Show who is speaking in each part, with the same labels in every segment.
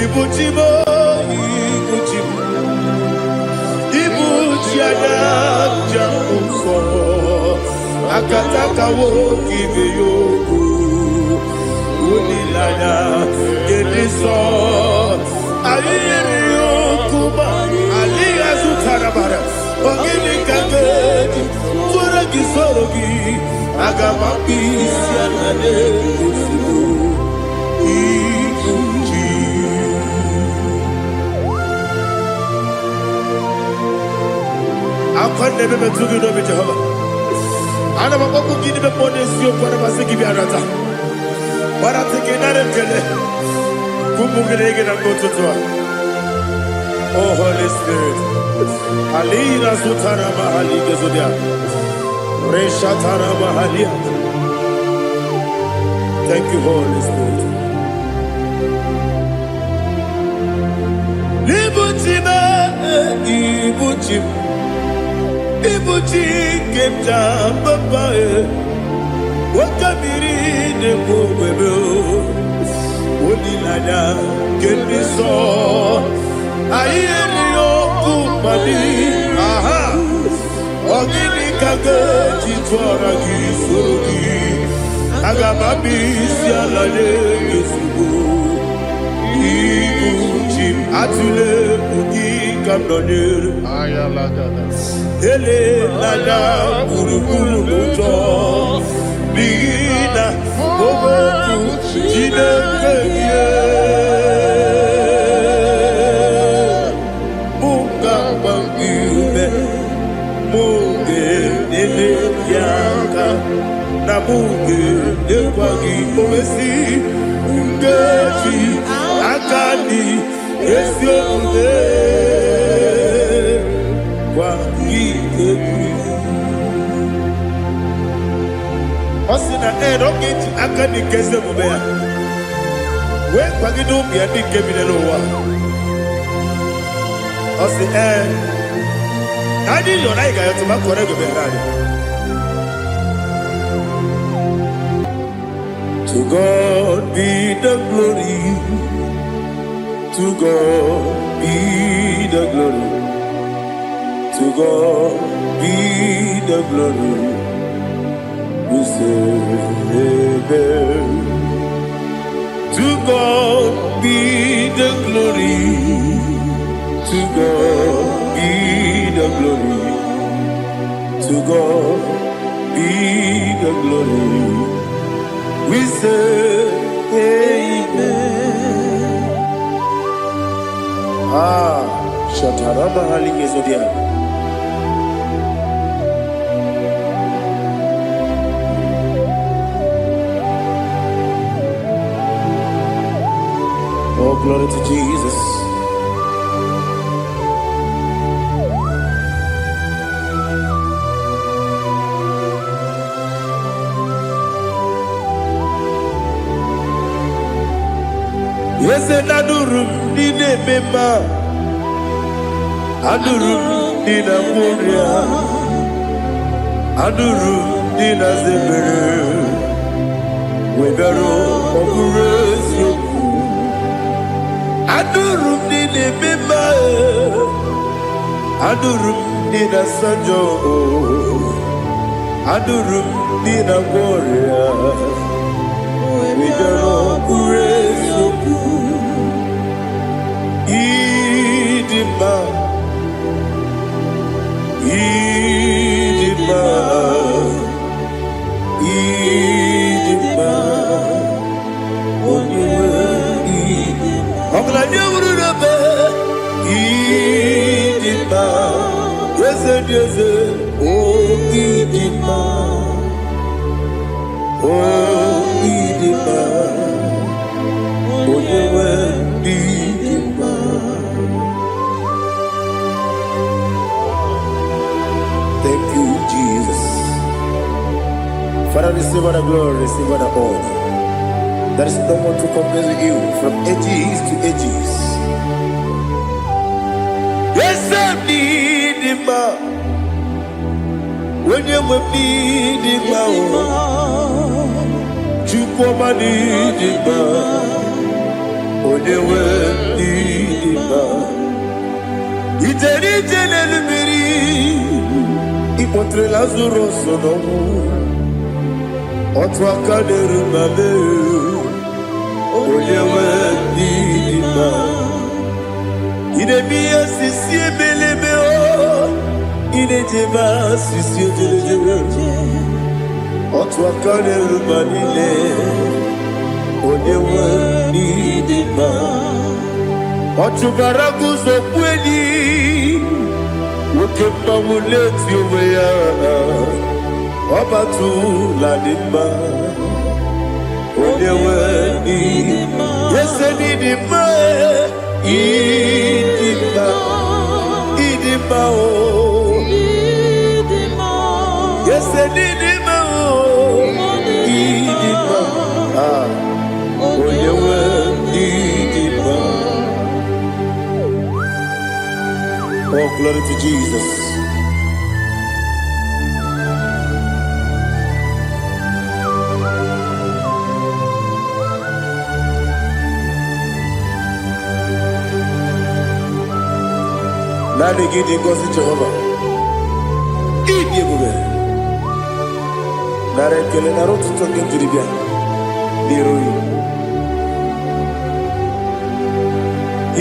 Speaker 1: Ibuchimo, Ibuchimo, Ibuchiada, Jamuso, Akataka woki beyoku, Unilada, Gediso, Aliyokuba, Aliyazutarabara, Ogini Kageti, Turagi Sorogi, Agamapi, Sianade, I can't never be too good over Jehovah. I never want to give the bonus you for the Masiki Arata. But I think another Kele. Kumbukin and go to Tua. Oh, Holy Spirit. Alina Sutana Mahali Gazudia. Reshatana Mahalia. Thank you, Holy Spirit. Ibuchima, Ibuchim. Ibuchi kemja papa wakamiri ne bobebe onilada keniso ayeni okumani aha ogini kageti twara gisogi agamabi sialale yesugo Ibuchi atule ugi kamdonir ayalagada ele nada buruburu moto bina oboku jinekeye munga bangiume munge nele yaka na munge nekwagi owesi ngeji akani esiode Osina rocket akani keze mubea. We kwagido bia di kemine wa. Osi Nadi yo Naija yo tuma kore go berari. To God be the glory. To God be the glory. To God be the glory. We say amen. To God be the glory. To God be the glory. To God be the glory. We say amen. Shataraba Haligezodia. Oh, glory to Jesus. Yes, and Adurum did a member. Adurum did a Moria. Adurum did a Zebere. We better operate you. Adurum did a member. Adurum did a Sanjo. Adurum did a Moria. We better operate you. Idima, Idima, Idima, Idima, yes, oh Idima, oh Idima, oh Idima. Thank you, Jesus. Father, receive all the glory, receive all the honor. There is no one to compare with you from ages to ages. Yes, I need him. When you need him, you come and need him. When you contre Lazarus sonomu otwa kaderu mame oyewe dima ine biya sisi belebe o ine jeba sisi jebe otwa kaderu manile oyewe dima otubaraku zo kweli Ukemba muleti uweya Wabatu la nima Onyewe idima Yese nidima Idima Idima o Idima Yese nidima o Idima Onyewe idima Oh, glory to Jesus. Nani gidi ngozi Jehovah. Idi bube. Nare kele naro tutoke jiribia. Niroi.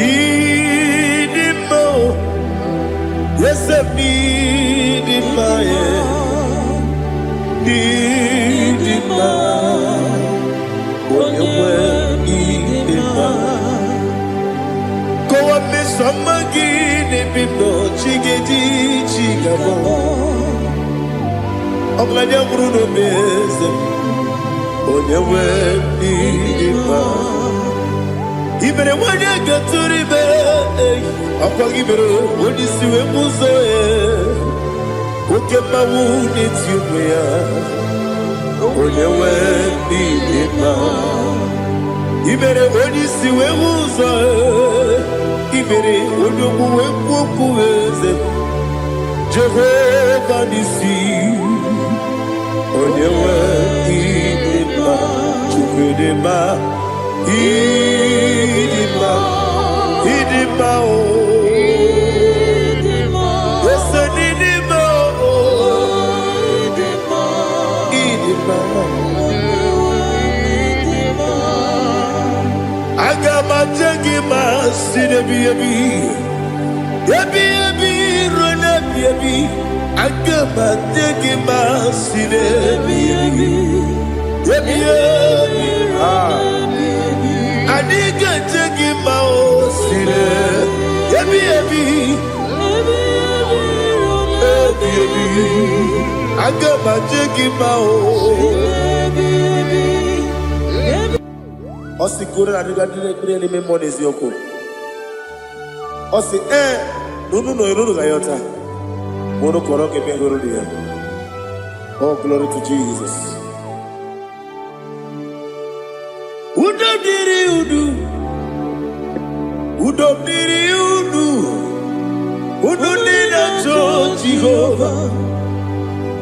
Speaker 1: Idi mo. Yes, I need in my need in my when you were in my go up me some again if you know chigedi chigabo I'm glad you're Bruno Bez when you were in my even when you get to the bed Akagibero, when you see a muzo, Ukema wound it's you, when you went in ma. Ibere, when you see a muzo, Ibere, when you walk away, Jehovah, you see, when you went in ma, Chukudema, Idima, Idima, Agama sine biyabi, yabi rona biyabi. Agama sine biyabi, yabi. Adiga sine yabi. Agama Osi kura na diga dire ni memories yoko. Osi nunu gayota. Mono koroke pengoro dia. Oh, glory to Jesus. Udo diri udu. Udo nina to Jehovah.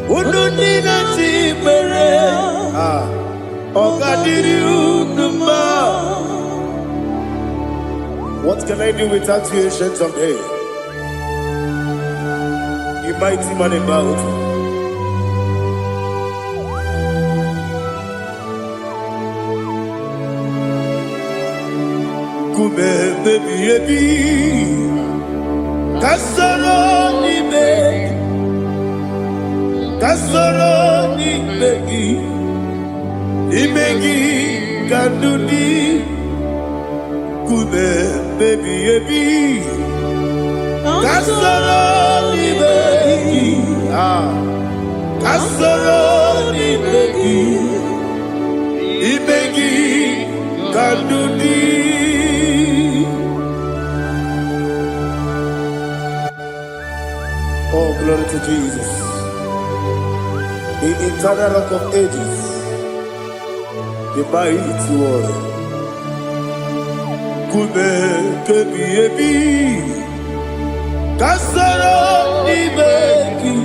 Speaker 1: Udo nina tibere. What can I do without you, ancient of days? You mighty man about. Kume baby, kasoro ni begi. Imegi kandudi kume baby kasoro ni begi kasoro ni begi imegi kandudi Oh, glory to Jesus, the eternal rock of ages, the mighty one. Kume kebi kasoro ni begi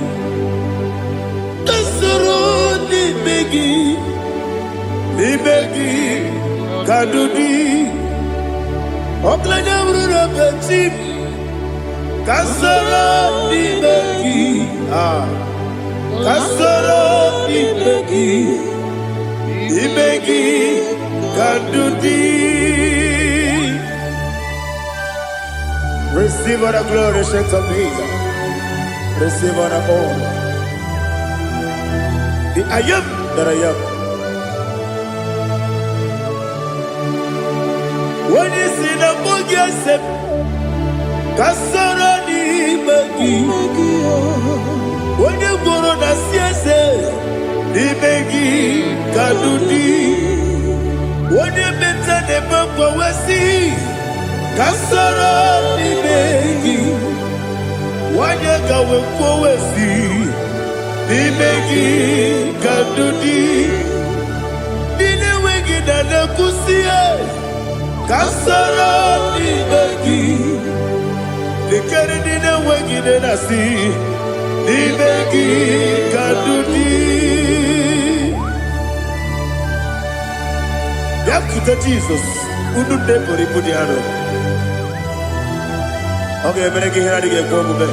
Speaker 1: kadudi oklanya bruna petit kasoro ni begi kasoro imegi kadudi. Receive all the glory, shake of Jesus. Receive all the honor. The I am that I am. When you see the book, kasoro imegi. When you go to the siese, imegi kadudi. When you meet the book, wesi. Kasoro imegi, wanyega wekowesi, imegi kadudi, dine wegi dane kusiye. Kasoro imegi, dikere dine wegi denasi, imegi kadudi. Yakuta Jesus, unu debori pudiano. Okay, I'm going to get go over.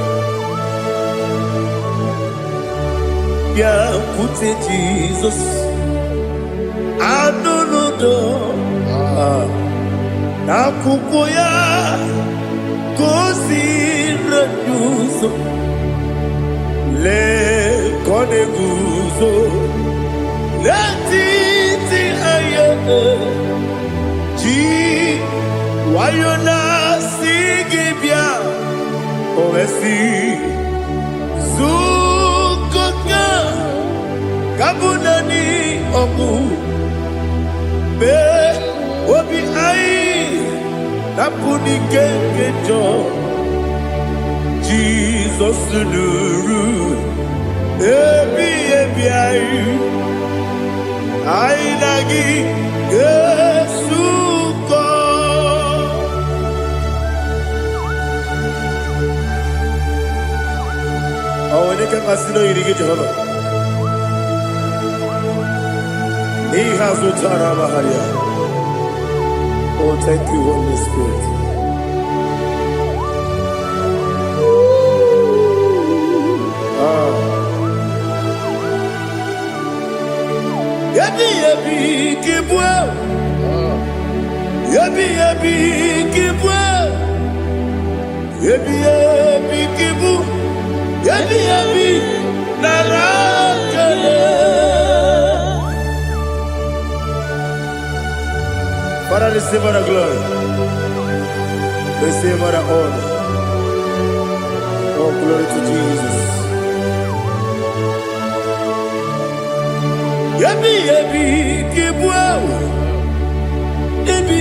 Speaker 1: Yeah, put it Jesus. I don't know. Nakukoya, kosi reduzo. Le koneguzo. Le titi ayane. Ji wayona. Ovesi Zukoka Kabunani Oku Be Obi Ai Napuni Kenkejo Jesus Nuru Ebi Ai Ai Nagi Yesuko. Oh, when you can casino, you get Jehovah. He has returned our Maharia. Oh, thank you, Holy Spirit. Yabi, Kibwa. Yabi, Kibwa. Yabi, Kibu. Yabi, Narakale. Father, receive our glory. Receive our honor. Oh, glory to Jesus. Yabi, Kibwa. Yabi,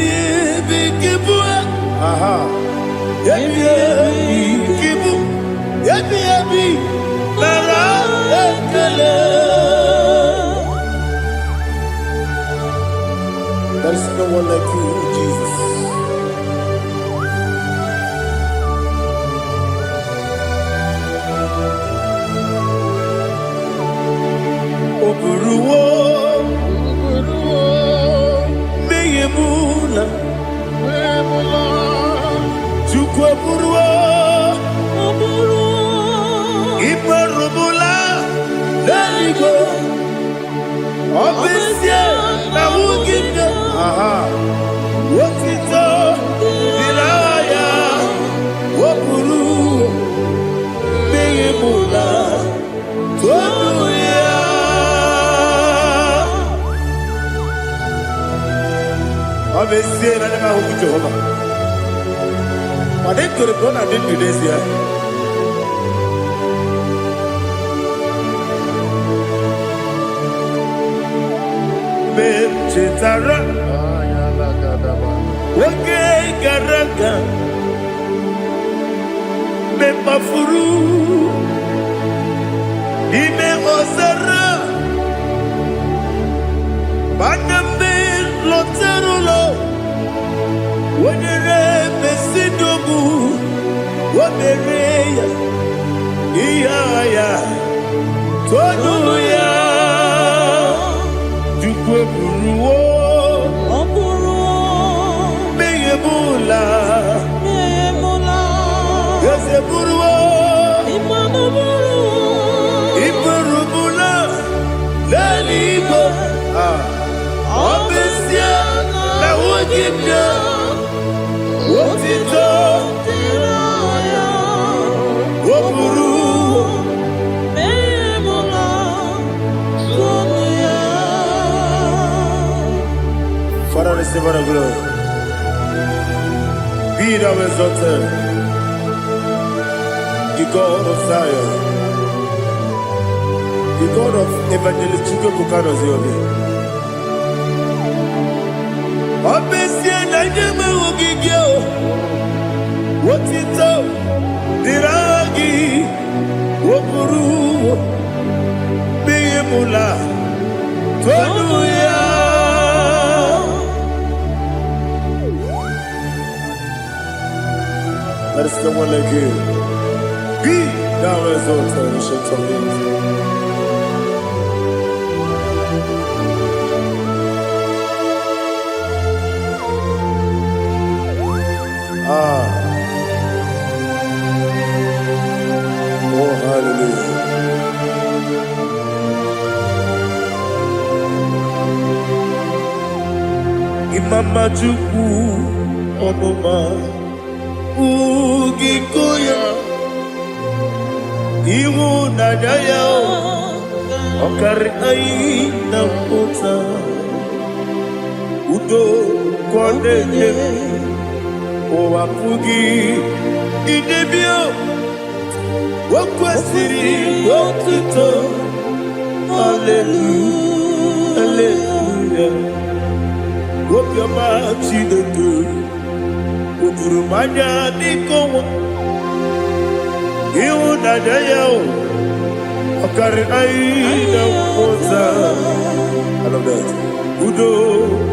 Speaker 1: Kibwa. Aha. Yabi, Kibu. Yabi, Narakale. There is no one like you, Jesus. Oburuwo, meyemula, chukwu oburuwo. Iparubula, Leligo, Obesia, Nawugina, aha, Wotito, Dilaya, Wopuru, Meyemula, Tonuya. Obesia, Nanahu Jehovah. But they could have gone and did this year. Chitara, okay, Garaga, Mepafuru, Ime Osara, Bandambe, Loterulo, when you Mesidobu, what the Rea, Iaya, Tonuya. Buruwo, Meyemula, Yose Buruwo, Iparubu. Father, receive our glory. Be thou exalted, the God of Zion, the God of Evangelist Chico Bukanos Yobi. Obviously, Naija Mawugigyo, what it up, Diragi, Wopuru, Beyemula, Tonuya. Let us come on like you. Be thou exalted, we shall tell you. Oh, hallelujah. Imama Juku, Onoma. Ugikoya Iwu Naija Okari aina kota Udo Kondeye Owapugi Idebio Wakwasiri Watuto Hallelujah Hallelujah Wapyama Chidetu Ukurumanya Nikowa Iwu Naija Okari aina kota I love that Udo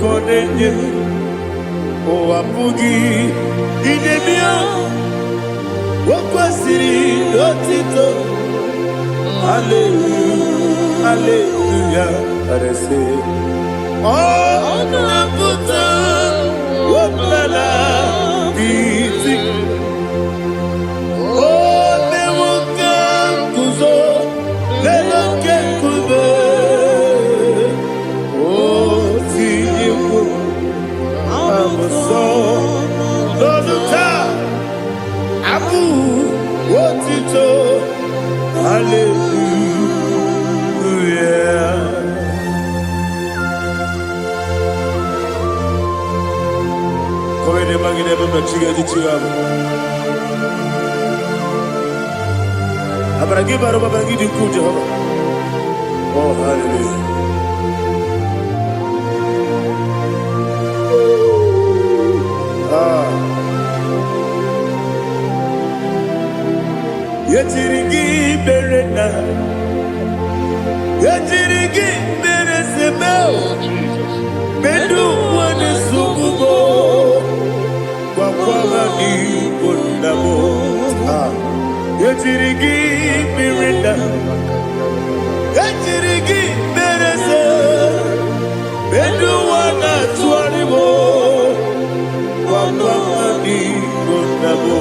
Speaker 1: Kondeye Owapugi Idebio Wakwasiri Lotito Hallelujah Hallelujah I say Oh Naputa Waplala Biti Oh Newoka Kuzo Leloke Kube Oh Tiyiwu Amoso Loduta Abu Wotito Hallelujah Come ne magine baba chiga di chiga Abragi baro baba gidi ku Jehovah Oh hallelujah Yetirigi berena Yetirigi beresebel Bedu wane sububo Kwa ni kundamo Yetirigi berena Yetirigi berese Bedu wana tuaribo Kwa ni kundamo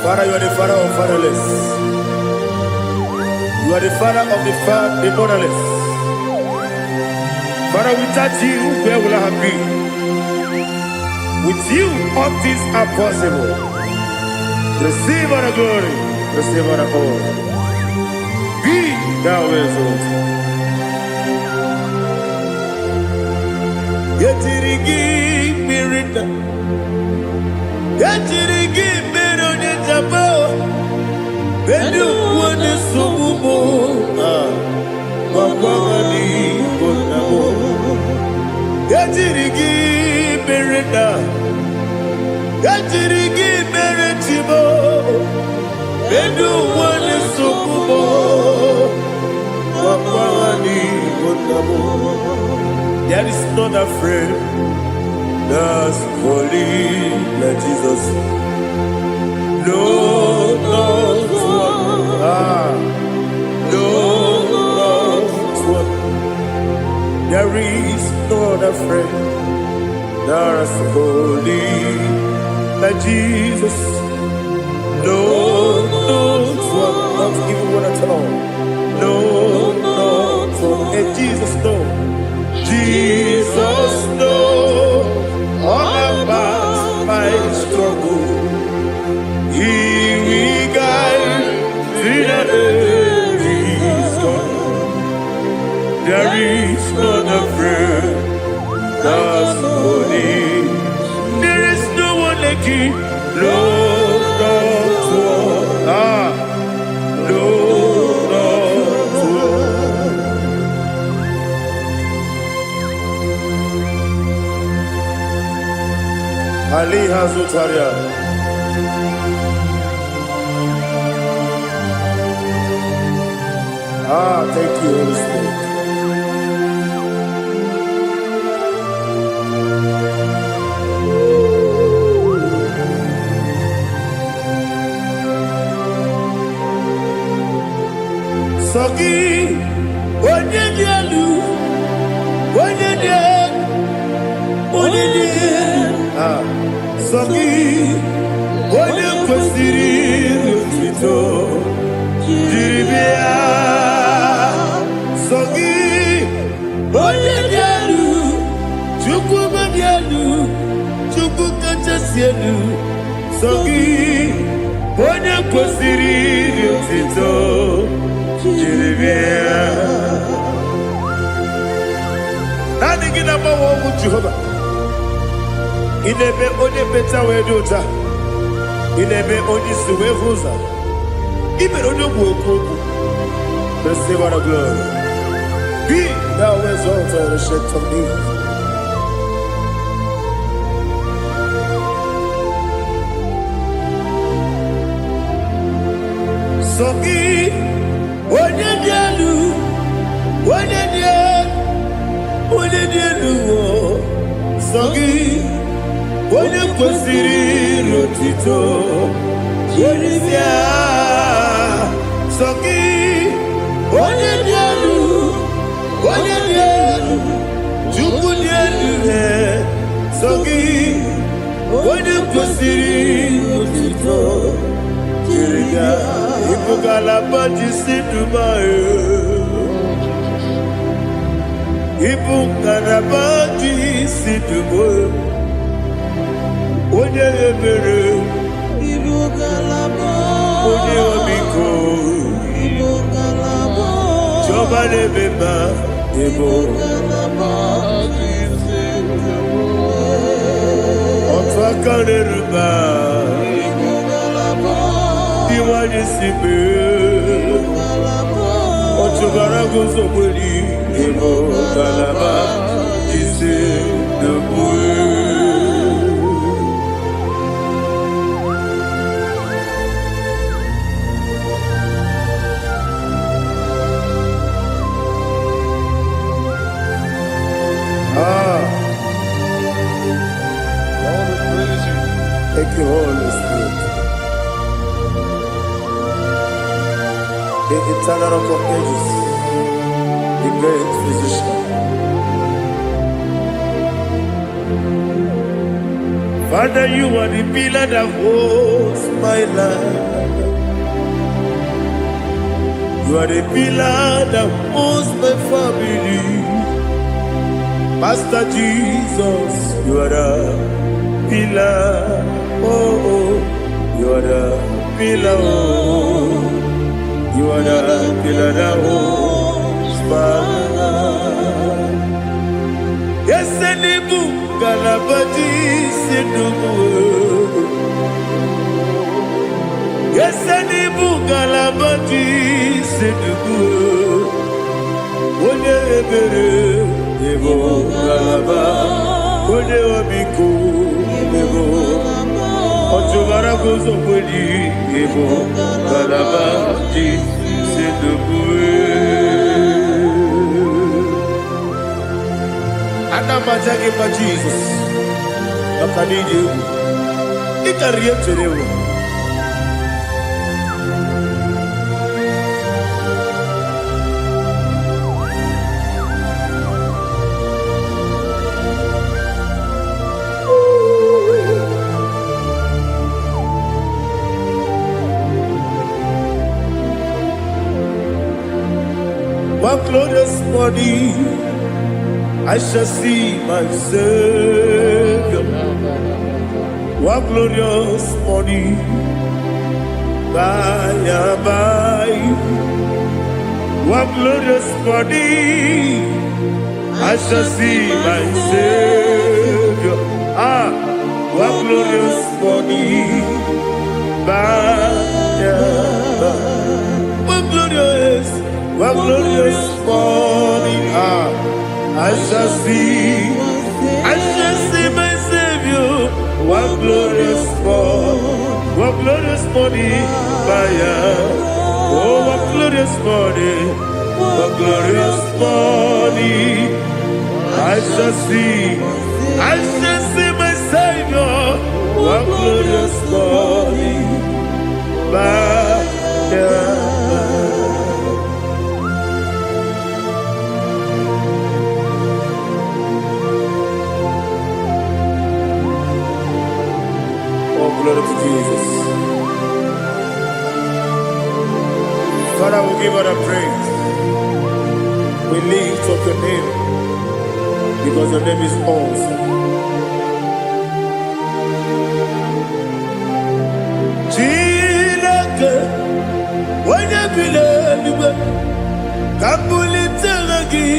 Speaker 1: Father, you are the father of fatherless. You are the father of the motherless. Father, without you, where will I have been? With you, all things are possible. Receive our glory, receive our honor. Be thou exalted. Yetirigi mirita, yetirigi mirone jabo, bedu wane sububo, wapamani konamo. Yetirigi mirita, yetirigi miretibo, bedu wane sububo, wapamani konamo. There is not a friend that's holy like Jesus. No, not one. No, not one. There is no other friend that's holy like Jesus. No, not one. Not even one at all. No, not one. And Jesus, no. Ali Hazutaria. Thank you, Holy Spirit. Sogi, Onyedielu, Sogi, Onyekwesiri otito, jiribia. Sogi, Onyedielu, Chukwu Madielu, Chukwu Kachasielu. Sogi, Onyekwesiri otito, jiribia. Nani gina mawo mu Jehovah. Inebe onye beta we dota. Inebe onye suwe huza. Ibe onye woku. Receive our glory. Be thou exalted and shed from me. Sogi onye dielu. Sogi Onyekwesiri otito, jiribia. Sogi Onyedielu, Chukwu dielu. Sogi Onyekwesiri otito, jiribia. Ibugalaba jisidumae. Ibugalaba jisidumae. Onye ebere, onye omiko, Jehovah nebeba, otu aka neruba, iwanye sibe, otu gara gozo mweli, galaba, jise debue. Thank you, Holy Spirit. The eternal rock of ages, the great physician. Father, you are the pillar that holds my life. You are the pillar that holds my family. Master Jesus, you are the pillar. Oh, you are the pillar. Oh, you are the pillar that holds my life. Yes, Enibu Galabati Sidubu. Yes, Enibu Galabati Sidubu. Onye ebere, Ebo Galaba. Onye obiku, Ebo. Otubara gozo mweli, Ebo Galaba Sidubu. Anamajage pa Jesus. Akanije. Ikariyeterewo. One glorious morning, I shall see my Savior. One glorious morning, by and by. One glorious morning, I shall see my Savior. One glorious morning, by and by. One glorious morning, I shall see my Savior. One morning, oh, what glorious morning, what glorious morning. I shall see my Savior, what glorious morning, Oh, glory to Jesus. Father, we give all the praise. We lift up your name because your name is awesome. Chineke, when you believe, Kabulita lagi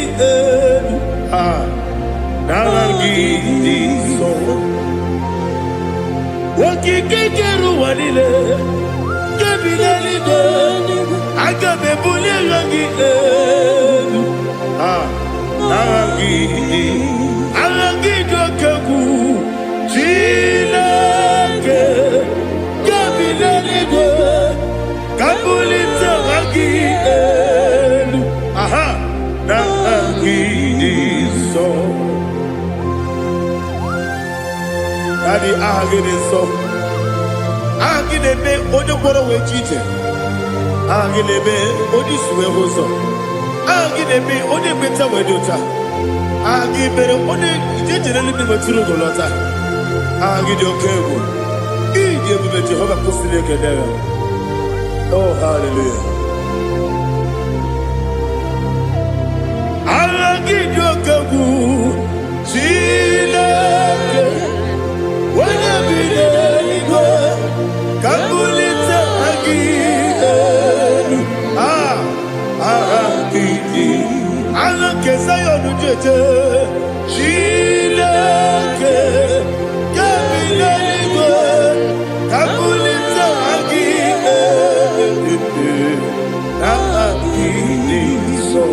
Speaker 1: nalagi so. Wakikekeru wanile, kabila libe, agabe buli lagi alagi dokagu, Chineke, kabila libe, kabulita lagi nalagi so. Daddy, so. Agilebe, Odoboro Wejite. Agilebe, Odiswe Hoso. Agilebe, Odebeta Wedota. Agibere, Ode, Generally Maturu Golota. Agidio Kebu. Igi Jehovah Kostileke there. Oh, hallelujah. Agidio Kebu. Chineke, when you believe, Kabulita again. Alakesayo nujete. Chineke, kabila Kabulita again. So.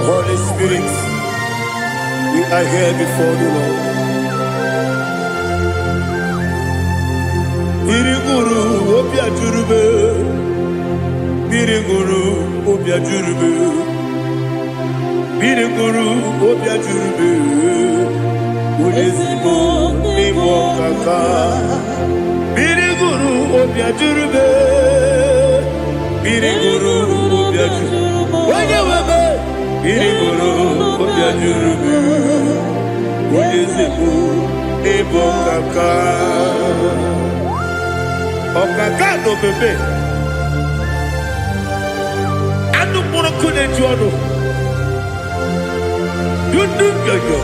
Speaker 1: Holy Spirit, we are here before you, Lord. Biriguru obia jurube, Biriguru obia jurube, Biriguru obia jurube, Udesibo nibo kaka, Biriguru obia jurube, Biriguru obia jurube, wanyawebe. Biriguru obia jurube, Udesibo nibo kaka. Okaka no bebe. Anu mono kune juano. Dundu yoyo.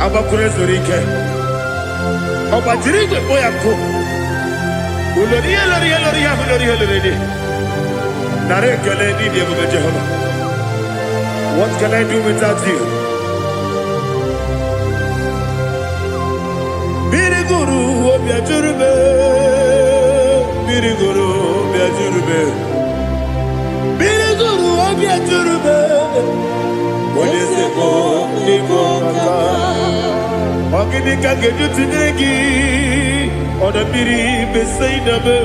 Speaker 1: Abakure zorike. Obajirige boyako. Uloria. Nare kele ni diye Jehovah. What can I do without you? Biriguru obia jurube, Biriguru obia jurube, Biriguru obia jurube. Odesebo nibo kaka, ogini kageju tinegi, oda biri besaidabe.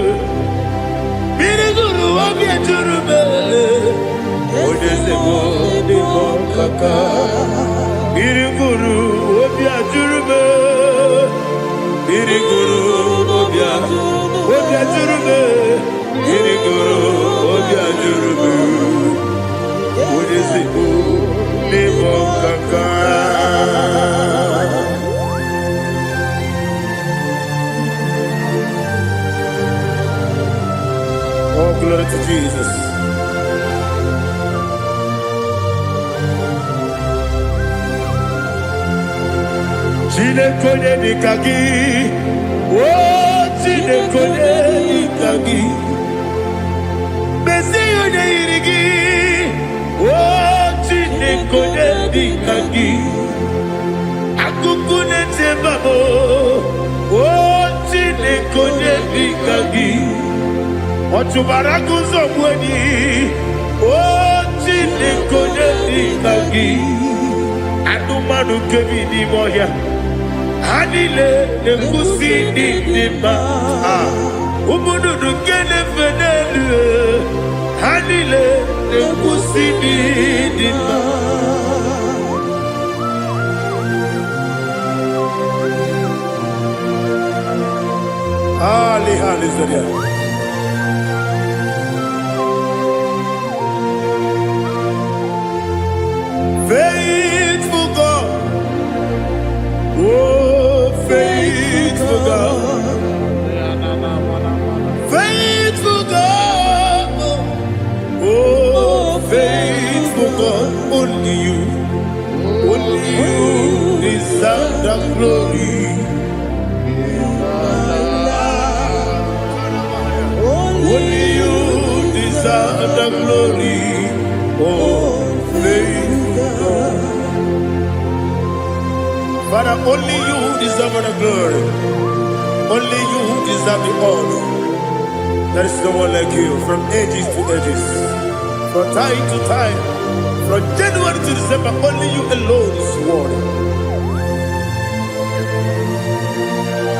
Speaker 1: Biriguru obia jurube, Odesebo nibo kaka, Biriguru obia jurube. Biriguru obia jurube, Biriguru obia jurube, Odesibo nibo kaka. Oh, glory to Jesus. Chineke nikagi, oh Chineke nikagi, Mesiyo neirigi, oh Chineke nikagi, Akukune tebabo, oh Chineke nikagi, Otubaraku zobweni, oh Chineke nikagi. Anumanu kevini moya. Anile nekusi nima. Umudu kene fenelu. Anile nekusi nima. Hallelujah. Faithful God, oh faithful God, faithful God, oh faithful God, only you deserve the glory. Only you deserve the glory, oh faithful God. Father, only you deserve the glory. Only you deserve the honor. There is no one like you, from ages to ages, from time to time, from January to December. Only you alone is worthy.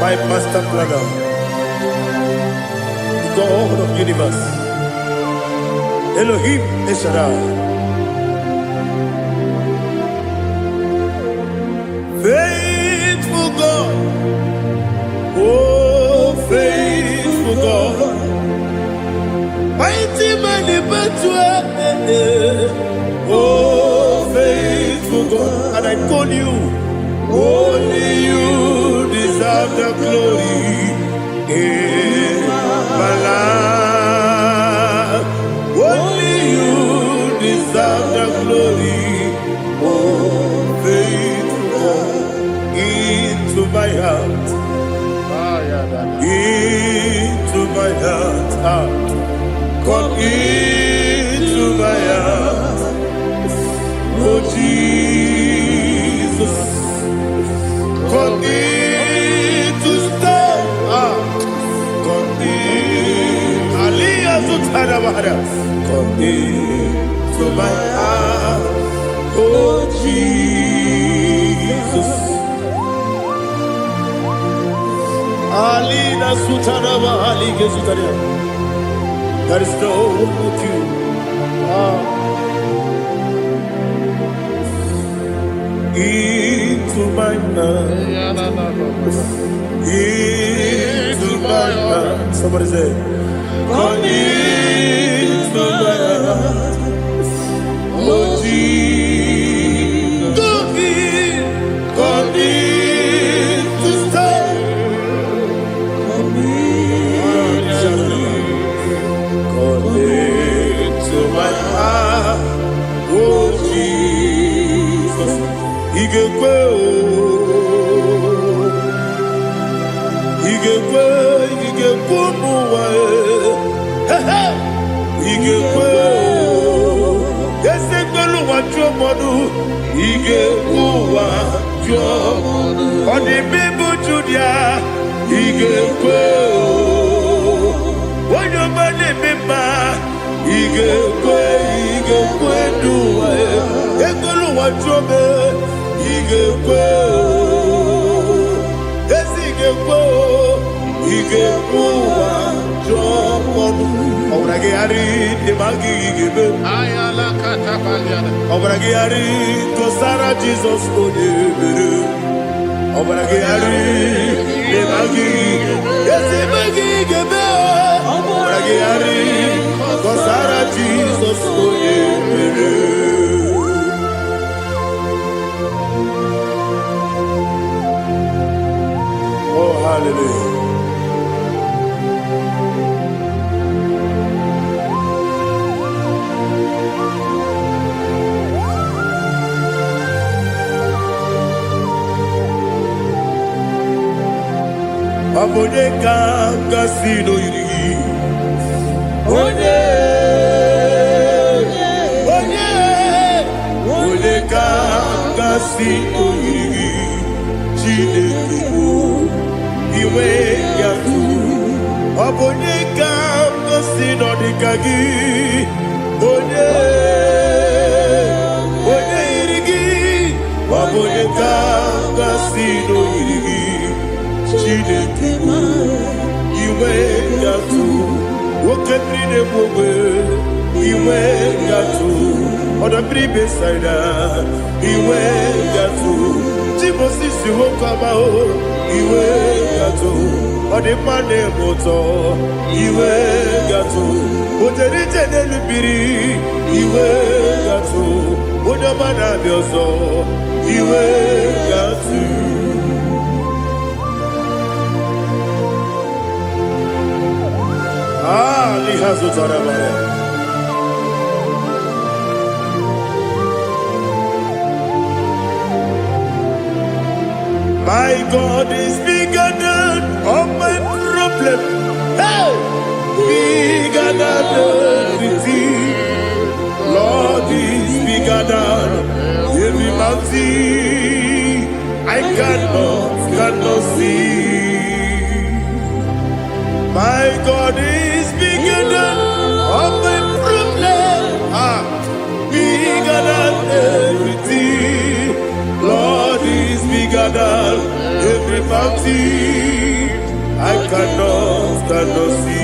Speaker 1: My master planner, God of universe, Elohim Eshadai, faithful God, oh faithful God, mighty man in battle, oh faithful God, and I call you, only you deserve the glory. My life, only you deserve the glory. Oh, faithful God, into my heart, into my heart, come into my heart. Oh Jesus, come in to stay. Come into my heart, oh Jesus. Alina Sutanaba, Ali Gesutaria. There is no one like you. Into my heart, into my heart. Somebody say, come into my heart, oh Jesus. Come in to stay. Come into my heart, oh Jesus. Igekwe, igekwe muwa. Igekwe, ese gbolu wa jomodu. Igekwe wa jomodu. Odi bibu Judia. Igekwe, wanyo mane mema. Igekwe duwa. Egbolu wa jome. Igekwe, ese igekwe wa jomodu. Obragari de magi igebe. Ayala katapaliana. Obragari to Sarah Jesus odebere. Obragari de magi. Yes, magi igebe. Obragari to Sarah Jesus odebere. Oh, hallelujah. Abone kanga sino yiri. Onye kanga sino yiri. Chineke iwe yatu. Abone kanga sino dikagi. Onye yirigi. Sino yiri Chineke iwe gatu woke brine bobe iwe gatu oda bribe saida iwe gatu Timosi si wokama o iwe gatu odi mane moto iwe gatu ojeri tenelu biri iwe gatu oda mana bioso iwe gatu. Lihazo Tarabaya. My God is bigger than all my problem. Hey, bigger than everything. Lord is bigger than every mountain. I cannot see. My God is bigger than all my problems. Bigger than everything. Lord is bigger than every mountain. I cannot see.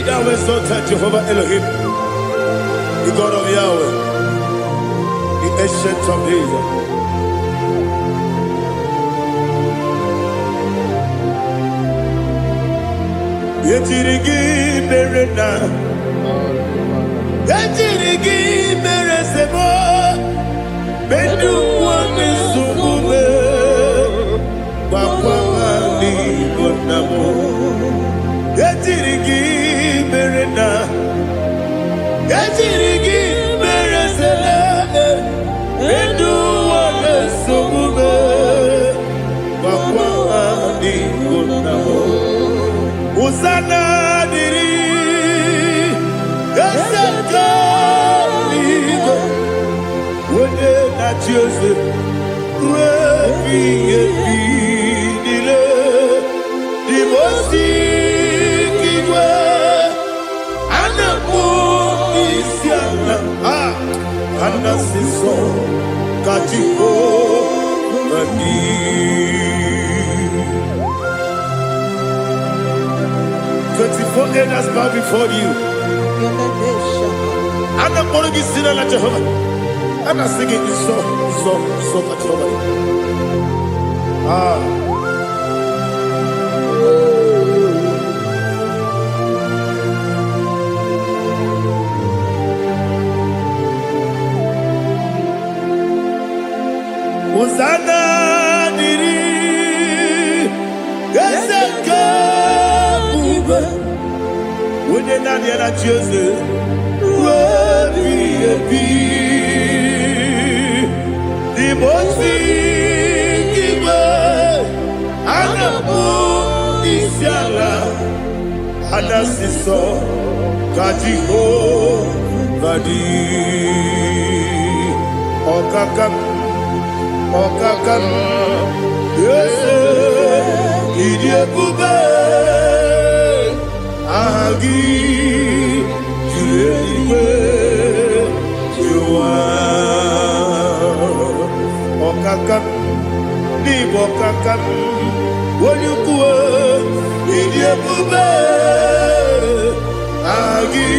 Speaker 1: Thou exalted Jehovah Elohim, the God of Yahweh, the ancient of days. Yetirigi berena, yetirigi beresemo, bedu wane subume, papa mani bonamo. Yetirigi berena, yetirigi beresele, bedu wane subume, papa mani bonamo. Usana diri, esaka ligo, wode na Joseph, refi nile, dimosi kiwe, anapo isiana, anasiso kachiko mani. 24 elders bow before you. And I'm going to sing like Jehovah. And I'm singing this song like Jehovah. Hosanna diri, Eseka. When you're not yet at Jesus, the most giver, and the book is Yala, and the sister, Kajiho, Vadi, Okakam, yes, Idiot Bube. Agi julewe juwa okakam ni bokakam wonyukwe idiebube agi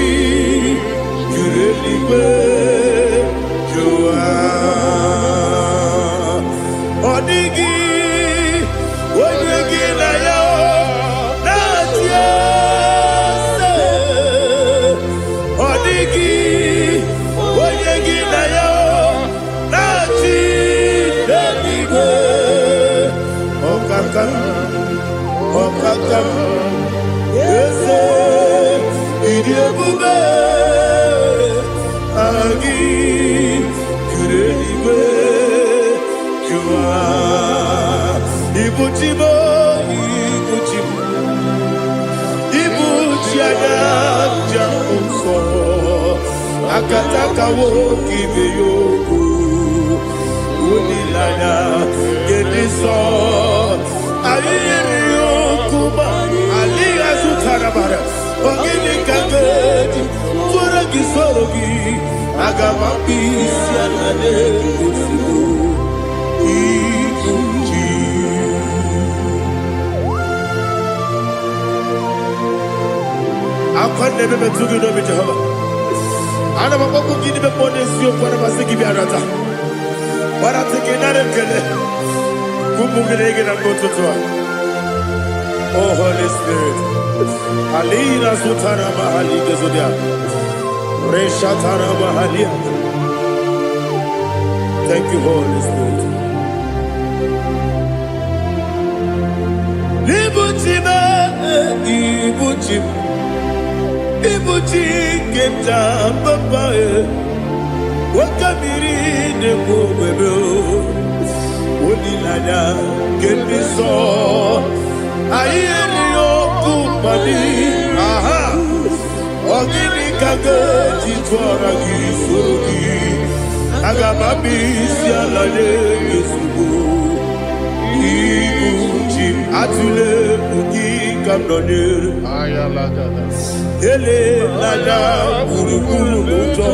Speaker 1: julewe juwa odigi wonyegi na yo natie Okakam, yes, idiebube, agi, kureliwe, jua, ibuchibo, ibuchiada, jamuso, Akataka wo kibe yoku Unilaya Gediso Ayiri yoku ba Aliya Zutarabara Ogini kagedi Tura gisorogi Agama bisi Alane Kusibu Ikunji Akwande bebe tugi no Jehova Ana maboko gini be ponesio kwa na basiki bi arata. Bara teke na rekele. Kumugirege na mototwa. Oh Holy Spirit. Alina sutara mahali gezodia. Resha tara mahali. Thank you, Holy Spirit. Libuchima, ibuchim. Ibuchi kenta papa wakamiri ne bobebe onilanya kemiso ayeri okupali aha ogini kage titwara gisogi agamabi sialale yesugo ibuchi atule bugi kamdonir ayalagada ele nada burukuru muto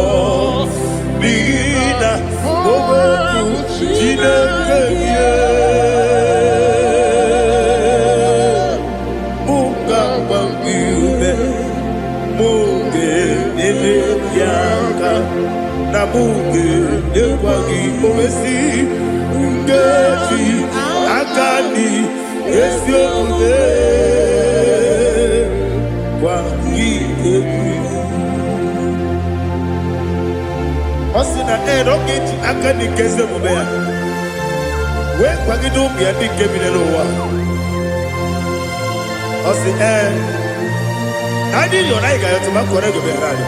Speaker 1: bigina ogoku jinekeye muka bangiube muge ele yaka na muge dekwagi omesi ngeti akani esiode Osina roketi akani keze mubea. We kwagido bi adi kebile lowa. Osi adi yo Naija yo tuma kore go be radi.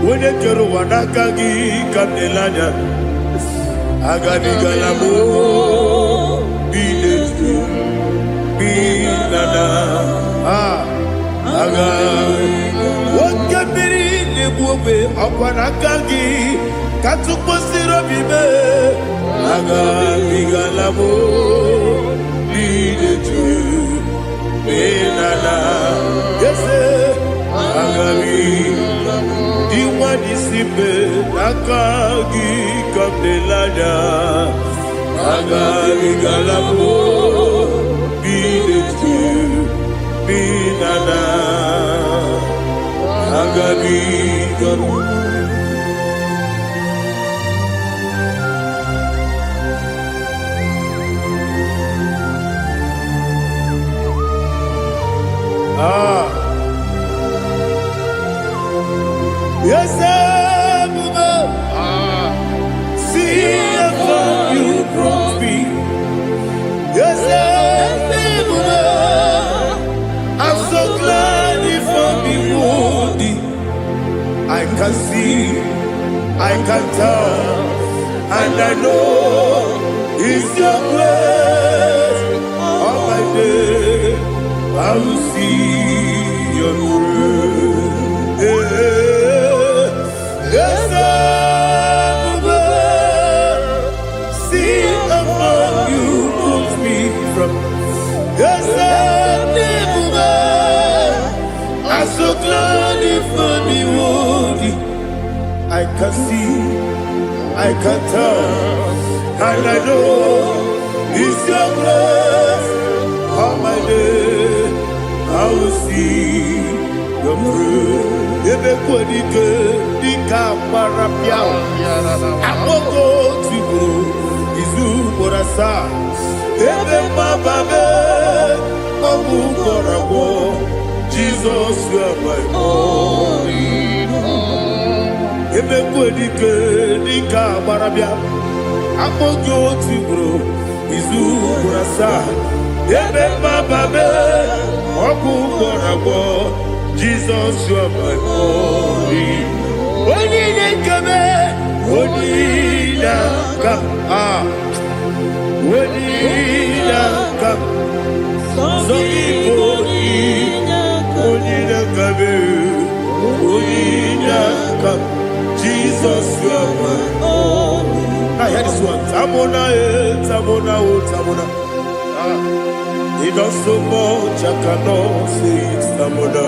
Speaker 1: Wode kero wanakagi kamdelanya. Agadi galamo biletu. Binana aga wakabiri lebuwe akwanakagi katuposiro bibe aga bigalamo bidetu binana yese aga diwani sibe nakagi kamdelanya aga bigalamo Binana Agabi Yes, see how you brought me. Yes, I'm so glad if I'm wounded. I can see, I can tell, and I know it's your grace. All my day, I will see your grace. Yes, see among you moves me from. Yes, I'm so glad if I'm wounded. I can see, I can tell, and I know it's your grace. All my day, I will see your grace. Ebe kwenike dika marapia Amoko tibu izu morasa Ebe mababe Obu korabo Jesus you are my only home Ebe kwenike dika marapia Amoko tibu izu morasa Ebe mababe Obu korabo Jesus, you are my only. Only come, only come, only come. So only come, this one. Tamona, Tamona, Tamona. He does so much, I cannot say it. Tamona,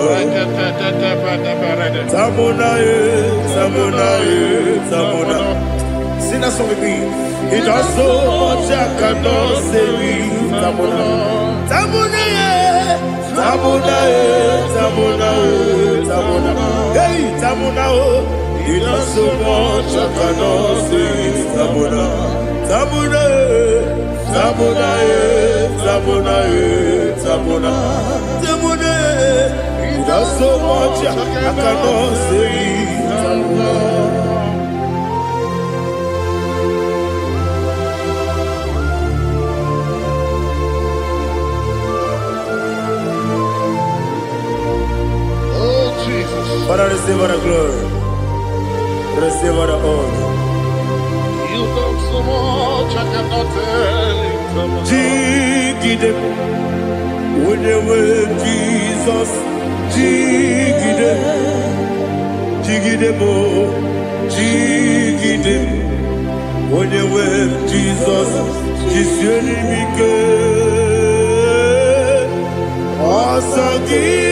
Speaker 1: Tamona, Tamona, Tamona. Sing that song with me. He does so much, I cannot say it. Tamona, Tamona, Tamona, Tamona, Tamona. Hey, Tamona, he does so much, I cannot say it. Tamona, Tamona, Tamona, Tamona, Tamona, Tamona. He does so much, I cannot say it. Tamona. Father, receive all the glory. Receive all the honor.
Speaker 2: You done so much, I cannot tell it.
Speaker 1: Jigide, when you were Jesus, Jigide, Jigide mo, Jigide, when you were Jesus, Jisyenimike, Asagi.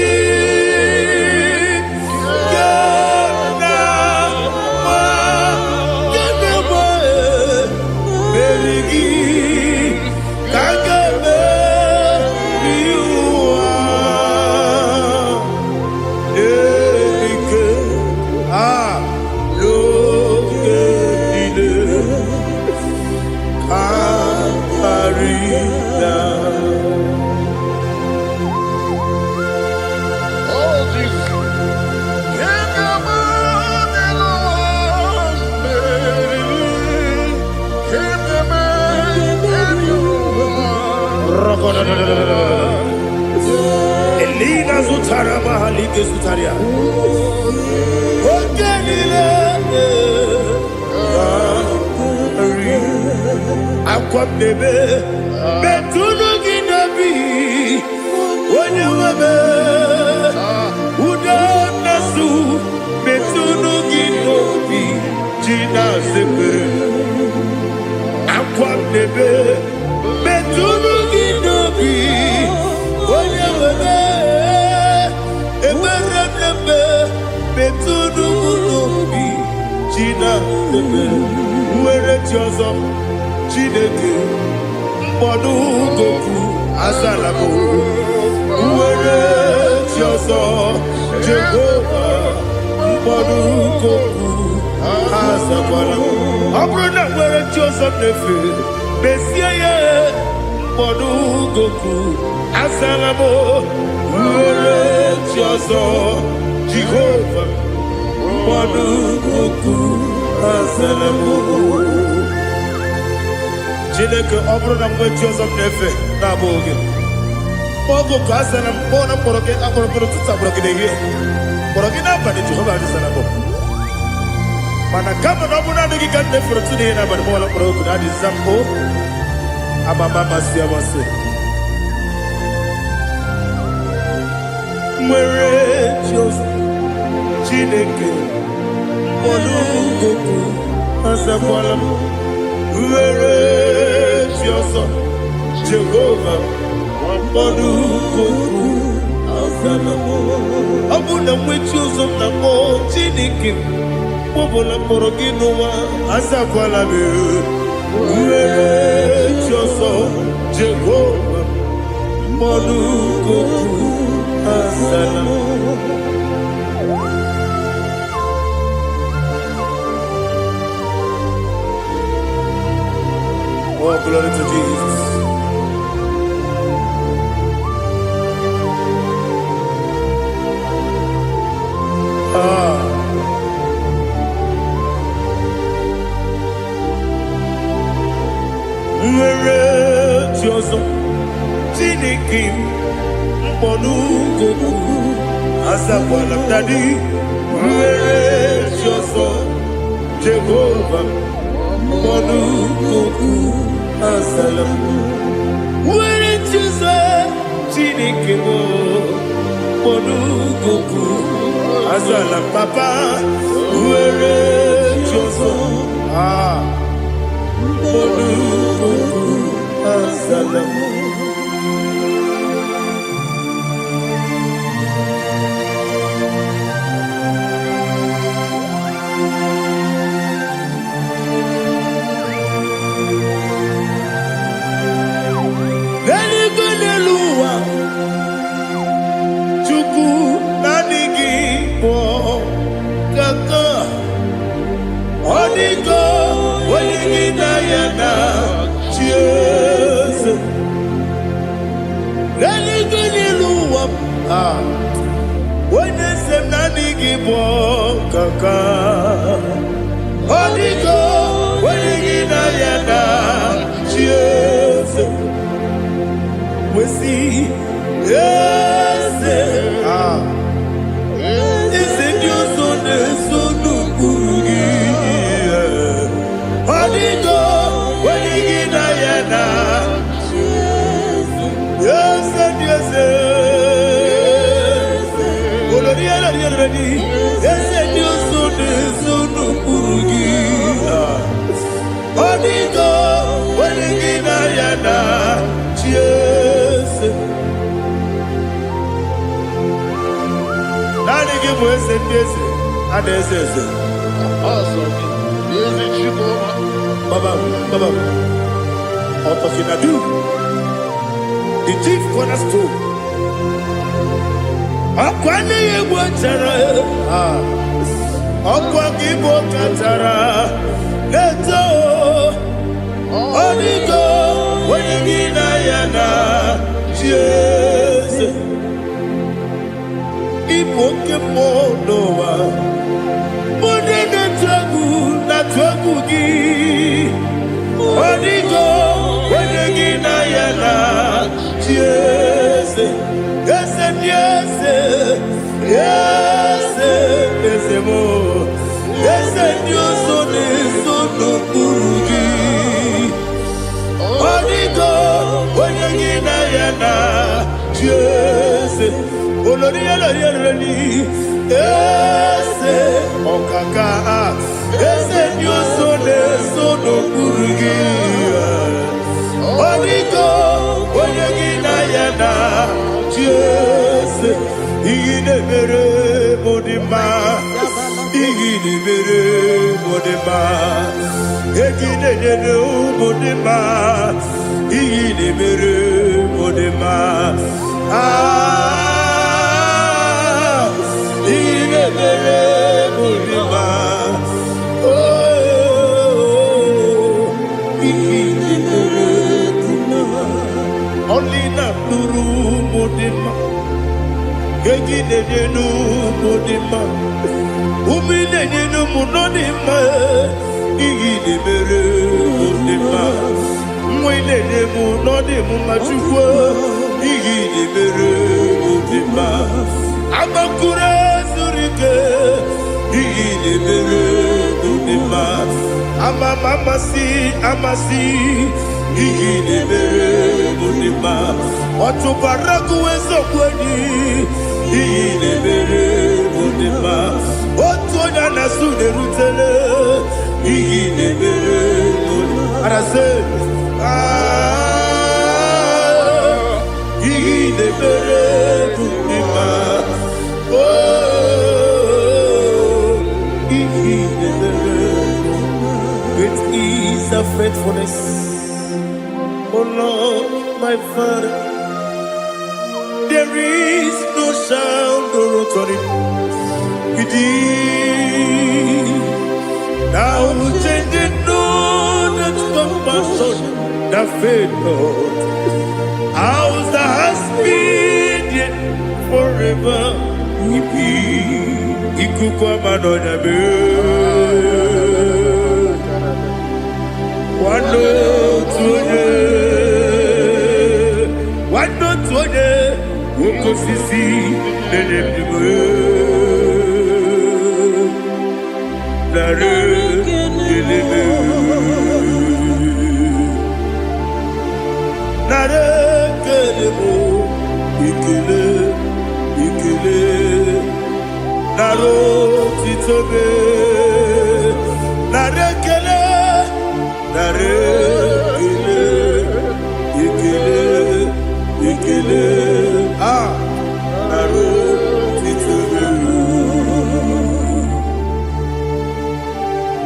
Speaker 1: Elina Zutara Mahalike Zutaria. Aqua bebe, Betuno Ginabi, when you were Udanasu, Betuno Ginobi, Gina Sepe. Aqua bebe, Betuno Ginobi, when you were Betuno Ginobi, Gina Sepe. Where it yours up. Chineke mbodu goku azalabo uwere tioso Jehovah mbodu goku azalabo abrona were tioso nefe besiye mbodu goku azalabo uwere tioso Jehovah mbodu goku azalabo. Chineke ọbụrụ na mgbe chi ọzọ na-efe na-abụ oge ogo ka a sara mkpọ na mkpọrọ gị akpọrọ gị n'ụtụtụ akpọrọ gị n'ehihie mkpọrọ gị n'abalị Jehova adịsara bụ mana kama na ọ bụ naanị gị ka nne fere tụ n'ihe n'abalị mụọla mkpọrọ ogu na adịza mpụ amama amasị amasị nwere chi ọzọ Chineke mkpọrọ ogu azakwala m were Jioso Jehovah mbodu goku azalamo abuna mwechi uzo na mo Chineke bobola mkpọrọ gị n'ụwa azakwala m were Jioso Jehovah mbodu goku azalamo. Oh, glory to Jesus. Nwere Jioso Chineke mkpọrọ goku azakwala m dadi nwere Jioso Jehovah mkpọrọ goku azalamo nwere Jioso Chineke mkpọrọ goku azalam papa nwere Jioso The chief cornerstone. Akwani yegwa chara. Akwagibo katara. Leto. Onigo. Wenigina yana. Jesus. Ipoke monowa. Monene tragu na tragu gi. Onigo. Wenigina yana. Yes, yes, yes, yes, yes, more. Yes, Dios son eso no purugi. Onigo, oyegina yana. Yes, oloria lori. Yes, okaka. Yes, Dios son eso no purugi. Onigo, oyegina yana. Yes, igide mere modima, igide mere modima, igide mere modima, igide mere modima. Ah, igide mere modima. Oh, igide mere modima. Only na duru modima. Gegi nenu modima, umi nenu munodima, igi de mere modima, mwe nenu munodimu machukwa, igi de mere modima, amakure surike, igi de mere modima, amasi, igi de mere modima, watu baraku wezo kweni. Igi mere modima, otonya na sude rutele. Igi mere modima, arase. Igi mere modima, oh, igi mere. Great is the faithfulness, oh Lord, my Father. There is no sound or authority. Now changing no that compassion, that faith, Lord. How's the husband forever? Ikukwa madonna be. Wando tuone. Woko sisi nenebime nare kelebe nare kelebo ikele naro titobe nare kele nare ikele, naro titubelu.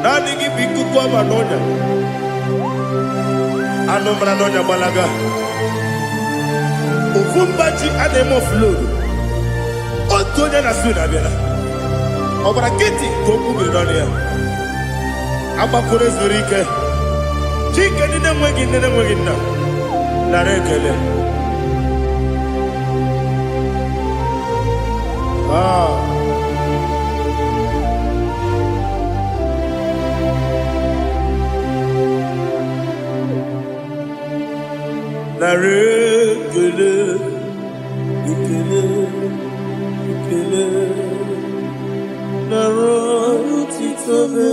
Speaker 1: Nani gibiku kwa manonya, anomra nonya balaga. Ufumbaji anemo flow. Otonya na suna bela. Obra kiti koku bironia. Abakure zurike. Chike nine mwegi na. Narekele. Narekele. Ikele. Naro titobe.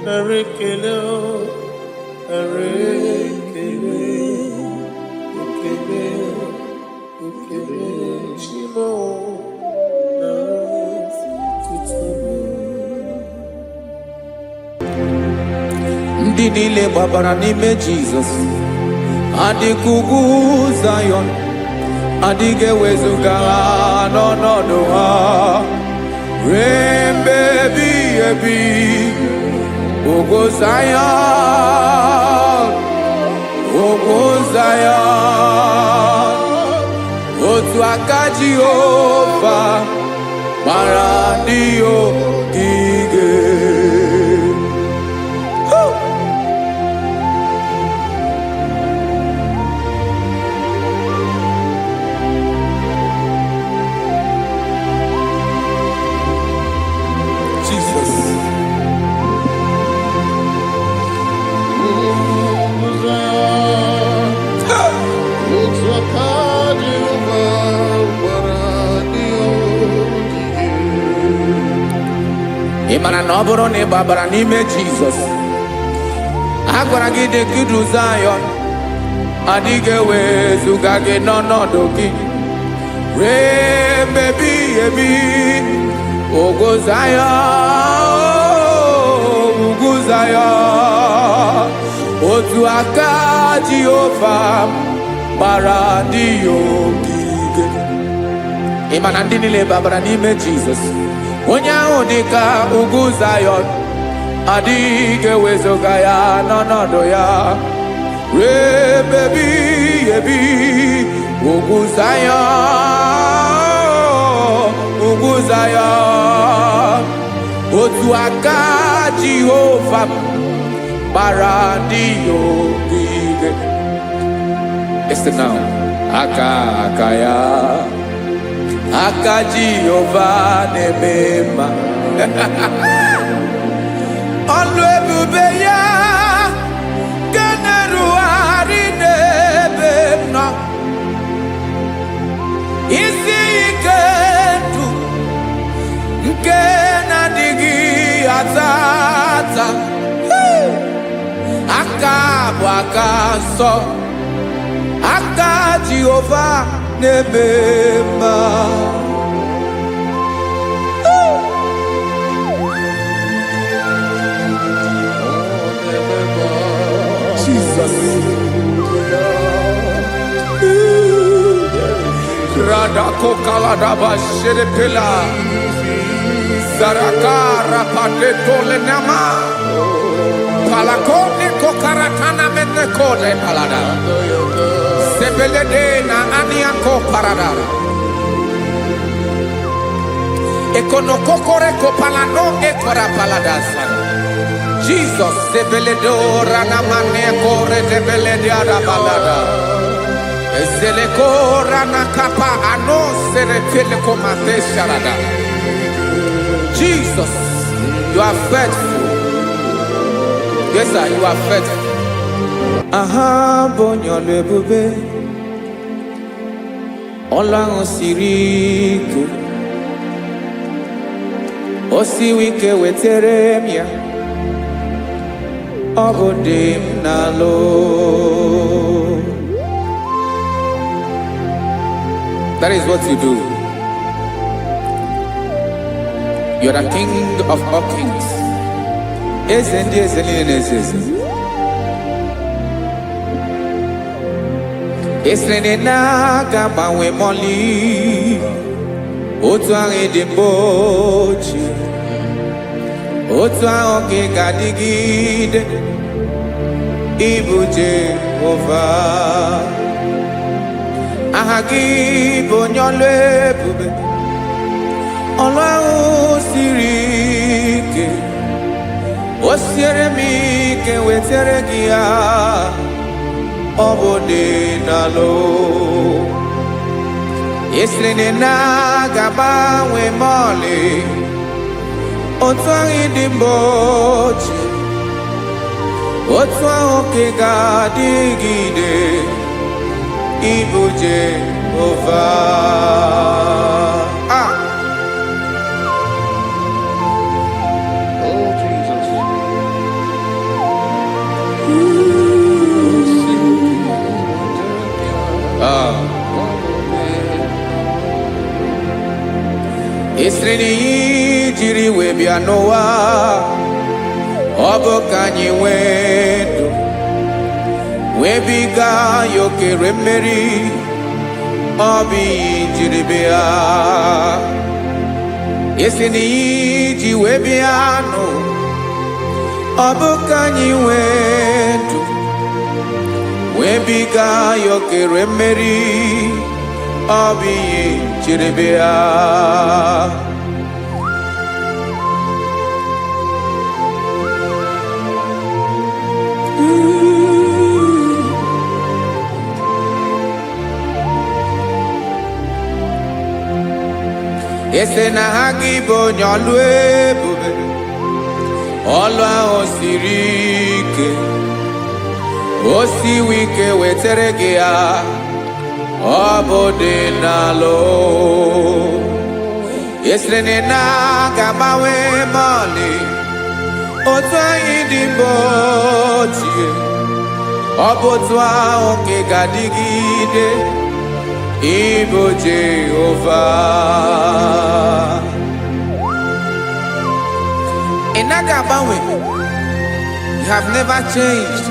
Speaker 1: Narekele. Chimo.
Speaker 3: Ndị niile gbabara n'ime Jizọs adịkugwu Zion, adịghị ewezuga ha n'ọnọdụ ha ruo mgbe ebighị ebi. Ugwu Zion, otu aka Jehova gbara ndị ogige. Ịmara na ọ bụrụ na ị gbabara n'ime Jizọs, a gwara gị dị ka Zion, adịghị ewezuga gị n'ọnọdụ gị ruo mgbe ebighị ebi. Ugwu Zion, otu aka Jehova gbara ndị ogige. Ịma na ndị niile gbabara n'ime Jizọs, onye ahụ dị ka ugwu Zion, adịghị ewezuga ya n'ọnọdụ ya ruo mgbe ebighị ebi. Ugwu Zion, otu aka Jehova gbara ndị ogige. Listen now, aka ya, aka Jehova na-eme mma. Ọlụ ebube ya ga na-erugharị n'ebe m nọ. Isi ike ndụ nke na-adịghị ata. Aka bụ aka nsọ, aka Jehova na-eme mma. Jesus. Radako kaladaba sherepela. Zarakara padetole nama. Palakone kokaratana mene kode palada. Sebelede na aniako paradara. Ekonokokore kopalano ekora paladasa. Jesus sebeledora na mane kore debelediada balada. Eselekora na kapa ano serepele komate sharada. Jesus, you are faithful. Yes, sir, you are faithful. Aha, bonyo lebube. Olang osiriku. Osiwike weteremia. Obodim nalo. That is what you do. You are the King of all kings. Esrene na gabanwe moli otu ahụ dị mgbochi otu ahụ ka ị ga-adịgide ịbụ Jehova. Aha gị bụ onye ọlụ ebube, ọlụ ahụ siri ike, o siere m ike wetara gị ya, ọ bụ dị n'alụ. Esiri na ga-agbanwe m ọlị otu ahụ dị mgbochi otu ahụ ka ị ga-adịgide ịbụ Jehova.
Speaker 2: Oh, Jesus.
Speaker 3: Esiri na ihe jiri wee bịa n'ụwa ọ bụ ka anyị nwee ndụ wee biga ya okere mmeri, ọ bụ ihe jiri bịa. Esi na ihe ji wee bịa nụ ọ bụ ka anyị nwee ndụ wee biga ya okere mmeri, ọ bụ ihe jiri bịa. Ese na ha gị bụ onye ọlụ ebube, ọlụ ahụ siri ike, o siwe ike wetara gị ya, ọ bụ dị n'alụ. Esere na ga-agbanwe m ọlị otu anyị dị mgbochi, ọ bụ otu ahụ ka ị ga-adịgide ịbụ Jehova. Ị naghị agbanwe, you have never changed.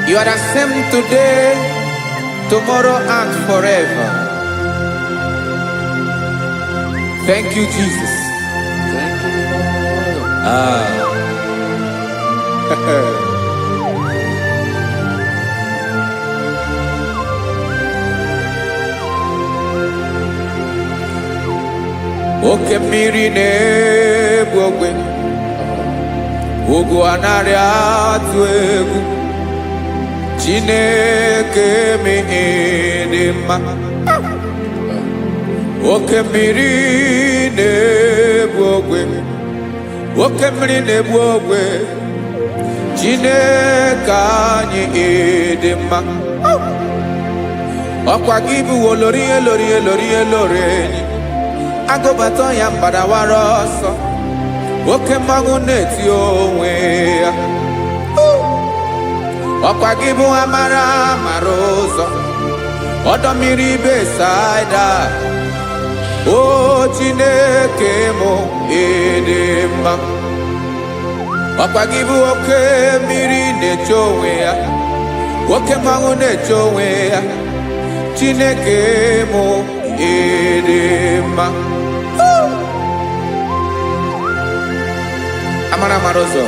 Speaker 3: You are the same today, tomorrow and forever. Thank you, Jesus.
Speaker 2: Thank you, Lord.
Speaker 3: Oke mmiri na-egbu ogwe, ugwu anaghị atụ egwu, Chineke mee dị mma. Oke mmiri na-egbu ogwe, oke mmiri na-egbu ogwe, Chineke anyị dị mma. Ọkwa gị bụ olori elori elori elori enyi, agụbata ya mbadawara ọsọ, oke mmanwụ na-eti onwe ya. Ọkwa gị bụ amara amara ụzọ, ọdọ mmiri Besaida, o Chineke mụ ịdị mma. Ọkwa gị bụ oke mmiri na-eche onwe ya, oke mmanwụ na-eche onwe ya, Chineke mụ ịdị mma. Amara amara ụzọ,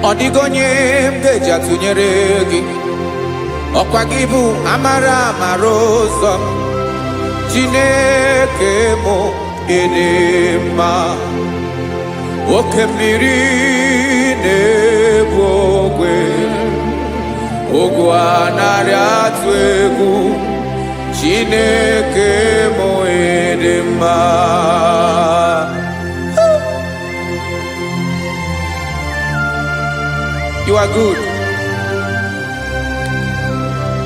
Speaker 3: ọ dịghị onye m ga-eji atụnyere gị. Ọkwa gị bụ amara amara ụzọ, Chineke mụ ịdị mma. Oke mmiri na-egbu ogwe, ugwu anaghị atụ egwu, Chineke mụ ịdị mma. You are good.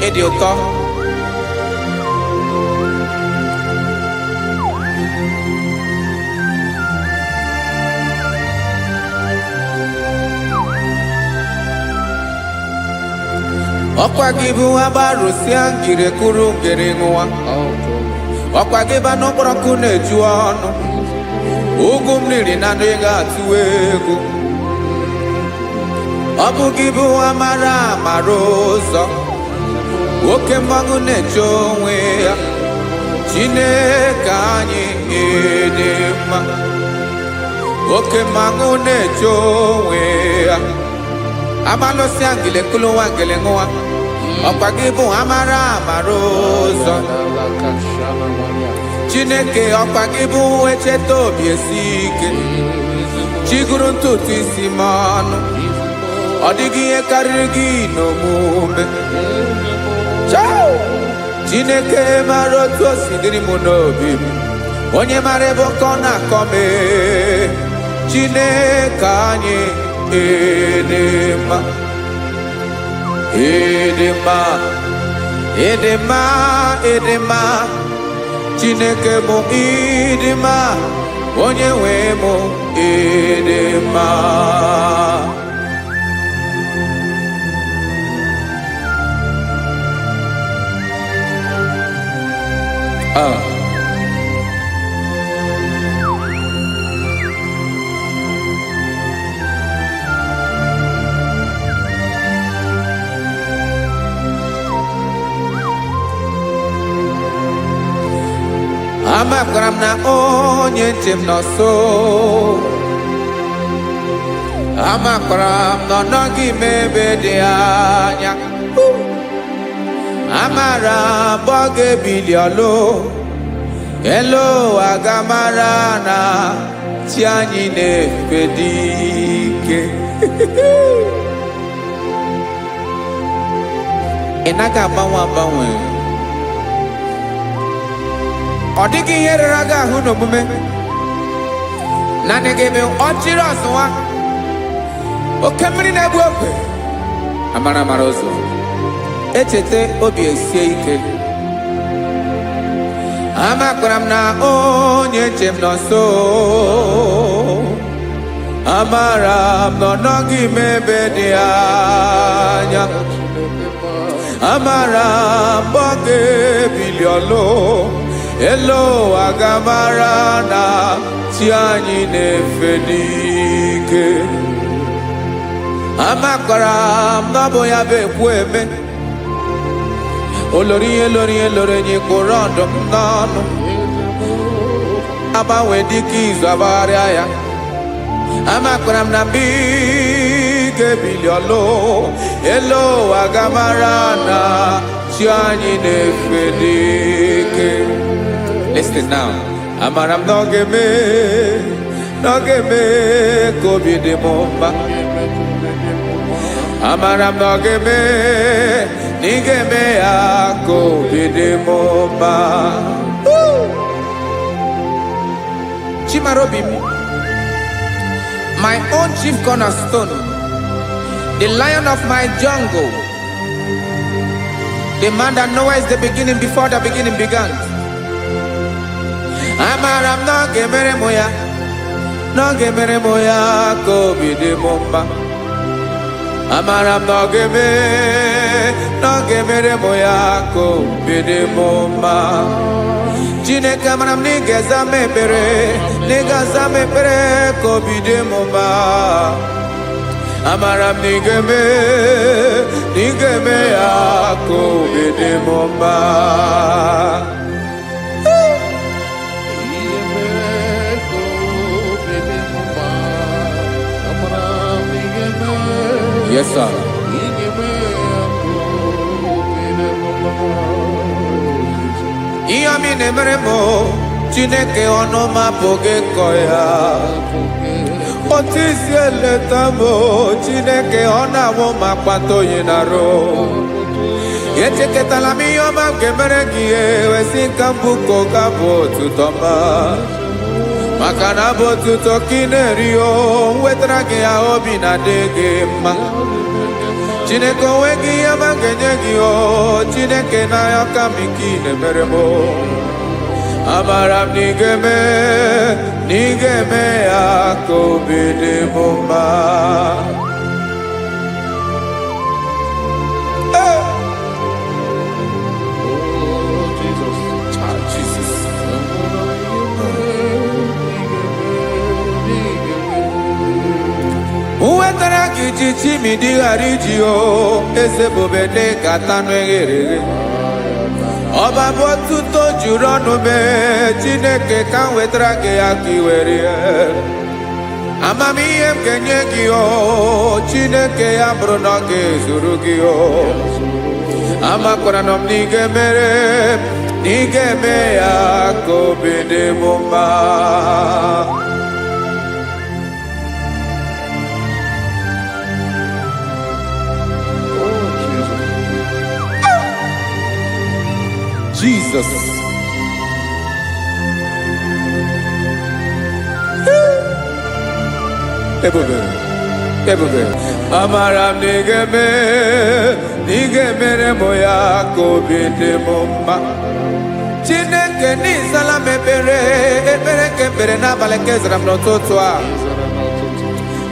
Speaker 3: Ịdị ụtọ. Ọkwa gị bụ agbarụsịa ngiri kụrụ ngiri nwa. Ọkwa gị bụ n'ụkpọrọkụ na-eju ọnụ. Ugwu mmiri na ndị ga-atụ egwu. Ọ bụ gị bụ amara amara ụzọ. Oke mmanwụ na-eche onwe ya. Chineke anyị dị mma. Oke mmanwụ na-eche onwe ya. Amalụsịa ngile kụlụ nwa ngile nwa. Ọkwa gị bụ amara amara ụzọ. Chineke ọkwa gị bụ echeta obi esi ike. Chiguru ntutu isi m ọnụ. Ọ dịghị ihe karịrị gị n'omume. Chineke mara otu o si dịrị m n'obi m. Onye mara ebe ọkọ na-akọ m. Chineke anyị dị mma. Dị mma. Dị mma. Dị mma. Chineke bụ ịdị mma. Onye nwe m ịdị mma. Amakwara m na onye nche m nọ nso. Amakwara m na ọ nọghị m ebe dị anya. Amara m ọ ga-ebili ọlụ. Elu aga mara na chi anyị na-efe dị ike. Ị naghị agbanwe agbanwe. Ọ dịghị ihe rere gị ahụ n'omume. Naanị gị bụ ọchịrị ọzụwa. Oke mmiri na-egbu ogwe. Amara amara ụzọ. Echete obi esie ike. Amakwara m na onye nche m nọ nso. Amara m na ọ nọghị m ebe dị anya. Amara m ọ ga-ebili ọlụ. Elu aga mara na chi anyị na-efe n'ike. Amakwara m na ọ bụ ya bụ ekwu eme. Olori ihe lori ihe lori enyi kpụrụ ọdụm n'ọnụ. Agbanwe dịka izu agbagharịa ya. Amakwara m na mgbe ị ga-ebili ọlụ. Elu aga mara na chi anyị na-efe n'ike. Listen now. Amara m na ọ ga-eme ka obi dị m mma. Amara m na ọ ga-eme na ị ga-eme ya ka obi dị m mma. Chimara obi m. My own chief cornerstone. The lion of my jungle. The man that knows the beginning before the beginning began. Amara m na ọ ga-emere m ya. Na ọ ga-emere m ya ka obi dị m mma. Amara m na ọ ga-emere m ya ka obi dị m mma. Chineke amara m na ị ga-aza m ekpere. Na ị ga-aza m ekpere ka obi dị m mma. Amara m na ị ga-eme ya ka obi dị m mma. Yes, sir. Ihe ọmị na-emere m Chineke ọnụ m apụghị ịkọ ya. Otu isi eleta m Chineke ọ na-awụ m akpata oyi n'arụ. Echeketala m ihe ọma m ga-emere gị ewesị ka m bụkọ ga bụ otuto mma. Maka na bụ otuto ka ị na-eri o wetara gị ya obi na-adị gị mma. Chineke onwe gị ihe ọma m ga-enye gị o Chineke n'anya ka m ike ị na-emere m. Amara m na ị ga-eme ya ka obi dị m mma. chichi mi di harijio eze bobede katanu eghere Ọba bụ otuto juru ọnụ mee Chineke ka m wetara gị ya ka i were amamihe m ga-enye gị o Chineke ya bụrụ na ọ ga-ezuru gị o amakwara na m na ị ga-emere na ị ga-eme ya ka obi dị m mma Jesus. Ebube. Amara m n'ige mere mo ya ka obi dị m mma. Chineke n'ịzala m ekpere ka ekpere n'abalị nke zara m n'ụtụtụ a.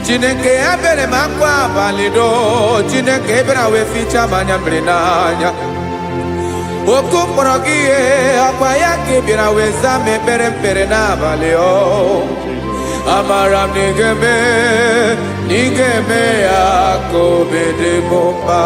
Speaker 3: Chineke ya bere m akwa abalị do. Chineke ebere wee ficha m anya mmiri n'anya. Oku mkpọrọ gị ihe akwa ya ka ị bịara wee zaa m ekpere mpere n'abalị o amara m na ị ga-eme ya ka obi dị m mma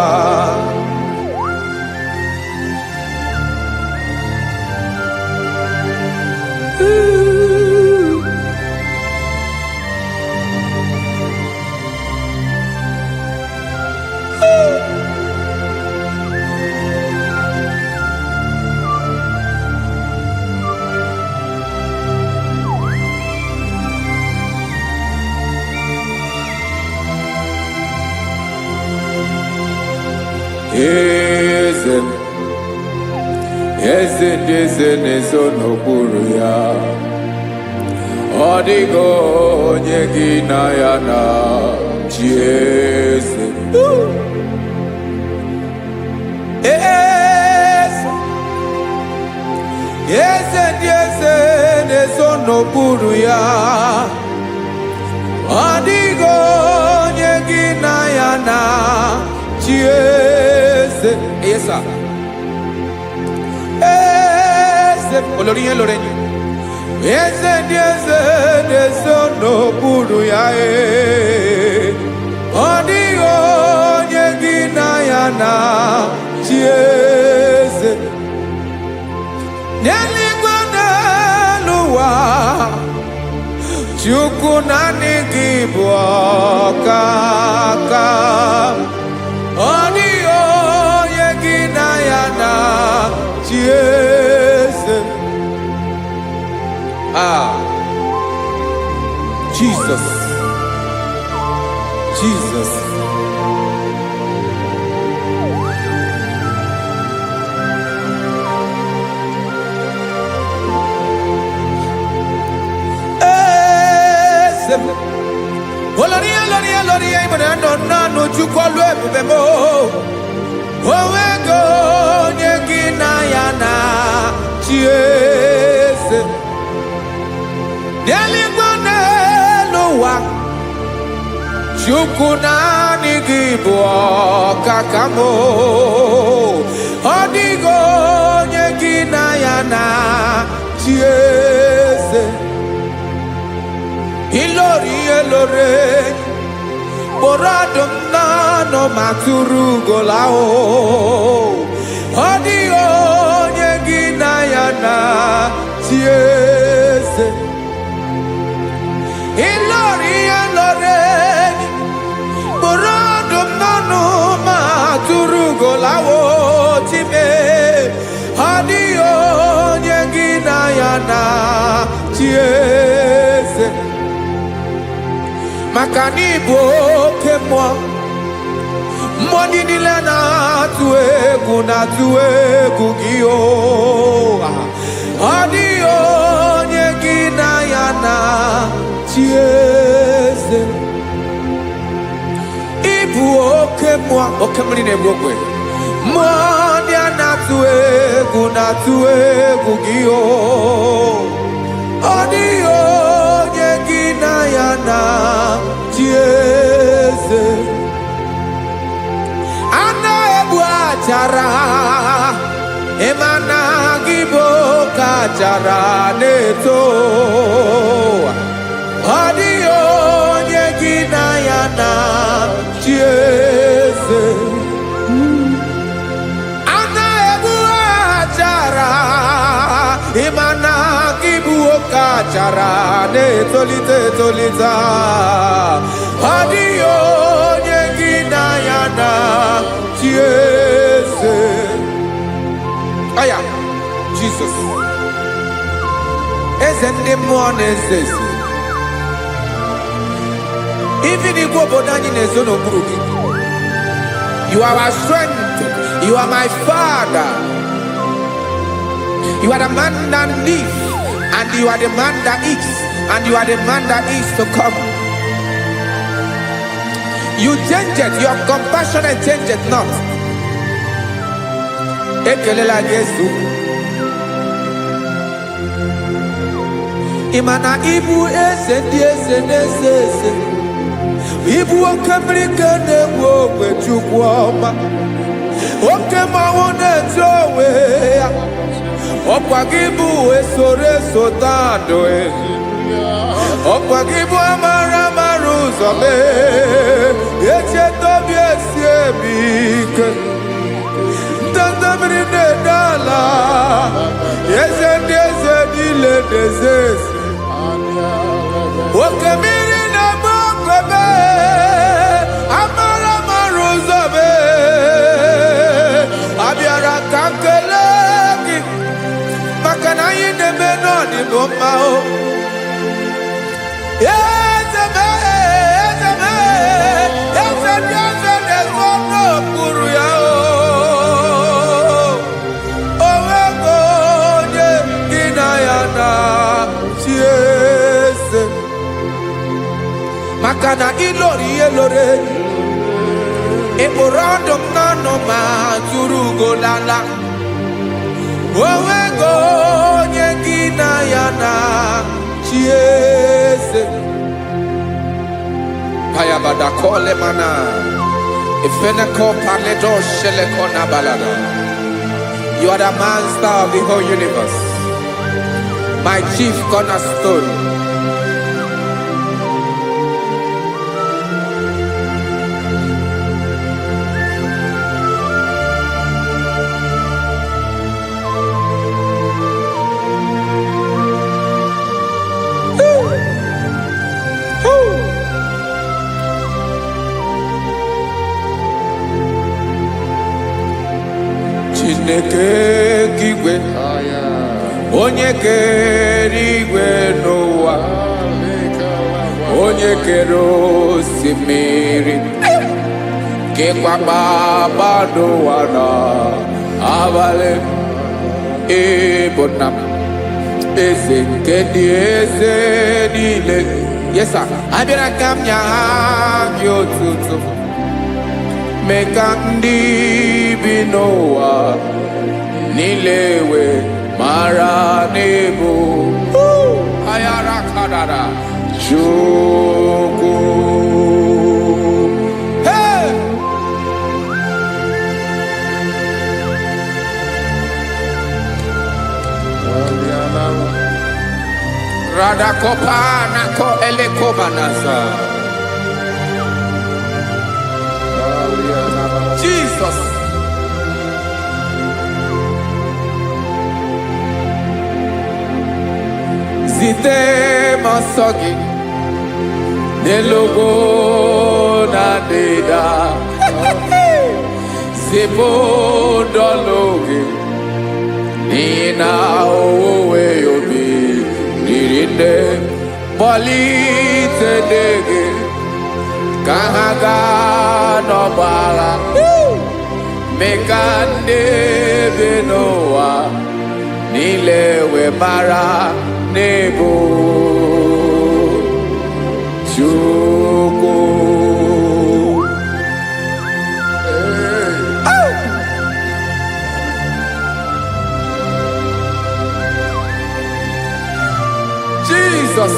Speaker 3: Eze na-eso n'okpuru ya ọ dịghị onye gị na ya na chi eze ndị eze na-eso n'okpuru ya ọ dịghị onye gị na ya na chi eze olórí lórí eze ndị eze na-eso n'okpuru ya ọ dịghị onye gị na ya na chi eze n'eluigwe n'elu ụwa Chukwu naanị gị bụ ọkaka ọ dịghị onye gị na ya na chi eze Jesus Olori imana nọ Chukwu olu ebube mo onwego onye gị na ya na chi eze n'eluigwe n'elu ụwa Chukwu naanị gị bụ ọkaka m ọ dịghị onye gị na ya na chi eze ilori kpọrọ ọdụm n'ọnụ ma tụrụ ugola ọ dịghị onye gị na ya na chi eze ilori kpọrọ ọdụm n'ọnụ ma tụrụ ugola chime ọ dịghị onye gị na ya na chi eze maka na ị bụ oke mmụọ niile na-atụ egwu gị ọ dịghị onye gị na ya na chi eze ị bụ oke mmiri na-egbu ogwe mmụọ ndị a na-atụ egwu gị ọ dịghị onye gị na ya na chi eze a na-egbu achara ịmana gị bụ ka achara na-eto ọ dịghị onye gị na ya na chi gbachara na-etolite etolite ọ dịghị onye gị na ya na chi eze. Aya Jesus eze ndị mmụọ na-eze eze. Even igwe obodo anyị na-ezo n'okpuru gị. You are our strength. You are my Father. You are the man that lives, and you are the man that eats, and you are the man that is to come. You change it. Your compassion and change it not. Ekelela Jesu. Imana ibu eze ndị eze na-eze eze. Ibu oke mmiri ka na-egbu ogwe Chukwu ọma. Oke mmanwụ na-eti onwe ya. Ọkwa gị bụ esoro esota ndụ. Ọkwa gị bụ amara amara ụzọ mee. Echeta obi esi ebi ike. Ndanda mmiri na-ede ala. Eze ndị eze niile na-eze eze. Oke mmiri na-agba oke mee. Amara amara ụzọ mee. Abịara ka nkele gị. Maka na anyị na-eme n'ọdịbụ mma o. Eze mee, eze mee. Eze ndị eze na-ezo n'okpuru ya o. O nwego onye gị na ya na chi eze. Maka na ịlọrọ ihe lọrọ ịkpụrụ ọdụ m n'ọnụ ma tụrụ ugo lala. O nwego onye gị na ya na chi eze. Payabada kole mana ifeneko paledo sheleko na balada. You are the master of the whole universe, my chief cornerstone. Chineke igwe onye kere igwe n'ụwa, onye kere osimiri, kekwa kpakpando ụwa na abalị. Ịbụ nna m, eze nke ndị eze niile. Yes sir, abịara ka m nye gị otuto. Mee ka ndị bi n'ụwa niile wee mara n'ebu ayara kadara Chukwu. Hey! Radakopa nako elekobanasa. Jesus. Zite masogi nelogo na deda. Zipo dologi nina owe yobi nirinde polite dege kahaga no bala. Mekande benoa nilewe mara nebo Chukwu. Jesus.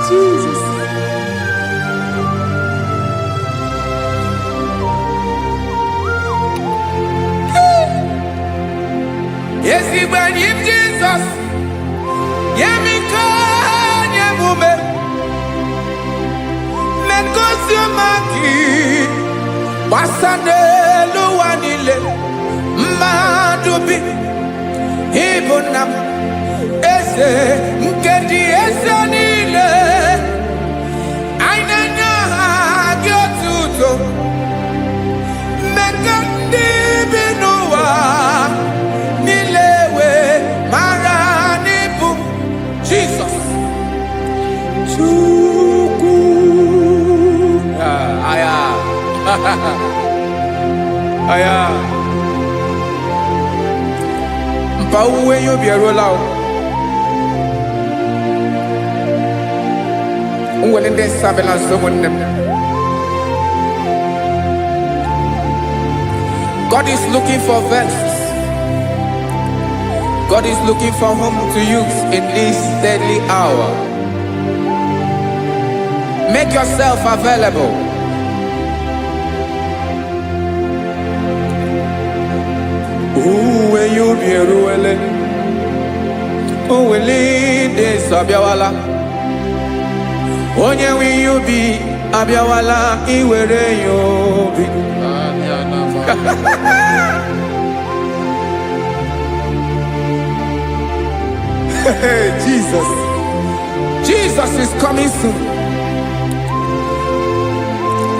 Speaker 3: Jesus. Amaki Basanelu Wanile Madubi Ibunam Eze Nkedi Eze Nile Ainanya Gyotuto Mekandi Binuwa Nilewe Maranibu Jesus Chuku Aya Aya Mpauwe yo biarola Unwelende sabela someone. God is looking for vessels. God is looking for whom to use in this deadly hour. Make yourself available. Uwe you be ruele. Uwe linde sabiawala. Onye wi you be abiawala iwere you be. Jesus. Jesus is coming soon.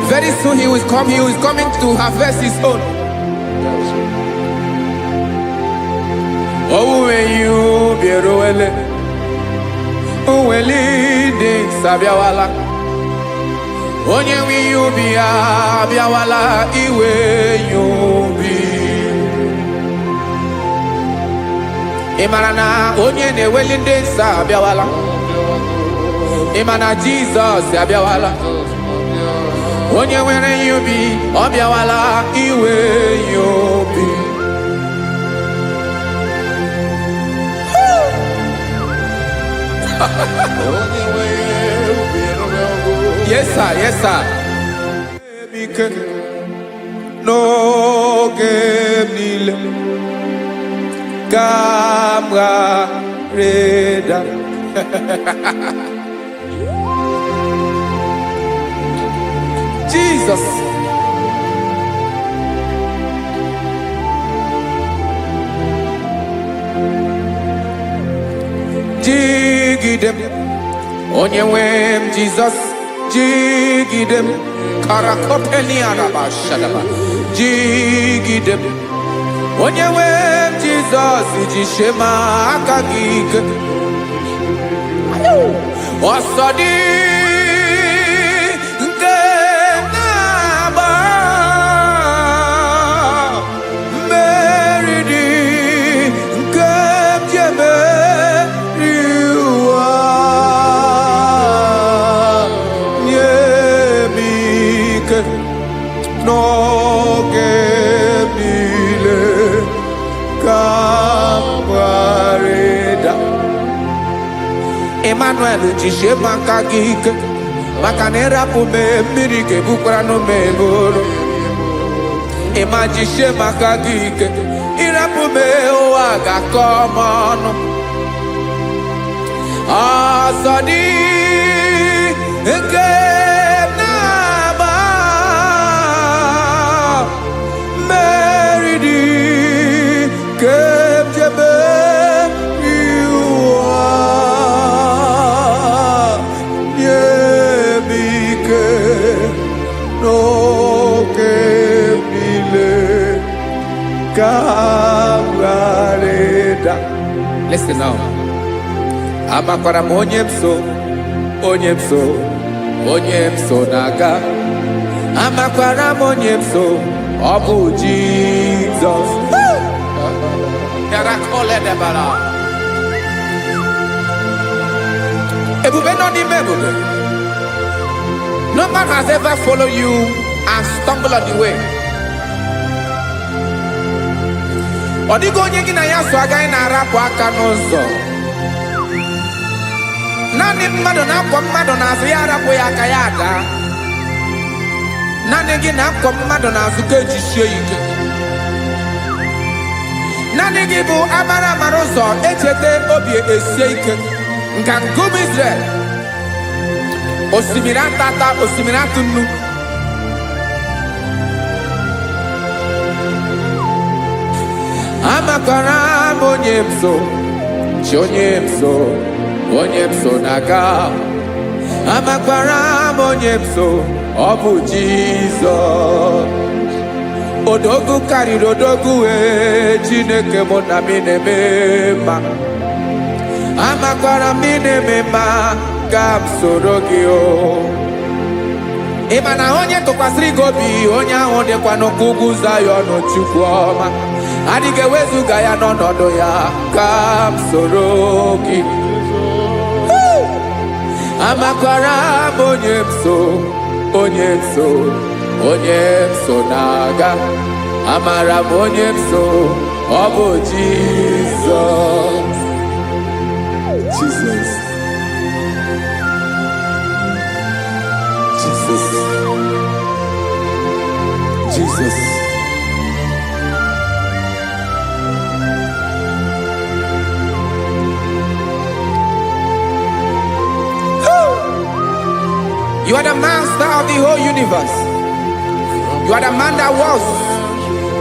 Speaker 3: Very soon he will come. He is coming to harvest his own. Oh, when you be roele, oh, when leading sabiawala, onye wi you be abiawala iwe you be. Imanana onye ne welinde sabiawala. Imana Jesus abiawala. Onye were you be abiawala iwe you be. Yes sir, yes sir. No game nile Kamra reda Jesus. Jigidem Onyewem Jesus Jigidem Karakopeni Arabashadaba Jigidem Onyewem Jesus Ijishema Akagik Osodi Nkenaba Meridi Nkemjeme No gemile kamareda Emmanuel jishe makagike makanera pume mirike bukrano meboro Ema jishe makagike irapume oaga komono Asadi Listen now. Amakwara onyemso naga. Amakwara onyemso obu Jesus. Yarakole debara. Ebube no ni mebube. No man has ever followed you and stumbled on the way. Odigo onye gị na ya so agaghị na-arapụ aka n'ụzọ. Naanị mmadụ na-akwọ mmadụ n'azụ ya arapụ ya aka ya ada. Naanị gị na-akwọ mmadụ n'azụ ka ejisie ike. Naanị gị bụ amara ụzọ echete obi esie ike. Nka ngụm Israel. Osimiri atata, osimiri atụ nnu. amakwara m onye m so chi onye m so na-aga amakwara m onye m so ọ bụ Jizọs odogwu karịrị odogwu Chineke mụ na m na-eme mma amakwara m na-eme mma ka m soro gị o ị ma na onye tụkwasịrị gị obi onye ahụ dịkwa n'ụkwụ ugwu Zayọn Chukwu ọma adịghị ewezuga ya n'ọnọdụ ya ka m soro gị amakwara m onye m so na-aga amara m onye m so ọ bụ Jizọs Jesus. You are the master of the whole universe. You are the man that was.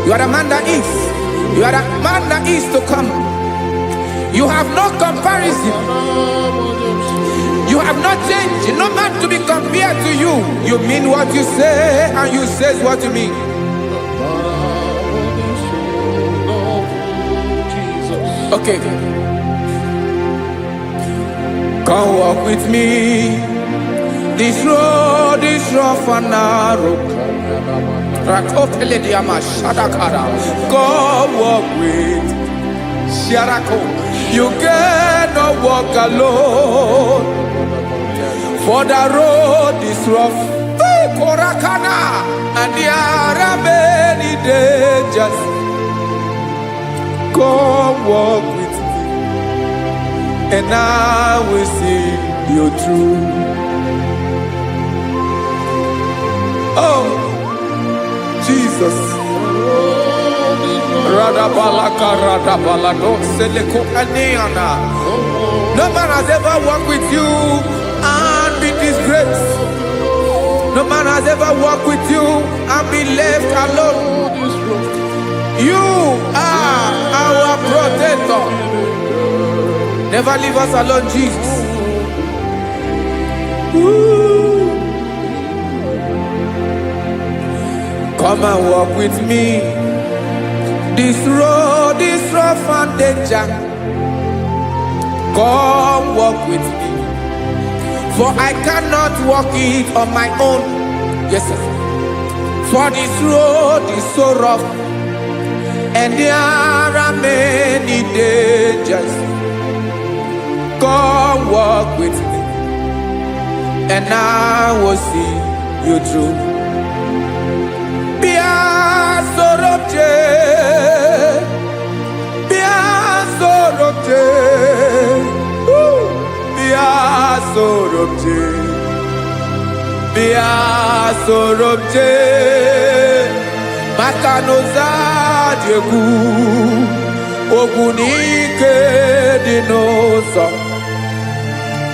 Speaker 3: You are the man that is. You are the man that is to come. You have no comparison. You have not changed. No man to be compared to you. You mean what you say and you say what you mean. Okay. Come walk with me. This road is rough and narrow. Come walk with Sharako. You cannot walk alone. For the road is rough. Korakana. And there are many dangers. Come walk with me. And I will see you through. Oh, Jesus. No man has ever walked with you and been disgraced. No man has ever walked with you and been left alone. You are our protector. Never leave us alone, Jesus. Ooh. Come and walk with me. This road is rough and danger. Come walk with me. For I cannot walk it on my own. Yes, sir. For this road is so rough. And there are many dangers. Come walk with me. And I will see you through. Sorobje Makanoza Diegu Ogunike Dinosa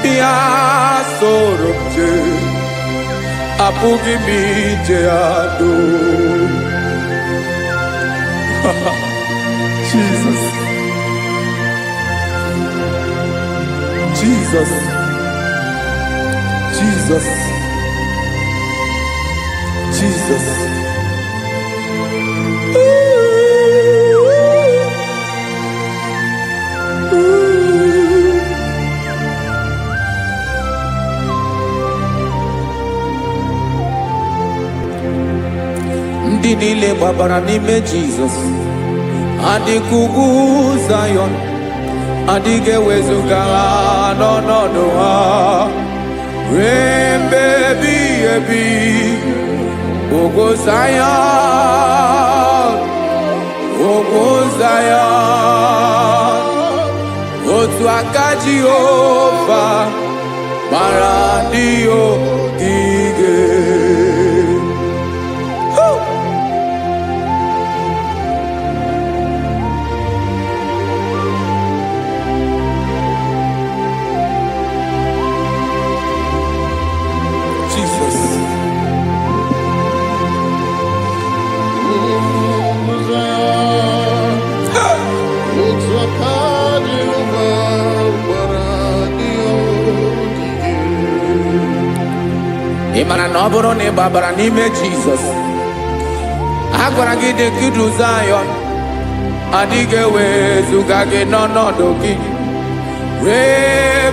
Speaker 3: Bia Sorobje Apugi Mijeado Jesus. Ndị niile gbabara n'ime Jesus adịghị Zayọn adịghị ewezuga ha n'ọnọdụ ha ruo mgbe ebighị ebi ugwu Zayọn otu aka Jehova mara ndị ogige. Imana na ọ bụrụ na ị gbabara n'ime Jizọs, a gwara gị dị kudu Zion, adịghị ewezuga gị n'ọnọdụ gị ruo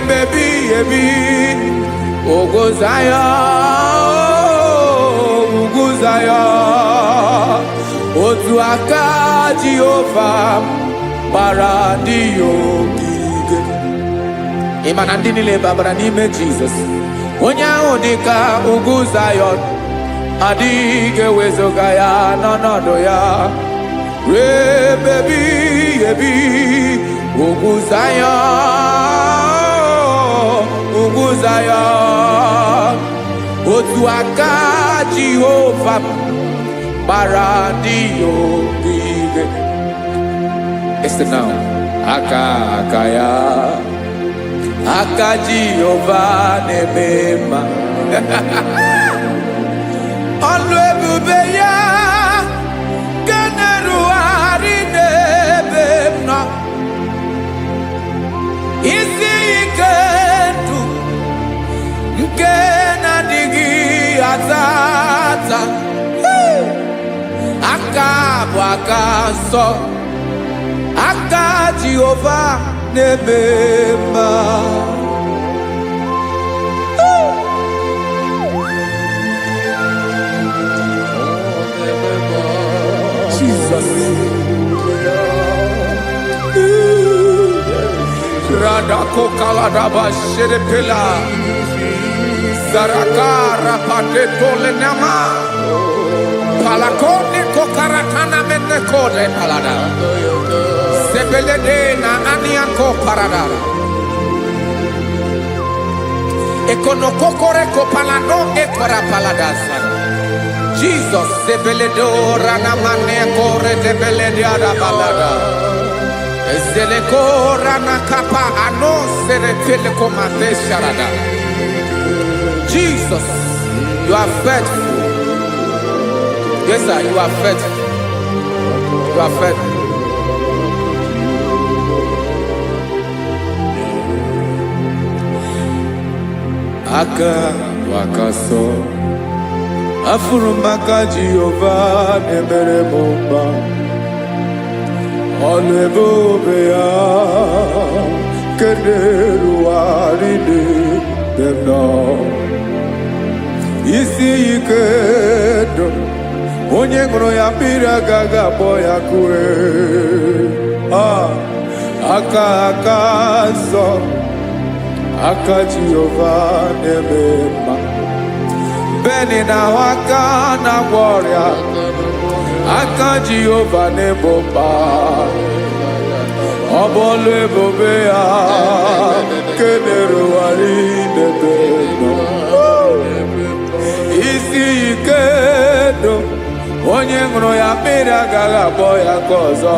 Speaker 3: mgbe ebighị ebi. Ugwu Zion, ugwu Zion, otu aka Jehova gbara ndị ya ogige. Ịma na ndị niile babara n'ime Jizọs, onye ahụ dị ka ugwu Zion, adịghị ewezuga ya n'ọnọdụ ya ruo mgbe ebighị ebi. Ugwu Zion, ugwu Zion, otu aka Jehova gbara ndị ya ogige. Listen now. Aka ya, aka Jehova na-eme mma. Ọlụ ebube ya ga na-erugharị n'ebe m nọ. Isi ike ndụ nke na-adịghị ata ata. Aka bụ aka nsọ, aka Jehova na-eme mma. Jesus. Radako kaladaba sherepela zarakara patole nama palakone kokaratana menne kode palada sebelede na aniako parada ekono kokore ko palano ekora paladasa. Jesus sebeledo rana mane kore debelede ada balada. Ezele kora na kapa ano sere tele komate sharada. Jesus, you are faithful. Yes, sir, you are faithful. You are faithful. Aka wakaso afurumaka Jehova nebere bomba. Ọlụ ebube ya keneruwarị n'ebe m nọ. Isi ike ndụ onye ṅụrụ ya mmiri agaghị akpọ ya kue. Aka nsọ, aka Jehova na-eme mma. Beni na-ahụ aka na-agwọ ọrịa, aka Jehova na-egbo mkpa. Ọ bụ ọlụ ebube ya kenerugharị n'ebe m nọ. Isi ike ndụ onye ṅụrụ ya mmiri agaghị akpọ ya ka ọzọ.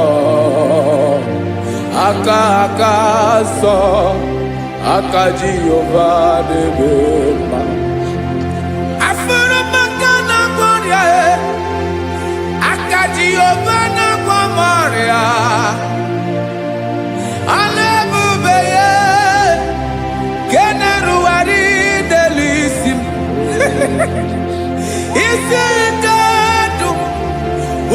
Speaker 3: Aka nsọ, aka Jehova na-eme mma. Jehova na-agwọ m ọrịa, ọlụ ebube ya nke na-erugharị n'elu isi m. Isi ike ndụ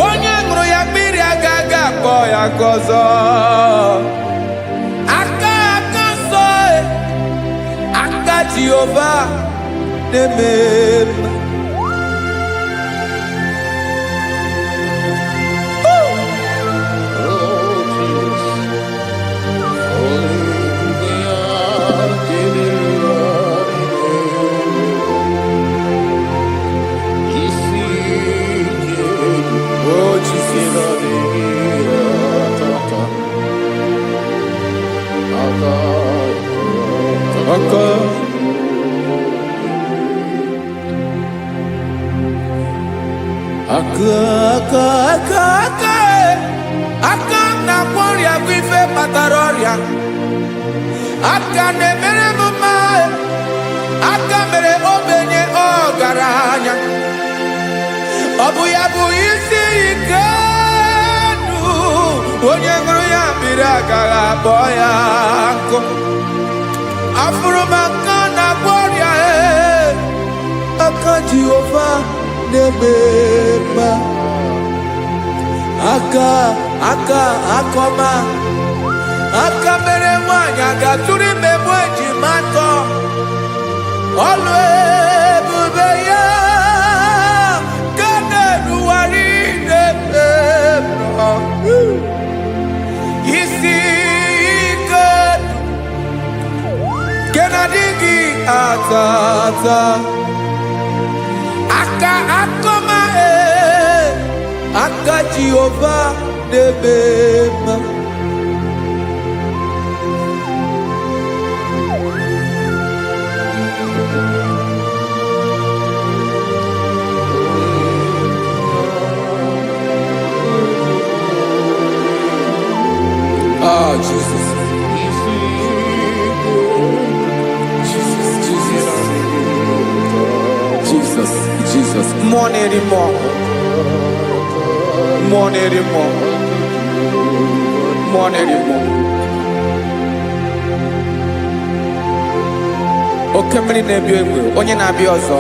Speaker 3: onye ṅụrụ ya mmiri agaghị akpọ ya ka ọzọ. Aka nsọ, aka Jehova na-eme mma. Aka na-agwọ ọrịa bụ ife kpatara ọrịa. Aka na-emere m mma, aka mere ogbenye ọgaranya. Ọ bụ ya bụ isi ike ndụ onye ṅụrụ ya mmiri agaghị akpọ ya nkụ. Afụrụ m aka na-agwọ ọrịa, aka Jehovah nebema akoma mere mwanya gaturi memwe jimato olu ebube ya kana duwari nebema isi kenadigi atata akoma Jehovah nebema Jesus. Jesus, more anymore. Okemri na-ebi egbe, onye na-abịa ọzọ.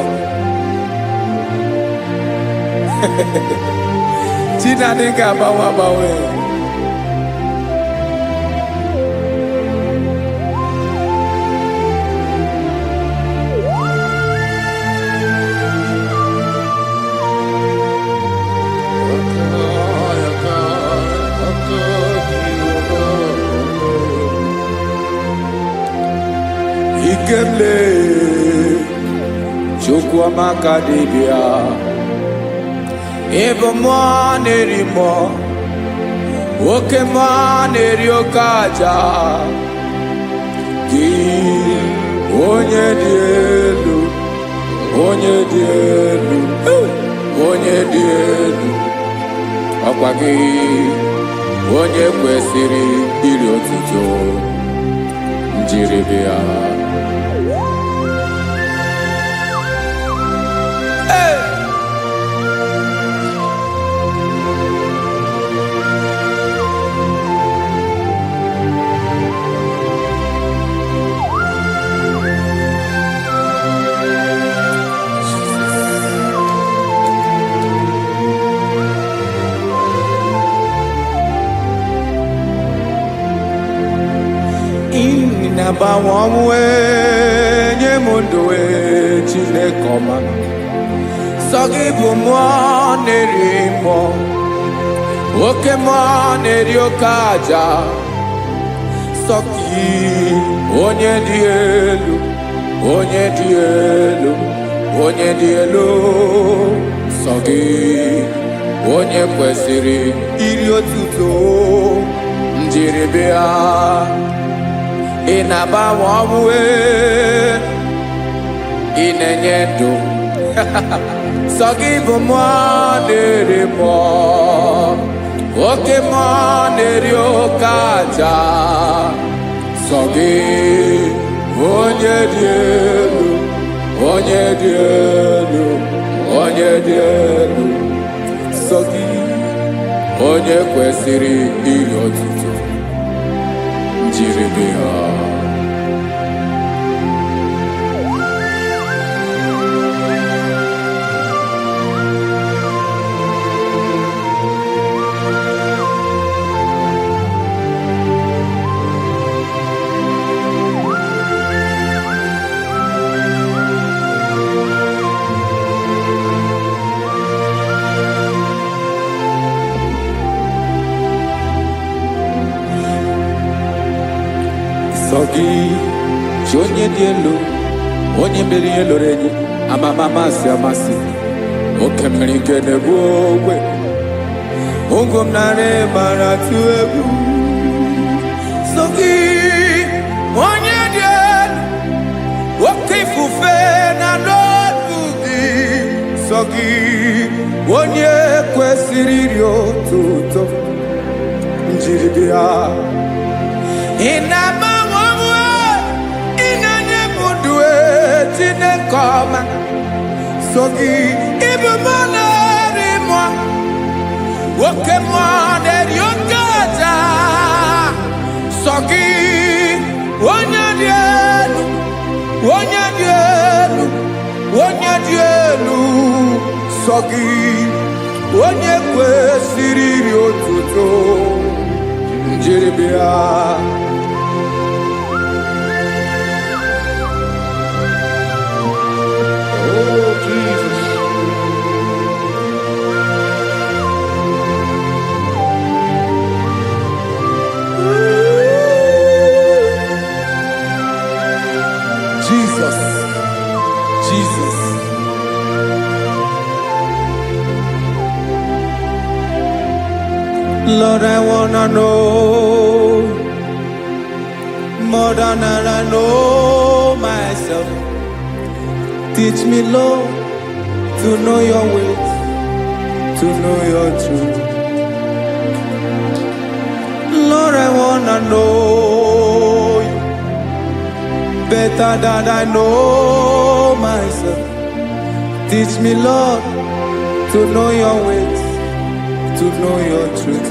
Speaker 3: Chinadị ga-agbanwe. Ikemle chukwu amaka dibịa ebe mmụọ na-eri mmụọ oke mmụọ na-eri oke aja gị onye dị elu ọkwa gị onye kwesịrị iri otuto njiribịa Nabawanwe nye mundowe Chineke ọma sọ gị bụ mmụọ na-eri mmụọ oke mmụọ na-eri oke aja sọ gị onye dị elu sọ gị onye kwesịrị iri otuto njiribịa ị na-agbanwe ọnwụ ị na-enye ndụ sọ gị bụ mmụọ na-eri mmụọ oke mmụọ na-eri oke aja sọ gị onye dị elu sọ gị onye kwesịrị iri otuto njiribịa Sogi, onye dị elu, onye mmeri eloro enyi, amama amasị, oke mmiri nke na-egbu ogwe, ụgwọ m narị mara atụ egwu. Sogi, onye dị elu, oke ifufe na n'ọdụ gị. Sogi, onye kwesịrị iri otuto, njiribịa. Chineke ọma so gị ịbụ mmụọ na-eri mmụọ oke mmụọ na-eri oke aja so gị onye dị elu sọ gị onye kwesịrị iri otuto njeribịa.
Speaker 2: Oh, Jesus.
Speaker 3: Jesus, Jesus. Lord, I wanna know more than I know myself. Teach me, Lord, to know your ways, to know your truth. Lord, I wanna know you better than I know myself. Teach me, Lord, to know your ways, to know your truth.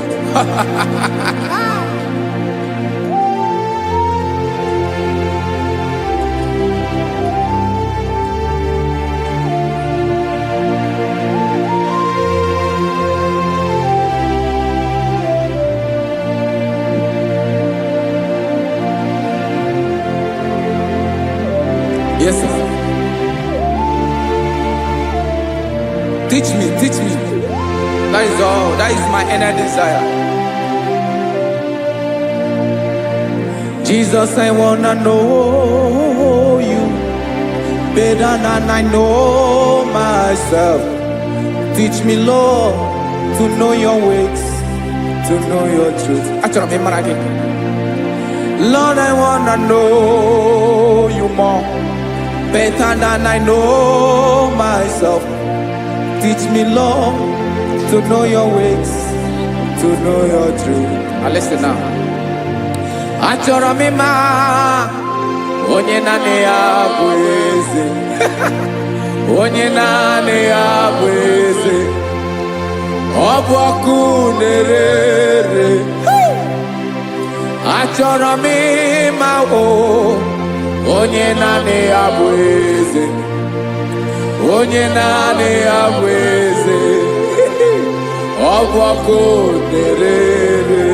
Speaker 3: Yes, sir. Teach me, teach me. That is all. That is my inner desire. Jesus, I wanna know you better than I know myself. Teach me, Lord, to know your ways, to know your truth. Actually, I'm again. Lord, I wanna know you more better than I know myself. Teach me, Lord, to know your ways, to know your truth. Listen now. Achọrọ m ịma onye naanị ya bụ eze. Onye naanị ya bụ eze. Ọ bụ ọkụ na-ere. Achọrọ m ịma onye naanị ya bụ eze. Onye naanị ya bụ eze. Ọ bụ ọkụ na-ere.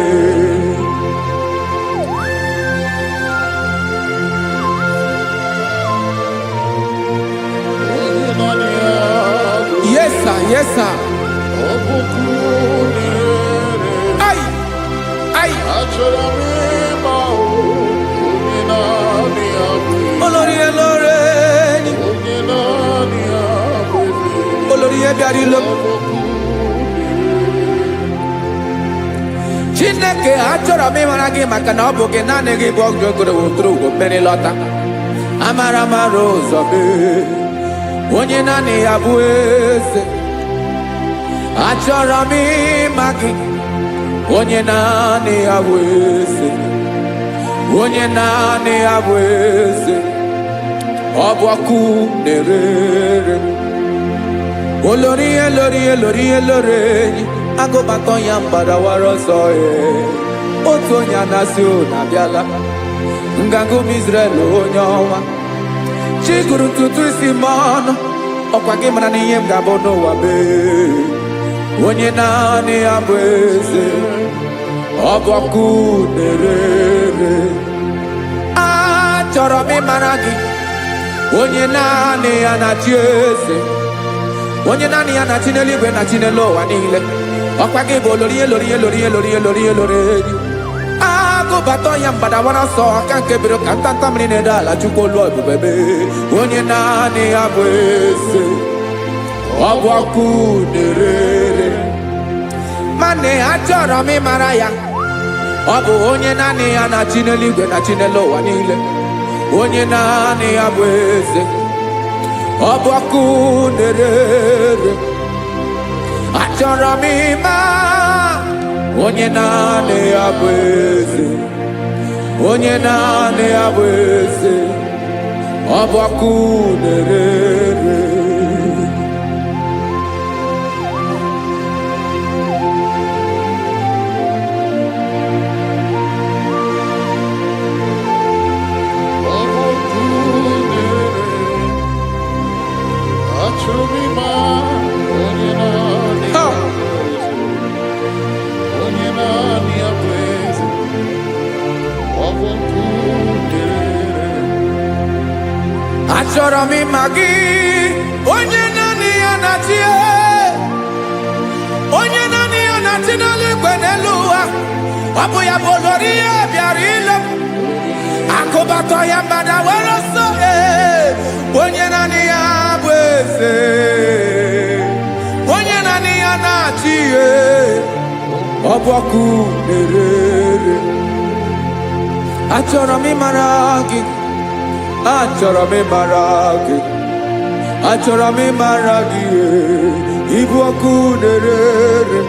Speaker 3: Yes, sir. Yes, sir. Ay, ay. Olórí ẹlọ́rẹ́. Olórí ẹbí àdìlọ́. Chineke achọrọ m ịmara gị maka na ọ bụ gị naanị gị bụ ọgụ ogoro wotoro ugwo mmeri lọta. Amara mara ụzọ mee. Onye naanị ya bụ eze. Achọrọ m ịma gị. Onye naanị ya bụ eze. Onye naanị ya bụ eze. Ọ bụ ọkụ na-ere. Olórí elórí elórí elórí enyi. Agụbatọ ya mgbadawara ọsọ ya. Otu onye anasị na-abịala. Nganga ụmụ Izrel onye ọma. Chi gụrụ ntutu isi m ọnụ. Ọkwa gị mara na ihe m ga-abụ n'ụwa mee. Onye naanị ya bụ eze. Ọ bụ ọkụ na-ere. Achọrọ m ịmara gị. Onye naanị ya na-achị eze. Onye naanị ya na-achị n'eluigwe na-achị n'elu ụwa niile. Ọkwa gị bụ olórí elórí elórí elórí elórí elórí enyi. Agụbatọ ya mgbadawara ọsọ aka nke biro ka ntanta mmiri na-ede ala Chukwu olu ebube mee. Onye naanị ya bụ eze. Ọ bụ ọkụ na-ere. Mane achọrọ m ịmara ya. Ọ bụ onye naanị ya na-achị n'eluigwe na-achị n'elu ụwa niile. Onye naanị ya bụ eze. Ọ bụ ọkụ na-ere. Achọrọ m ịma onye naanị ya bụ eze. Onye naanị ya bụ eze. Ọ bụ ọkụ na-ere.
Speaker 2: Achọrọ m ịma onye
Speaker 3: achọrọ m ịma gị onye naanị ya na-achị onye naanị ya na-achị n'eluigwe n'elu ụwa ọ bụ ya bụ olori ya bịara ile m akụbatọ ya mgbada were ọsọ onye naanị ya bụ eze onye naanị ya na-achị ihe ọ bụ ọkụ na-ere achọrọ m ịmara gị achọrọ m ịmara gị achọrọ m ịmara gị ịbụ ọkụ na-ere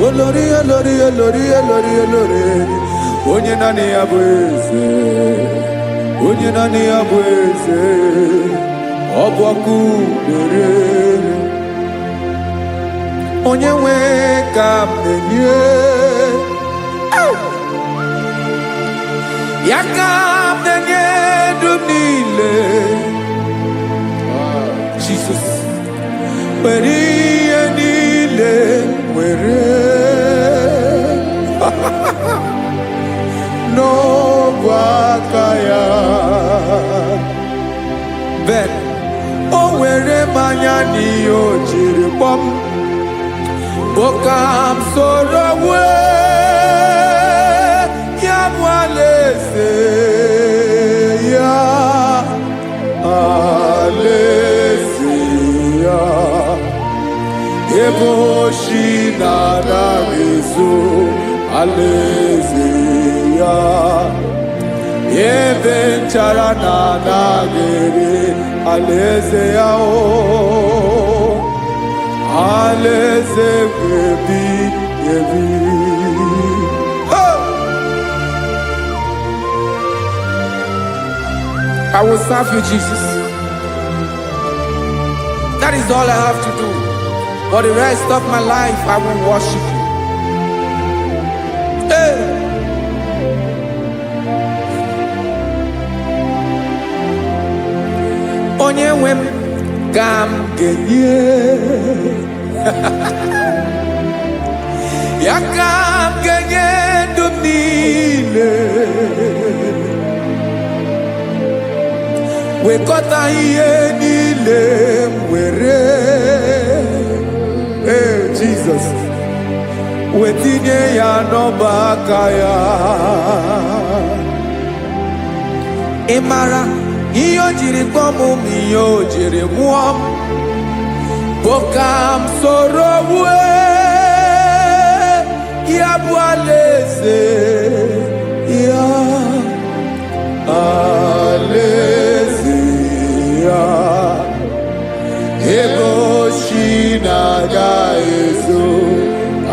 Speaker 3: olori olori olori olori olori onye naanị ya bụ eze onye naanị ya bụ eze ọ bụ ọkụ na-ere onye nwe ka m na-enye ya ka m na-enye dum niile Jesus were ihe niile were n'ọbụ aka ya ben o were mmanya n'ihe o jiri kpọọ m boka m soro wee ya bụ alaeze ya alaeze ya ebe oshi na-anaghị ezo alaeze ya ebe nchara na-anaghị ere alaeze ya alaeze ebi ebi. I will serve you, Jesus. That is all I have to do. For the rest of my life, I will worship you. Hey. Onye nwe m ka m ga-enye ya ka m ga-enye ndụ m niile wekọta ihe niile m were Jesus wetinye ya n'ọba aka ya ị mara ihe o jiri kpọọ m ihe o jiri mụọ m bụ ka m soro wee ya bụ alaeze ya alaeze ya ebe oshi na-aga ezo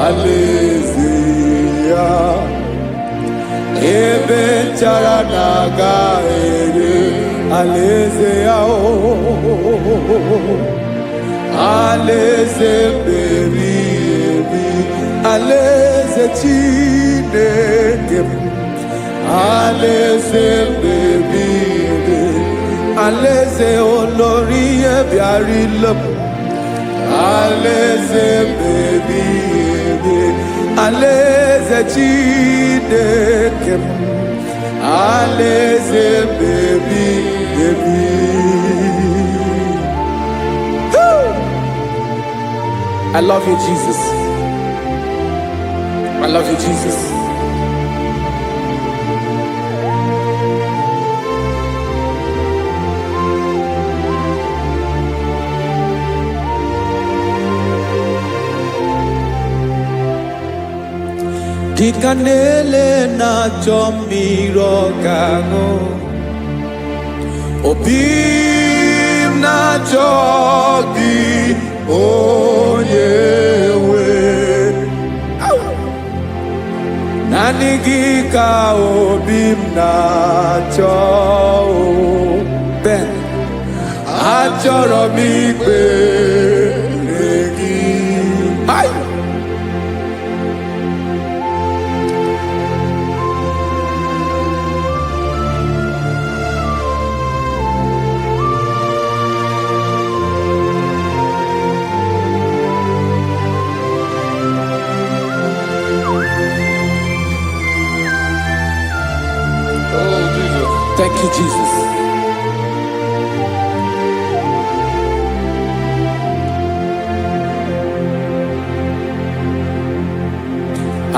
Speaker 3: alaeze ya ebe nchara na-aga ere alaeze ya alaeze ebi ebi alaeze Chineke m alaeze ebi ebi alaeze olori ya bịara ile m alaeze ebi ebi alaeze Chineke m alaeze ebi ebi. I love you, Jesus. I love you, Jesus. Dịka na-ele na-achọ mmiri ọ ga-aṅụ, obi m na-achọ gị onye nwe, naanị gị ka obi m na-achọ. Ben, achọrọ m ikpere gị.
Speaker 2: Oh, Jesus.
Speaker 3: Thank you, Jesus.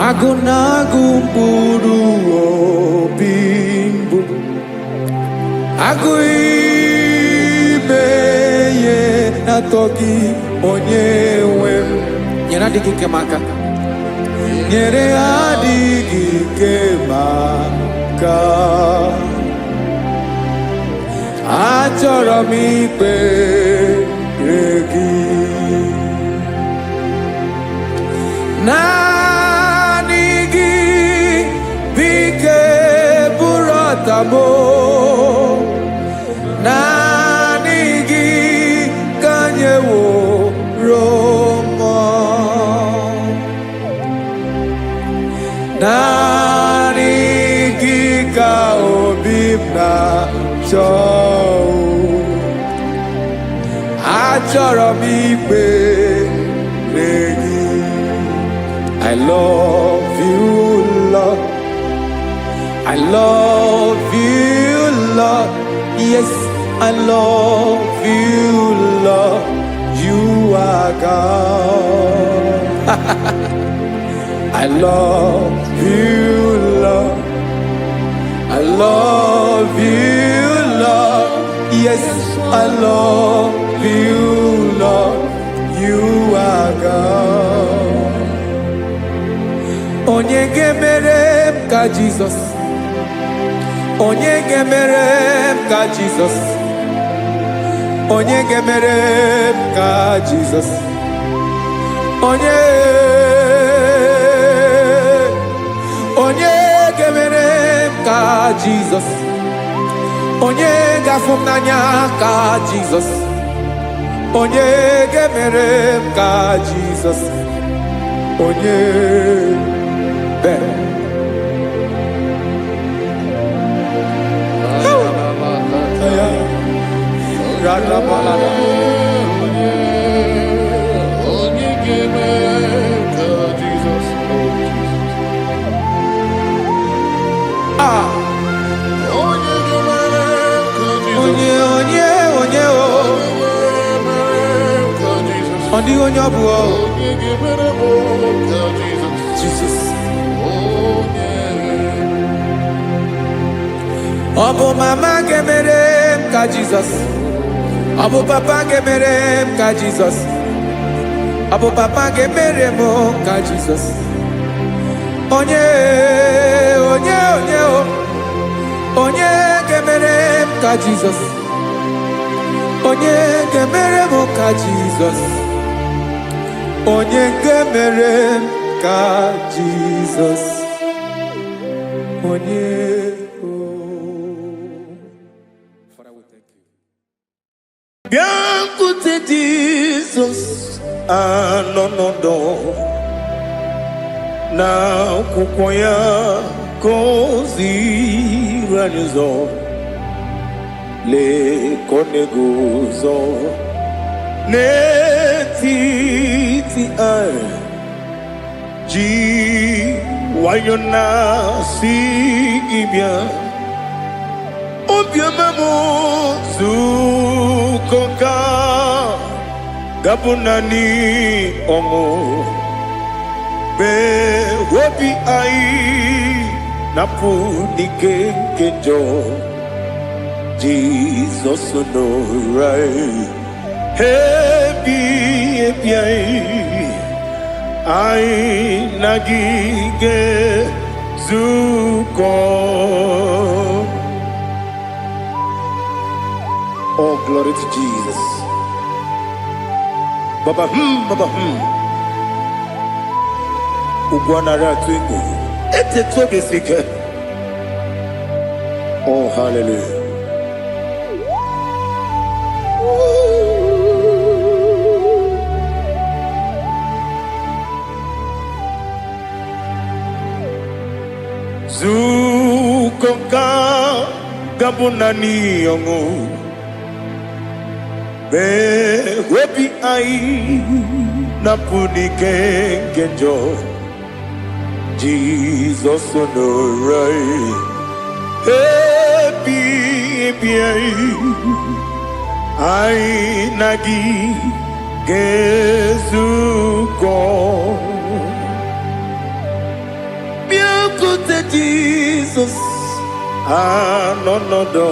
Speaker 3: Agụnagụ mkpụrụ obi mbụ agụ ime ihe na-atọ gị onye nwe m nyere adịghị ike m aka nyere adịghị ike m aka achọrọ m ikpere gị naanị gị bike bụrụ ọtabo naanị gị ka nyeworo m naanị gị ka obi m na-achọ achọrọ m ikpere gị I love you, Lord. I love you, Lord. Yes, I love you, Lord. You are God. I love you, Lord. I love you, Lord. Yes, I love you, Lord. You are God. Onye gemere m ka Jesus. Onye gemere m ka Jesus. Onye gemere m ka Jesus. Onye gemere m ka Jesus. Onye gafụ m n'anya ka Jesus. Onye gemere m ka Jesus. Onye Jesus. Obu mama gemere m ka Jesus. Obu papa gemere m ka Jesus. Obu papa gemere m ka Jesus. Onye gemere m ka Jesus. Onye gemere m ka Jesus. Onye gemere m ka Jesus. Onye
Speaker 1: Biancote Jesus anonodo na kukoya kozi ranizo le koneguzo netiti ai ji wayona sigibia obiamamu zukoka gabunani omo be wobi ai napu dikekejo Jesus no right happy ai nagige zuko. Oh, glory to Jesus. Baba Ugwanara twingo. Ete toge sike. Oh, hallelujah. Zukoka gabunani yongo. Be wepi ai napuni kenjo Jesus no right happy ai nagi gezuko anọnọdọ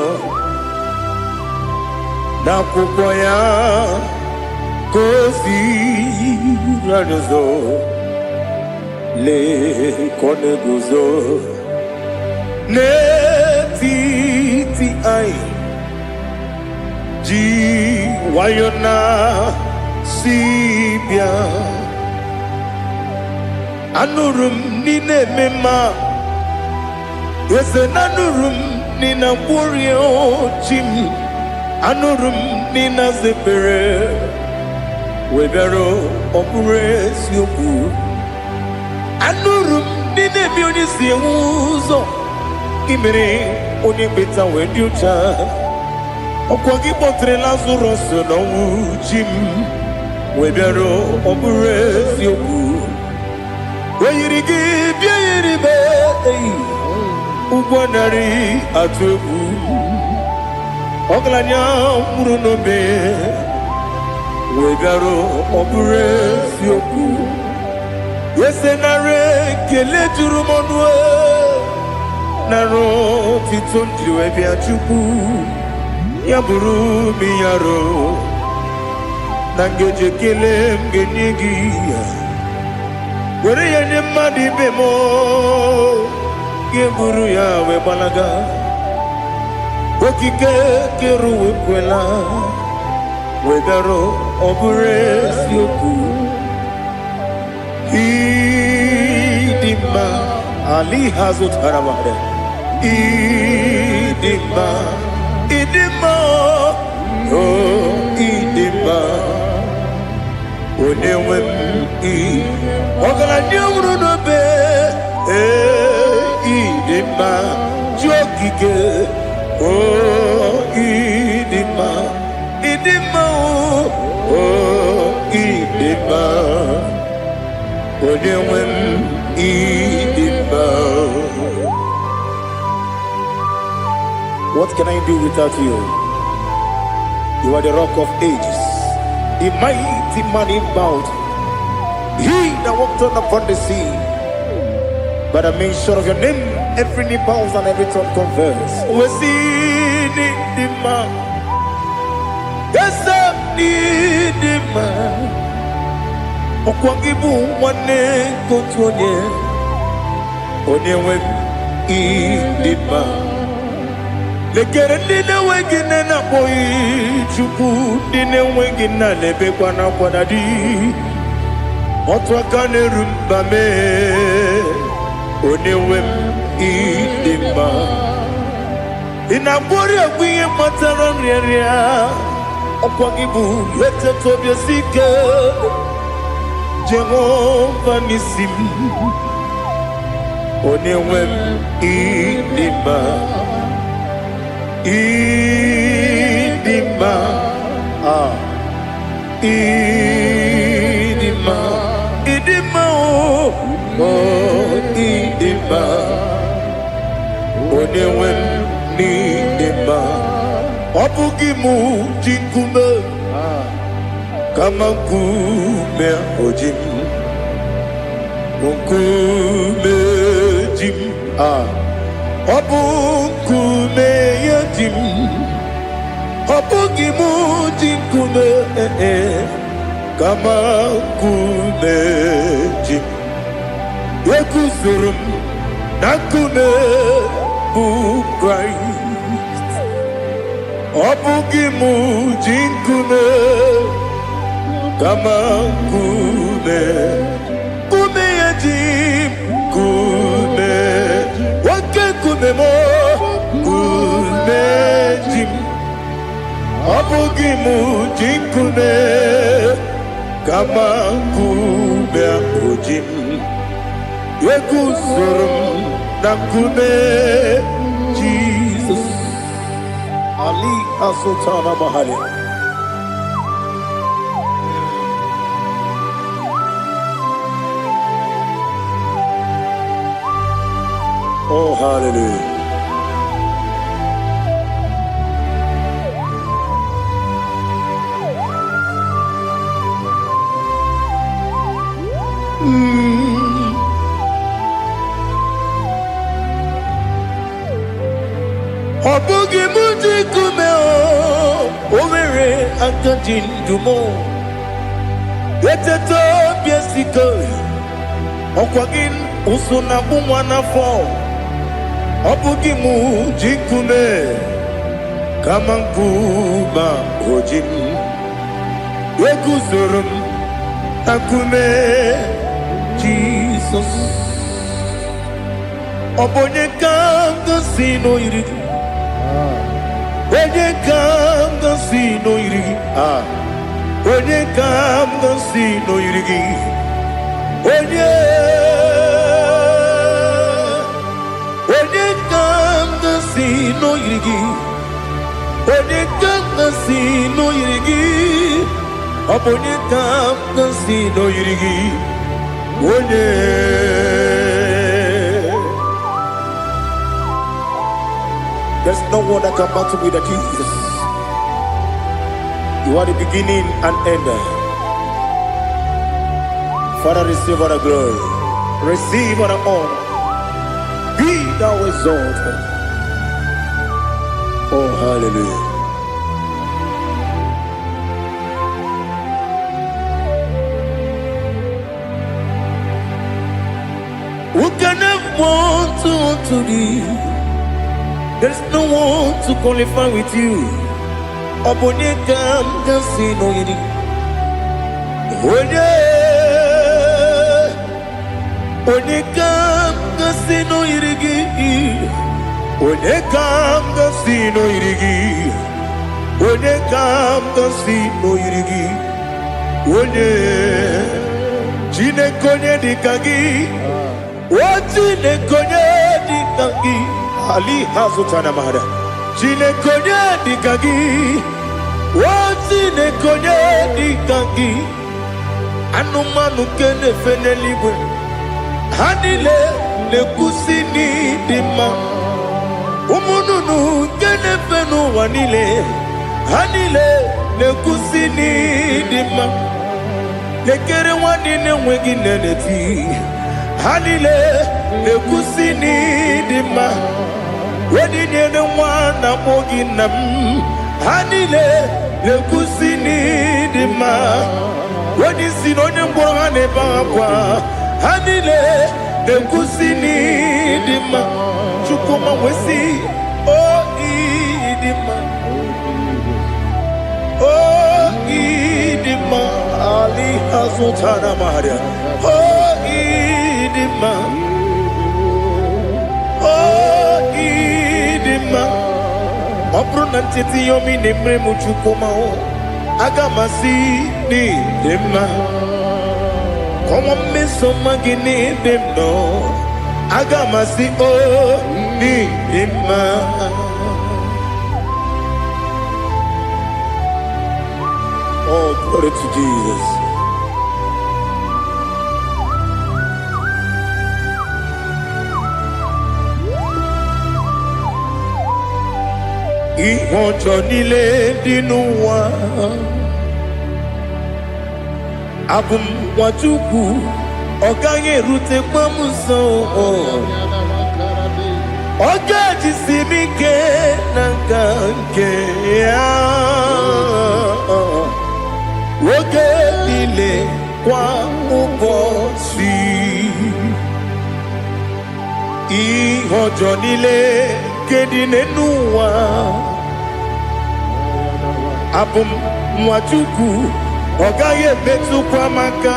Speaker 1: n'akwụkwọ ya ka o ziri anyị ụzọ lee ka ọ na-eguzo n'etiti anyị ji nwayọọ na si bịa. Anụrụ m n'ime eme mma eze na anụrụ m n'ina mkpụrụ ochi m anụrụ m n'ina zebere wee bịara ọ bụrụ eziokwu. Anụrụ m n'ina eme onye si enwe ụzọ imere onye kpeta wee dị ụcha. Ọkwa gị kpọtere Lazarọs n'ọnwụ chi m wee bịara ọ bụrụ eziokwu. O yiri gị bịa yiri be ụgbọ narị atụ egwu. Ọgaranya nwụrụ n'obe wee bịara ọ bụrụ eziokwu. Ese nara ekele juru m ọnụ nara otito m jiri wee bịa Chukwu. Ya bụrụ m ya ro na ngeji ekele m ga-enye gị ya. Were ya nye mmadụ ibe m ga-eburu ya wee gbalaga. Okike kere uwe kwela wee bịara ọ bụrụ eziokwu. Ịdị mma Ali ha zụtara mmadụ. Ịdị mma ịdị mma ịdị mma onye nwe m ọgaranya nwụrụ n'obe ịdị mma ji okike ịdị mma ịdị mma ịdị mma onye nwe m ịdị mma. What can I do without you? You are the rock of ages, the mighty man in battle. He that walked on upon the sea. By the mention of your name, every knee bows and every tongue confess. We see the man. Yes, the man. Okwangibu wane kotonye. Onyewe the man. Lekere ndine wengine na boyi Chukwu ndine wengine lebe kwa na kwanadi. Otwa kane rumba me onyewe ịdị mma. Inabori agwiye matara nriaria ọkwa gị bụ lete tobi osike Jehova n'isi m onyewe ịdị mma. Ịdị mma ịdị mma ịdị mma ịdị mma onyewe m n'ịdị mma. Ọ bụghị mụ ji nkume kama nkume oji m nkume ji m ọ bụ nkume ya ji m. Ọ bụghị mụ ji nkume kama nkume ji m. Eguzoro m na nkume bụ Kraịst. Ọ bụghị mụ ji nkume kama nkume nkume ya ji m. Nkume nwoke nkume m nkume ji m. Ọ bụghị mụ ji nkume kama nkume ahụ ji m. Eguzoro m na nkume Jesus. Ali Asultana Mahali. Oh, hallelujah. akajindumo eteto biesiko okwagin usuna umwana fo obugi mu jikume kama nkuma ojim Ekuzorum akume Jesus Obonye kanga sino irigi Onye kanga sino irigi Onye kanga sino irigi Onye kanga sino irigi Onye kanga sino irigi Abone kanga sino irigi Onye There's no one that can battle with Jesus. You are the beginning and end. Father, receive all the glory, receive all the honor. Be thou exalted. Oh, hallelujah. Who can have one to thee? There's no one to qualify with you. Obonye kam kasino yiri. Onye kam kasino yiri. Onye kam kasino yiri. Onye kam kasino yiri. Onye chine konye dikagi. Chine konye dikagi. Ali hazutana mahada. Chine konye dikagi. Chine konye dikagi. Anumanu kene feneliwe. Hanile ne kusini dima. Umununu kene fenu wanile. Hanile ne kusini dima. Nekere wanine wegi neneti. Hanile ne kusini dima. Wedi nyene wana mogi nam. Hanile ne kusini dima. Wedi sinonye mbora ne bangwa. Hanile ne kusini dima. Chukuma wesi oh idima. Oh idima. Ali hazutana maria. Oh idima. Oh idima. Opronantiti yomi nemre muchukuma o. Agamasi ni dema. Como me soma gini demno. Agamasi o ni dema. Oh, glory to Jesus. Ihojo nile dinuwa Abum wajuku Oganye rute kwa muso Oga jisimike nangange Woge nile kwa ubosi Ihojo nile kedinenuwa Abum mwajuku Ogaye betu kwa maka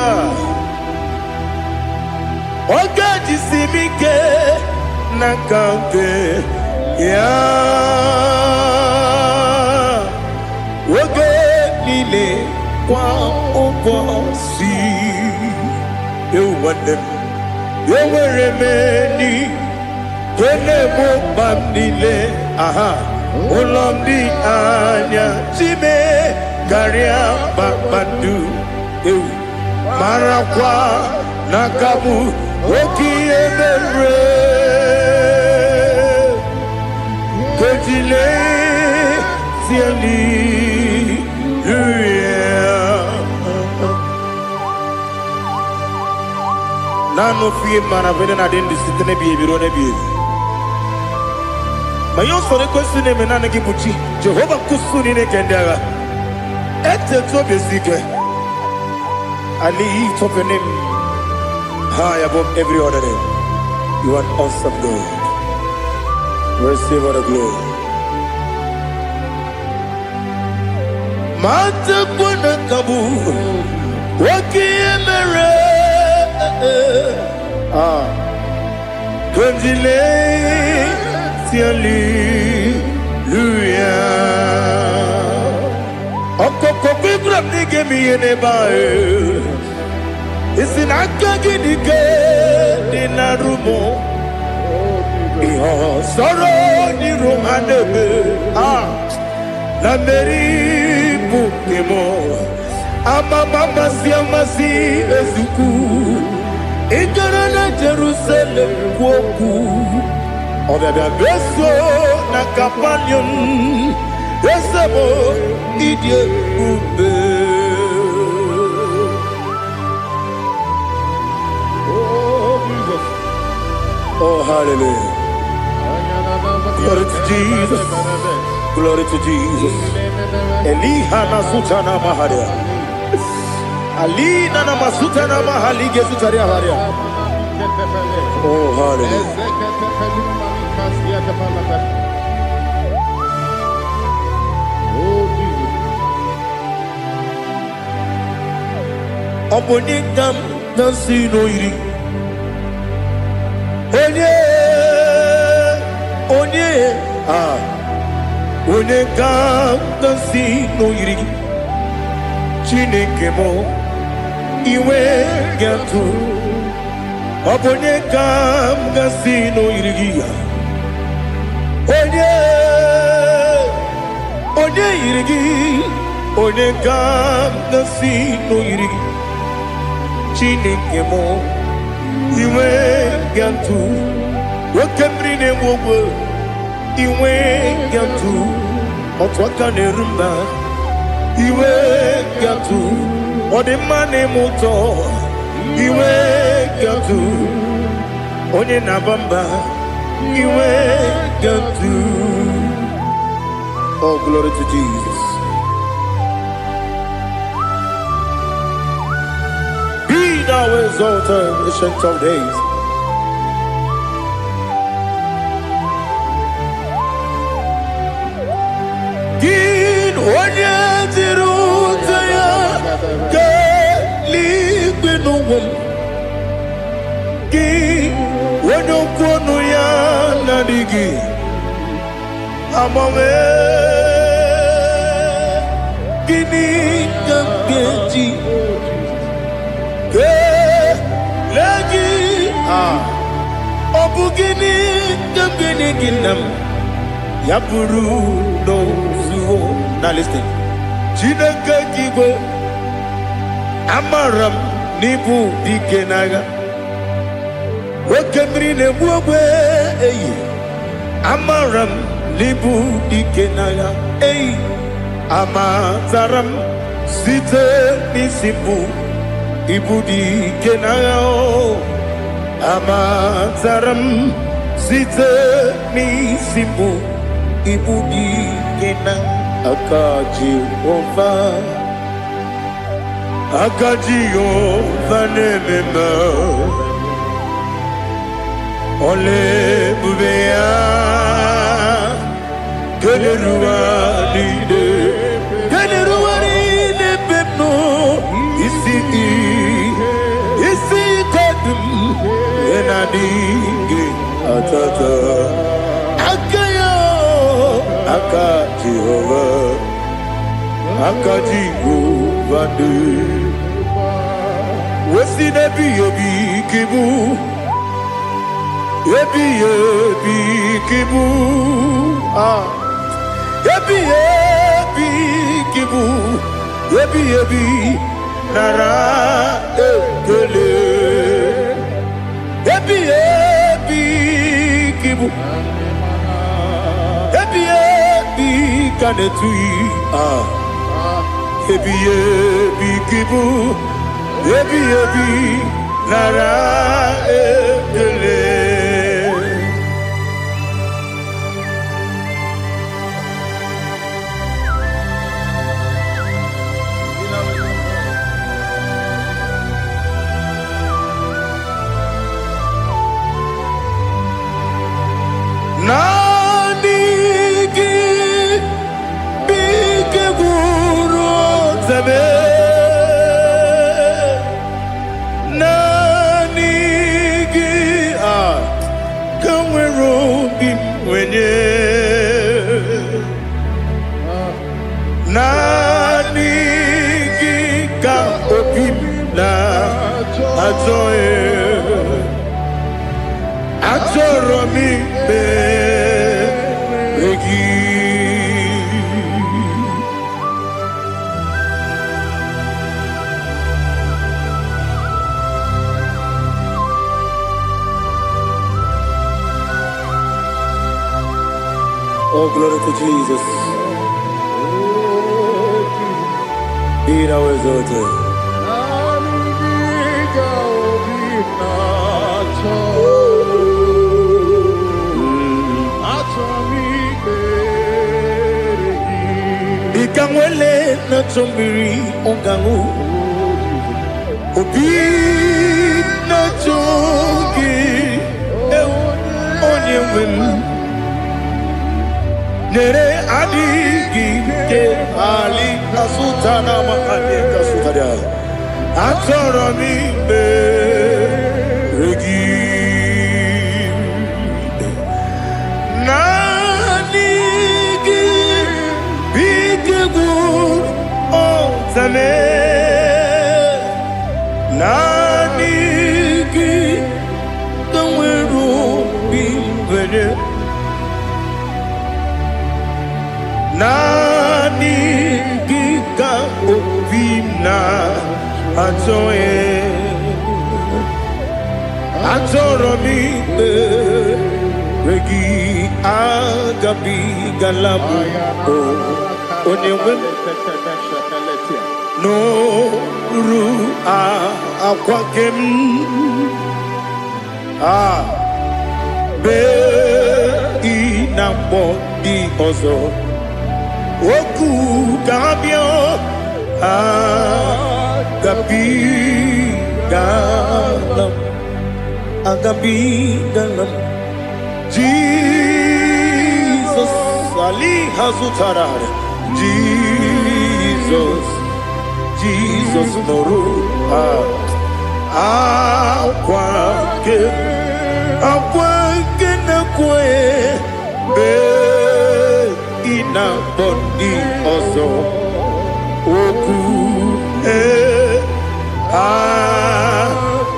Speaker 1: Oga jisimike nakante ya Woge nile kwa ubosi Ewanem Eweremeni Kene mo bamnile aha Olomdi anya Chime Garia babadu Marakwa Nakabu Oki emere Kotile Siali Nano fiye manavene na dendi sitene biye birone biye Mayon sore kwesune menane kibuchi Jehova kusuni ne kendaga I lift up your name high above every other name. You are an awesome God. Receive all the glory. Mata kuna kabu wakiemere Kanjile Hallelujah. Okoko bibra nige mi ene bae. Isin akagi nige dinarumo. Iho soro ni romanebe. La meri bukemo. Ama mama si amasi ezuku. Ikarana Jerusalem woku. Obebe beso na kapanion. Esebo idie ube. Oh Jesus. Oh hallelujah. Glory to Jesus. Glory to Jesus. Elihana sutana maharia. Alina na masutana mahalige sutaria haria. Oh hallelujah. Obonikam nasino iri. Onye Onekam nasino iri. Chineke mo iwe gatu. Obonekam nasino iri. Onye iri. Onekam nasino iri. Chineke mo iwe gatu. Wakemri ne wowo iwe gatu. Otwaka ne rumba iwe gatu. Odemane moto iwe gatu. Onye nabamba iwe gatu. Oh glory to Jesus. Thou exalted, ancient of days. Gin onye jirutaya ke ligbinugum. Gin onye kwonu ya nadigi. Amame gini kambeji. Lagi obugini gambini ginam yapuru no zuo. Now listen. Chineke kigo amaram nibu dikenaga. Wakemri ne buwe amaram nibu dikenaga. Amazaram site nisibu. Ibudi kenao amazaram site ni simbu. Ibudi kenang akaji ova nemema ole bubea gederua lide bebno isi kadum enadinge atata akayo akaji ovande wesi nebi yobi kibu yebi kibu yebi kibu yebi nara ekele yebi kibu yebi kanetui yebi kibu yebi nara ekele. Achoro mi beregi. Oh, glory to Jesus. Be thou exalted. Ikangwele na chombiri ongangu obi na chogi onye wem nere adigi ke ali kasutana ma ali kasutaria atoro mi beregi nanigi bigegu otame nanigi kanweru bimbere nani gika obina atoye atoromi regi agabi galabu onyewe no ru akwakem be inambo di ozo Oku Gabio Agabi Galam Agabi Galam Jesus Ali Hazutarar Jesus Noru Aquake na kwe Ina body ozo oku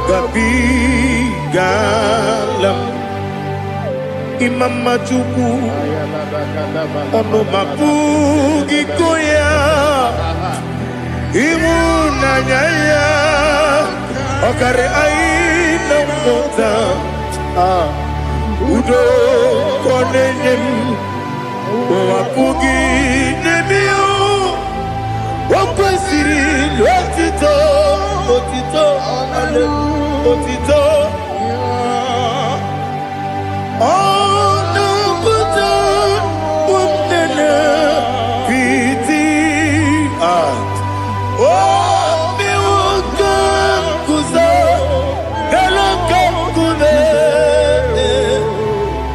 Speaker 1: gabi galam imama chuku ono mapugi koya imuna nyaya okare aina mota udo konenyem Wapugi nemio Wakwasiri Otito Otito Ale Otito Ono Buto Umnene Piti Oh Miwoka Kuzo Hello Kakune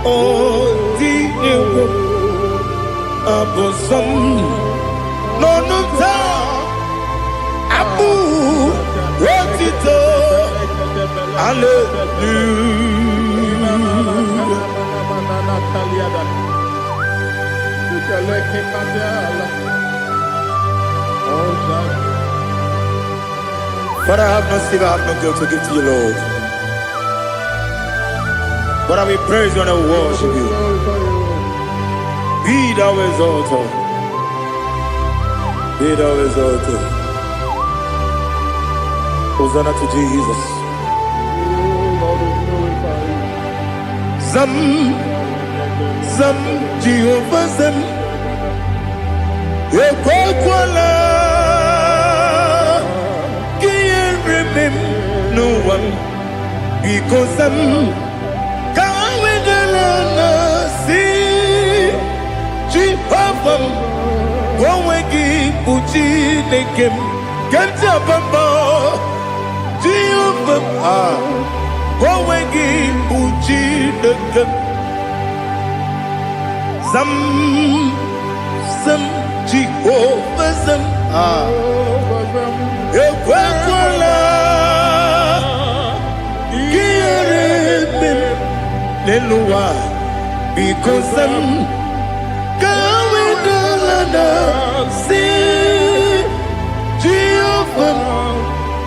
Speaker 1: Oh Diniwo Abosom Nonuta Abu Rotito Father, I have no silver, I have no guilt to give to you, Lord. But I will praise you and I will worship you. Be thou exalted. Be thou exalted. Hosanna to Jesus. Zam, Zam, Jehovah Zam. Ekwakwala. Can't remember no one. Because Zam. Can't wait alone. See. Jehovah. Gwawegi Uchi Nekem. Kenta Bamba. Jehovah. Gwawegi Uchi Nekem. Zam. Zam. Jehovah Zam. Ekwakwala. Kiyarebe. Leluwa. Because Zam. See Jehovah,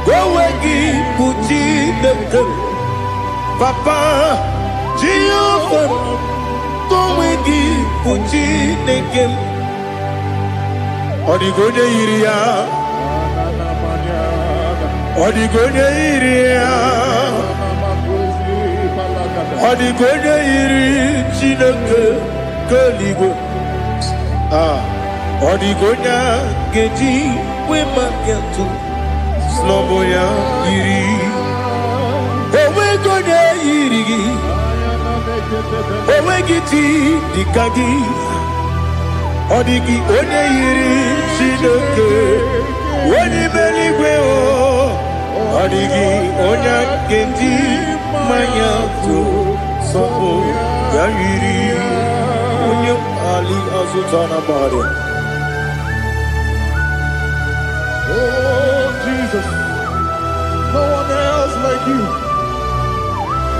Speaker 1: go away, Puchi, Papa,
Speaker 3: Jehovah, Towegi, Puchi, Nekem, Odigonya Iria, Odigonya Iria, Odigonya Iri, Chineke, Kaligo, Odigonya, Geji, Wemaketu, Sloboya, Iri, Owegonya Iri. Owegiti dikagi odigi onye yiri Chineke onye meligwe o odigi onye kendi manya to sopo ya yiri onye ali azutana bare.
Speaker 2: Oh Jesus, no one else like you.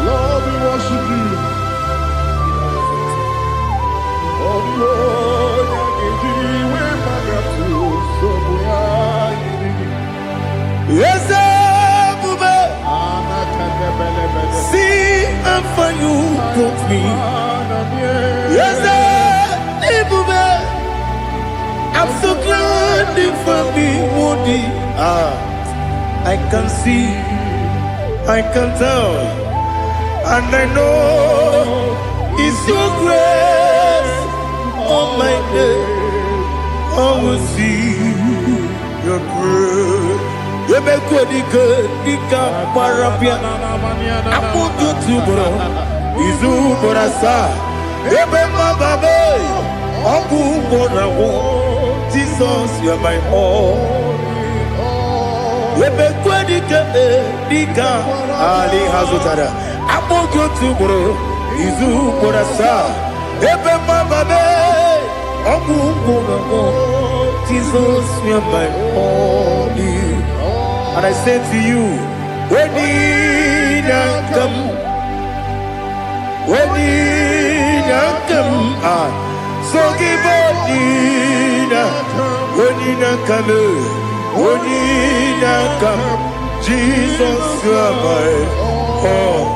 Speaker 2: Lord, we worship you. Oh Lord,
Speaker 3: yes, Bube. See and for you got me. Yes, Bube. I'm so glad for me, Woody. I can see, I can tell, and I know it's your grace. On my day, I will see your prayer. You make good, Dika, Parapia. I put you to bro. Izu Borasa. You make my baby. Aku Borawo. Jesus, you are my all. You make good, Dika, Ali Hazutara. I put you to bro. Izu Borasa. Ebe mababe, Jesus, you are my only. And I say to you, when you come, so give when you come, Jesus, you are my all.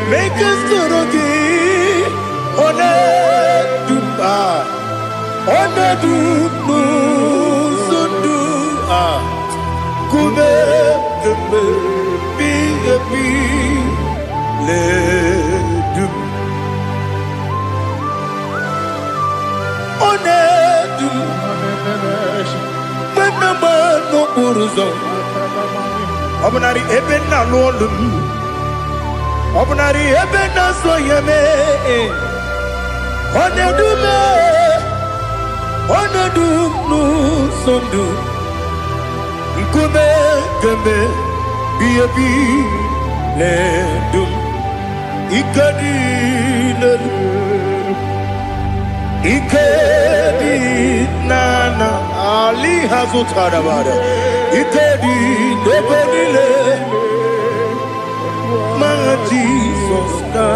Speaker 3: Make us Obnari ebena lolum Obnari ebena soyeme Onedu nu sondu Nkume keme biyebi ledum Ikadi nana Ali hazutara bada Ikadi nebonile Ma Jesus na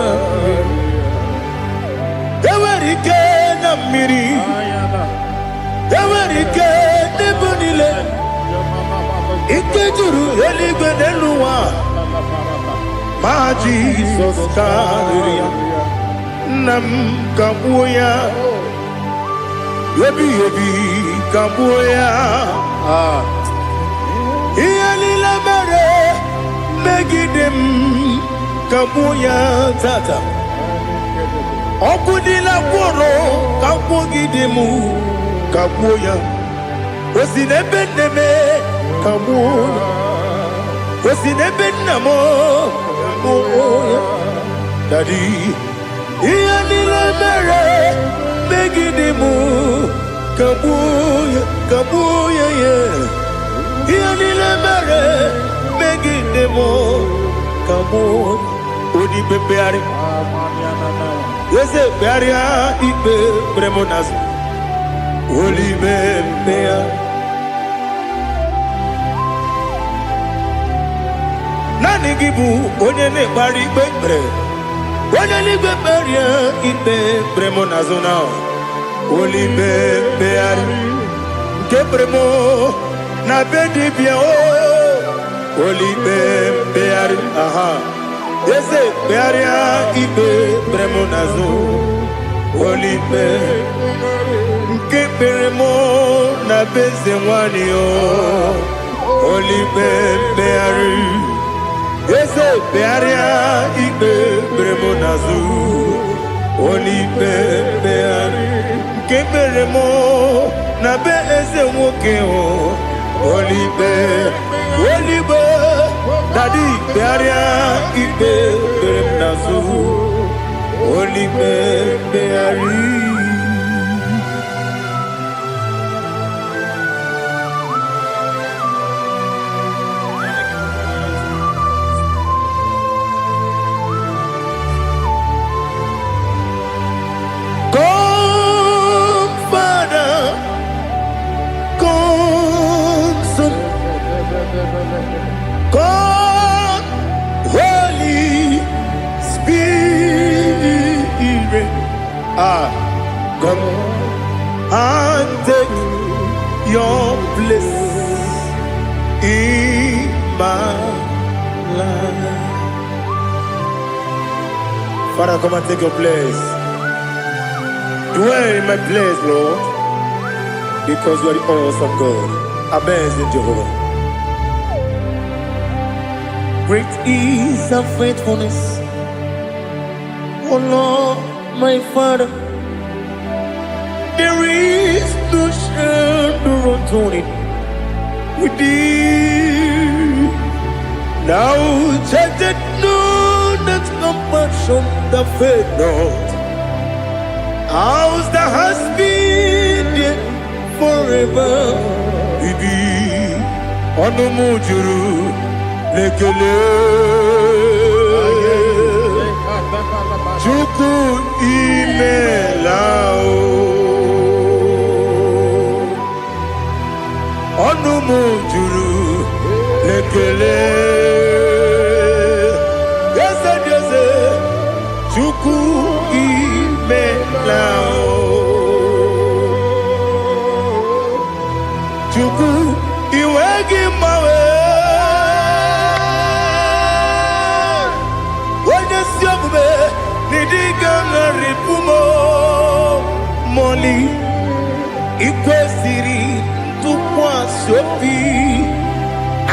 Speaker 3: Ewerike na miri Ewerike nebonile Ikejuru eligwe neluwa Ma Jesus kariya Nam kabuya Yebi kabuya Iyalila mere Megidem kabuya tata Okudila kworo kabugidemu kabuya Osinebendeme kabuya Osinebendamo kabuya Daddy Iyalila mere Megidemu kabuya yeah Iyalila mere Megidemu
Speaker 1: mo odi bebeari yese bearia ibe bremonas oli bebea nani gibu onye ne bari bebre onye ni beberia ibe bremonas na oli bebeari ke bremo na bedi bia o oli bebeari aha yese bearia ibe bremonazo oli be ke bremo na beze wani o oli bebeari yese bearia ibe bremonazo oli bebeari ke bremo na beze woke o oli be Daddy, bearia ibe beremnazu, oli beari. Come, Father, come, Son, come, Holy Spirit, come and take your place in my life. Father, come and take your place. Dwell in my place, Lord, because you are the awesome God. Amazing Jehovah. Great is thy faithfulness, oh Lord, my Father. There is no shadow unto it with thee. Now check that no, that compassion that faith not. Ours that has been there forever with thee. On the mujuru. Lekele Chuku imelao Onumu juru Lekele Yese yese Chuku imelao Chuku iwegi mawe Moli ikwesiri tukwa sopi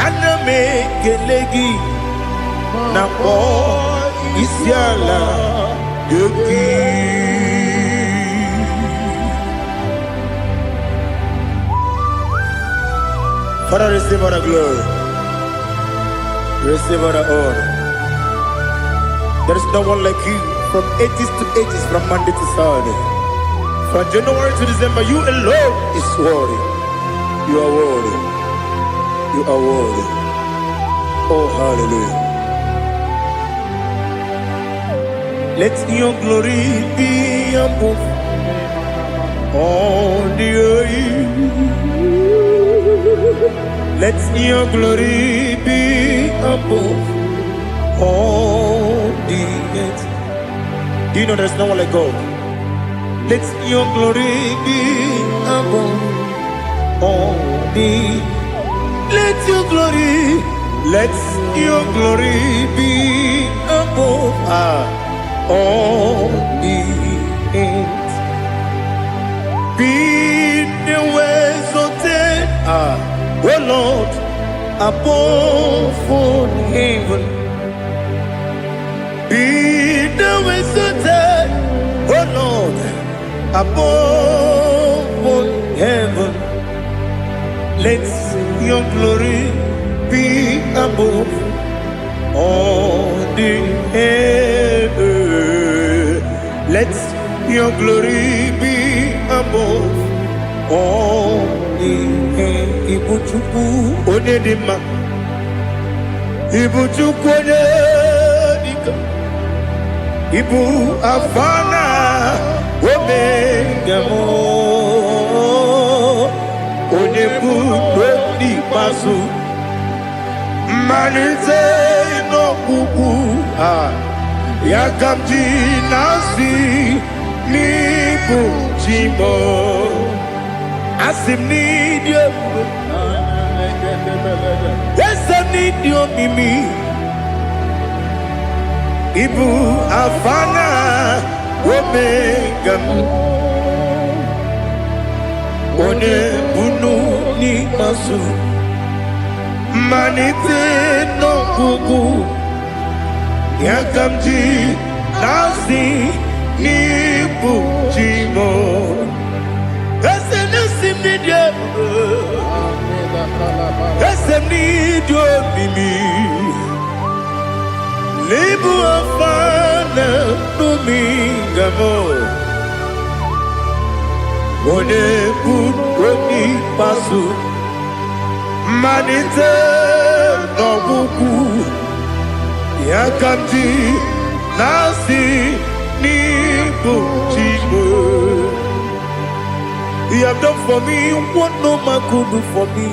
Speaker 1: aname kelegi na po isiala yoki Father, receive all the glory, receive all the honor. There is no one like you. From ages to ages, from Monday to Sunday, from January to December, you alone is worthy. You are worthy. You are worthy. Oh, hallelujah. Let your glory be above all the earth. Let your glory be above all the earth. Do you know there's no one like God? Let your glory be above all the. Let your glory be above all the earth. Be the ways of death, oh Lord, above all heaven. Be the ways of death, oh Lord, above all heaven. Let your glory be above all the earth. Let your glory be above all the earth. Ibuchuku onedima, Ibuchuku onedima. Ibu afana omega mo onebu ni pasu manite no kuku yakamji nasi nibu jimo asim ni dio asim ni dio mimi Ibu afana omega one bunu ni masu manite no kuku yakamji nasi ni bujimo ese nasi media ese ni dio mimi Libu afana dominga mo One buni pasu Manite no buku Yakamji nasi ni bujimo You have done for me what no man could do for me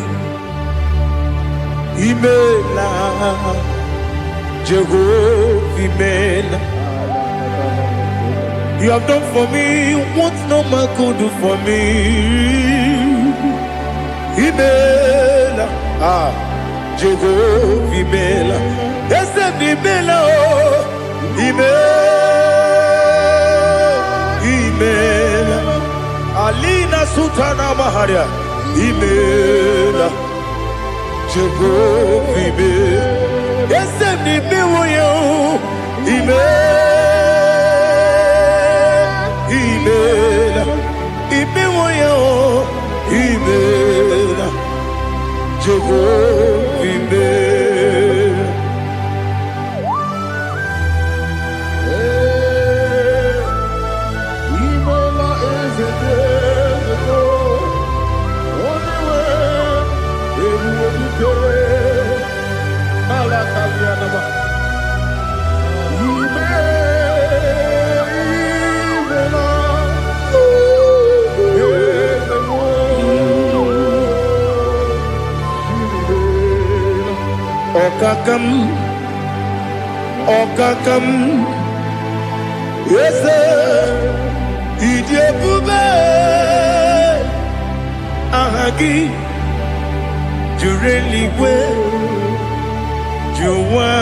Speaker 1: Imela Jehovah Mela. You have done for me what no man could do for me. Imela, Jehovah Mela. Yes, Mela, Imela, Alina Sutana Maharia. Imela, Jehovah Mela. Yes, ni mewoyo imela imewoyo imela Jehovah imela
Speaker 2: imela ezedego onwe
Speaker 1: Okakam, yes, Idiabube, Ahagi, Jureli, Juwa,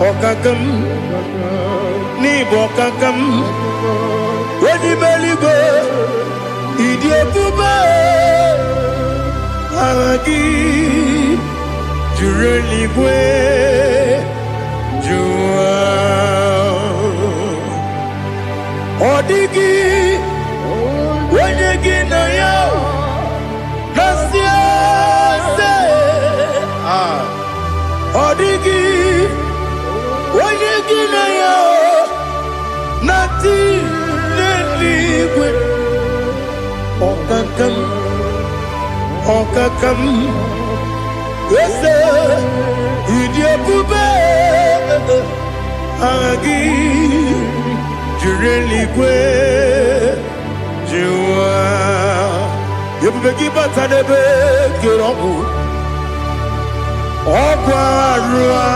Speaker 1: Okakam, Nibokakam, Wedi Beligo, Idiabube, Ahagi. Jureligwe Jua Odigi Wenyegi na yo Nasia se Odigi Wenyegi na yo Nati Neligwe Okakam Okakam Yes, Idiabube Agi Jureligwe Jua Yebubeki Batanebe Kirobu Okwarua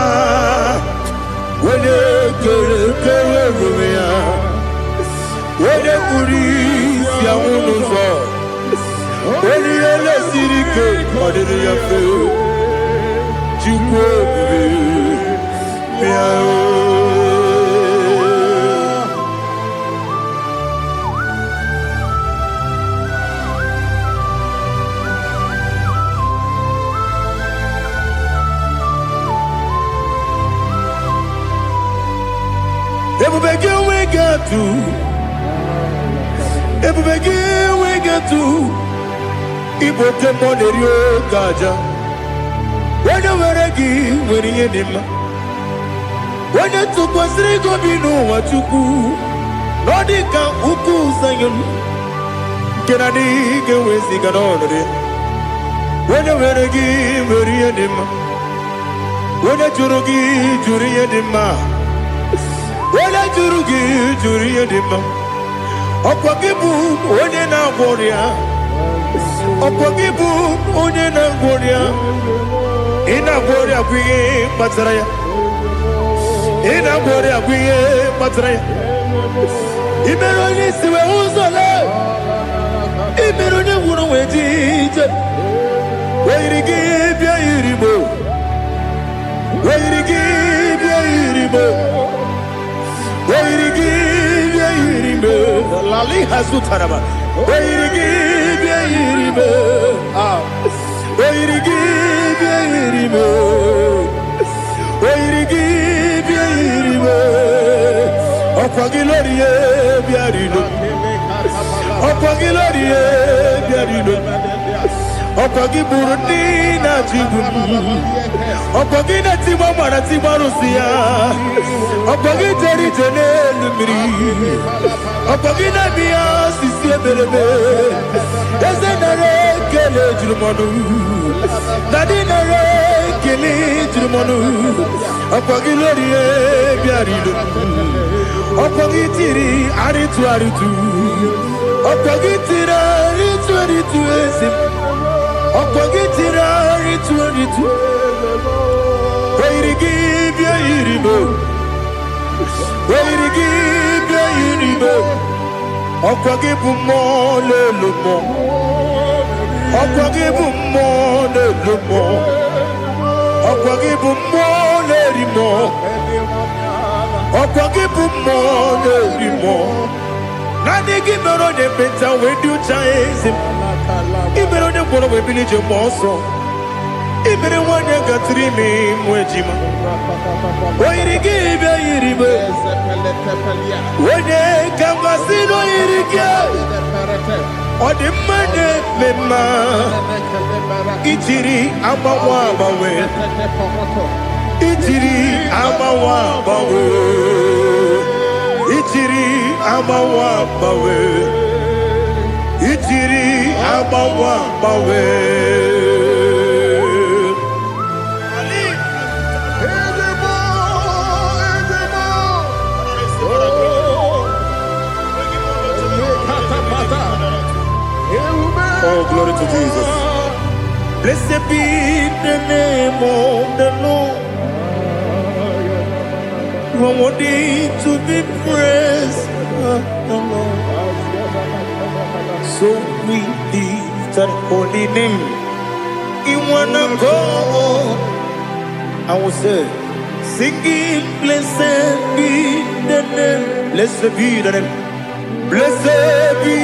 Speaker 1: Wene Kere Rumia Wene Kuri Siamunuzo Wene Ele Sirike Odini Yafe Chukwu Ebubegi we get to Ibote Monerio Gaja When you were a gift, when you did when you took us, they go be no what you do. Nodika Uku Sayon Can I dig away Sigan on it? When you were a gift, when you did Onye jụrụ gị jụrụ ihe dị mma. Onye jụrụ gị jụrụ ihe dị mma. Ọkwa gị bụ onye na-agwọ ọrịa. Ọkwa gị bụ onye na-agwọ ọrịa. Ị na-agwọ ọrịa bụ ihe kpatara ya. Ị na-agwọ ọrịa bụ ihe kpatara ya. Ị mere onye isi wee ụzọ lee. Ị mere onye nwụrụ wee dị ije. Wee yiri gị bịa yiri mo. Wee yiri gị bịa yiri mo. Wee yiri gị bịa yiri mo. Lali hazụtara ma. Wee yiri gị bịa yiri mo. Wee yiri gị bịa yiri mo. Wee yiri gị bịa yiri mo. Ọkwa gị lori ye bịa rilo. Ọkwa gị lori ye bịa rilo. Ọkwa gị bụrụ ndị na-achịgbu. Ọkwa gị na-etigbu mara tigbu arụsị ya. Ọkwa gị jere ije n'elu mmiri. Ọkwa gị na-eme ya osisi eberebe. Eze nara ekele juru m ọnụ. Dadi nara ekele juru m ọnụ. Ọkwa gị lori ye bịa rilo. Ọkwa gị tiri arịtụ arịtụ. Ọkwa gị tiri arịtụ arịtụ ezi. Ọkwa gị tiri arịtụ arịtụ. Oyiri gị bịa yiri mo. Oyiri gị bịa yiri mo. Ọkwa gị bụ mmụọ n'elu mmụọ. Ọkwa gị bụ mmụọ n'elu mmụọ. Ọkwa gị bụ mmụọ n'eri mmụọ. Ọkwa gị bụ mmụọ n'eri mmụọ. Naanị gị mere onye mkpenta wee dị ụcha eze m. Ị mere onye mkpọrọ wee bili ije mgbe ọsọ. Ị mere nwanyị gatụrụ ime mụ ejima. Oyiri gị bịa yiri m. Onye ka mmasị n'oyiri gị. Ọ dị mma na-eme mma. Ijiri agbanwe agbanwe. Ijiri agbanwe agbanwe. Ijiri agbanwe agbanwe. Ijiri agbanwe agbanwe. Oh, glory to Jesus. Blessed be the name of the Lord. You are worthy to be praised, the Lord. So we lift that holy name. You wanna go? I will say, singing, blessed be the name. Blessed be the name. Blessed be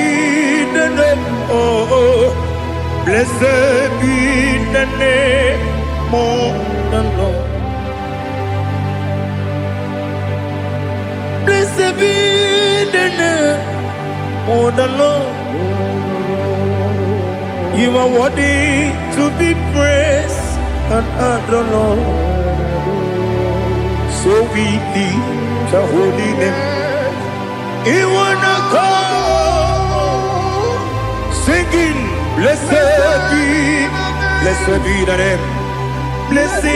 Speaker 1: the name. Oh, blessed be the name of the Lord. Blessed be the name of the Lord. You are worthy to be praised and adored, Lord. So we lift the holy name. You wanna call, singing, blessed be the name. Blessed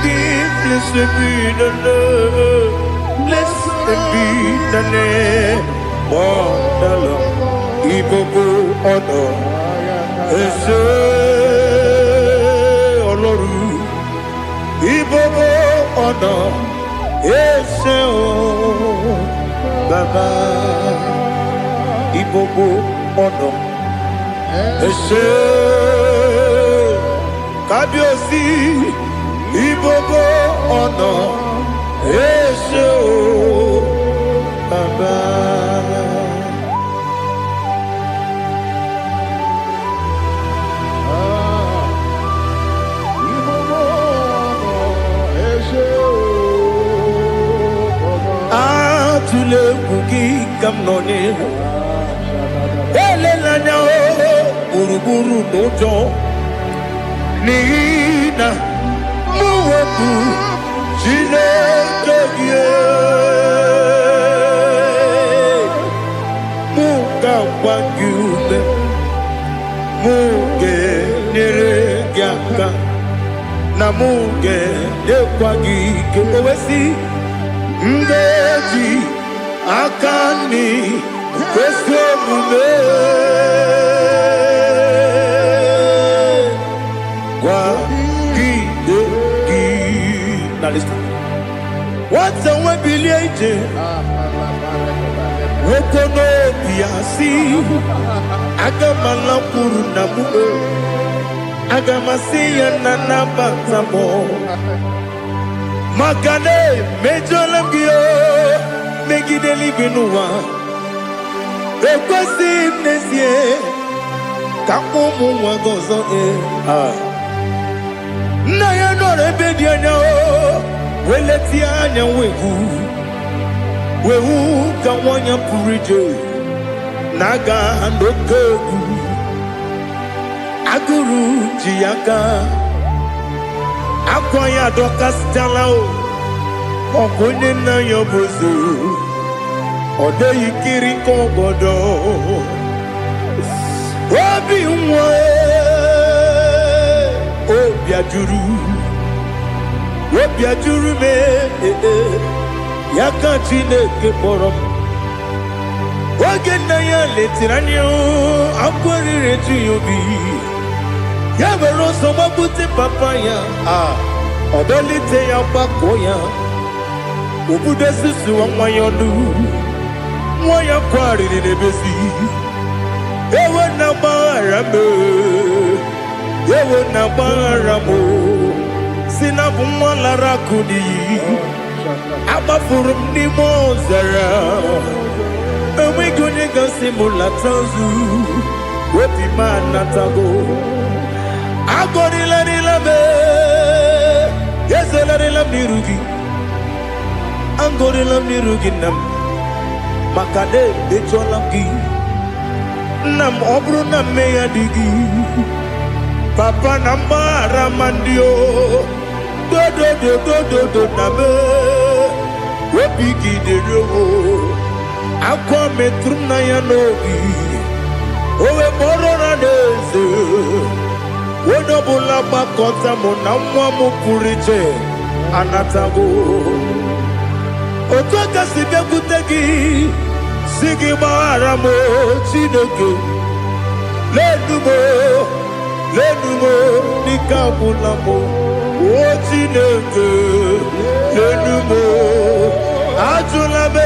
Speaker 1: be the Lord. Blessed be the name of the Lord. Ibobo ono ese oloru. Ibobo ono ese o baba. Ibobo ono ese kabiosi. Ibobo ono ese o baba. Atule kuki kamnoni. Elelanya o buruburu nojo. Nina muweku Chineke muga wagyume muge nere gyaka namuge dekwagi ke owesi ndeji akani kwesi mume kwa gide gi. Now listen. What's the way biliaje? Wokono biasi agamala puru namu agamasiya nanabatamo makane mejolamgio megideli binuwa ekwesi nesie kamumu wagozo na ya nore bedianya weleti anya wehu kawanya purije naga ndokogu aguru jiyaka akwanya dokastalao okonye na yobozo ode yikiri kogodo obi nwe obi ajuru me yaka Chineke kpọrọ m oge nna ya letiri anya akwarịrị eju ya obi ya were ọsọ gbapute papa ya ọdọlite ya gbakọ ya obodo susuwa nwa ya ọnụ nwa ya kwarịrị n'ebezi ewe na gbaghara m si na bụ nwa lara akụ n'iyi agbafuru m n'ime ọzara enweghị onye gasị m lata nzu obi m anatago agọrịlarịla m ezelarịla m n'iru gị agọrịla m n'iru gị nna m maka na emejọla m gị nna m ọ bụrụ na mmehie dị gị papa na mgbaghara ma ndị o dodododododo na me obi gị dịrị owo akwa metụrụ na ya n'obi owe kpọrọ na n'eze onye ọbụla gbakọta mụ na nwa m pụrụ iche anatago otu aka si bịakwute gị si gị gbaghara m Chineke lenumo dịka agwụla m o Chineke lenumo ajụla m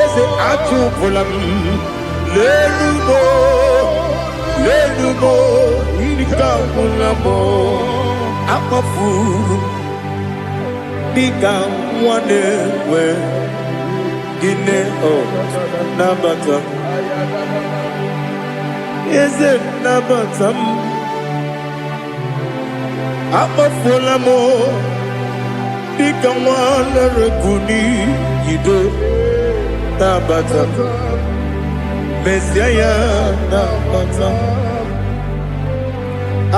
Speaker 1: eze achụpụla m lenumo dịka agwụla m akpafuru dịka nwa na-enwe gịnị nabata eze nabata m akpafuola m dịka nwa na-erebu n'iyido nabata mezie ya nabata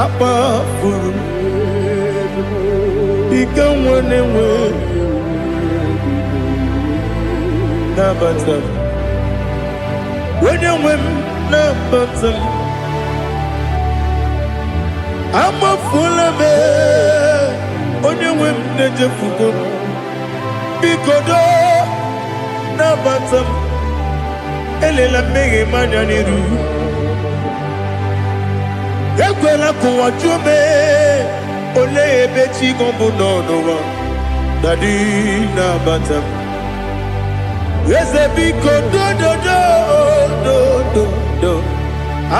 Speaker 1: akpafuru dịka nwa na-enwe nabata onye nwe m nabata m amafuola m onye nwe m na-ejefugo m biko do nabata m elela mmehie m anya n'iru ekwela ka ụwa jụọ m olee ebe chi gị bụ n'ụwa dadi nabata m eze biko do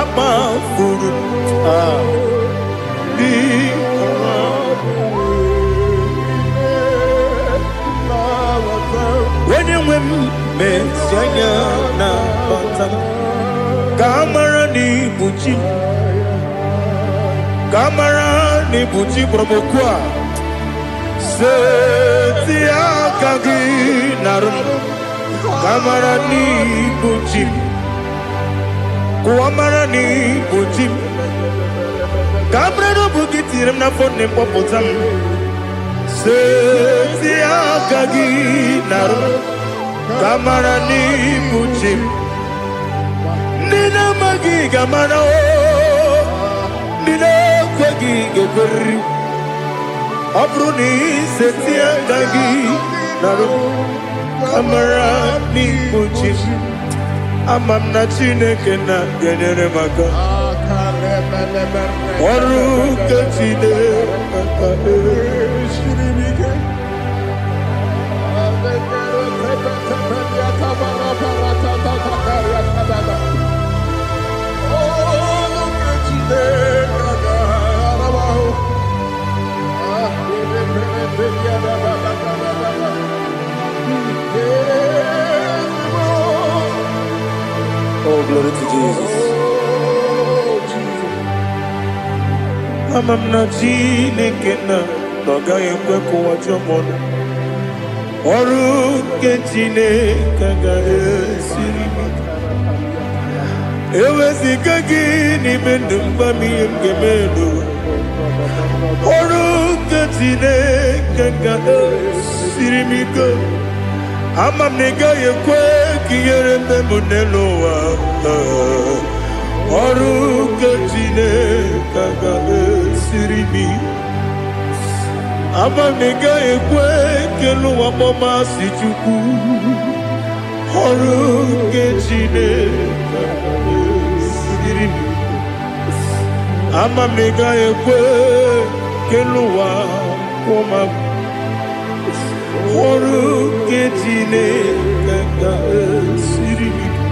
Speaker 1: akpafuru onye nwe m mesi anya na bata ka amara n'ibu chi ka amara n'ibu chi kpọrọ m okwu a seti aka gị narụ ka amara n'ibu chi kwa mara n'ibu chi ka amara n'obu gị tiri m n'afọ nne mkpọpụta m seti aka gị narụ ka amara n'ibu chi ndị na-amaghị ga-amara ndị na-ekweghị gị ga-ekweri. Ọ bụrụ na isetị aka gị narụ amara n'ikpuchi ama m na Chineke na-enyere m aka. Ọrụ nke Chineke aka esiri m ike. Oh, glory to Jesus. Ama m na Chineke na-agaghị ekwe ka ụwa jọọ m ọnụ. Ọrụ nke Chineke ga-esiri m ike. Eweziga gị n'ime ndụ mgba m ihe m ga-eme n'ụwa. Ọrụ nke Chineke ga-esiri m ike. Ama m na ị gaghị ekwe ka ihere mee m n'elu ụwa. Ọrụ nke Chineke ga-esiri m ike. Ama m na ị gaghị ekwe ka elu ụwa kpọmasị Chukwu. Ọrụ nke Chineke ga-esiri m ike. Ama m na ị gaghị ekwe ka elu ụwa kpọmasị. Ọrụ nke Chineke ga-esiri m ike.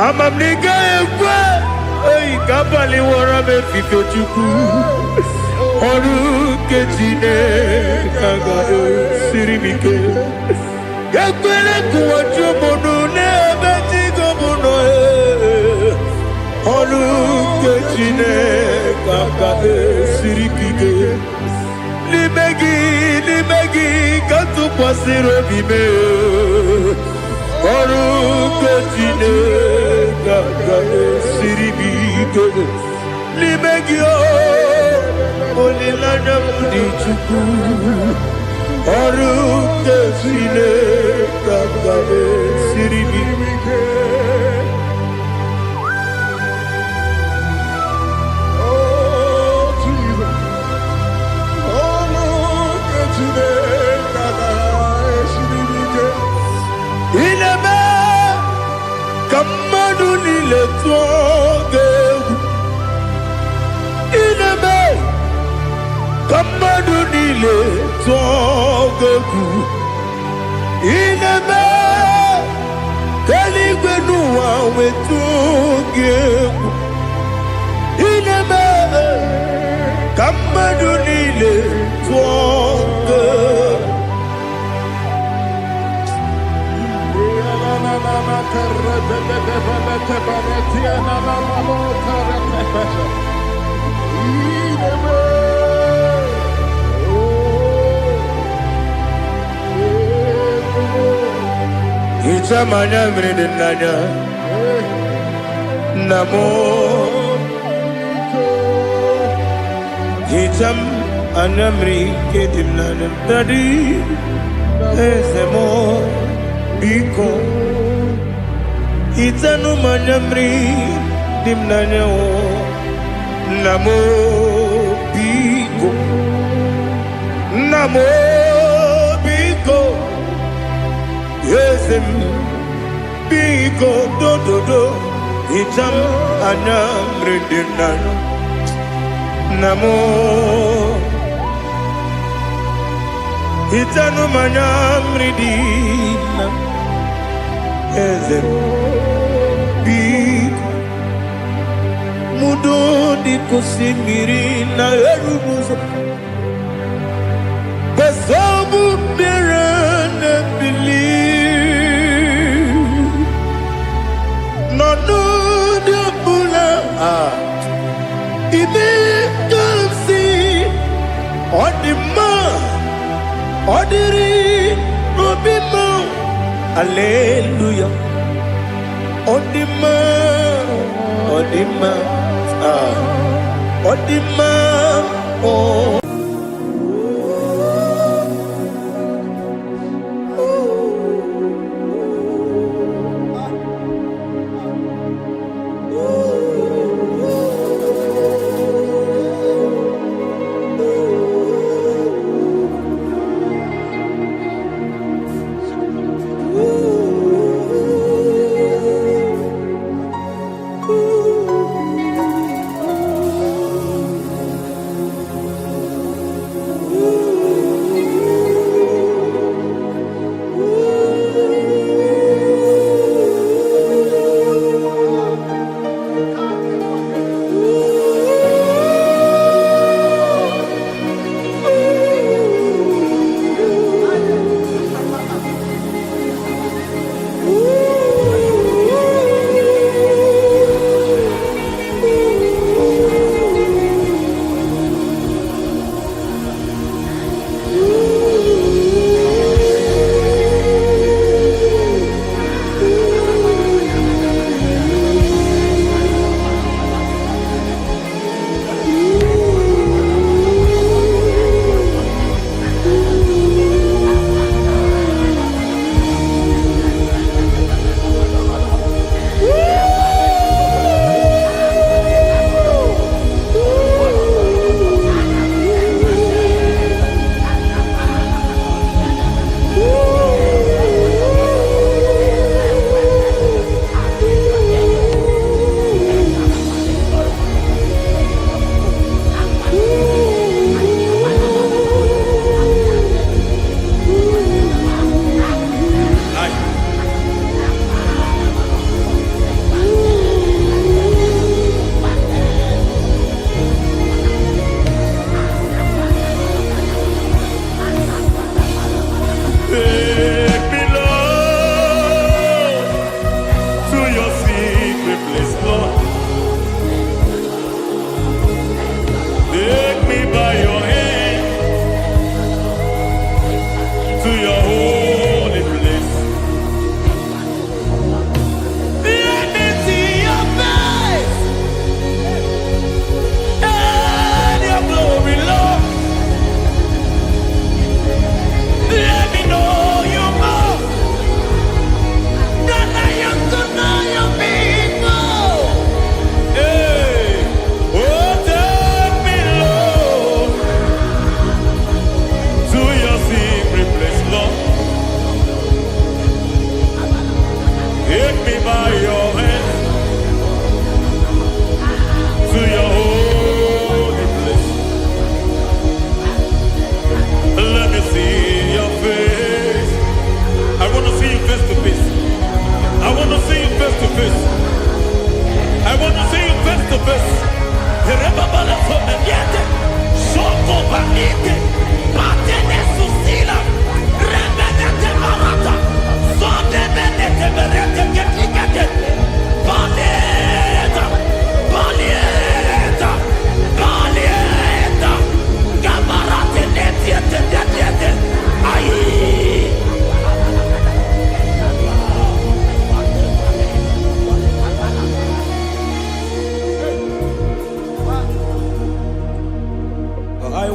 Speaker 1: Ama m na ị gaghị ekwe ka abalị wara m efife Chukwu. Ọrụ nke Chineke ga-esiri m ike. Ekwere ka ụwa jụọ m ọnụ n'ebe chi gị bụ nọ. Ọrụ nke Chineke ga-esiri m ike. N'ime gị ka tụkwasịrị obi m. Ọrụ nke Chineke ga-esiri m ike. N'ime gị olileanya m dị Chukwu. Ọrụ nke Chineke ga-esiri m ike. Ineme ka mmadụ niile tụọ gị egwu. Ineme ka mmadụ niile tụọ gị egwu. Ineme ka eluigwe n'ụwa wee tụọ gị egwu. Ineme ka mmadụ niile tụọ gị egwu. Hicham anya mmiri dị n'anya nna m. Hicham anya mmiri nke dị n'anya Daddy eze m biko. Hitanụ m anya mmiri dị m n'anya nna m biko. Nna m biko. Eze m biko dododo. Hicham anya mmiri dị n'anya nna m. Hitanụ m anya mmiri dị n'anya eze m biko. Mudo dị ka osimiri na-erughị ụzọ. Besobu mmiri na-ebili. N'ọnụ dị ọbụla ime ka m si ọ dị mma. Ọ dịrị n'obi m. Hallelujah. Ọ dị mma. Ọ dị mma. Ọ dị mma.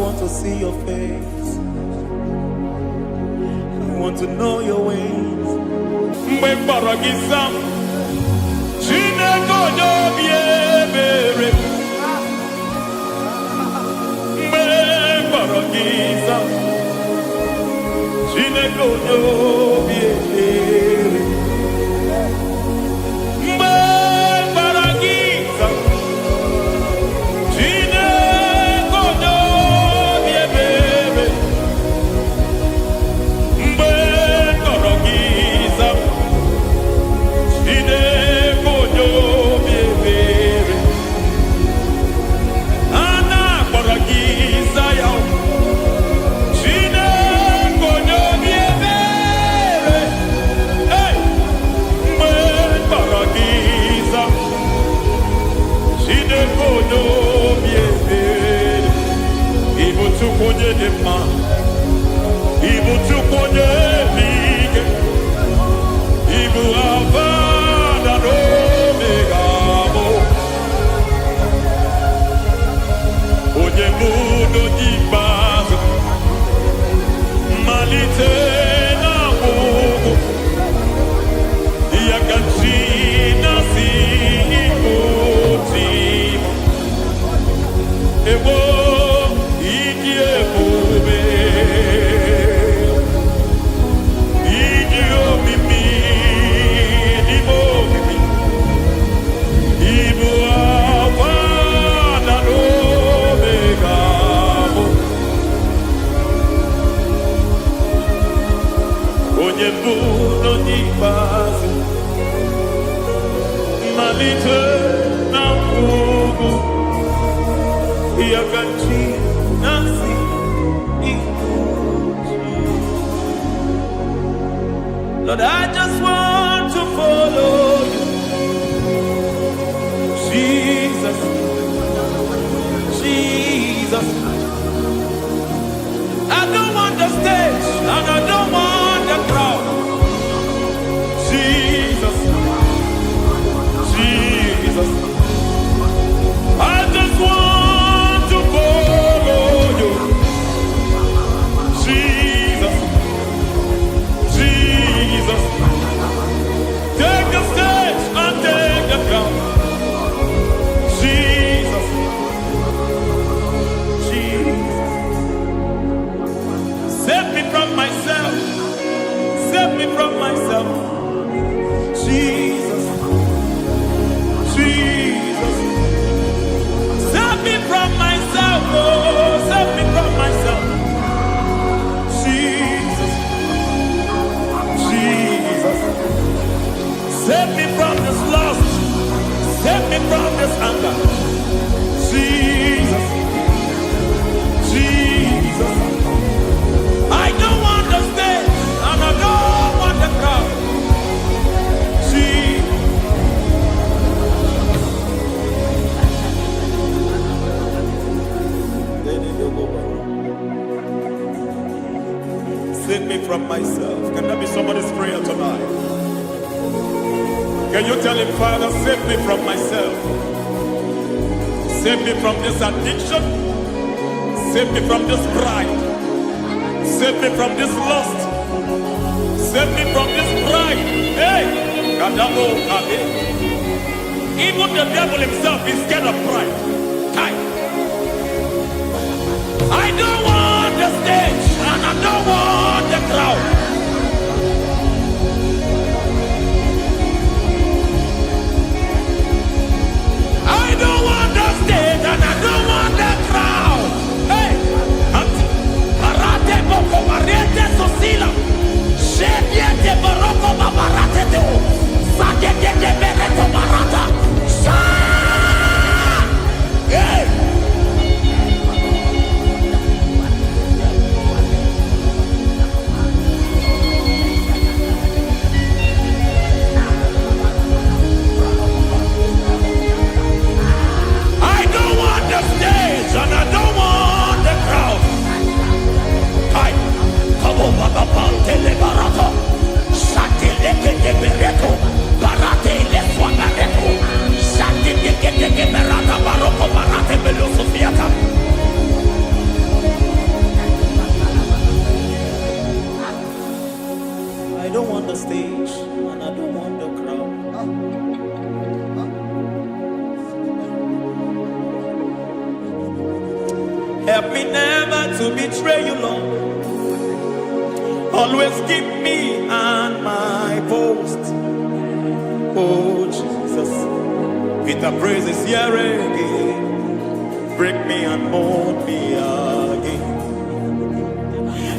Speaker 1: want to see your face. I want to know your ways. Lord, I just want to follow you. Jesus, Jesus. I don't want the stage and I don't want the crowd. Jesus, Jesus. I just want to follow you. Jesus, Jesus. Take the stage and take the crown. Jesus, Jesus. Save me from myself. Save me from myself. Jesus, Jesus. Save me from myself. Oh, save me from myself. Jesus, Jesus. Save me from this lust. Save me from this anger. Jesus, Jesus. I don't want the stage and I don't want the crowd. Jesus. Save me from myself. Can that be somebody's prayer tonight? Can you tell him, Father, save me from myself. Save me from this addiction. Save me from this pride. Save me from this lust. Save me from this pride. Hey! Kadabo, Kabe. Even the devil himself is scared of pride. Hi. I don't want the stage and I don't want the crowd. I don't want the stage and I don't want the crowd. Hey! Parate boko mariete sosila. Shediete baroko babarate teo. Sadete bereto barata. Hey!
Speaker 3: Help me never to betray you, Lord. Always keep me on my post. Oh Jesus, with the praises here again, break me and mold me again.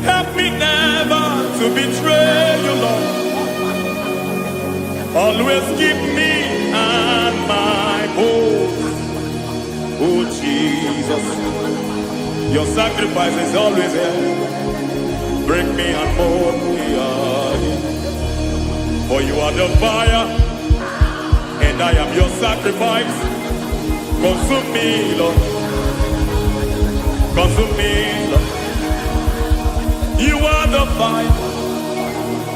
Speaker 3: Help me never to betray you, Lord. Always keep me on my post. Oh Jesus, your sacrifice is always here. Break me and mold me again. For you are the fire, and I am your sacrifice. Consume me, Lord. Consume me, Lord. You are the fire,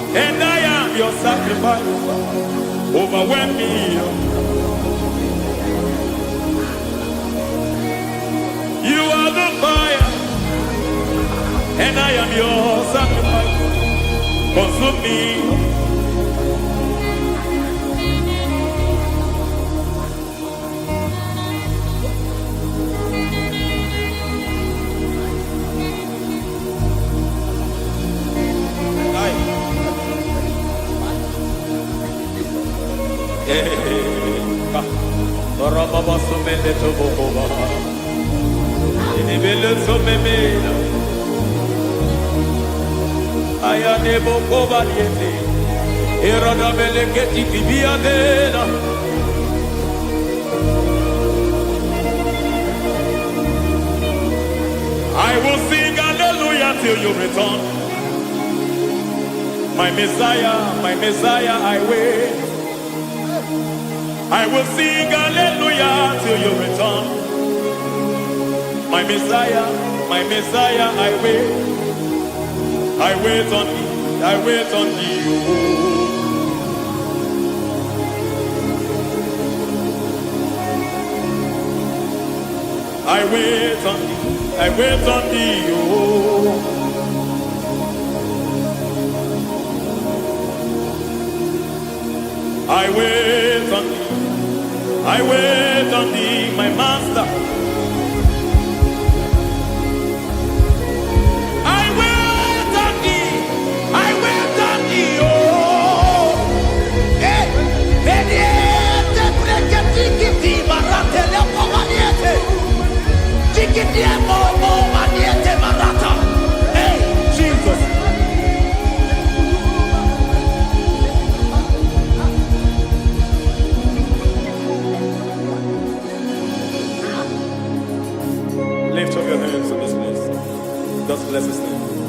Speaker 3: and I am your sacrifice. Overwhelm me, Lord. You are the fire, and I am your sacrifice. Consume me. I will sing hallelujah till you return. My Messiah, I wait. I will sing hallelujah till you return. My Messiah, I wait. I wait on thee, I wait on thee. I wait on thee, I wait on thee. I wait on thee, I wait on thee, my master. I wait on thee, I wait on thee, oh. Eh, vediete, pregati, marate, le pomaniete. Chiquitiemo, maniete, marata. Hey, Jesus. Lift up your hands in this place. Just bless his name.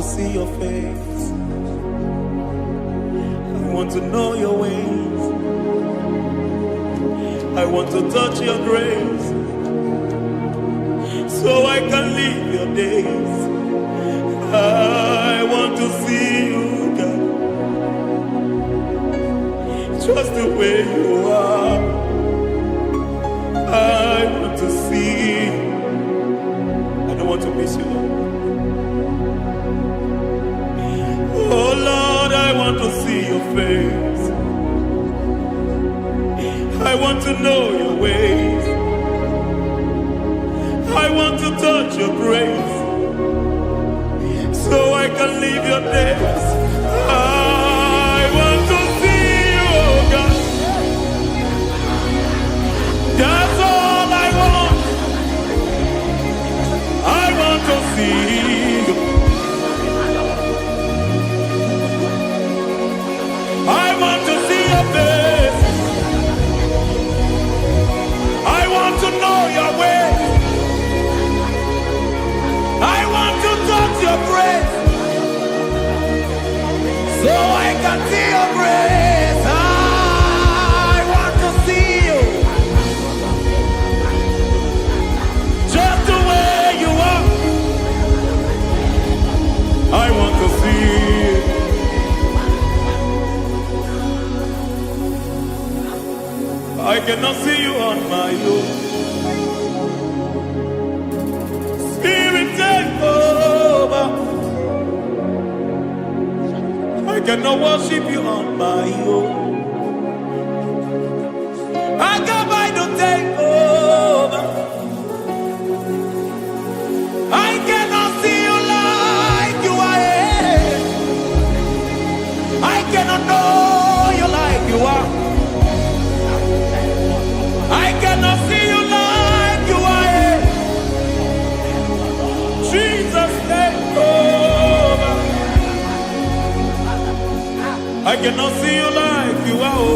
Speaker 1: see your face. I want to know your ways. I want to touch your grace, so I can live your days. I want to see you, God, just the way you are. I want to see you. I don't want to miss you, Lord. Oh Lord, I want to see your face. I want to know your ways. I want to touch your grace, so I can live your days. I want to see you, oh God. That's all I want. I want to see you. I want to see your face. I want to know your ways. I want to touch your grace, so I can see your grace. I want to see you, just the way you are. I want to see you. I cannot see you on my own. Spirit, take over. I cannot worship you on my own. I come by to take over. I cannot see you like you are. I cannot know you like you are. I cannot see you like you are. Jesus, take over. I cannot see you like you are. Oh.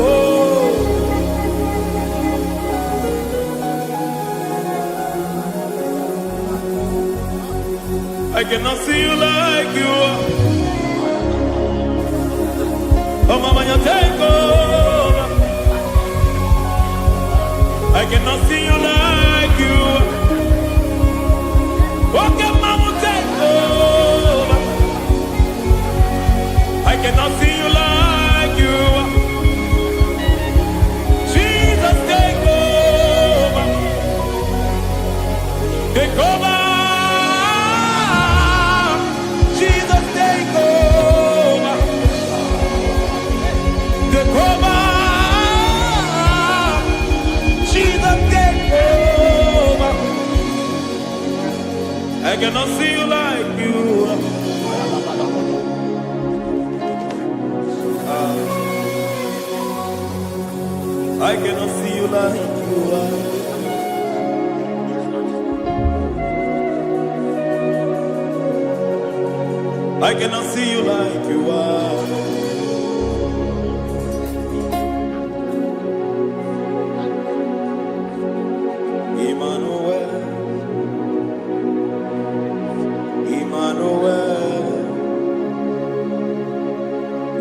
Speaker 1: I cannot see you like you are. Oh, Mama, you take over. I cannot see you like you are. Okay, Mama, take over. I cannot see you like you are. Jesus, take over. Take over. Jesus, take over. Take over. Jesus, take over. I cannot see you like you are. I cannot see you like you are. I cannot see you like you are. Emmanuel, Emmanuel,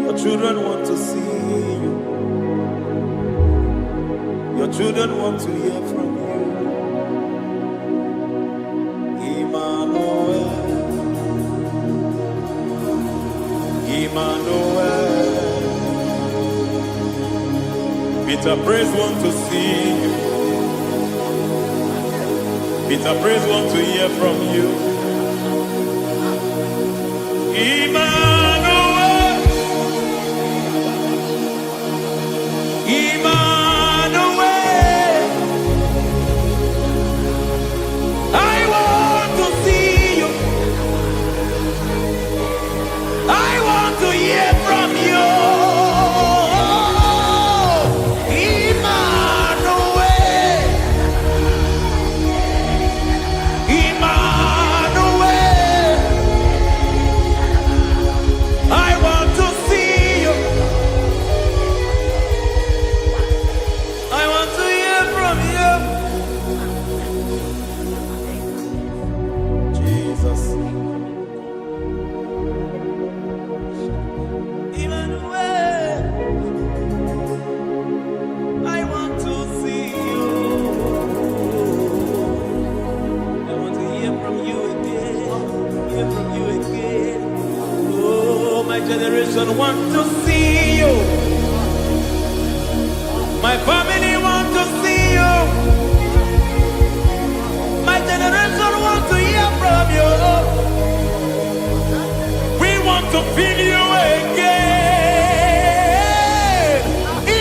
Speaker 1: your children want to see you. Your children want to hear from you. Emmanuel, Emmanuel. Peter Praise want to see you. Peter Praise want to hear from you. Emmanuel, Emmanuel. I want to see you. I want to hear from you. Emmanuel, Emmanuel.
Speaker 3: hear from you again. Hear from you again. Oh, my generation want to see you. My family want to see you. My generation want to hear from you. We want to feel you again.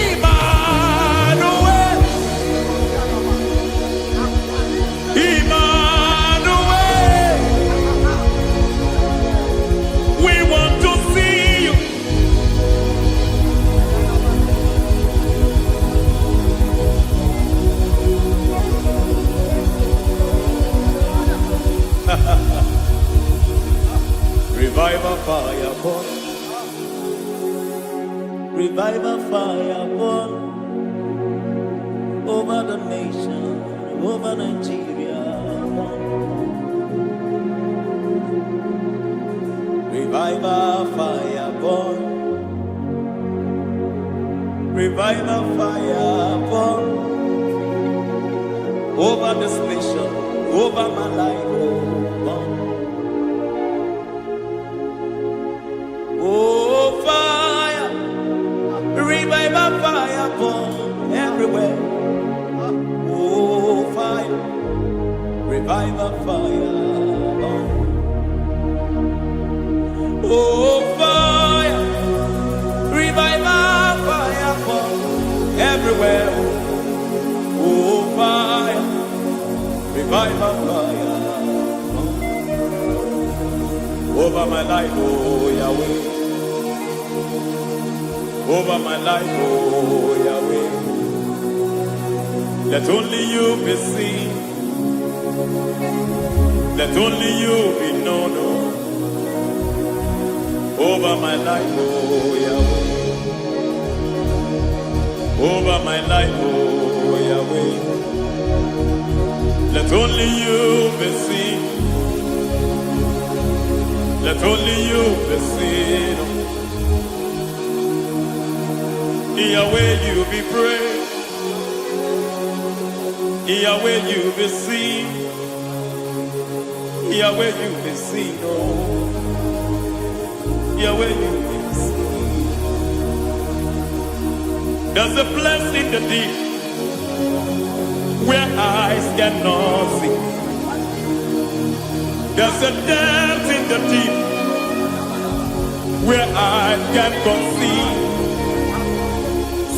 Speaker 3: Emmanuel. Emmanuel. We want to see you. Revival fire burn. Revival fire burn over the nation, over Nigeria. Revival fire burn. Revival fire burn over this nation, over my life. Burn. Oh, fire, revival fire burn everywhere. Oh, fire, revival fire burn. Oh, fire, revival fire burn everywhere. Oh, fire, revival fire burn over my life, oh Yahweh. Over my life, oh Yahweh. Let only you be seen. Let only you be known. Over my life, oh Yahweh. Over my life, oh Yahweh. Let only you be seen. Let only you be seen. Yahweh, you be praised. Yahweh, you be seen. Yahweh, you be seen. Oh, Yahweh, you be seen. There's a place in the deep where eyes cannot see. There's a depth in the deep where eyes cannot see.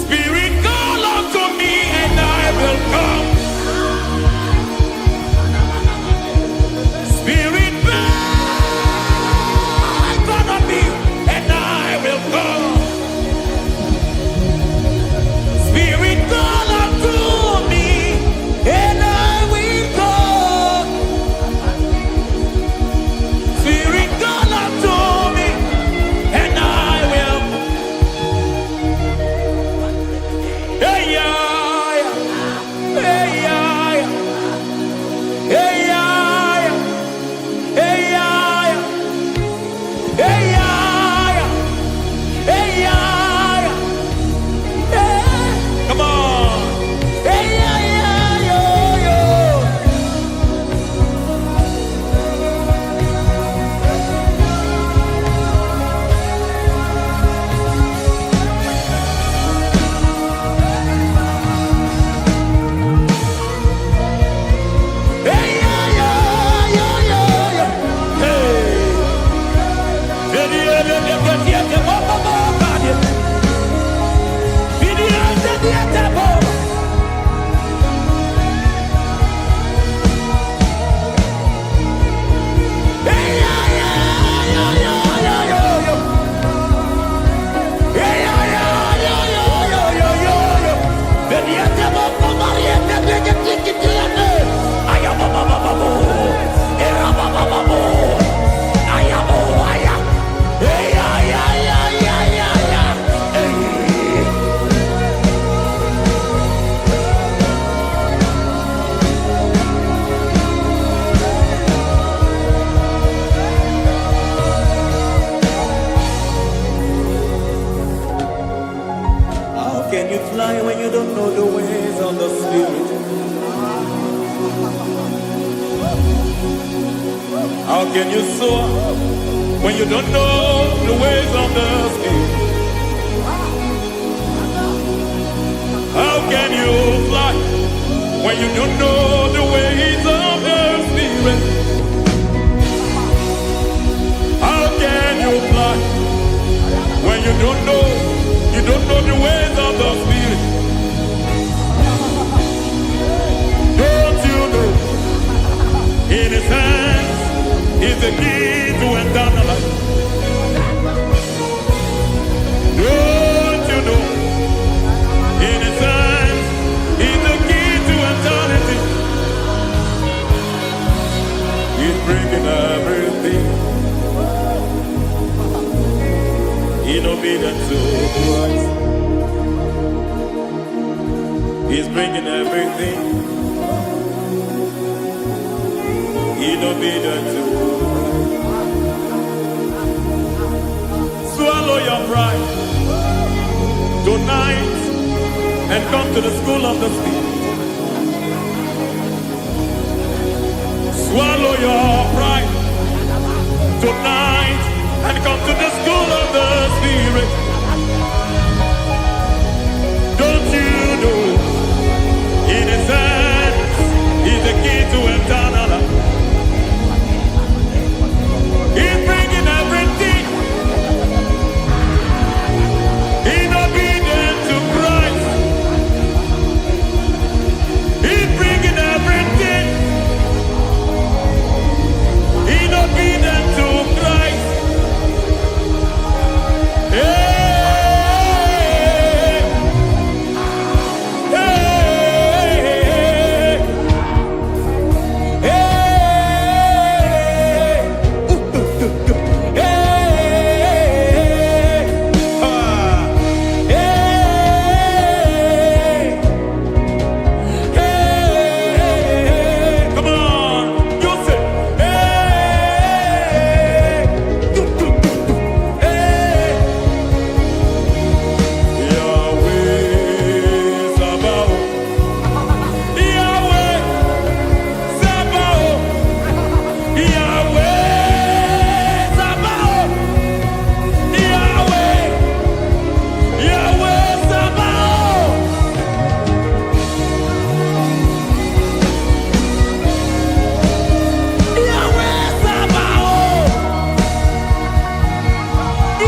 Speaker 3: Spirit, call unto me and I will come. Spirit, beg unto me and I will come. Spirit, call unto me and I will come. Spirit, call unto me and I will. How can you soar when you don't know the ways of the Spirit? How can you fly when you don't know the ways of the Spirit? How can you fly when you don't know the ways of the Spirit? Don't you know in His hands is the key to eternal life? Don't you know in His hands is the key to eternity? He's bringing everything in obedience to Christ. He's bringing everything in obedience to Christ. Swallow your pride tonight and come to the school of the Spirit. Swallow your pride tonight and come to the school of the Spirit. Don't you know in His hands is the key to eternal life? He's bringing everything in obedience to Christ. He's bringing everything in obedience to Christ. Hey, hey, hey, hey, come on, you say, Yahweh Sabaoth, Yahweh Sabaoth, Yahweh Sabaoth, Yahweh, Yahweh Sabaoth. Yahweh Sabaoth,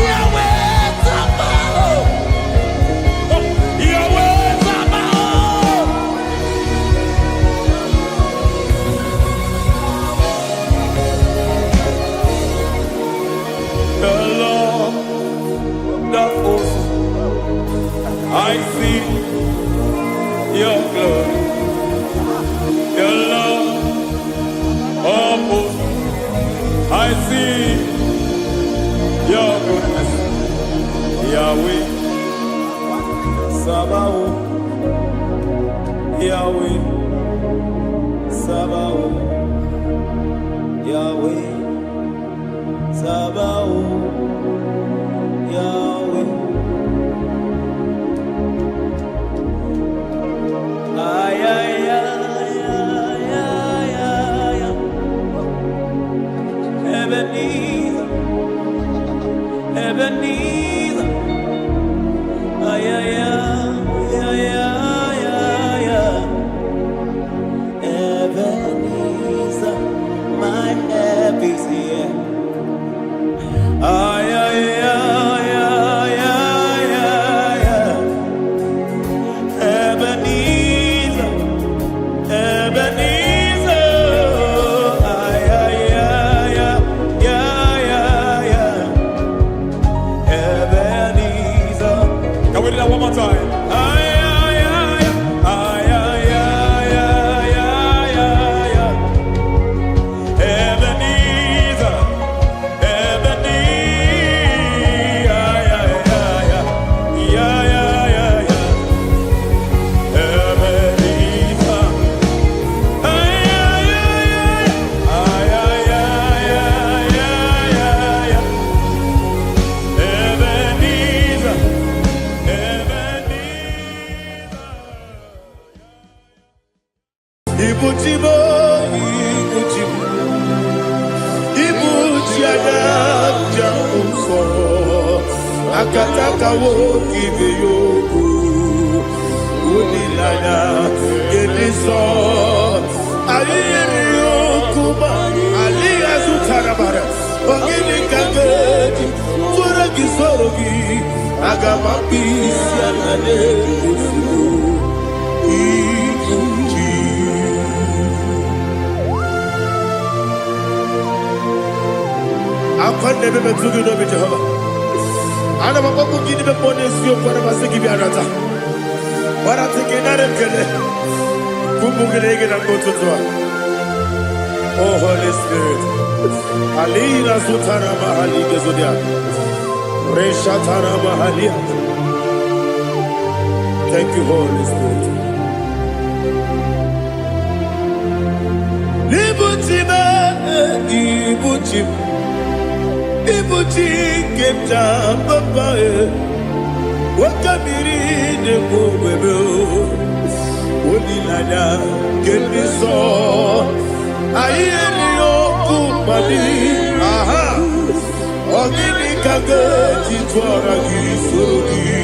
Speaker 3: Yahweh Sabaoth, Yahweh Sabaoth. The Lord, the host, I see your glory. The Lord of hosts, I see your goodness. Yahweh Sabaoth, Yahweh Sabaoth, Yahweh Sabaoth, Yahweh. Ay, ay, ay, ay, ay, ay, ay. Ebenezer, Ebenezer. Ay, ay, ay, ay, ay, ay, ay. Ebenezer, my help is here.
Speaker 1: akataka wokibe yoku unilaya geniso aliyeri yokuba aliya zutarabara ogini kageti furagi sorogi agamapisi alane kusugu ikuji akwande bebe tugi no be Jehovah ana maboko gidi be ponesio kwa na basiki bi arata wara tekenare kele kumugirege na kototwa. Oh Holy Spirit alira sutara mahali gezodia resha tara mahali. Thank you Holy Spirit. Ibuchi kemta papa wakamiri de bobebe onilada keniso ayeni okupadi aha ogini kage titwara gisorogi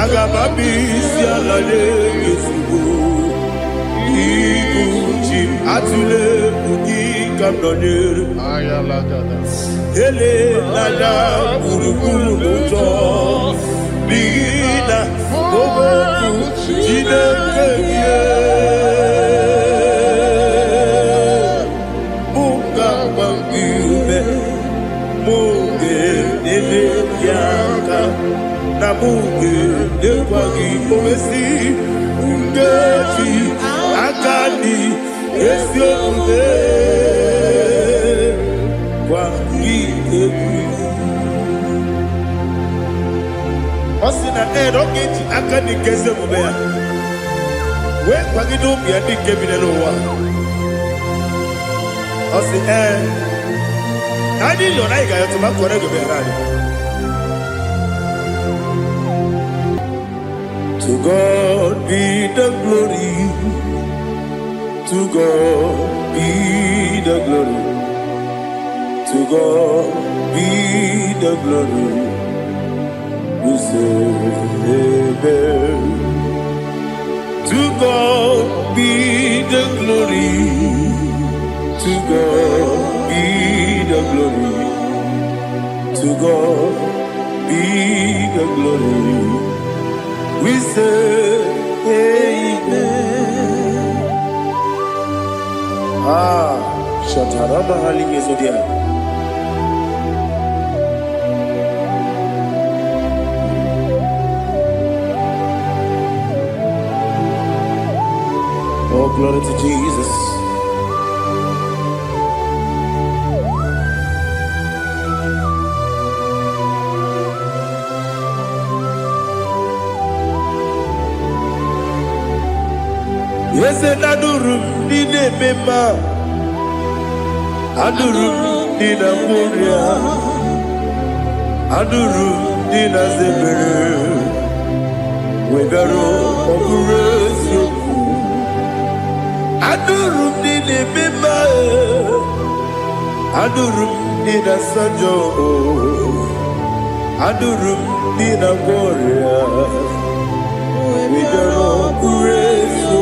Speaker 1: agababi sialale yesugo ibuchi atule ugi kamdonere
Speaker 2: Ayalagada.
Speaker 1: ele lada buruburu moto bigina oboku jinekeye munga bangibe munge nele yaka na munge nekwagi omesi ngeji akani esiokude Osina rogeji akani keze mubea we kwagido bia dike binelo wa osi nadi yo Naija yo tuma kore go berani. To God be the glory, to God be the glory, to God be the glory. We say amen. To God be the glory, to God be the glory, to God be the glory. We say amen. Shataraba halinge zodia. Oh, glory to Jesus. Yes, and adurum dine mema, adurum dina muria, adurum dina zebere, wegaro okurezio. Adurum dine mema, adurum dina sanjo, adurum dina muria, wegaro okurezio.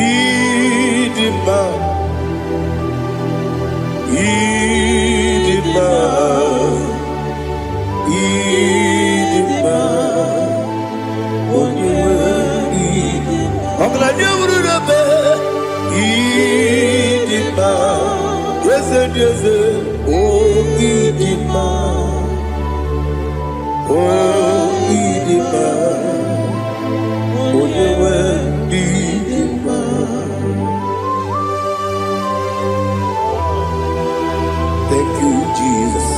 Speaker 1: Idima, Idima, Idima, Onyewe Idima. Oglanya ururabe, Idima, Yeze Yeze, Oh Idima, Oh Idima, Onyewe Idima. Thank you, Jesus.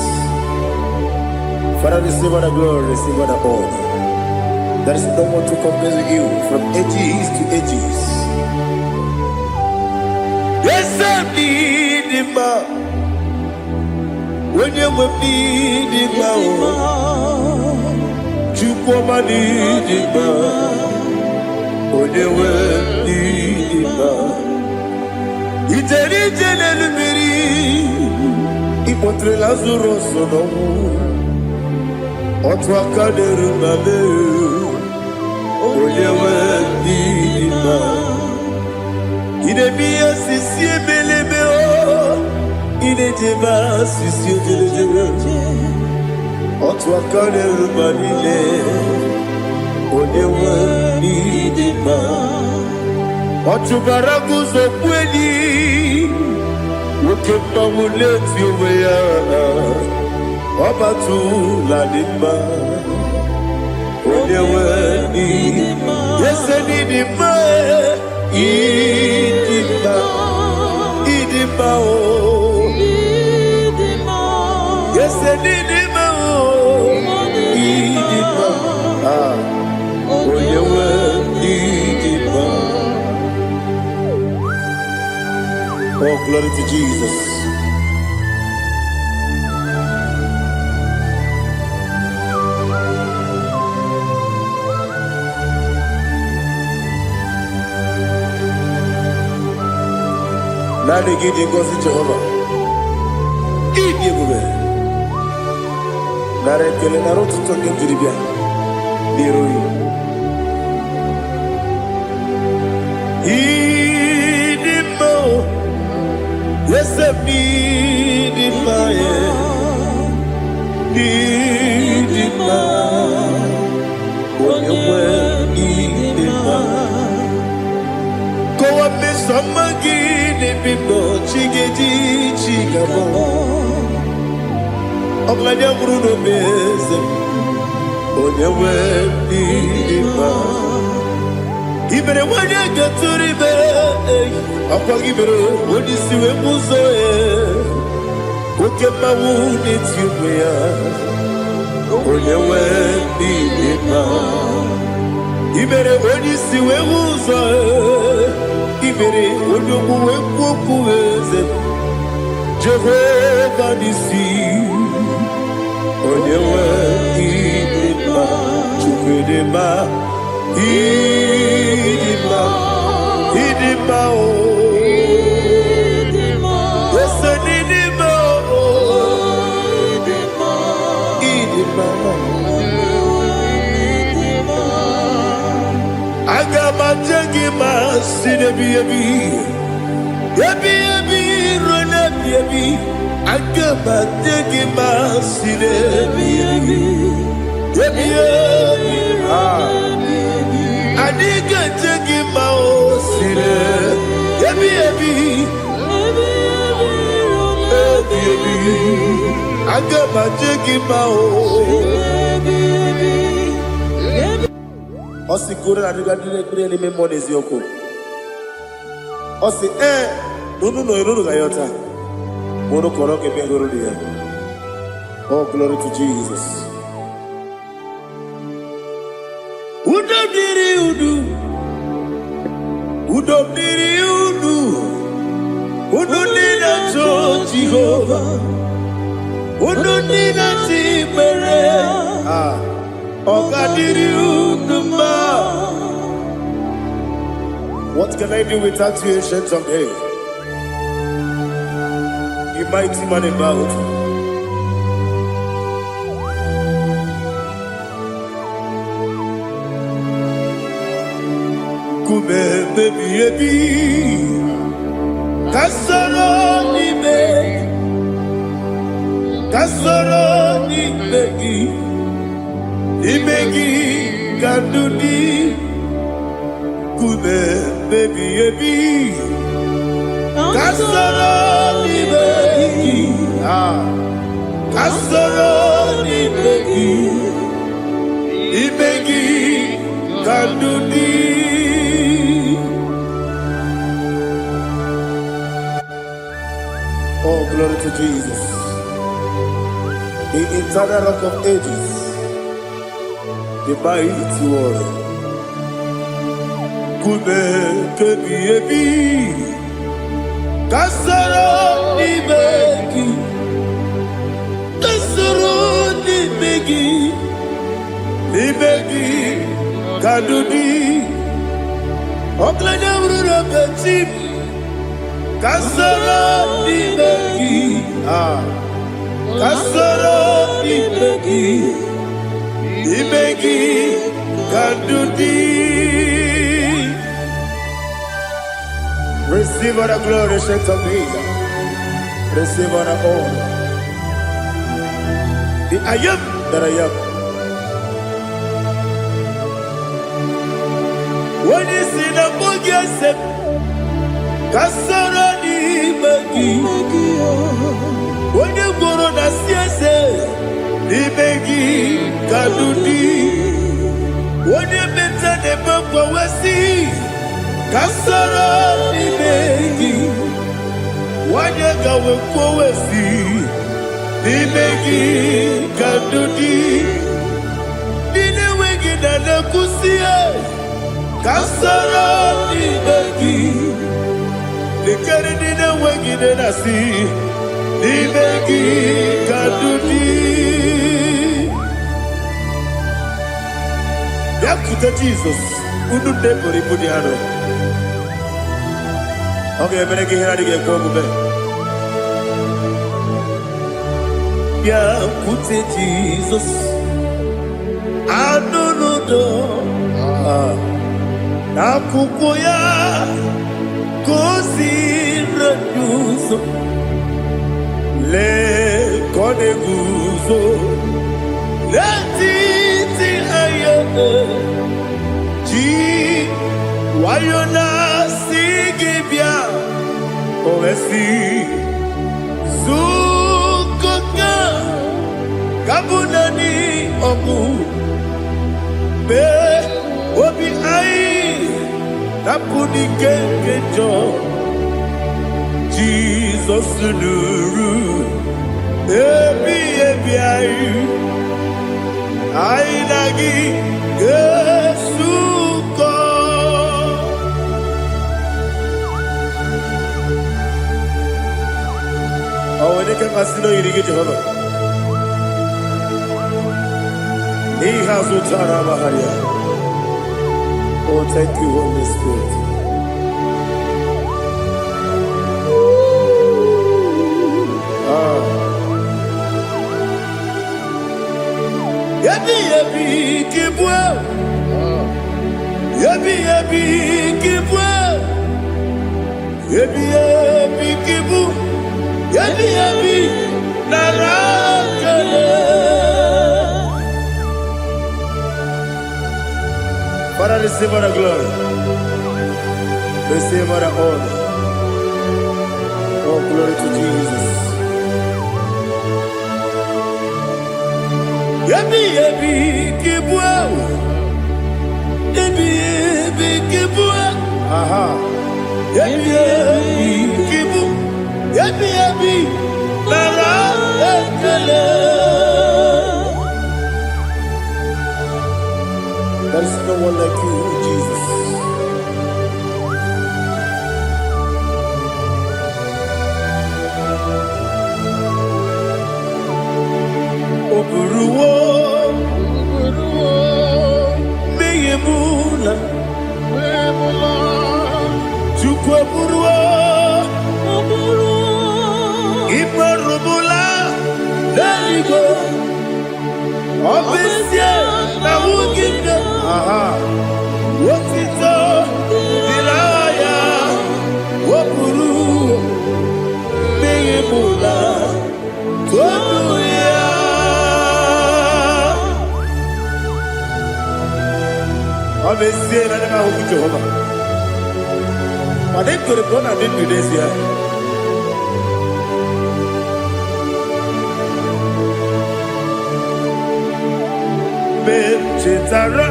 Speaker 1: Father, receive all the glory, receive all the honor. There is no one to compare with you from ages to ages. Yes, I need him. When you will need him, you come and need him. When you will need him, it's a little. Ipotre Lazaro sono Otwakaderu mame Oyewe Nidima Idemiya sisi ebelebe o Inejeba sisi ojelejebe Otwakaderu manile Oyewe Nidima Otubaraguzo kweli Wokemba muleti uweya Obatu la Nidima Oyewe Nidima Yese Nidima Idima Idima o Yese Nidima o Idima Oyewe Nidima. Oh, glory to Jesus. Nani gidi ngozi Jehovah. Gidi gube. Nare kele naro tutonge diribia. Niroi. Idimo. Yesem Nidima ye. Nidima. Oyewe Nidima. Kowa mesamagi. Bibo chigedi chigabo Oglanya bruno beze Oyewe Nidima Ibere wanya gaturibe Akwa ibere wadi siwe muzoe Ukema wuni tiumea Oyewe Nidima Ibere wadi siwe muzoe Ibere odomu wekuweze Jehovah nisi Oyewe Nidima Chukwedema Idima Idima o Yese Nidima o Idima Agama jengima sinebi Yebi rona yebi Agama jengima sinebi Yebi Adiga jengima o sine Yebi Agama jengima o Osi kure na diga dire ni me monezi yoko. Osi no gayota. Mono koro ke be goro dia. Oh, glory to Jesus. Udo diri udu. Udo nina to Jehovah. Udo nina tibere. What can I do without you, ancient of days? You mighty man about. Kume baby Kasoro ni begi Ibegi Gandudi Kume baby Kasoro ni begi Kasoro ni begi Ibegi Gandudi. Oh, glory to Jesus, the eternal rock of ages, the mighty one. Kube kebi kasoro ni begi kadudi oklanya urura beti kasoro ni begi kasoro ni begi Imegi Kandudi. Receive all the glory, strength of Jesus. Receive all the honor. The I am that I am. When you see the book, you say, Kasarani Magi. When you go on the CSA, Imegi Kandudi. When you mention the book, we see. Kasarani Magi. When you go with see. Imegi Kandudi. Dine wegi na nakusia. Kasarani Magi. Nikari dine wegi na nasi. Imegi Kandudi. Yakuta Jesus. Unu nebori pudiano. Okay, menegi hiradi ke kogube. Yakute Jesus. Anunudo. Nakukoya. Kosi reduso. Le kone guzo. Le titi ayane. Ji wayona sigibia. Oesi. Zukoka. Kabunani omu. Be obi ai. Napuni kenkejo. Jesus nuru. Ebi ai. Ai nagi. Yesuko. Oh, when they can masino irige Jehovah. He has utara baharia. Oh, thank you, Holy Spirit. Yabi yabi kibwa. Yabi yabi kibwa. Yabi yabi kibu. Yabi yabi narakale. Father, receive all the glory. Receive all the honor. Oh, glory to Jesus. Yabi yabi kibwa. Yabi yabi kibwa. Aha. Yabi yabi kibu. Yabi yabi narakale. There is no one like you, Jesus. Oburuwo, meyemula, chukwu oburuwo, imarubula, leligo, obesie na wugide. Aha. Wotito, diraya, wopuru, meyemula, toduya. Obesie na nema huku Jehovah. Madem kore bona din Indonesia. Chetara,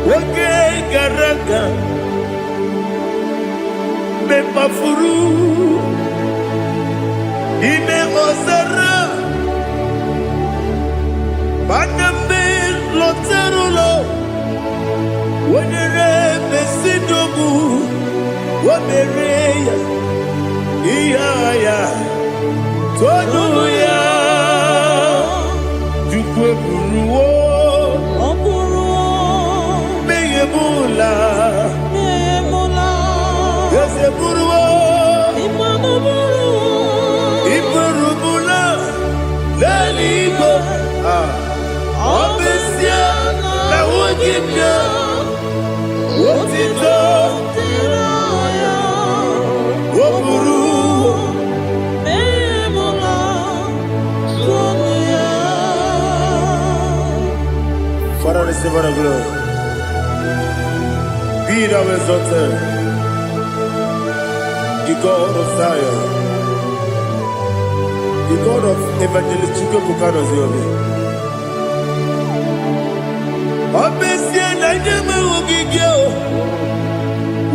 Speaker 1: wake garaga, me mafuru, ime osara, baname loterulo, wenere besidogu, wamereya, iya toduya. Buruwo, meyemula, yese buruwo, imarubula, leligo, Waburu. Father, receive our glory. Be thou exalted, the God of Zion, the God of Evangelist Chico Pucano Ziobi. Obviously, I never will give you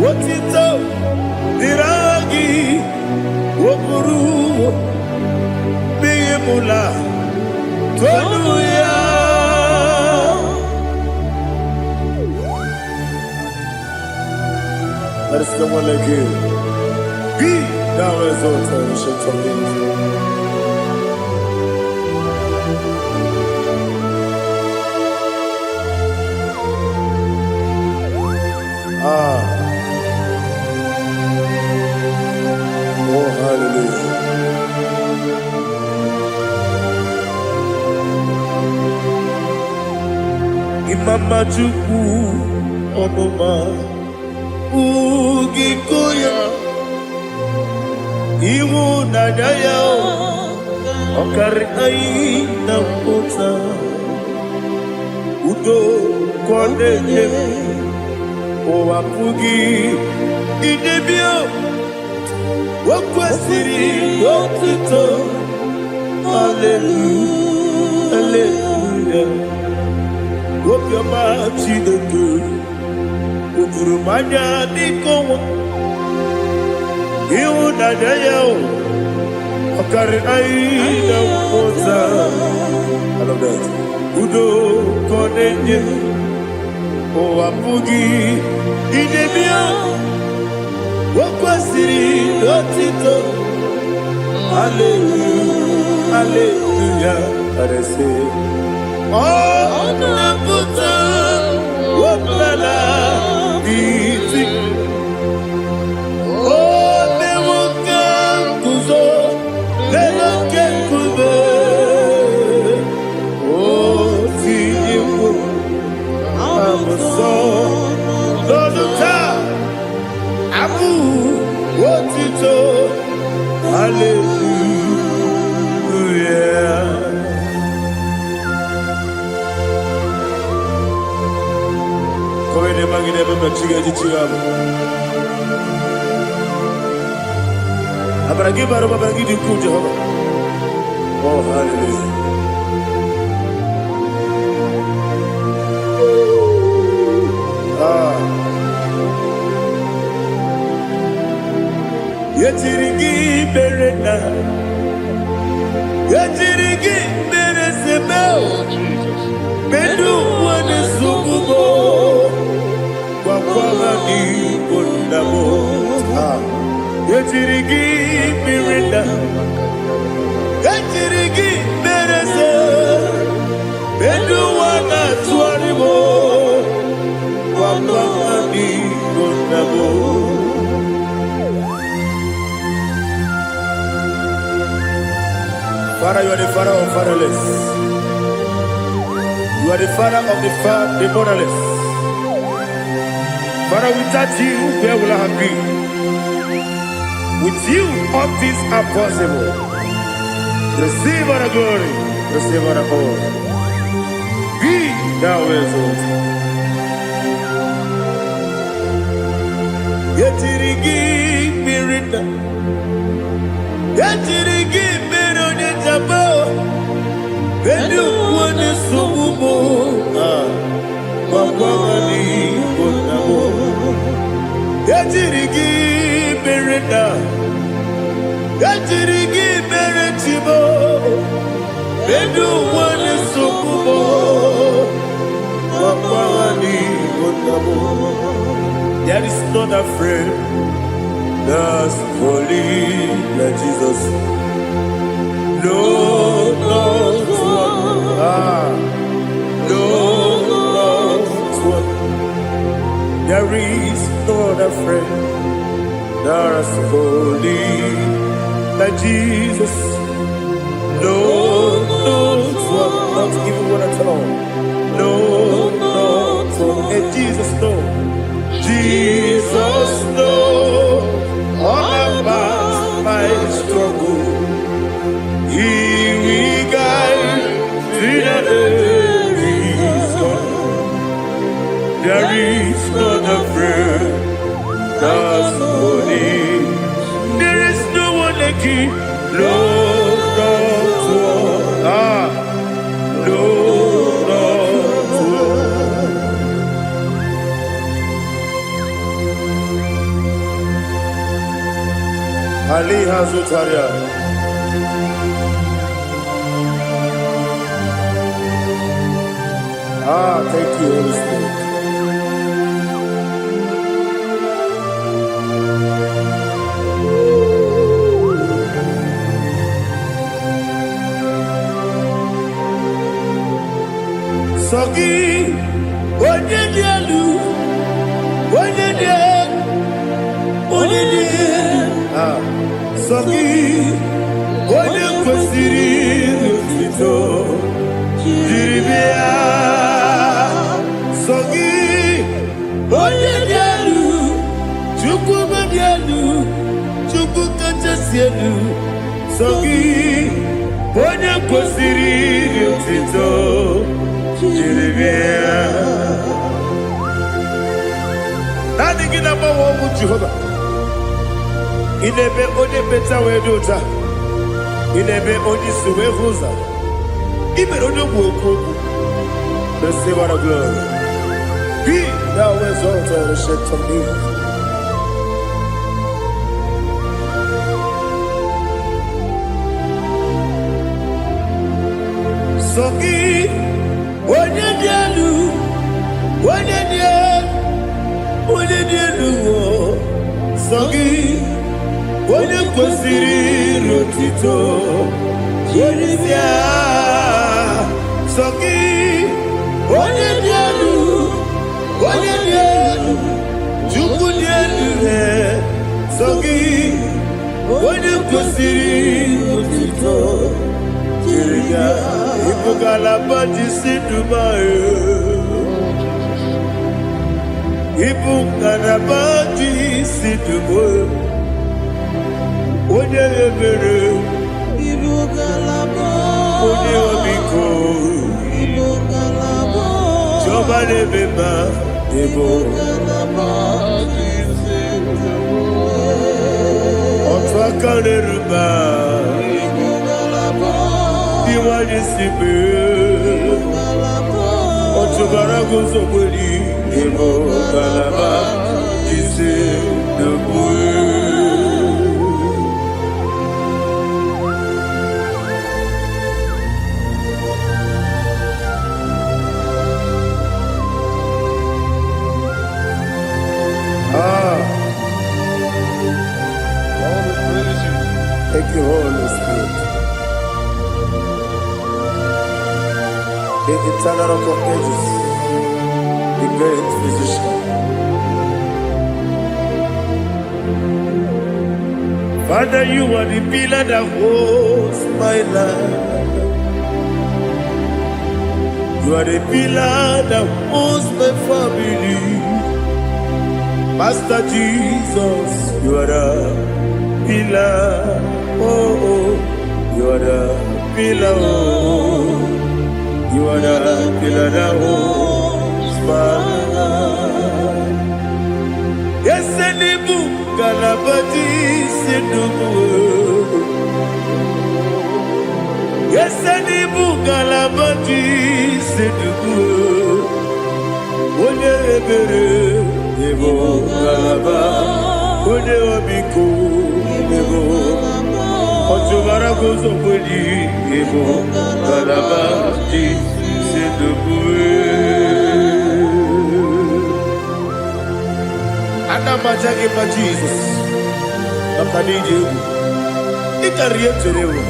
Speaker 1: what it's up, Diragi, Wokuru, Bimula, Tonuya. There is no one like you. Be thou exalted, ancient of days. Oh, hallelujah. Imama Juku, Onoma. Ugikoya Iwu Naija Okari Aina Kota Udo Kondeye Owapugi Idebio Wakwasiri Wakito Hallelujah Hallelujah Wapyama Chideke Ukurumanya Nikowa Iwu Naija Okari Aina Kota I love that Udo Kondeye Owapugi Idebio Wakwasiri Lotito Hallelujah Hallelujah I say Oh Naputa Wapala Iti Oh Newoka Kuzo Newoka Kuzo Oh Tiyiwo Lọ́dúnká, àbú, òtítọ́, hallelujah. Kọ́wé ní ẹ̀ma gíní ẹ̀bẹ̀ mẹ́tìrì ẹ̀jì tìrì àbọ̀. Àbàràgí bàrọ̀ bàbàràgí di kú Jehova. Oh, hallelujah. Yetirigi berena, yetirigi beresebel, bedu wane sububo, wakwama ni kondamo. Yetirigi berena, yetirigi berese, bedu wana tuaribo, wakwama ni kondamo. Father, you are the father of fatherless. You are the father of the motherless. Father, without you, where will I have been? With you, all things are possible. Receive our glory, receive our honor. Be thou exalted. Yetirigi mirina, yetirigi mirona jabo. Bedu wane subumo, wakwani bonamo. Yetirigi mirina, yetirigi miretibo. Bedu wane subumo, wakwani bonamo. There is not a friend that's holy like Jesus. No, not one. No, not one. There is not a friend that's holy like Jesus. No, not one. Not even one at all. No, not one. And Jesus, no. Jesus, no, all about struggle. He will guide till there is none. There is none afraid. That's money. There is no one like him. Lord, not one. Lord, not one. Ali Hazutaria. Thank you, Holy Spirit. Sogi, Onyedialu, Sogi, Onyekwesiri n'otito, Jiribia. Sogi, Onyedialu, Chukwu Madialu, Chukwu Kachasielu. Sogi, Onyekwesiri n'otito, Jiribia. Nothing in our world with Jehovah. In a bit only better way to do. In a bit only Suwe Huza. Even on the work, the Savor of glory. Be thou exalted and shed on me. Sogi, Onyedialu, Onyedialu, Sogi, Onyekwesiri n'otito, Jiribia. Sogi, Onyedialu, Chukwu dielu. Sogi, Onyekwesiri n'otito, Jiribia. Ibugalaba Dubai. Ibugalaba Dubai. Onye ebere. Ibugalaba. Onye omiko. Ibugalaba. Jọba lebeba. Ibugalaba. Ọtụ aka n'eruba. Iwani sibe, otubara gozo kweli, ebo kalaba, jise debue. Thank you, Holy Spirit. The eternal rock of ages, the great physician. Father, you are the pillar that holds my life. You are the pillar that holds my family. Master Jesus, you are the pillar. Oh, you are the pillar. Oh. You are the pillar that holds my life. Yes, and the book, Galabati, Sidubu. Yes, and the book, Galabati, Sidubu. One ebere, Evo Galaba, One Obiku, Evo. Otubara gozo kweli, Evo Galaba, Anamajage pa Jesus. Nakanije. Ikariyeterewo.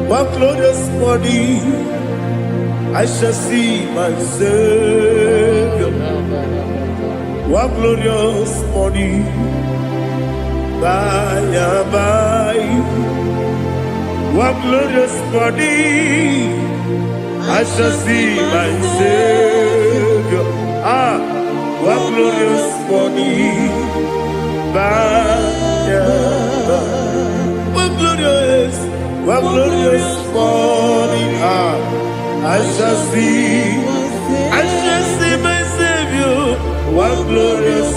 Speaker 1: One glorious morning, I shall see my Savior. What glorious morning, by and by. What glorious morning, I shall see my Savior. Ah, what glorious morning, by and by. What glorious morning, ah, I shall see my Savior. What glorious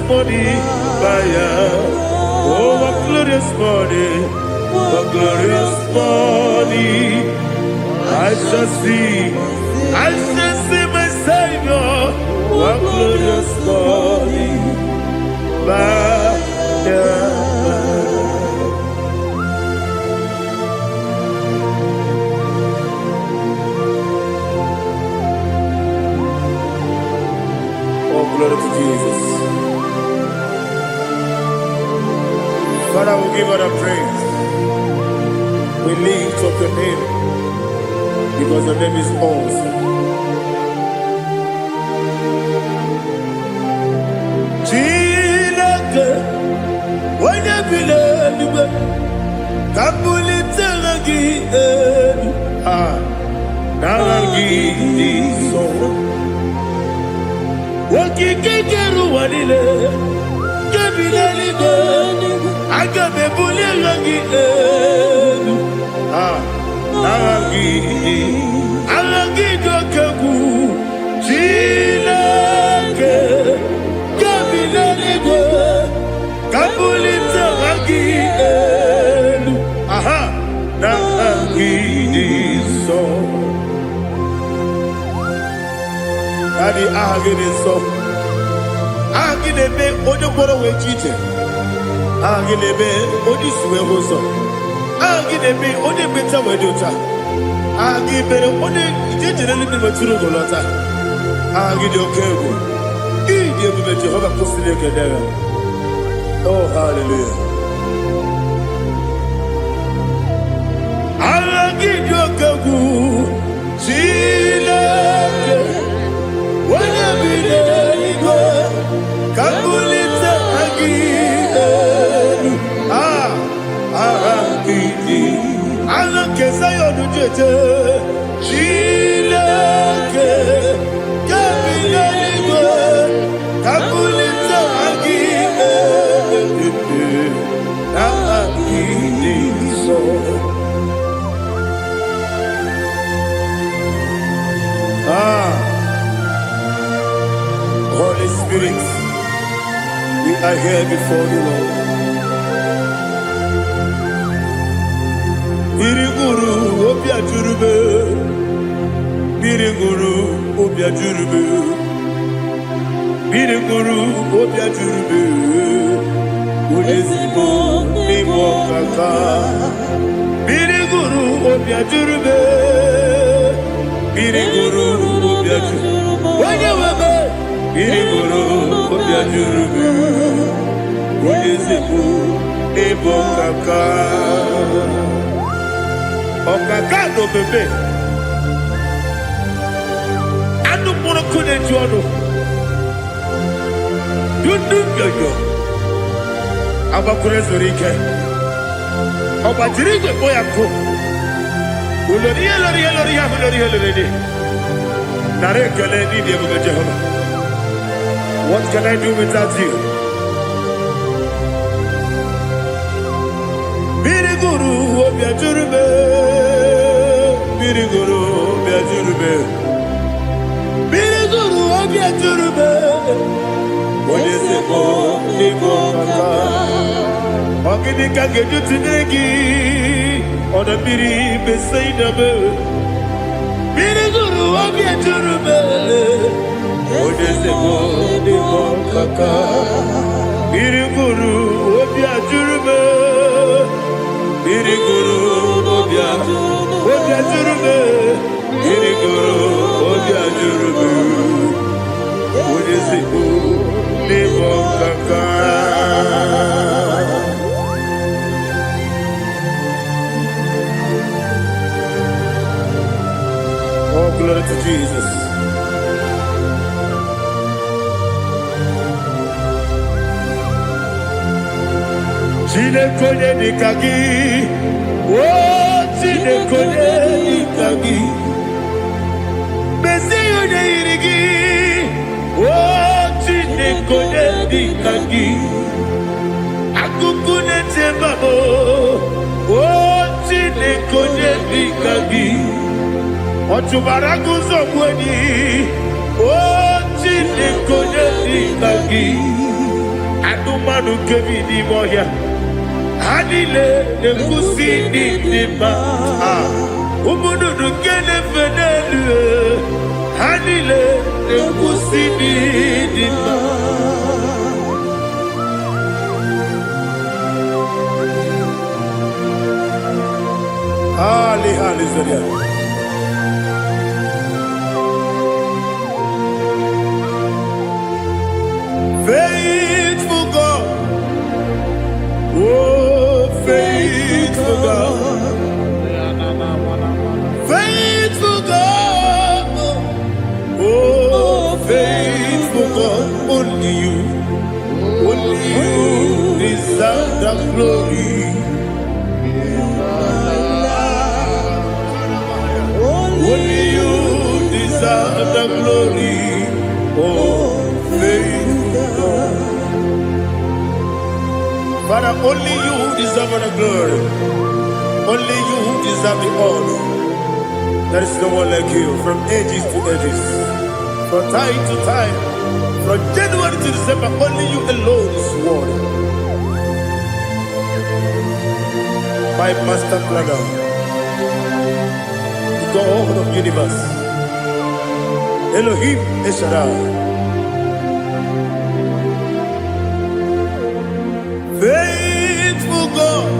Speaker 1: morning, Maya. Oh, what glorious morning, I shall see my Savior. What glorious morning, Maya. Glory to Jesus. Father, we give all the praise. We lift up your name because your name is awesome. Chilake, when you believe, Kabuli Telagi, Naragi, so. Wakikekeru walile Kebilaligo Agabe bulilangi Alangi dokagu Chilake Kebilaligo Kabulita rangi Narangi so Daddy, agide so. Agide be ojo boro we chite. Agide be oji suwe hoso. Agide be oji beta we dota. Agide be oji ijejere ni maturu golota. Agide okego. Ide be Jehovah kosile kedera. Oh, hallelujah. Agide okego. Chilake. Wanya bideligo, kabulita agidelu, agidi, alakeza yonujete, chilake, kabideligo, kabulita agidelu, agidi so. Holy Spirit, we are here before you, Lord. Biriguru obia jurube, biriguru obia jurube, biriguru obia jurube, ulesibo nibo kaka, biriguru obia jurube, biriguru obia jurube, wanyewebe. Biriguru obia jurube, ulesibo nibo kaka. Okaka do bebe. Anu mono kone juano. Dundu yoyo. Abakure zorike. Obajirige boyako. Uloria. Nare kele ni diye Jehovah. What can I do without you? Biriguru obia jurube, biriguru obia jurube, biriguru obia jurube. Olesebo nibo kaka, ogini kageju tinegi, ona biri besaidabe. Biriguru obia jurube, olesebo nibo kaka, biriguru obia jurube. Biriguru obia jurube, biriguru obia jurube, ulesibo nibo kaka. Oh, glory to Jesus. Chinekonye nikagi, oh chinekonye nikagi. Mesiyo ne irigi, oh chinekonye nikagi. Akukune tembabo, oh chinekonye nikagi. Otubaraguzo kweni, oh chinekonye nikagi. Adumanu kevini moya. Hanile ne kusini nima, umudu kene fenelu. Hanile ne kusini nima. Ali zodia. Faithful God, oh faithful God, faithful God, oh faithful God, only you deserve the glory. Only you deserve the glory, oh faithful God. Father, only you deserve the glory. Only you deserve the honor. There is no one like you, from ages to ages, from time to time, from January to December. Only you alone is worthy. My master planner, the God of the universe, Elohim Eshadai. Faithful God,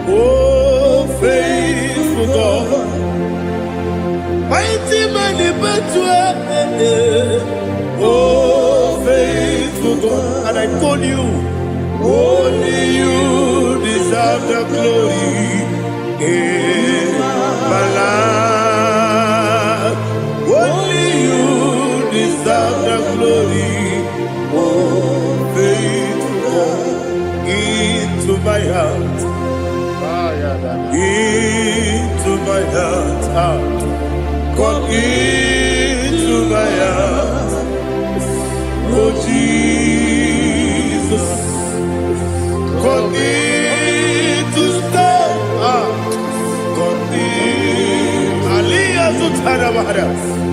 Speaker 1: oh faithful God, mighty man in battle, oh faithful God, and I call you, only you deserve the glory in my life, only you deserve the glory, oh faithful God. Into my heart, into my heart, come into my heart, oh Jesus, come in to stay, come in, Aliyah to Tanamara,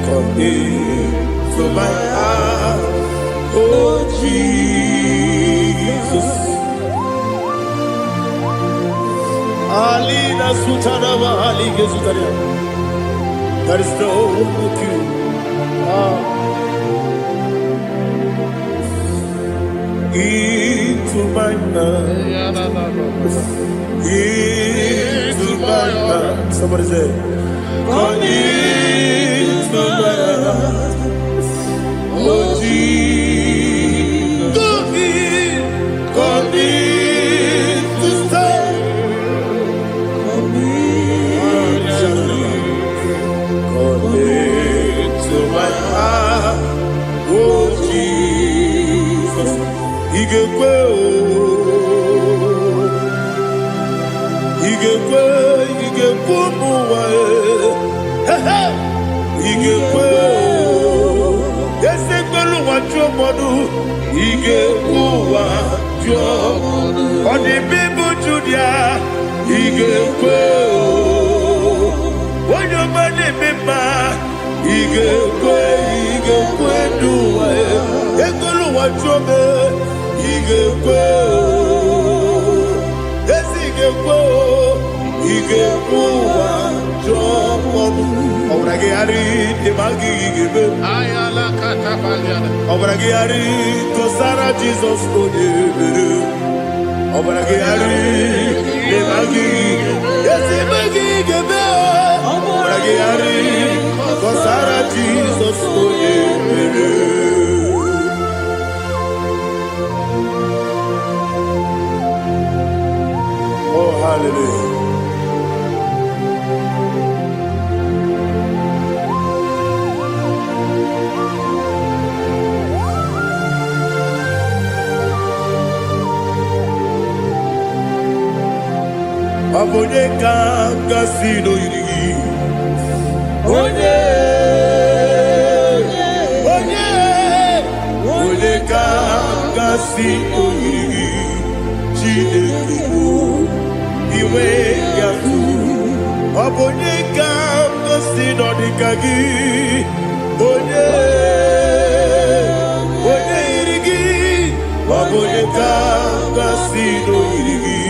Speaker 1: come into my heart, oh Jesus. Alina Sutanaba Ali Gesutaria. There is no one like you. Into my heart. Into my heart. Somebody say, come into my heart. Oh Jesus. Come in to stay. To my heart, oh Jesus, Igekwe, muwa, Igekwe, Esekwelu wajomodu, Igekwe wajomodu, Odi bibu Judia, Igekwe, Wanyomane mema. Igekwe duwa, Ekolu wachome, Igekwe, Igekwe wachome. Obrage ari demagi igebe.
Speaker 2: Ayala katapaliana.
Speaker 1: Obrage ari kosara Jesus odebere. Obrage ari demagi igebe. Obrage ari kosara Jesus odebere. Oh hallelujah. Obonye kanga sino yirigi. Onye kanga sino yirigi. Chineke iwe yatu. Obonye kanga sino dikagi. Onye yirigi. Obonye kanga sino yirigi.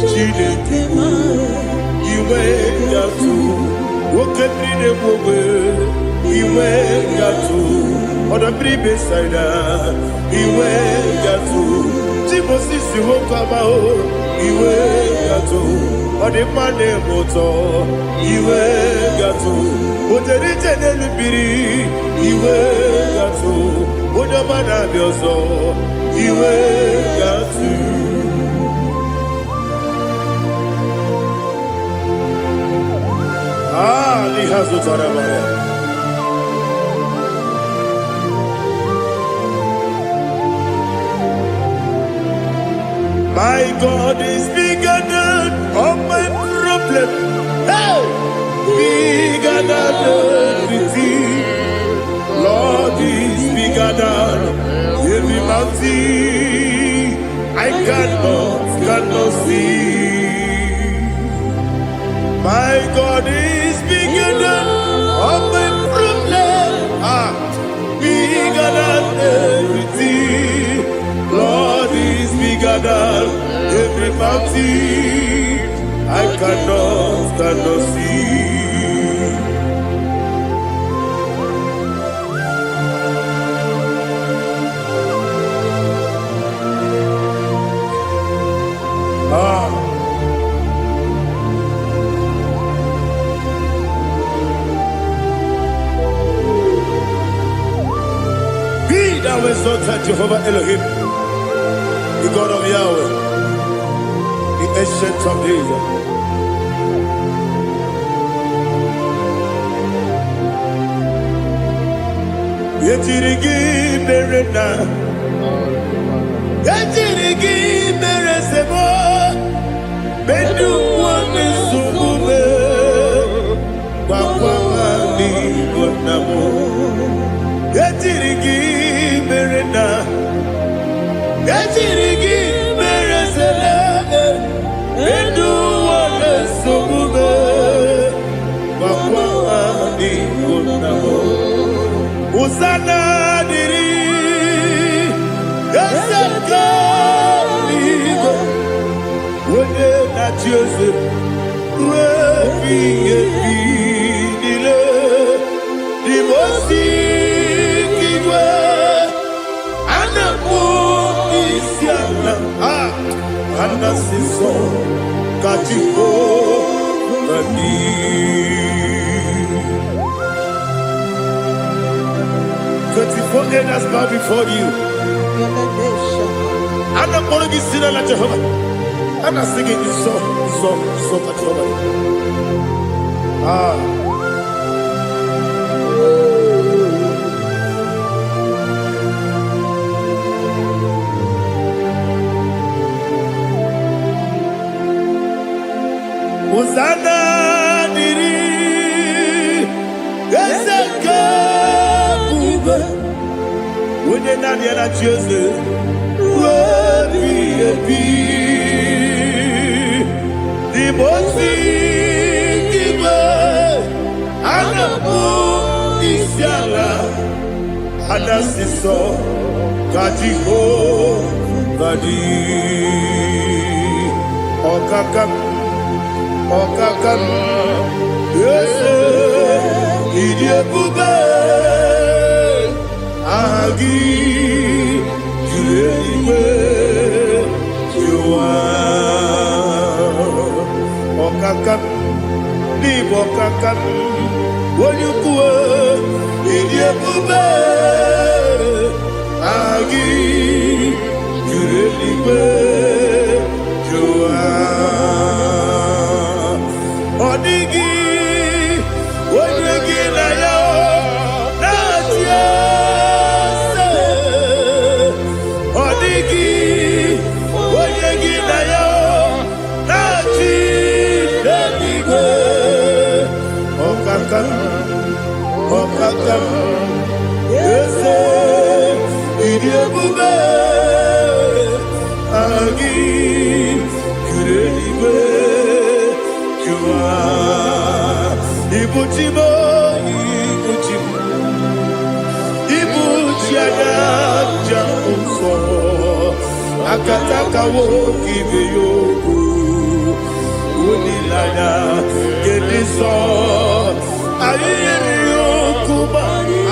Speaker 1: Chineke iwe yatu. Wokenine mwe iwe yatu. Oda bribe saida iwe yatu. Timosisi wokama o iwe yatu. Ode mane moto iwe yatu. Oderite nelubiri iwe yatu. Oda mana biozo iwe yatu. Lihazu tarabaya. My God is bigger than all my problem. Hey! Bigger than everything. Lord is bigger than every mountain. I cannot see. My God is bigger than all my problem. Bigger than everything. Lord is bigger than every mountain. I cannot see. Thou exalted Jehovah Elohim, the God of Yahweh, the ancient of days. Yetirigi berena, yetirigi beresemo, bedu wane sumube, bakwa mani gonamo. Yetirigi berena, yetirigi beresele, bedu wane sumube, bakwa mani gonamo. Usana diri, yesaka ligo, wone na Joseph, wepi dile, dimosi kiwe, anamu isiana, anasiso katiko bani. 24 elders bow before you. I'm not going to be singing like Jehovah. I'm not singing this song like Jehovah. Hosanna diri, Yesaka. When you're not yet at Joseph, the most Anamu Isiala, Anasiso, Kajiho, Badi, Okakam, yes, Idiabuba. Agi, Juliwe, Jua, Okakam, Libo Kakam, Wonyukue, Idiabube, Agi, Juliwe, Jua, Odigi, Wonyuki Naija. akataka woki beyoku unilaya geniso ayiri yokuba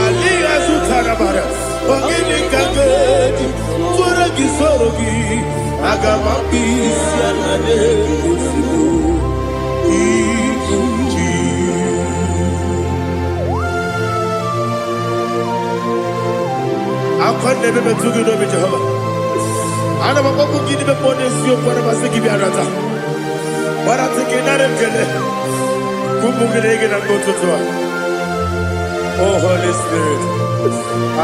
Speaker 1: aliya zutarabara ogini kagedi furagi sorogi agamapisi anane kusibu ikunji akonde bebe tugido be Jehova ana bako gidi be pone sio kwa basiki bi arata bara tike nare kele kumbugirege na kototwa. Oh Holy Spirit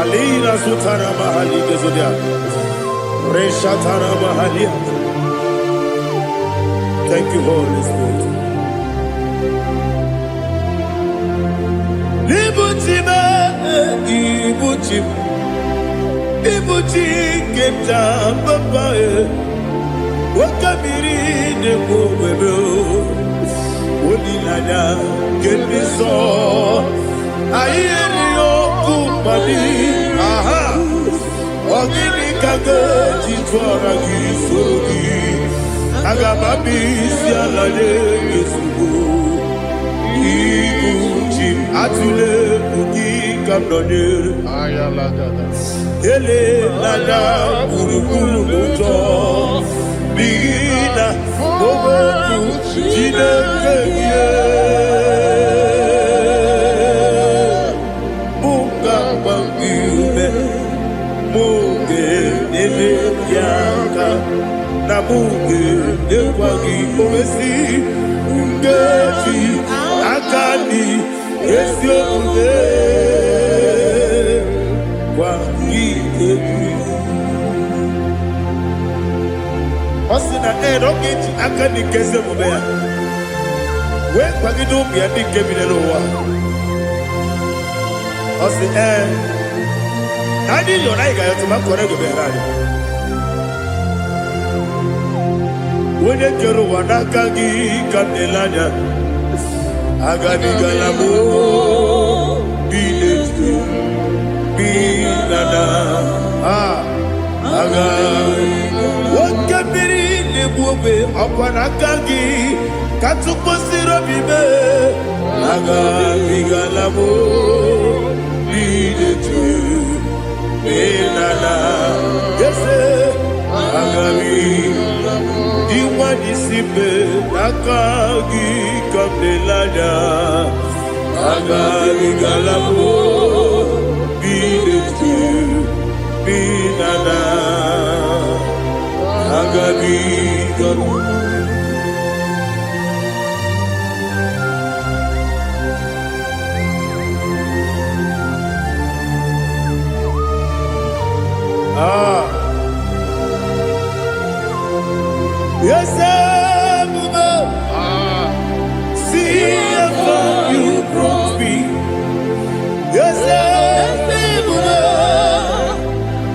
Speaker 1: alina sutara mahali gezodia resha tara mahali. Thank you Holy Spirit. Libutime ibutime ibuti keta papa wakamiri de bobebe onilanya keniso ayeri okupadi aha ogini kage jitwara gisogi agababisi alade yesugo ibuti atule buki kamdonir
Speaker 2: Ayalagada.
Speaker 1: ele lada buruburu muto bina oboku jinekeye munga bangiume munge nele yaka na munge nekwagi omesi ngeji akani esiomune Osina rogeji akani kese mubea we kwagido bia ni kebile wa osi nani yo na iga yo tuma kore go berari wone kero wanaka gi kanelanya agani galamo biletu binana aga wakabiri nebuobe akwanakagi katuposiro bibe aga bigalamo biletu binana yese aga diwani sibe nakagi kabelanya aga bigalamo binana agabi gabu yes see how you brought me. Yes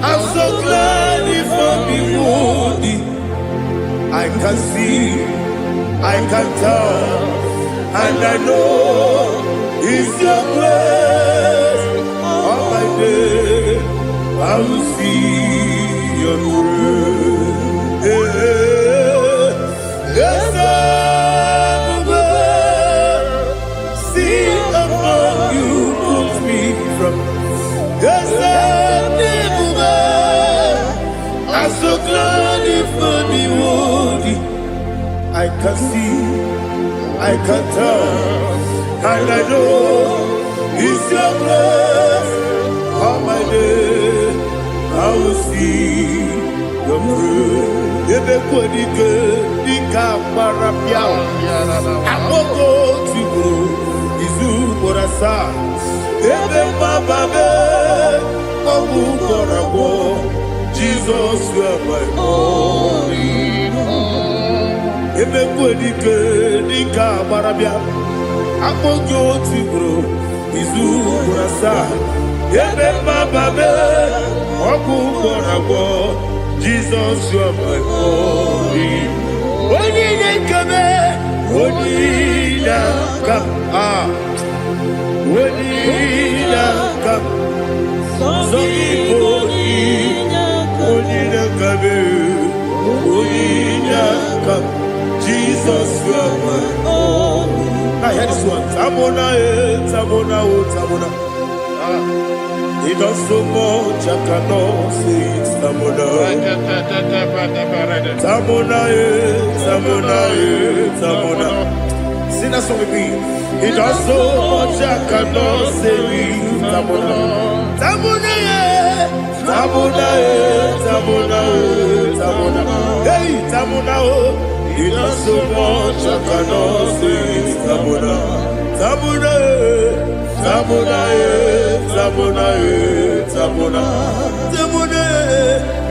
Speaker 1: I'm so glad if I'm wounded. I can see, I can tell, and I know it's your grace. On my day, I will see your grace. Yes, see above you put me from. Yes, I'm so glad if only would I can see, I can tell, and I know it's your grace. On my day, I will see your grace. Everybody good, the camera piao. I will go to go, Izu Borasa. Everybody, Obu Korabo. Jesus, you are my only home. Everybody good, the camera piao. I will go to go, Izu Borasa. Everybody, Obu Korabo. Jesus, you are my only. Oni nekame, oni nakam, oni nakam. So oni nakame. Uyinyaka, Jesus, you are my own. Now hear this one. Tamona, Tamona, Tamona. He does so much, I cannot say it. Tamona. Tamona, Tamona, Tamona. Sing that song with me. He does so much, I cannot say it. Tamona. Tamona, Tamona, Tamona, Tamona. Hey, Tamona, he does so much, I cannot say it. Tamona. Tamona, Tamona, Tamona, Tamona. Tamona,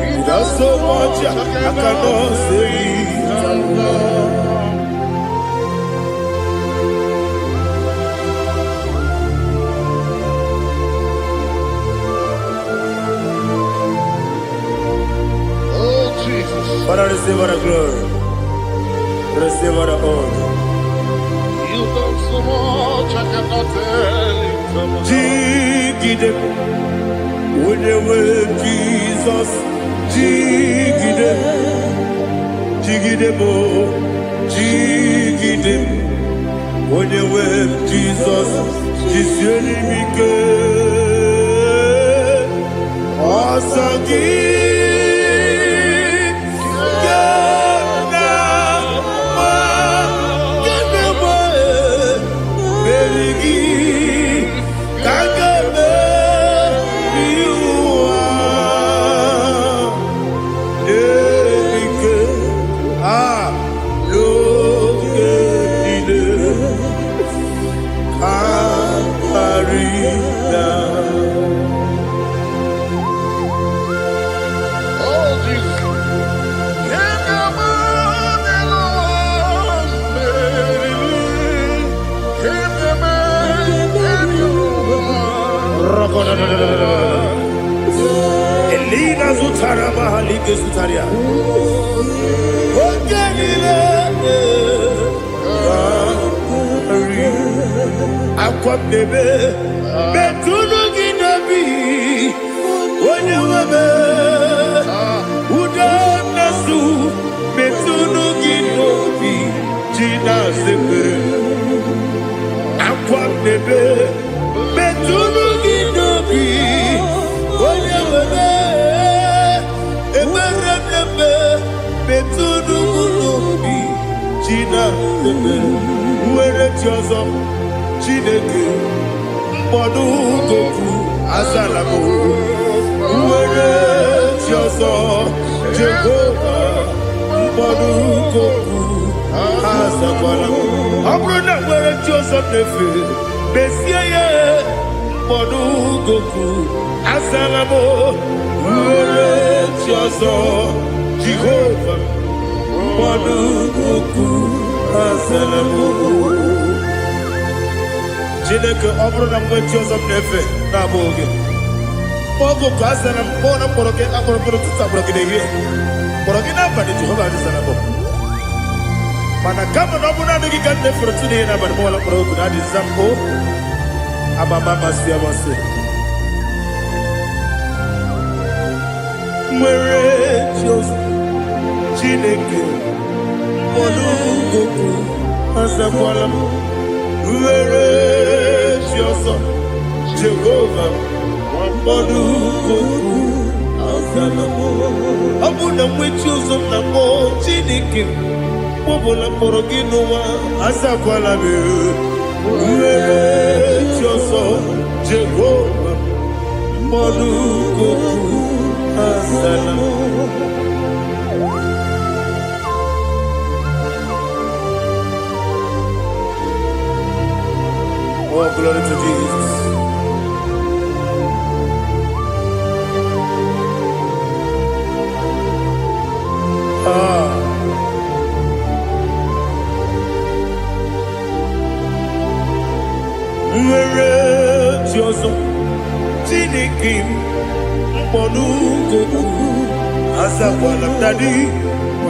Speaker 1: he does so much, I cannot say it. Tamona. Father, receive all the glory. Receive all the honor.
Speaker 2: You done so much, I cannot tell you.
Speaker 1: Jigide, when you were Jesus, Jigide, Jigide mo, Jigide, when you were Jesus, Jisyenimike, Asagi. Elina Zutara Mahalike Zutaria. Aqua bebe, Betuno Ginabi, when you were Udanasu, Betuno Ginobi, Gina Zebe, Aqua bebe, Betuno Ginobi, when you were Betuno Ginobi, Gina Zebe, where it was. Chineke mbodu goku azalamo uwere tioso Jehovah mbodu goku azalamo abrona uwere tioso nefe besiye mbodu goku azalamo uwere tioso Jehovah mbodu goku azalamo. Chineke ọbụrụ na mgbe chi ọzọ m na-efe na-abụ oge ọgụ ka a sara m kpọọ na mkpọrọ gị akpọrọ mkpọrọ tutu akpọrọ gị n'ehihie kpọrọ gị n'abalị Jehova adịsara m mana kama na ọ bụrụ naanị gị ka m na-efere tu n'ihe n'abalị mọla mkpọrọ ogu na adịza m o amama amasị amasị nwere chi ọzọ Chineke mkpọrọ ogu azakwala m were Jioso Jehovah mbodu goku azalamo abuna mwechi uzo na mo Chineke mbobola mkpọrọ gị n'ụwa azakwala m were Jioso Jehovah mbodu goku azalamo. Oh, glory to Jesus. Where Jioso Chineke mbodu goku azakwala mdadi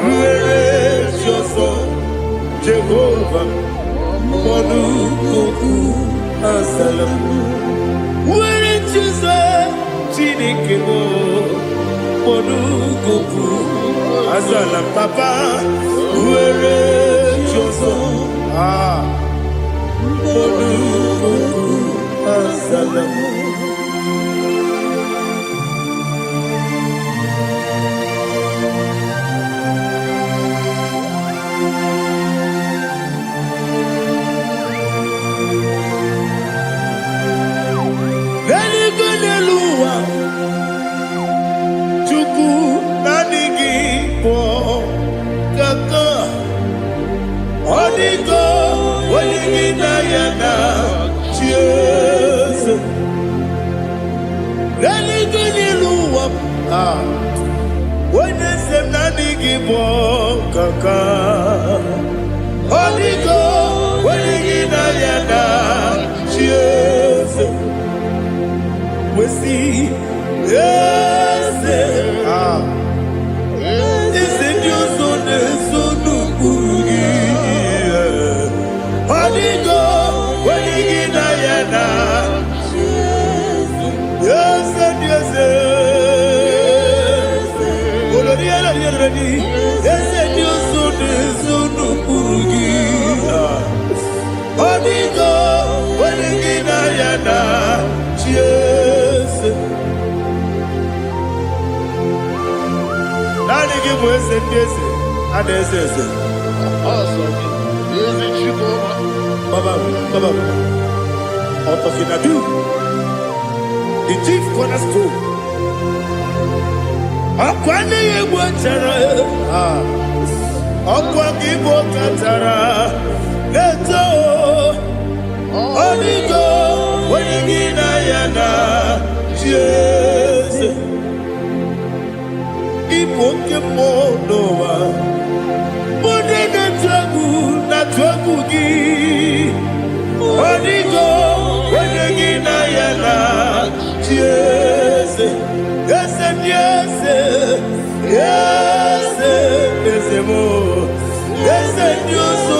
Speaker 1: were Jioso Jehovah mbodu goku azalamo were Jioso Chineke mbodu goku Azalam papa, uere choso. Azalam. When they say nani give kaka, Holy go, when you yana, cheers. We see, yes, is it your son, son of Bugi? Holy go, when you yana, yes, yes. The chief cornerstone. Akwane yebo chara, akwa kibo katara, leto, oligo, wenigina yana, Jesus. Ipo kemo noa, mone na twagu gi, oligo, wenigina yana, Jesus. Yes, yes, yes, yes, more. Yes, you so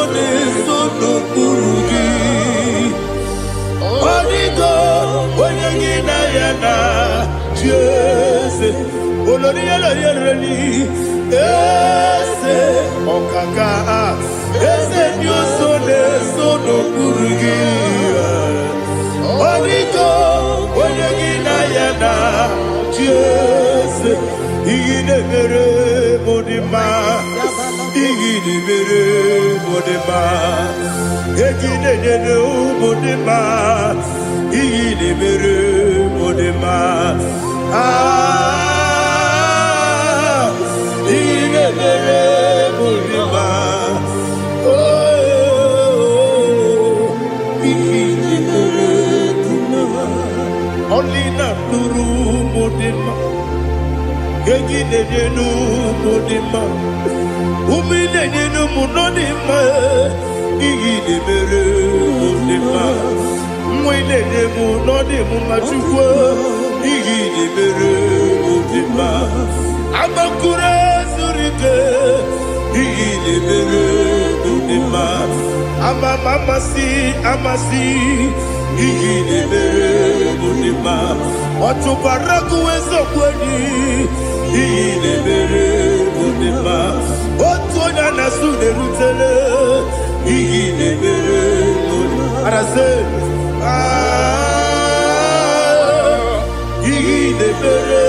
Speaker 1: no kurugi. Onigo, when you get Naija, yes, Olori, yes, Okaka, yes, you so no kurugi. Onigo, when you get Naija. Yes, Igidebere Modima, Igidebere Modima, Igidebere Modima, Igidebere Modima, Igidebere Modima, oh, Igidebere Modima, only not Nuru. Gegi nu modima, umile nu munodima, igi de mere modima, mwile de munodimu machukwa, igi de mere modima, amakure surike, igi de mere modima, amasi, igi de mere modima. Watu baraku wezo kweni Igidebere Modima. Watu onyana sude rutele Igidebere Modima. Arase Igidebere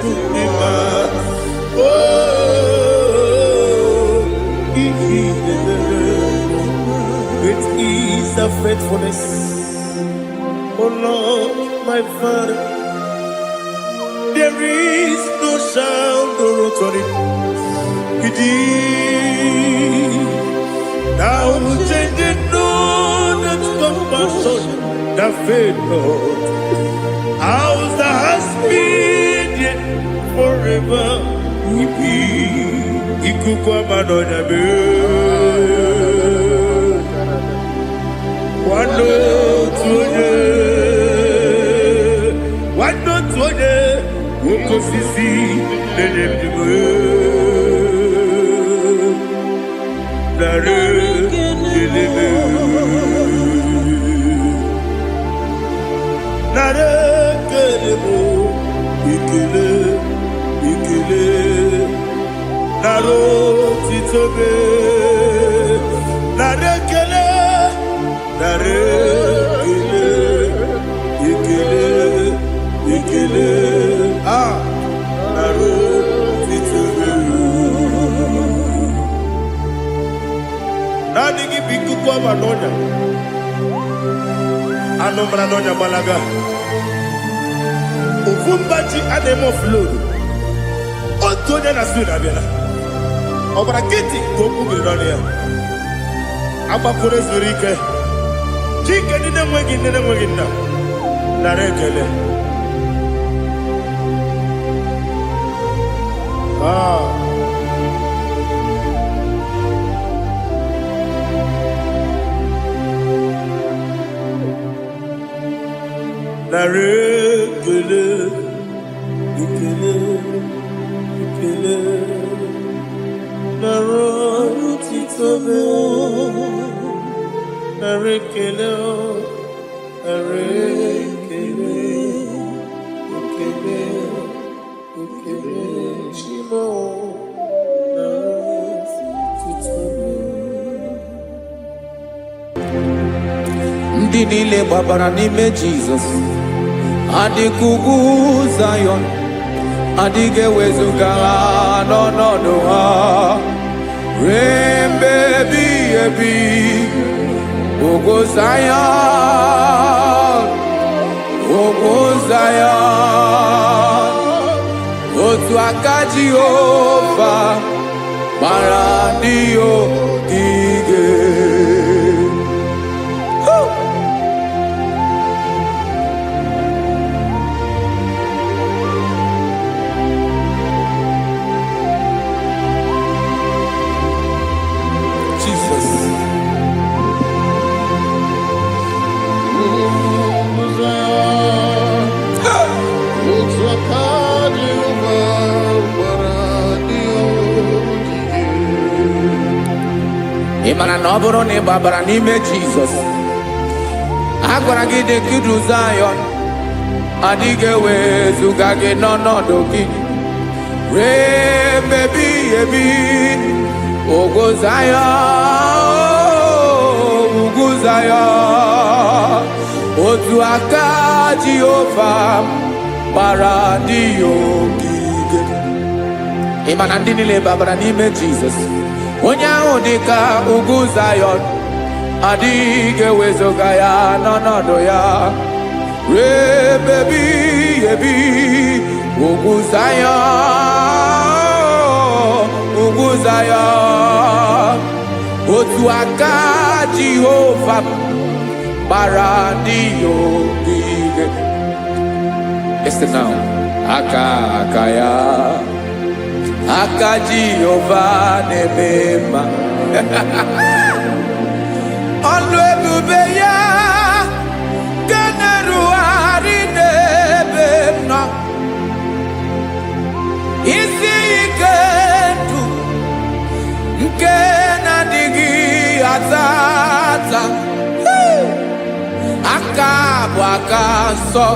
Speaker 1: Modima. Oh, Igidebere Modima. Great is the faithfulness, oh Lord, my Father. There is no sound or authority. Now changing no that compassion, the faith Lord. How's the husband yet forever? Ikukwa manonya be. Wano tuone. Woko sisi nenem diwe Nare kelebe Nare kelebo Ikele naro titobe narekele ikele naro titobe nani gibiku kwa manonya anomra nonya balaga ufumbaji anemo flood otonya na suna biela obra kiti goku bironia aba kore zurike chike nine mwegi na narekele narekele ikele naro titobe narekele chimo naro titobe
Speaker 3: ndị niile gbabara n'ime Jizọs adịghị ugwu Zayọn adịghị ewezuga ha n'ọnọdụ ha ruo mgbe ebighị ebi. Ugwu Zayọn, ugwu Zayọn, otu aka Jehova gbara ndị ogige. Ị mara na ọ bụrụ na ị gbabara n'ime Jizọs, a gwara gị dị ka Zayọn adịghị ewezuga gị n'ọnọdụ gị ruo mgbe ebighị ebi. Ugwu Zayọn, ugwu Zayọn, otu aka Jehova gbara ndị ogige. Ị ma na ndị niile gbabara n'ime Jizọs, onye ahụ dị ka ugwu Zayọn adịghị ewezuga ya n'ọnọdụ ya ruo mgbe ebighị ebi. Ugwu Zayọn, ugwu Zayọn, otu aka Jehova gbara ndị ogige. Listen now, aka ya, aka Jehova na-eme mma. Ọlụ ebube ya ga na-erugharị n'ebe m nọ. Isi ike ndụ nke na-adịghị ata ata. Aka bụ aka nsọ,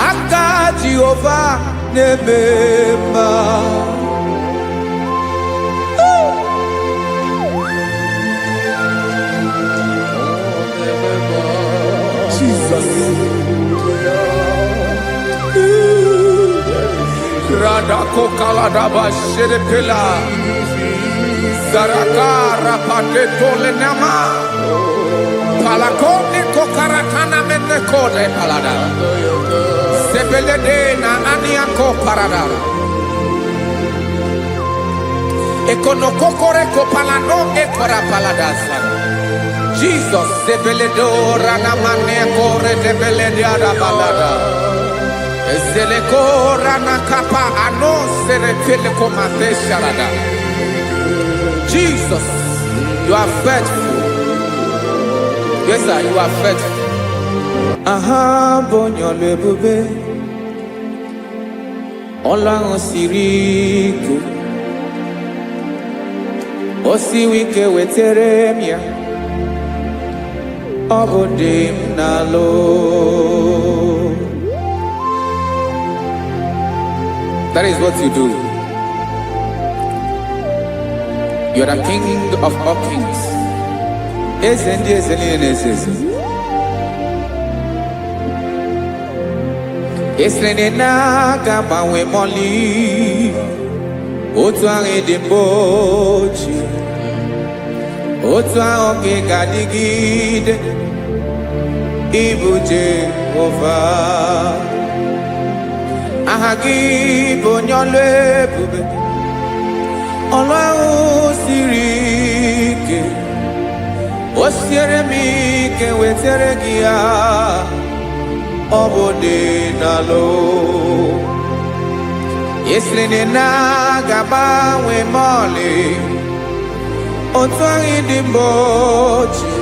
Speaker 3: aka Jehova na-eme mma. Jesus. Radako kaladaba sherepela zarakara patetole nama palakone kokaratana mene kode palada sebelede na aniako parada ekono kokore ko palano ekora paladasa. Jesus sebeledo rana mane kore debelede ada balada. Ezeleko rana kapa ano serepele komate sharada. Jesus, you are faithful. Yes, sir, you are faithful. Aha, bonyo lebube. Ola osiriku. Osi wike weteremia. Obodim nalo. That is what you do. You are the King of all kings. Ezendi ezeli nezezi. Esrene na gabawe moli. Otu ahụ dị mgbochi. Otu ahụ ka ị ga-adịgide. Ịbụ Jehova. Aha gị bụ onye ọlụ ebube. Ọlụ ahụ siri ike. O siere m ike wetere gị ya. Ọ bụ dị n'alụ. Esiri na ga-agbanwe m ọlị. Otu ahụ dị mgbochi.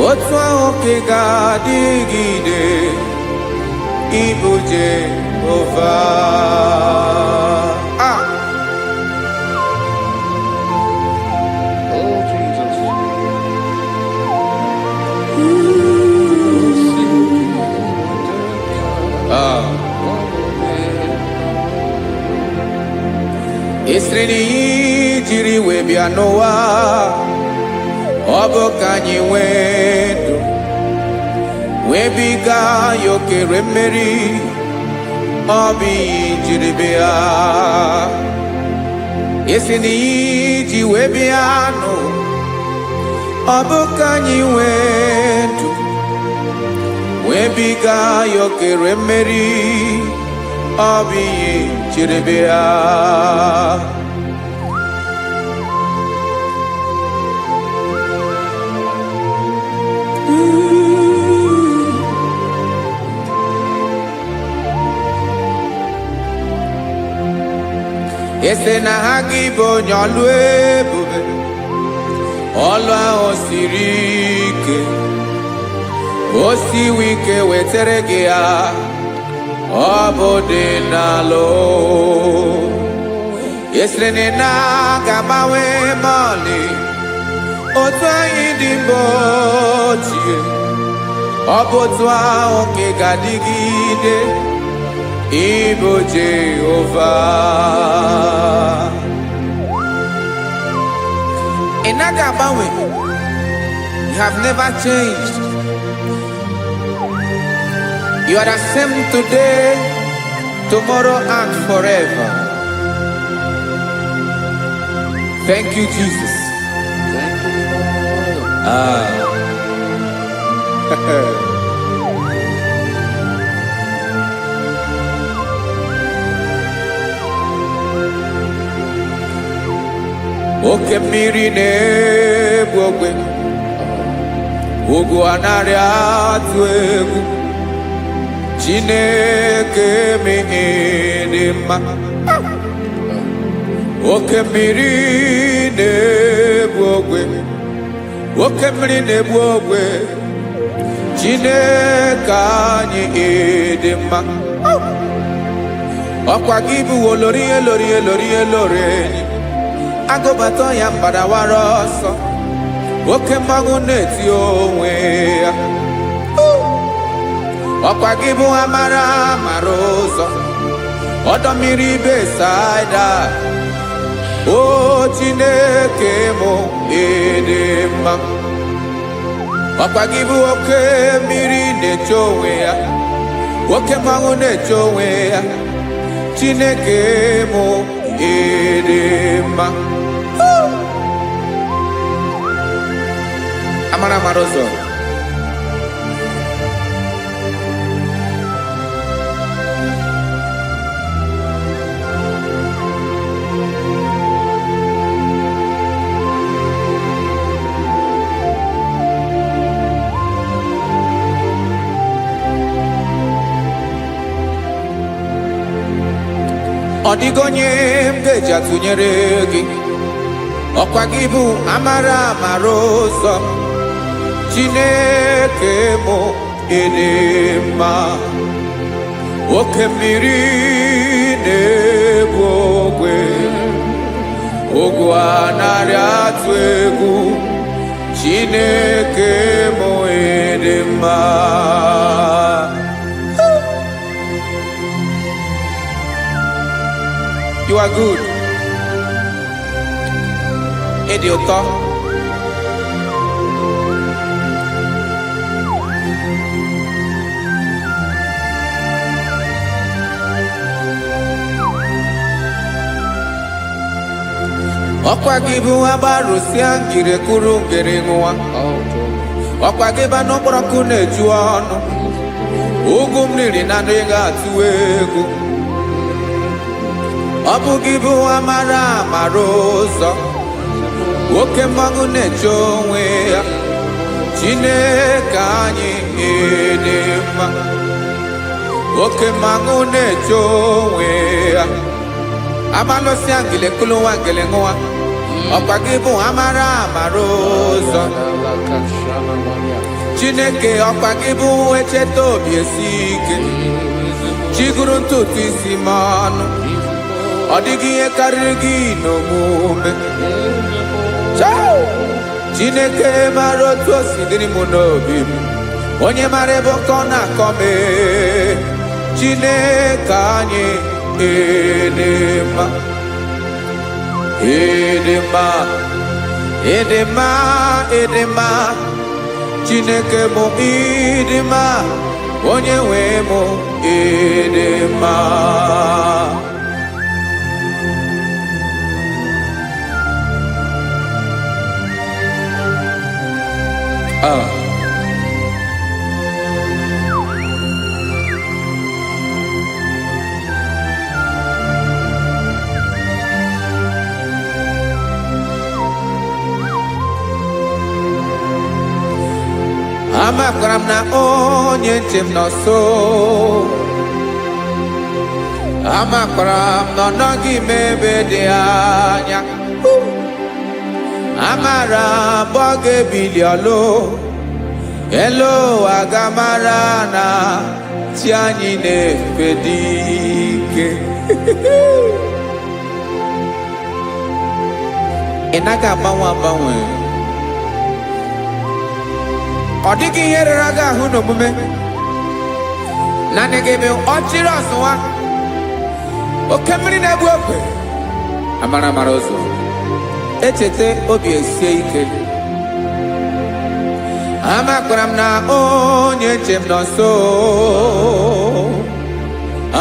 Speaker 3: Otu ahụ ka ị ga-adịgide. Ịbụ Jehova.
Speaker 2: Oh, Jesus.
Speaker 3: Esiri na ihe jiri wee bịa n'ụwa. Ọ bụ ka anyị nwee ndụ. Wee biga ya okere mmeri. Ọ bụ ihe jiri bịa. Esi na ihe ji wee bịa nụ. Ọ bụ ka anyị nwee ndụ. Wee biga ya okere mmeri. Ọ bụ ihe jiri bịa. Ese na ha gị bụ onye ọlụ ebube. Ọlụ ahụ siri ike. O siwe ike wetere gị ya. Ọ bụ dị n'alụ. Esere na ga-agbanwe m ọlị. Otu anyị dị mgbochi. Ọ bụ otu ahụ ka ị ga-adịgide. Ịbụ Jehova. Ị naghị agbanwe. You have never changed. You are the same today, tomorrow, and forever. Thank you, Jesus.
Speaker 2: Thank you, Lord.
Speaker 3: Oke mmiri na-egbu ogwe. Ugwu anaghị atụ egwu. Chineke mee dị mma. Oke mmiri na-egbu ogwe. Oke mmiri na-egbu ogwe. Chineke anyị dị mma. Ọkwa gị bụ olori elori elori elori enyi. Agụbata ya mbadawara ọsọ. Oke mmanwụ na-eti onwe ya. Ọkwa gị bụ amara amara ụzọ. Ọdọ mmiri Besaida. O Chineke mụ ịdị mma. Ọkwa gị bụ oke mmiri na-eche onwe ya. Oke mmanwụ na-eche onwe ya. Chineke mụ ịdị mma. Amara amara ụzọ. Ọ dịghị onye m ga-eji atụnyere gị. Ọkwa gị bụ amara amara ụzọ. Chineke mụ ịdị mma. Oke mmiri na-egbu ogwe. Ogwu anaghị atụ egwu. Chineke mụ ịdị mma. You are good. ịdị ụtọ. Ọkwa gị bụ agbarụsịa ngire kụrụ ngere nwa. Ọkwa gị ba n'ụkpọrọkụ na-eju ọnụ. Ugwu mmiri na ndị ga-atụ egwu. Ọ bụ gị bụ amara amara ụzọ. Oke mmanwụ na-eche onwe ya. Chineke anyị dị mma. Oke mmanwụ na-eche onwe ya. Abalụsịa ngile kụrụ nwa ngele nwa. Ọkwa gị bụ amara amara ụzọ. Chineke ọkwa gị bụ echeta obi esi ike. Chiguru ntutu isi m ọnụ. Ọ dịghị ihe karịrị gị n'omume. Chineke mara otu o si dịrị m n'obi m. Onye mara ebe ọkọ na-akọ m. Chineke anyị dị mma. Ịdị mma, ịdị mma, ịdị mma. Chineke mụ ịdị mma. Onye nwe mụ ịdị mma. Amakwara m na onye nche m nọ nso. Amakwara m na ọ nọghị m ebe dị anya. Amara m ọ ga-ebili ọlụ. Elu aga mara na chi anyị na-efe dị ike. Ị naghị agbanwe agbanwe. Ọ dịghị ihe rere gị ahụ n'omume. Naanị gị bụ ọchịrị ọsụwa. Oke mmiri na-egbu ogwe. Amara amara ụzọ. Echete obi esie ike. Amakwara m na onye nche m nọ nso.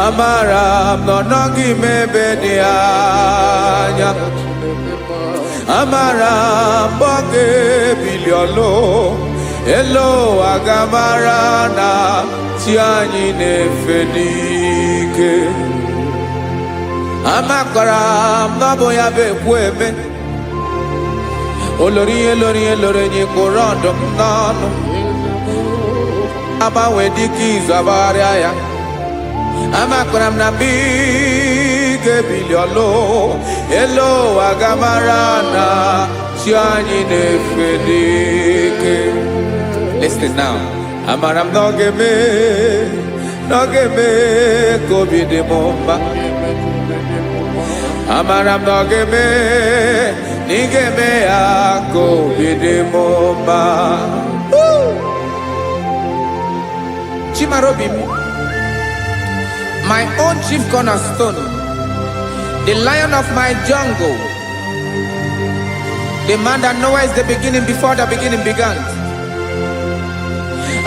Speaker 3: Amara m na ọ nọghị m ebe dị anya. Amara m ọ ga-ebili ọlụ. Elo agamara na chi anyị na-efe n'ike. Amakwara m na ọ bụ ya bụ ekwu eme. Olori ihe lori ihe lori enyi kwụrụ ọdụm n'ọnụ. Agbanwe dịka izu agbagharịa ya. Amakwara m na mgbe ị ga-ebili ọlụ. Elo agamara na chi anyị na-efe n'ike. Listen now. Amara m na ọ ga-eme ka obi dị m mma. Amara m na ọ ga-eme na ị ga-eme ya ka obi dị m mma. Chimarobi m, my own chief cornerstone, the lion of my jungle, the man that knows the beginning before the beginning began.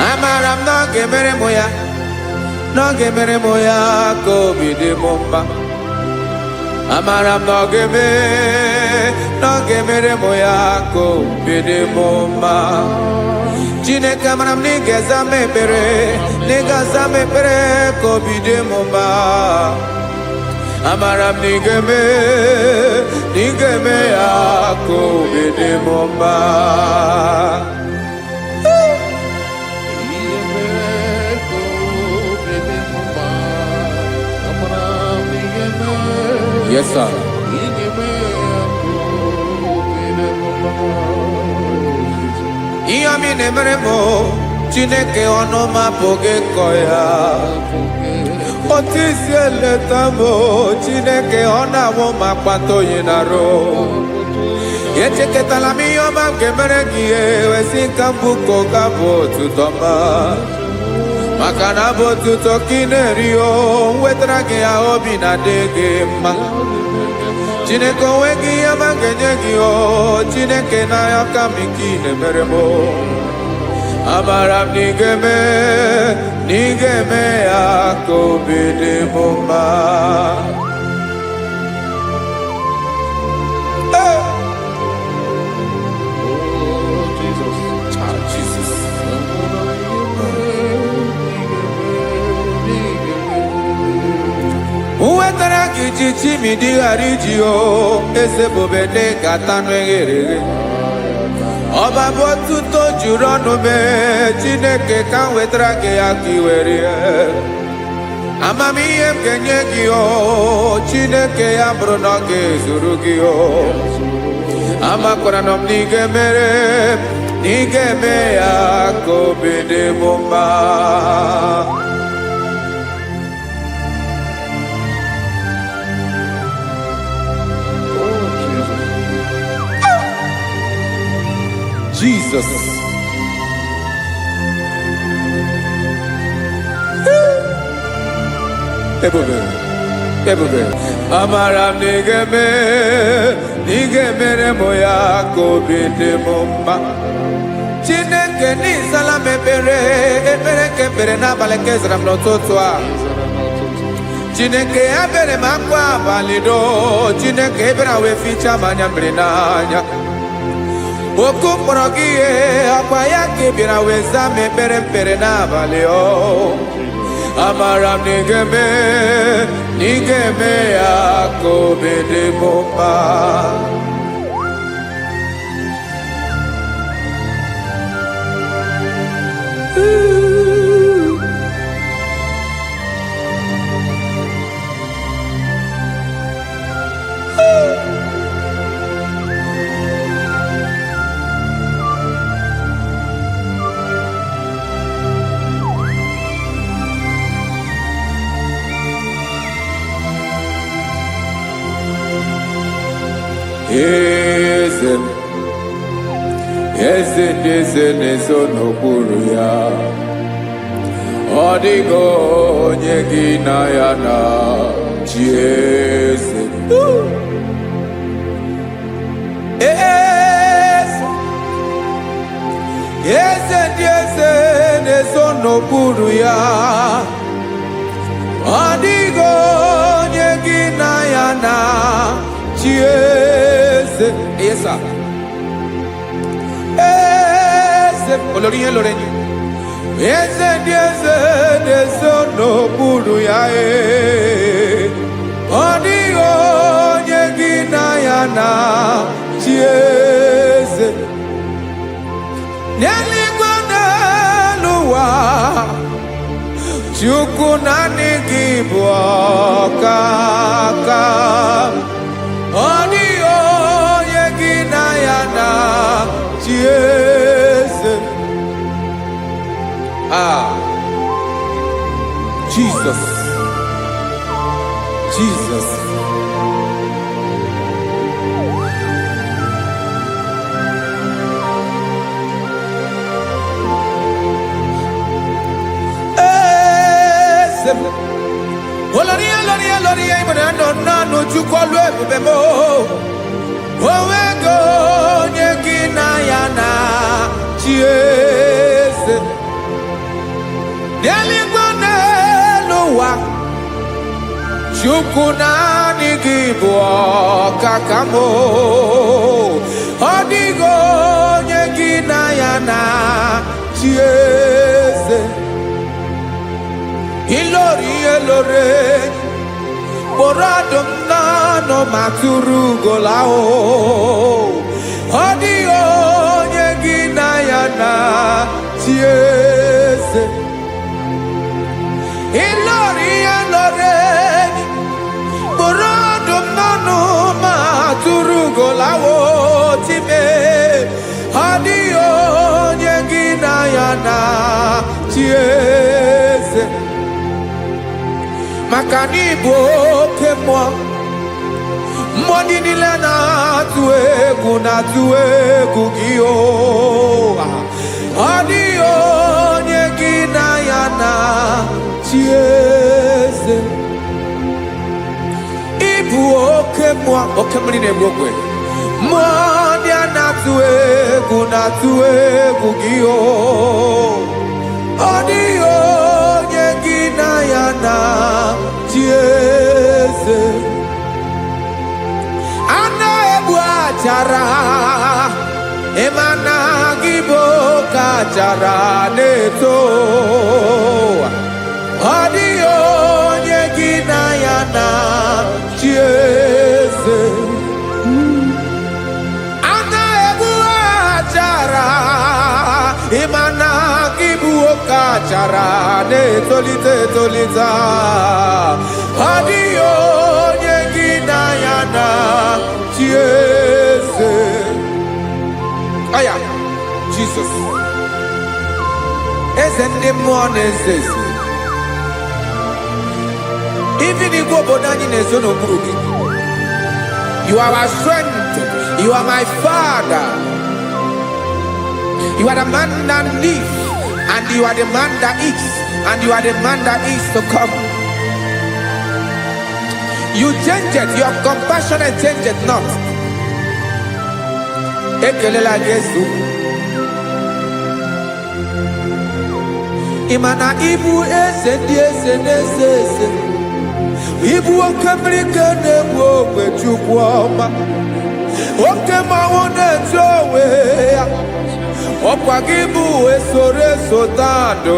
Speaker 3: Amara m na ọ ga-emere m ya, na ọ ga-emere m ya ka obi dị m mma. Amara m na ọ ga-emere m ya ka obi dị m mma. Chineke amara m na ị ga-aza m ekpere, na ị ga-aza m ekpere ka obi dị m mma. Amara m na ị ga-eme ya ka obi dị m mma. Yes, sir. Ihe ọmị na-emere m Chineke ọnụ m apụghị ịkọ ya. Otu isi eleta m Chineke ọ na-awụ m akpata oyi n'arụ. Echeketala m ihe ọma m ga-emere gị ihe wesị ka m bụkọ ga-abụ otuto ma. Maka na bụ otuto ka ị na-eri o wetara gị ya obi na-adị gị mma. Chineke onweghị ihe ma ga-enye gị o Chineke n'aka m nke ị na-emere m amara m na ị ga-eme ya ka obi dị m mma. Uwetara gị chichi mi dịghara iji o eze bobede gata n'eghere ọba bụ otuto juru ọnụ mee Chineke ka m wetara gị ya ka i were amamihe m ga-enye gị o Chineke ya bụrụ na ọ ga-ezuru gị o amakwara na m na ị ga-eme ya ka obi dị m mma. Jesus. Ebube. Amara m na ị ga-emere m ya ka obi dị m mma. Chineke n'ịzala m ekpere nke ekpere n'abalị nke zara m n'ụtụtụ a. Chineke ya bere m akwa abalị do Chineke ebere wee fichaa m anya mmiri n'anya. Oku kpọrọ gị ihe akwa ya ka ị bịara wee zaa m ekpere mpere n'abalị o amara m na ị ga-eme ya ka obi dị m mma. Eze ndị eze na-eso n'okpuru ya ọ dịghị onye gị na ya na chi eze. Eze ndị eze na-eso n'okpuru ya ọ dịghị onye gị na ya na chi eze. Olórí yẹn lórí ẹni. Eze ndị eze na-eso n'okpuru ya ọ dịghị onye gị na ya na chi eze. N'eluigwe n'elu ụwa Chukwu naanị gị bụ ọkaka ọ dịghị onye gị na ya na chi eze. Jesus. Olórí ìbọn nánú Chukwu ọlụ ebube m onwego onye gị na ya na chi eze. N'eluigwe n'elu ụwa Chukwu naanị gị bụ ọkaka m ọ dịghị onye gị na ya na chi eze. Ilori kpọrọ ọdụm n'ọnụ ma tụrụ ugola ọ dịghị onye gị na ya na chi eze. Ilori kpọrọ ọdụm n'ọnụ ma tụrụ ugola time ọ dịghị onye gị na ya na chi eze. Maka na ị bụ oke mmụọ ndị niile na-atụ egwu gị ọ dịghị onye gị na ya na chi eze. Ị bụ oke oke mmiri na-egbu ogwe mmụọ ndị a na-atụ egwu gị o ọ dịghị onye gị na ya na chi eze a na-egbu achara ịma na gị bụ ka achara na-eto ọ dịghị onye gị na ya na chi eze a na-egbu achara ịma na gị bụ ka achara na-etolite etolite ọ dịghị onye gị na ya na chi eze aya Jesus eze ndị mmụọ na-eze eze even igwe obodo anyị na-ezo n'okpuru gị you are our strength, you are my father, you are the man that lives and you are the man that eats and you are the man that is to come. You change it, your compassion and change it not. Ekelela Yesu imana ibu eze ndị eze na-eze eze ibu oke mmiri ka na-egbu ogwe Chukwu ọma oke mmanwụ na-eche onwe ya ọkwa gị bụ esoro esota ndụ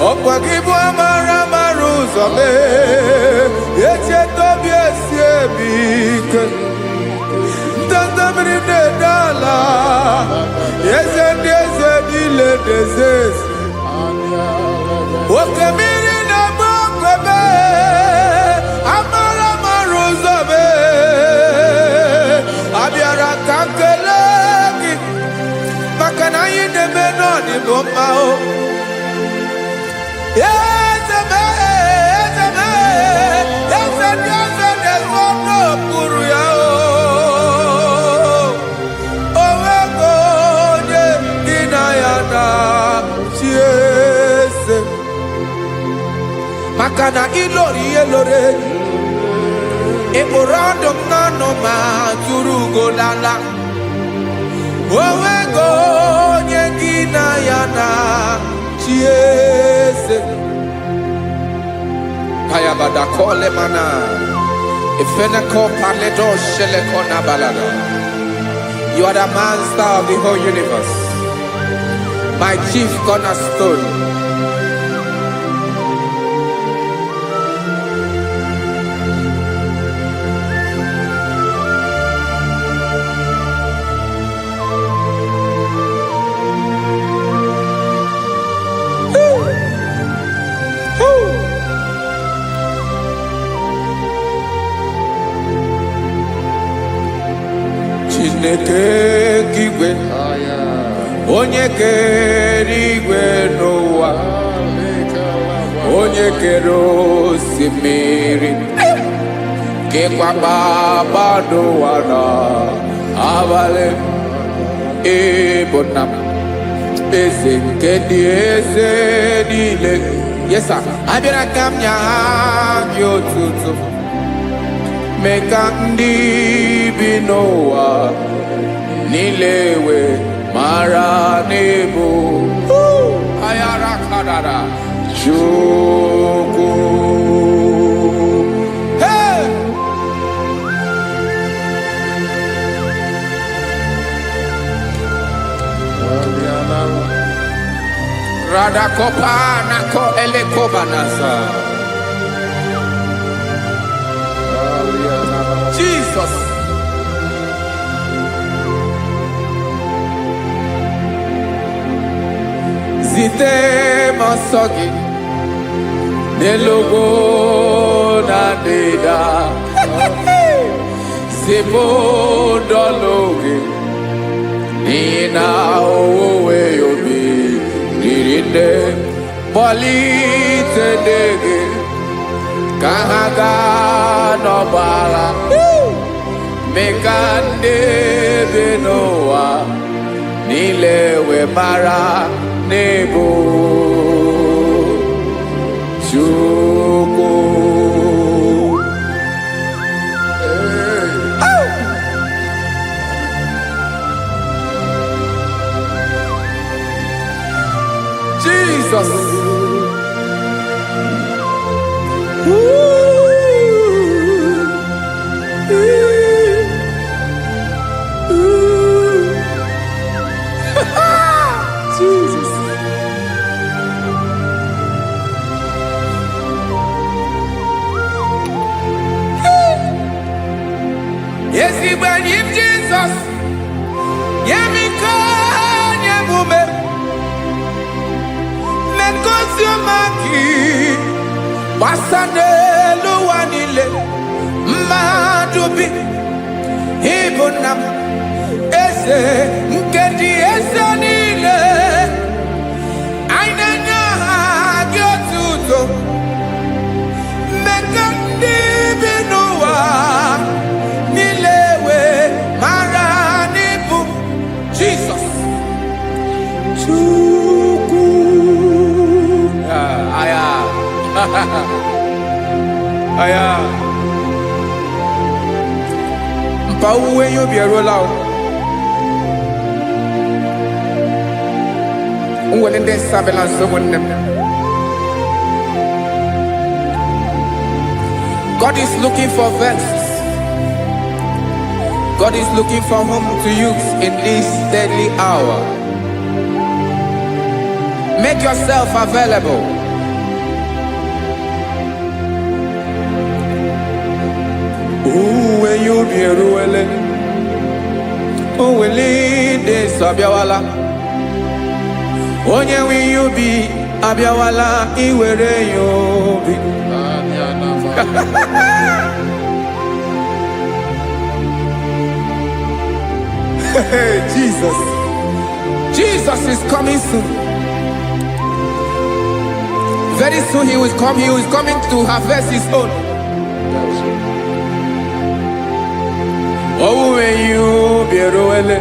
Speaker 3: ọkwa gị bụ amara amara ụzọ mee echeta obi esi ebi ike ndanda mmiri na-ede ala eze ndị eze niile na-eze eze oke mmiri na-agba okwebe amara amara ụzọ mee abịara ka nkele gị maka na anyị na-eme n'ọdịbụ mma o eze mee eze mee eze ndị eze na-ezu ọnụ okpuru ya o onwego onye gị na ya na chi eze maka na ịlọrọ ihe lọrọ enyi ịkpụrụ ọdụ m n'ọnụ ma tụrụ ugolala onwego onye gị na ya na chi eze kayabada kole mana ifeneko paledo sheleko na balada. You are the master of the whole universe, my chief cornerstone. Chineke kigwe onye kere igwe n'ụwa onye kere osimiri kekwa kpakpando ụwa na abalị ịbụ nna m eze nke dị eze niile yesa abịara ka m nya gị otuto mee ka ndị bi n'ụwa niile wee mara n'ebu ayara kadara Chukwu. Hey! Radakopa nako elekobanasa. Jesus. Zite masogi nelogo na deda Zibo dologe Nina owe yobi Nirinde Bolite dege Kahaga nobala Mekande benoa Nilewe mara nebo Chukwu. when you Jesus, Yemika, Yamume, Menkosumaki, Wasane Luanile, Madubi, Ibunam, Ese, Nkedi Esanile, Ainanya Gyotuto, Mekandi Binua, Nilewe, Maranibu, Jesus. Chuku. Aya. Aya. Mpauwe yo bierola. Unwelende sabela someone. God is looking for verses. God is looking for whom to use in this deadly hour. Make yourself available. When you be ruele, oh, will lead this Abiawala. Onye will you be Abiawala? Iwere you be. Jesus. Jesus is coming soon. Very soon he will come. He is coming to harvest his own. Oh, when you be roele,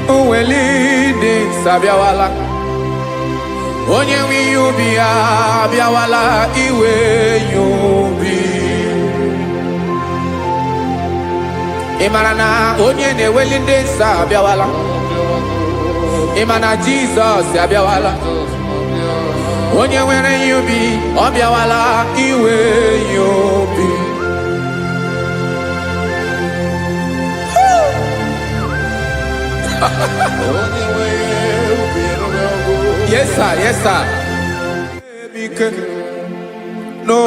Speaker 3: oh, when leading Sabiawala. Onye will you be Abiawala? Iwe you be. Imana onye ne welinde Sabiawala. Imana Jesus Sabiawala. Onye where you be Abiawala iwe you be. Yes sir, yes sir. No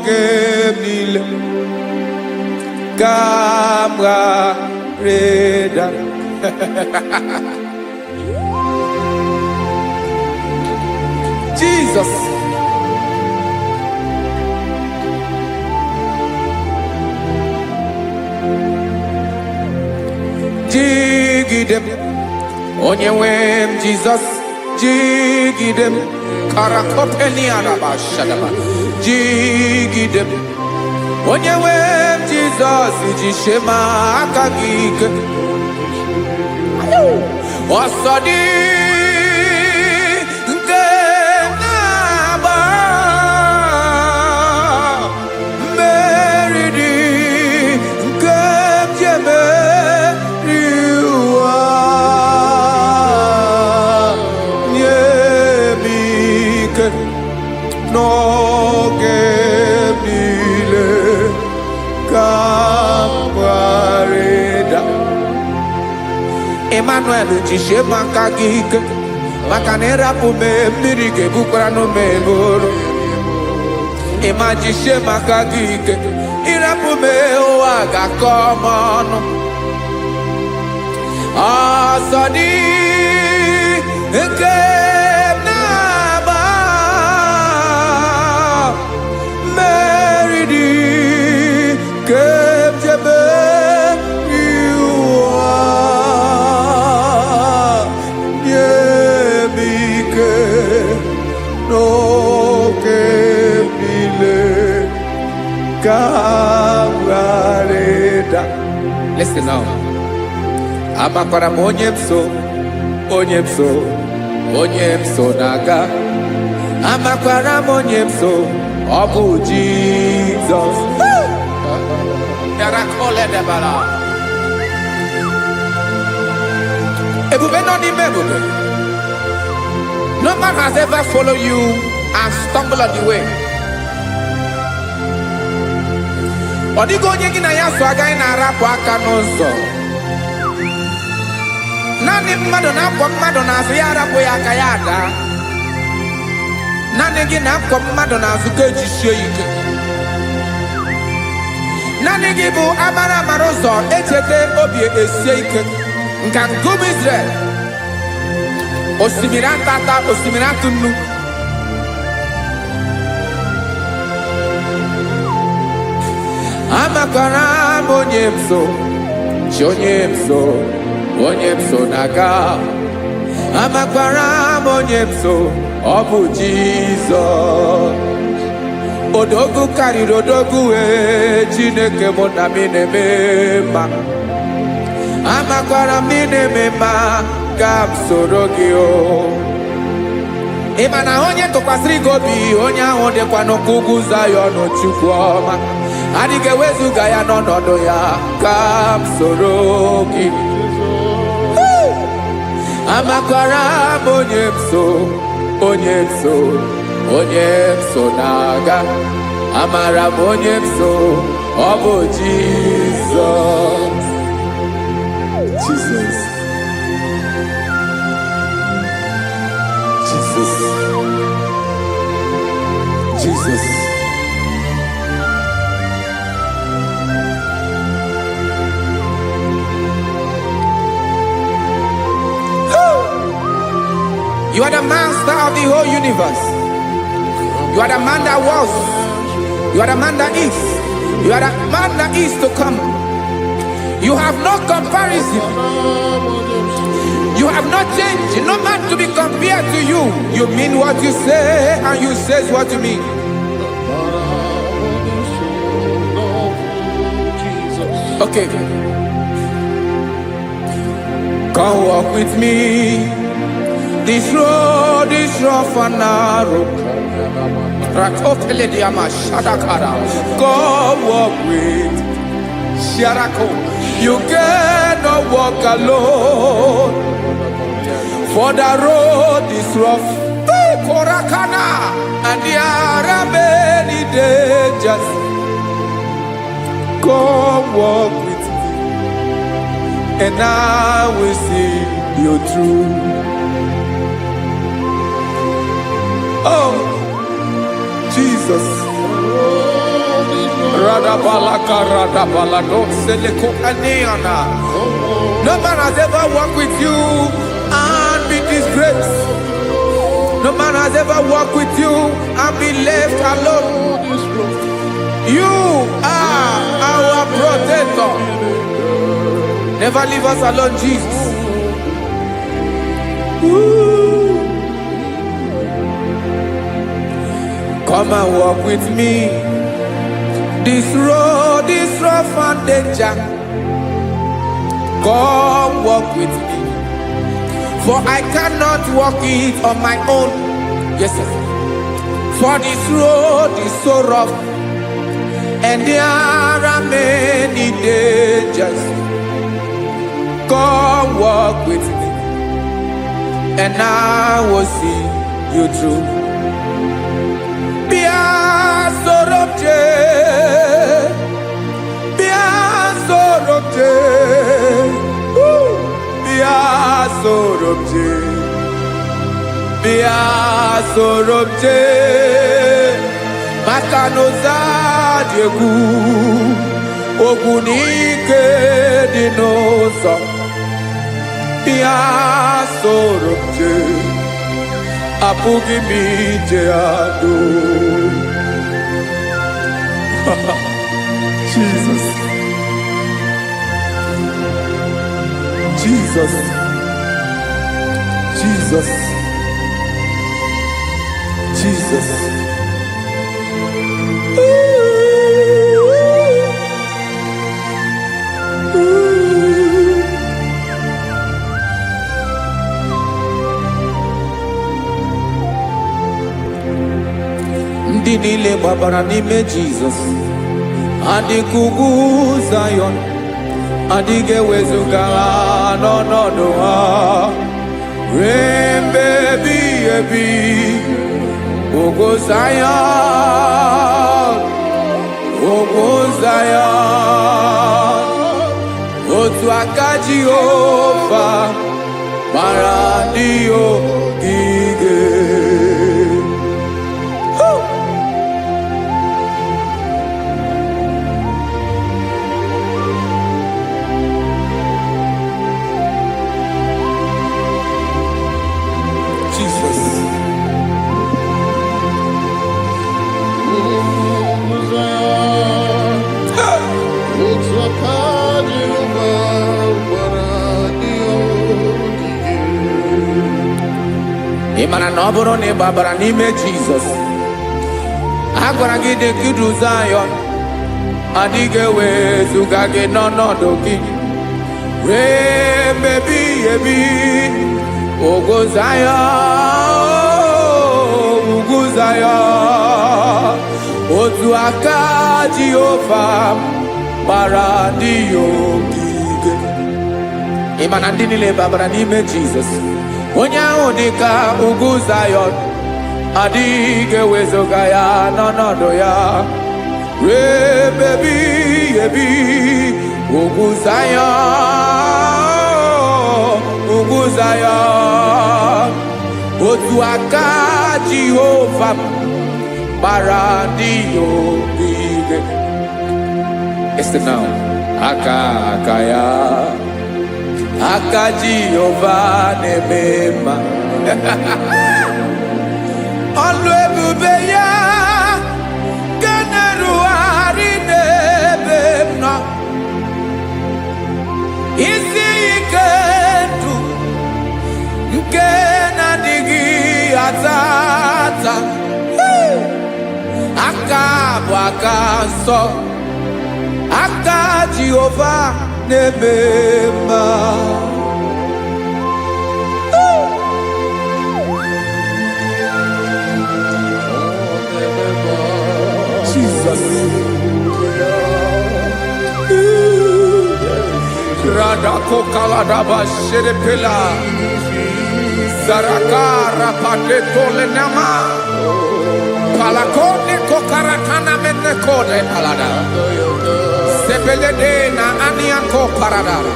Speaker 3: game Gamra Reda. Jesus. Jigidem. Onyewem Jesus. Jigidem. Karakopeni arabashadaba. Jigidem. Onyewem Jesus. Jishema akagike. Osodi. Emmanuel jishe makagike makanera pume mirike bukrano meboro ema jishe makagike irapume oaga komono asadi eke naba meridi kemjebe Listen now. Amakwara onyemso naga. Amakwara onyemso obu Jesus. Yarakole debala. Ebube no ni mebube. No man has ever followed you and stumbled on the way. Odigo onye gị na ya so agaghị na-arapụ aka n'ụzọ. Naanị mmadụ na-akwọ mmadụ n'azụ ya arapụ ya aka ya ada. Naanị gị na-akwọ mmadụ n'azụ ka ejisie ike. Naanị gị bụ amara amara ụzọ echete obi esie ike nka ngụm Israel. Osimiri atata, osimiri atụ nnu. Amakwara m onye m so, chi onye m so, onye m so na-aga. Amakwara m onye m so, ọ bụ Jizọs. Odogwu karịrị odogwu Chineke mụ na m na-eme mma. Amakwara m na-eme mma ka m soro gị o. Ị ma na onye tụkwasịrị gị obi, onye ahụ dịkwa n'ụkwụ ugwu Zayọn Chukwu ọma. Adịghị ewezuga ya n'ọnọdụ ya ka m soro gị. Amakwara m onye m so, onye m so, onye m so na-aga. Amara m onye m so, ọ bụ Jizọs. Jesus. Jesus. Jesus. You are the master of the whole universe. You are the man that was. You are the man that is. You are the man that is to come. You have no comparison. You have not changed. No man to be compared to you. You mean what you say and you say what you mean. Okay. Come walk with me. This road is rough and narrow. Come walk with Sharako. You cannot walk alone. For the road is rough. Korakana. And there are many dangers. Come walk with me. And I will see you through. Oh, Jesus. No man has ever walked with you and been disgraced. No man has ever walked with you and been left alone. You are our protector. Never leave us alone, Jesus. Ooh. Come and walk with me. This road is rough and danger. Come walk with me. For I cannot walk it on my own. Yes, sir. For this road is so rough. And there are many dangers. Come walk with me. And I will see you through. Makanoza diegu ogunike dinosa bia sorobje apugi mije ado. Jesus. Jesus. Jesus. Jesus. Ndị niile gbabara n'ime Jesus. Adịghị ugwu Zayọn, adịghị ewezuga n'ọnọdụ ha. Rembe ebi, ugwu Zayọn, ugwu Zayọn. Otu aka Jehova mara ndị ogige. Imana no boro ne babara n'ime Jesus. Agwara gị dị kudu Zion. Adịghị ewezuga gị n'ọnọdụ gị. Remebi ebi. Ogo Zion. Ugu Zion. Otu aka Jehova gbara ndị ogige. Imana ndị niile babara n'ime Jesus. Onye ahụ dị ka ugwu Zion, adịghị ewezuga ya n'ọnọdụ ya. Remebi ebi, ugwu Zion, ugwu Zion. Otu aka Jehova gbara ndị ogige. Listen now, aka ya. Aka Jehova na-emema. Ọlụ ebube ya ga na-erugharị n'ebe m nọ. Isi ike ndụ nke na-adịghị ata ata. Aka bụ aka nsọ. Aka Jehova na-emema. Jesus. Radako kaladaba sherepela. Zarakara padetole nama. Palakone kokarakana menekode palada. Sebelede na aniako paradara.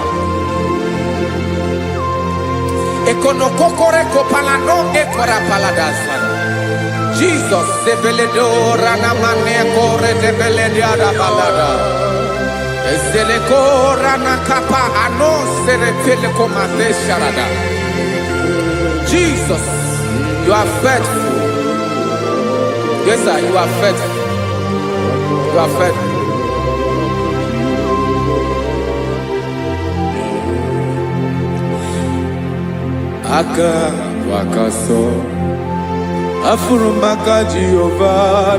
Speaker 3: Ekonokokore kopalano ekora paladasa. Jesus sebeledora na manekore debelediada balada. Eselekora na kapa ano serepele komate sharada. Jesus, you are faithful. Yes, sir, you are faithful. You are faithful. Aka wakaso afurumaka Jehova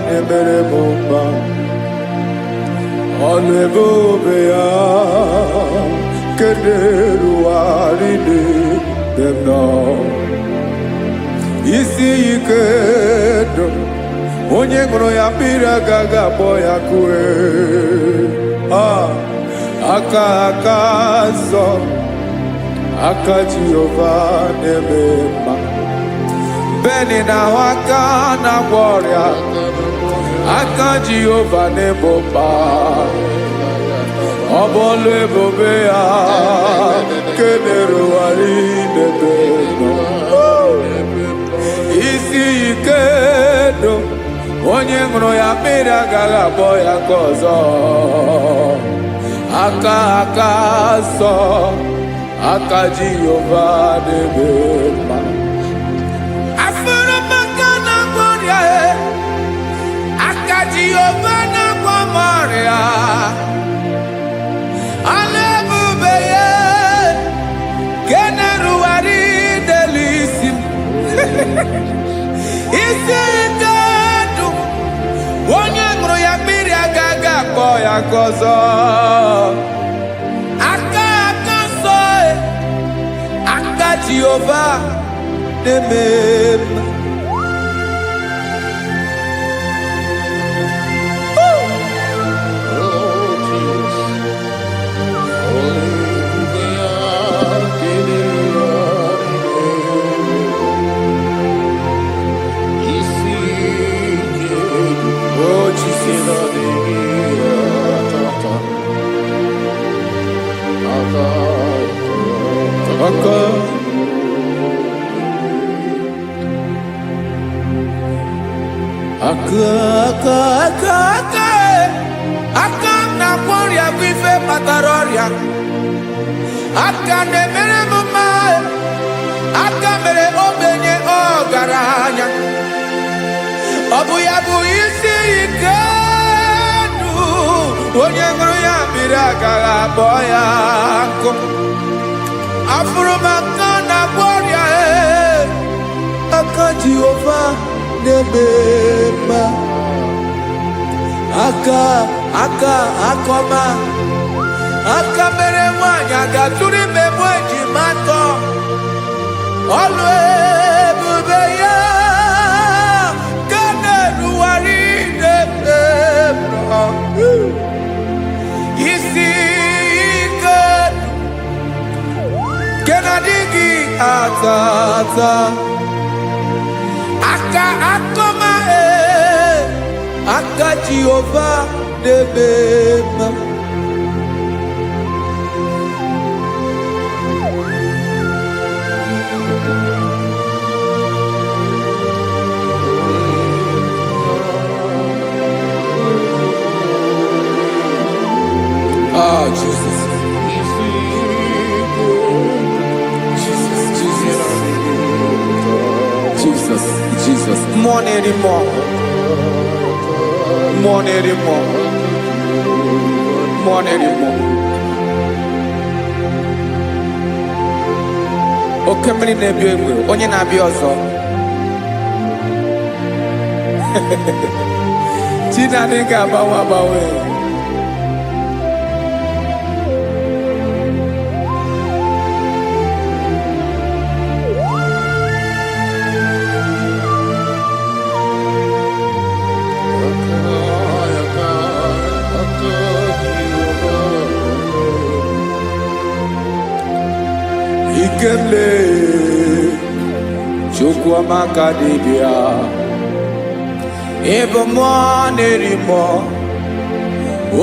Speaker 3: nemere bomba. Ọlụ ebube ya kederuarị n'ebe m nọ. Isi ike ndụ onye ṅụrụ ya mmiri agaghị akpọ ya kue. Aka nsọ. Aka Jehova na-eme mma. Beni na aka na-agwọ ọrịa. Aka Jehova na-ebo mma. Ọ bụ ọlụ ebube ya nke na-erugharị n'ebe nọ. Isi ike ndụ onye ṅụrụ ya mmiri agaghị akpọ ya nke ọzọ. Aka nsọ. Aka Jehova na-eme mma. Afurumaka na-agwọ ọrịa. Aka Jehova na-agwọ m ọrịa. Ọlụ ebube ya nke na-erugharị n'elu isi m. Isi ike ndụ onye ṅụrụ ya mmiri agaghị akpọ ya nke ọzọ. Jehova na-eme mma. Aka na-agwọ ọrịa bụ ife kpatara ọrịa. Aka na-emere m mma. Aka mere ogbenye ọgaranya. Ọ bụ ya bụ isi ike ndụ onye ṅụrụ ya mmiri agaghị akpọ ya nkụ. Afụrụ m aka na-agwọ ọrịa. Aka Jehovah nebema akoma mere nwanyị agatụrụ ime mweji matọ ọlụ ebube ya ka na-eruwari nebema isi ike ke na-adịghị atata akoma aka Jehovah nebema Oh, Jesus. Jesus. More anymore. Oke mmiri na-ebi egbe, onye na-abịa ọzọ. Chineke ga-agbanwe. Ikemle Chukwamaka dibia Ebo mwanerimo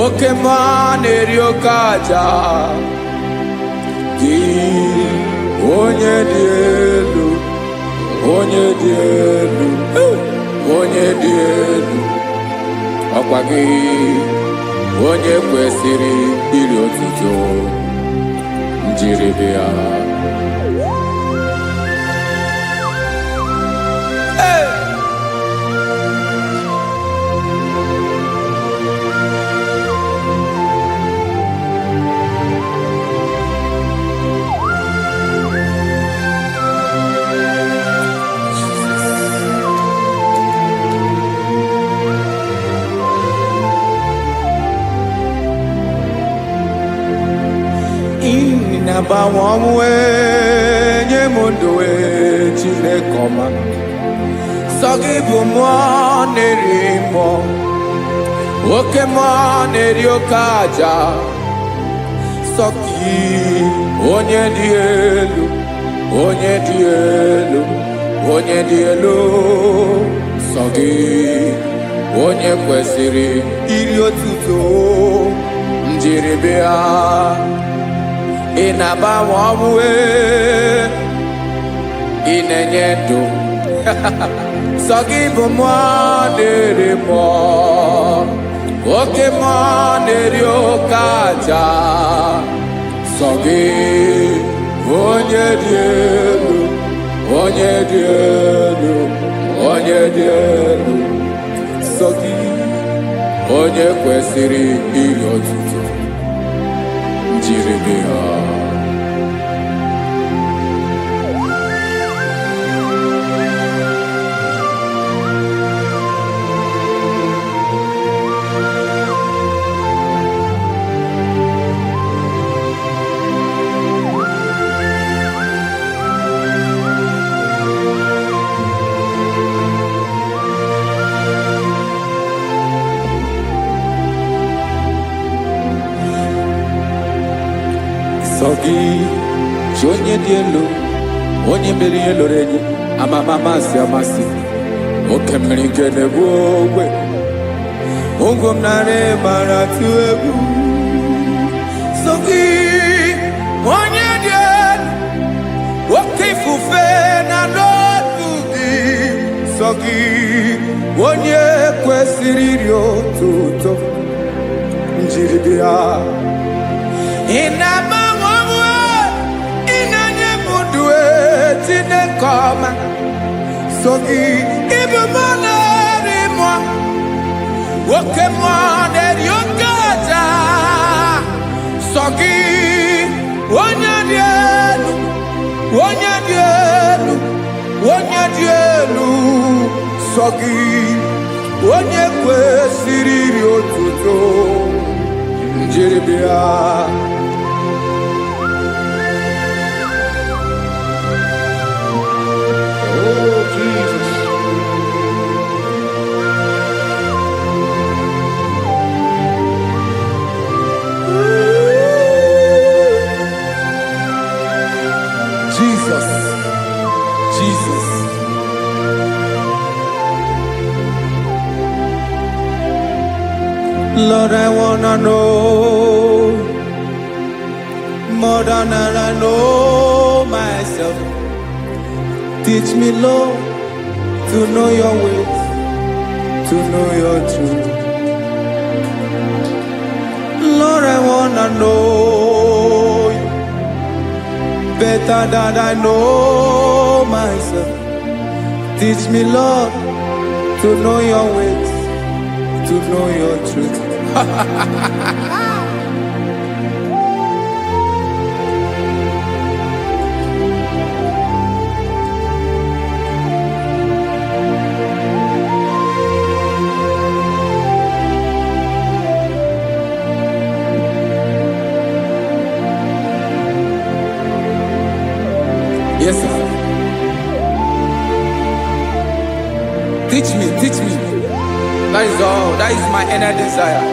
Speaker 3: Oke mwaneriokaja Ki onye dielu Ọkwa gị onye kwesịrị iri otuto njiri bịa Nabawanwe nyemundowe Chinekoma Sogibu mwanerimo Oke mwaneriokaja Sogi onye dielu Sogi onye kwesịrị iri otuto njiribịa Inabawanwe inenyedo Sogibu mwanerimo Oke mwaneriokaja Sogi onye dielu Sogi onye kwesịrị iri otuto njiribịa Sogi onye dielu onye mmeri eloro enyi amasi oke mmiri nke na-egbu ogwe ungom nare mara tu egwu Sogi onye dielu oke ifufe na n'otu gị Sogi onye kwesịrị iri otuto njiribịa Inabawanwe inanyemudwe Chinekoma Sogi ibu mwanerimo Oke mwaneriokaja Sogi onye dielu sọ gị onye kwesịrị iri otuto njiri bịa.
Speaker 2: Oh, Jesus.
Speaker 3: Jesus, Jesus. Lord, I wanna know more than I know myself. Teach me, Lord, to know your ways, to know your truth. Lord, I wanna know you better than I know myself. Teach me, Lord, to know your ways, to know your truth. Yes, sir. Teach me, teach me. That is all. That is my inner desire.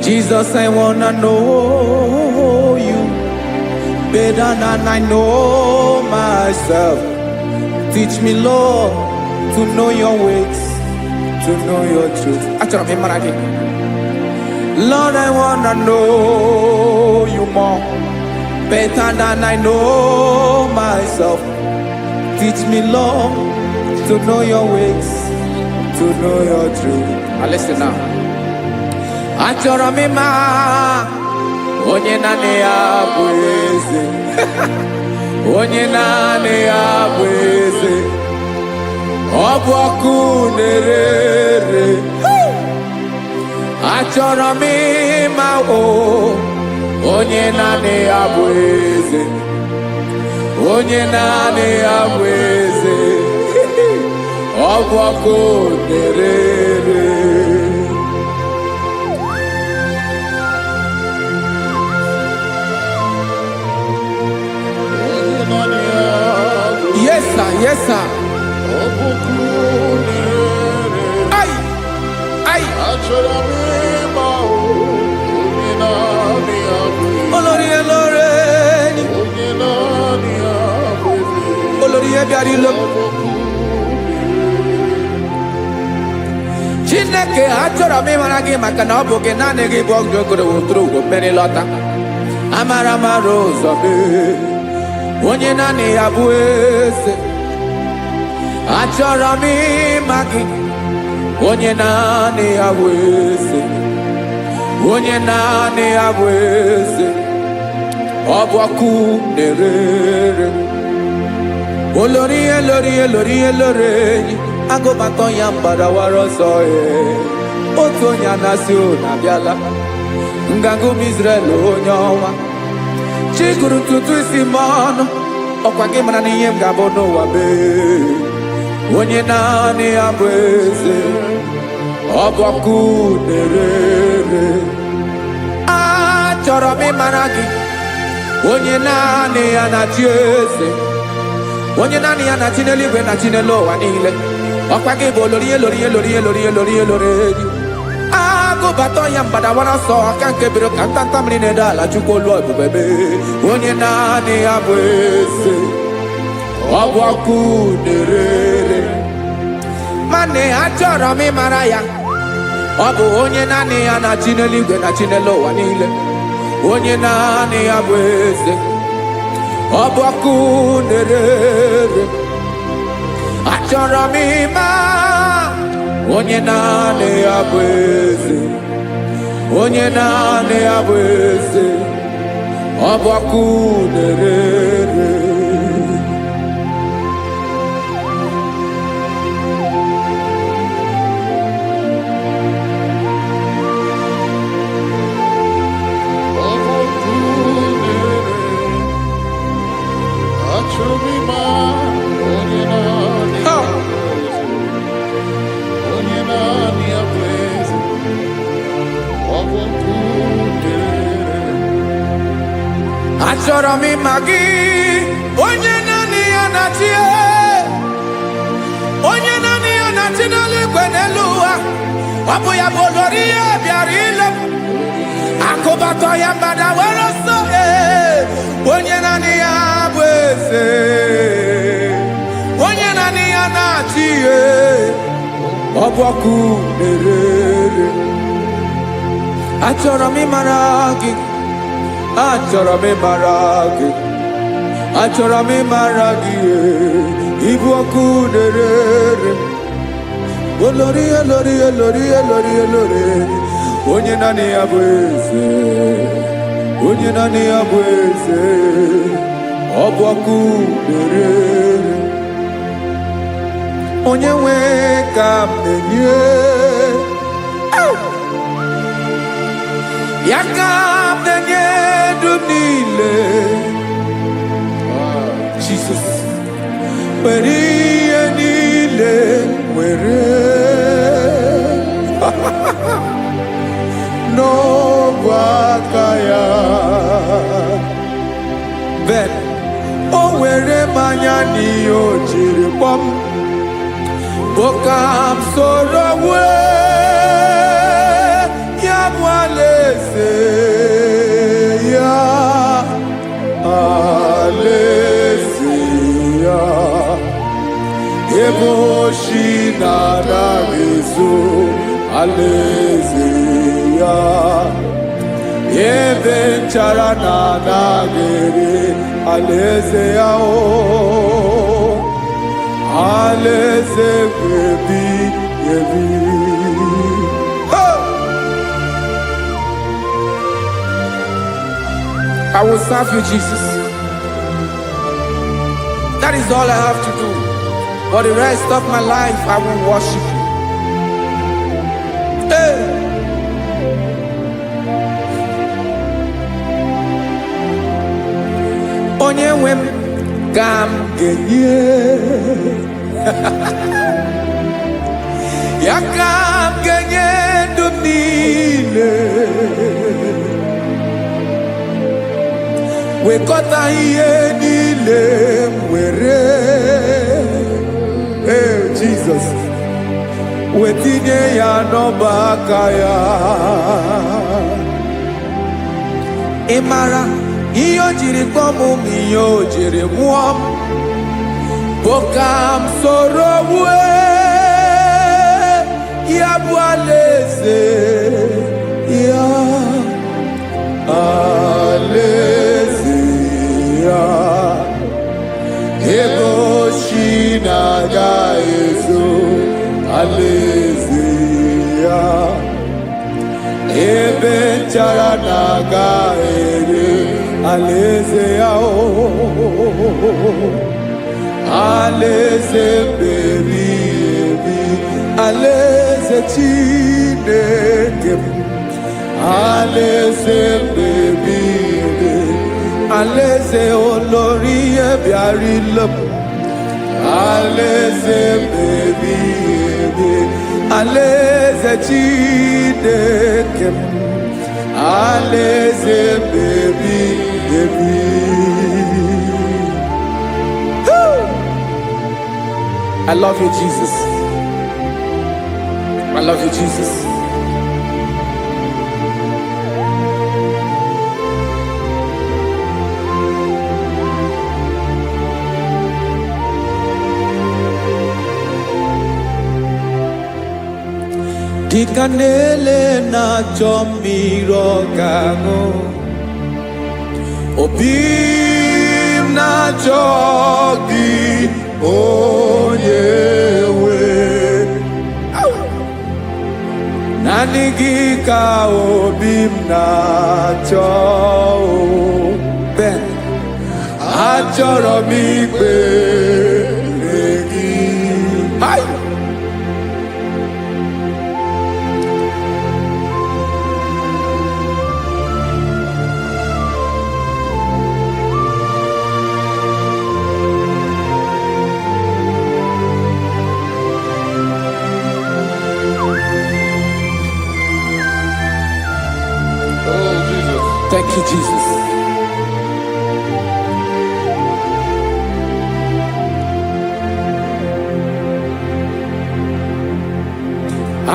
Speaker 3: Jesus, I wanna know you better than I know myself. Teach me, Lord, to know your ways, to know your truth. Lord, I wanna know you more better than I know myself. Teach me, Lord, to know your ways, to know your truth. Listen now. Achọrọ m ịma onye naanị ya bụ eze. Onye naanị ya bụ eze. Ọ bụ ọkụ na-ere. Achọrọ m ịma onye naanị ya bụ eze. Onye naanị ya bụ eze. Ọ bụ ọkụ na-ere. Yes, sir. Yes, sir. Ay, ay. Olórí Olórí. Olórí Ebiari lo. Chineke achọrọ m ịmara gị maka na ọ bụ gị naanị gị bụ ọgụ ogoro woturu ugwo mmeri lọta. Amara mara ụzọ mee. Onye naanị ya bụ eze. Achọrọ m ịma gị. Onye naanị ya bụ eze. Onye naanị ya bụ eze. Ọ bụ ọkụ na-ere. Olórí Olórí Olórí Olórí. Agụbatọ ya mgbadawara ọsọ ya. Otu onye anasị na-abịala. Nganga ụmụ Izrel onye ọnwa. Chikuru ntutu isi m ọnụ. Ọkwa gị mara na ihe m ga-abụ n'ụwa mee. Onye naanị ya bụ eze. Ọ bụ ọkụ na-ere. Achọrọ m ịmara gị. Onye naanị ya na-achị eze. Onye naanị ya na-achị n'eluigwe na-achị n'elu ụwa niile. Ọkwa gị bụ Olórí Olórí Olórí Olórí Olórí Olórí. Agụbatọ ya mgbadawara ọsọ aka nke biro ka ntanta mmiri na-ede ala Chukwu olu ebube mee. Onye naanị ya bụ eze. Ọ bụ ọkụ na-ere. Mane achọrọ m ịmara ya. Ọ bụ onye naanị ya na-achị n'eluigwe na-achị n'elu ụwa niile. Onye naanị ya bụ eze. Ọ bụ ọkụ na-ere. Achọrọ m ịma onye naanị ya bụ eze. Onye naanị ya bụ eze. Ọ bụ ọkụ na-ere. achọrọ m ịma gị, onye naanị ya na-achị, onye naanị ya na-achị n'eluigwe n'elu ụwa. Ọ bụ ya bụ olori ya bịara ile m, akụbatọ ya mgbada were ọsọ. Onye naanị ya bụ eze, onye naanị ya na-achị ihe. Ọ bụ ọkụ na-ere. Achọrọ m ịmara gị, achọrọ m ịmara gị, achọrọ m ịmara gị. Ịbụ ọkụ na-ere. Olori, olori, olori, olori, olori. Onye naanị ya bụ eze, onye naanị ya bụ eze. Ọ bụ ọkụ na-ere. Onye nwe ka m na-enye, ya ka m na-enye dum niile. Jesus, were ihe niile were. N'ọbụ aka ya, ben o were mmanya n'ihe o jiri kpọọ m, bụ ka m soro wee ya bụ alaeze ya, alaeze ya. Ebe oshi na-adaghị ezo, alaeze ya. Ebe nchara na-anaghị ere, alaeze ya. Alaeze ebi ebi. I will serve you, Jesus. That is all I have to do. For the rest of my life, I will worship you. Hey. Onye nwe m ka m ga-enye, ya ka m ga-enye ndụ m niile. Wekọta ihe niile m were. Jesus, wetinye ya n'ọba aka ya. Ị mara ihe o jiri kpọọ m, ihe o jiri mụọ m, bụ ka m soro wee ya bụ alaeze ya, alaeze ya. Ebe oshi na-agaghị ezo, alaeze ya. Ebe nchara na-agaghị ere, alaeze ya. Alaeze ebi ebi, alaeze Chineke m. Alaeze ebi ebi, alaeze olori ya bịara ile m. Alaeze ebi ebi, alaeze Chineke m. Alaeze ebi ebi. I love you, Jesus. I love you, Jesus. Dịka na-ele na-achọ mmiri ọ ga-aṅụ, obi m na-achọ gị, onye nwe. Naanị gị ka obi m na-achọ. Ben, achọrọ m ikpere gị.
Speaker 2: Oh, Jesus.
Speaker 3: Thank you, Jesus.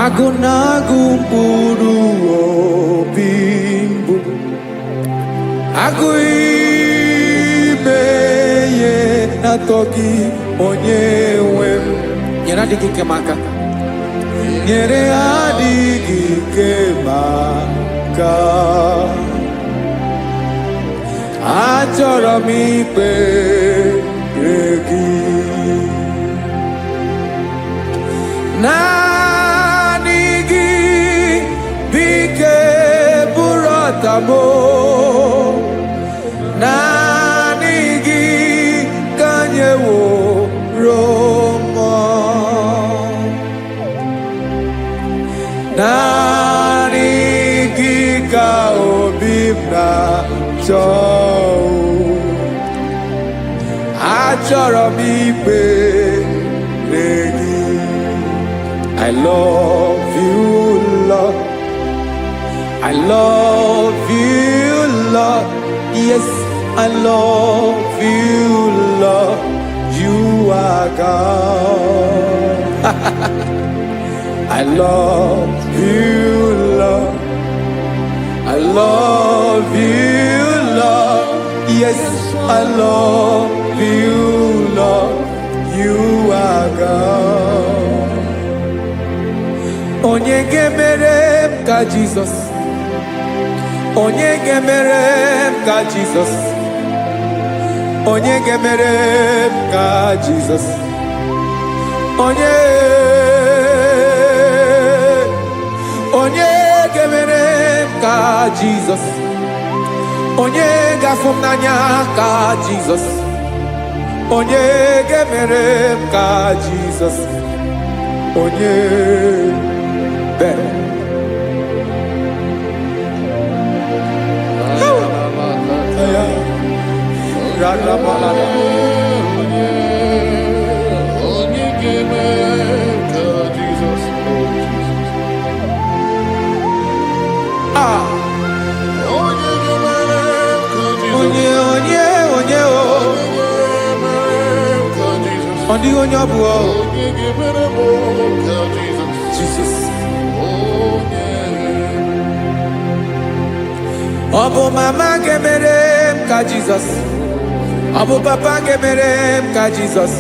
Speaker 3: Agunagu buru obimbu Aguimeye natogi onyewem Nyere adigi kemaka Nyere adigi kemaka Achọrọ m ikpere gị naanị gị bike bụrụ ọtamo naanị gị ka nyeworo m naanị gị ka obi m na-achọ achọrọ m ikpere gị I love you, Lord. I love you, Lord. Yes, I love you, Lord. You are God. I love you, Lord. I love you, Lord. Yes, I love you, Lord. You are God. Onye gemere ka Jesus. Onye gemere ka Jesus. Onye gemere ka Jesus. Onye gemere ka Jesus. Onye gafum nanya ka Jesus. Onye gemere ka Jesus. Onye better. Jesus. Obo mama gemere ka Jesus. Obo papa gemere ka Jesus.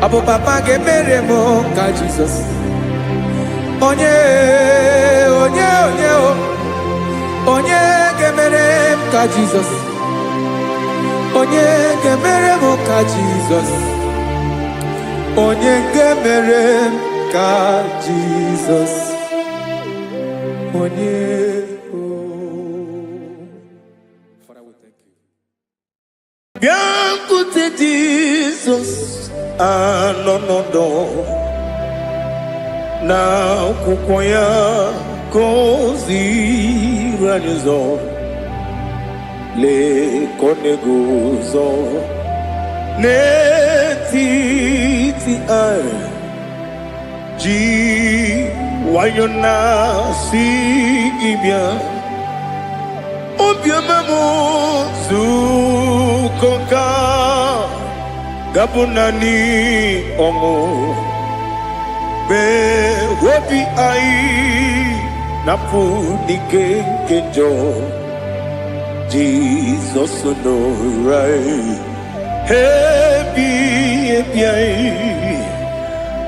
Speaker 3: Obo papa gemere mo ka Jesus. Onye gemere ka Jesus. Onye gemere mo ka Jesus. Onye gemere ka Jesus. Onye
Speaker 1: Biancote Jesus, anonodo na kukoya kozi ranizo le konegozo ne titi ai ji wayona si ibia obiamamu zukoka gabunani omo be wobi ai napu nike kenjo Jesus no right happy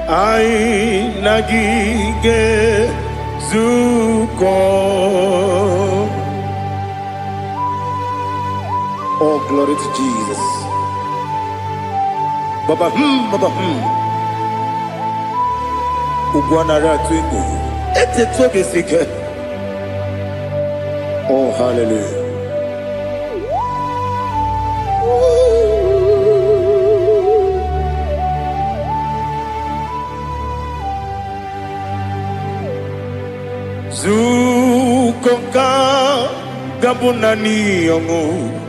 Speaker 1: ai nagige zuko. Oh, glory to Jesus. Baba, Ugwana ratwingu. Ete tobe sike. Oh, hallelujah. Zukonka gabunani yongu.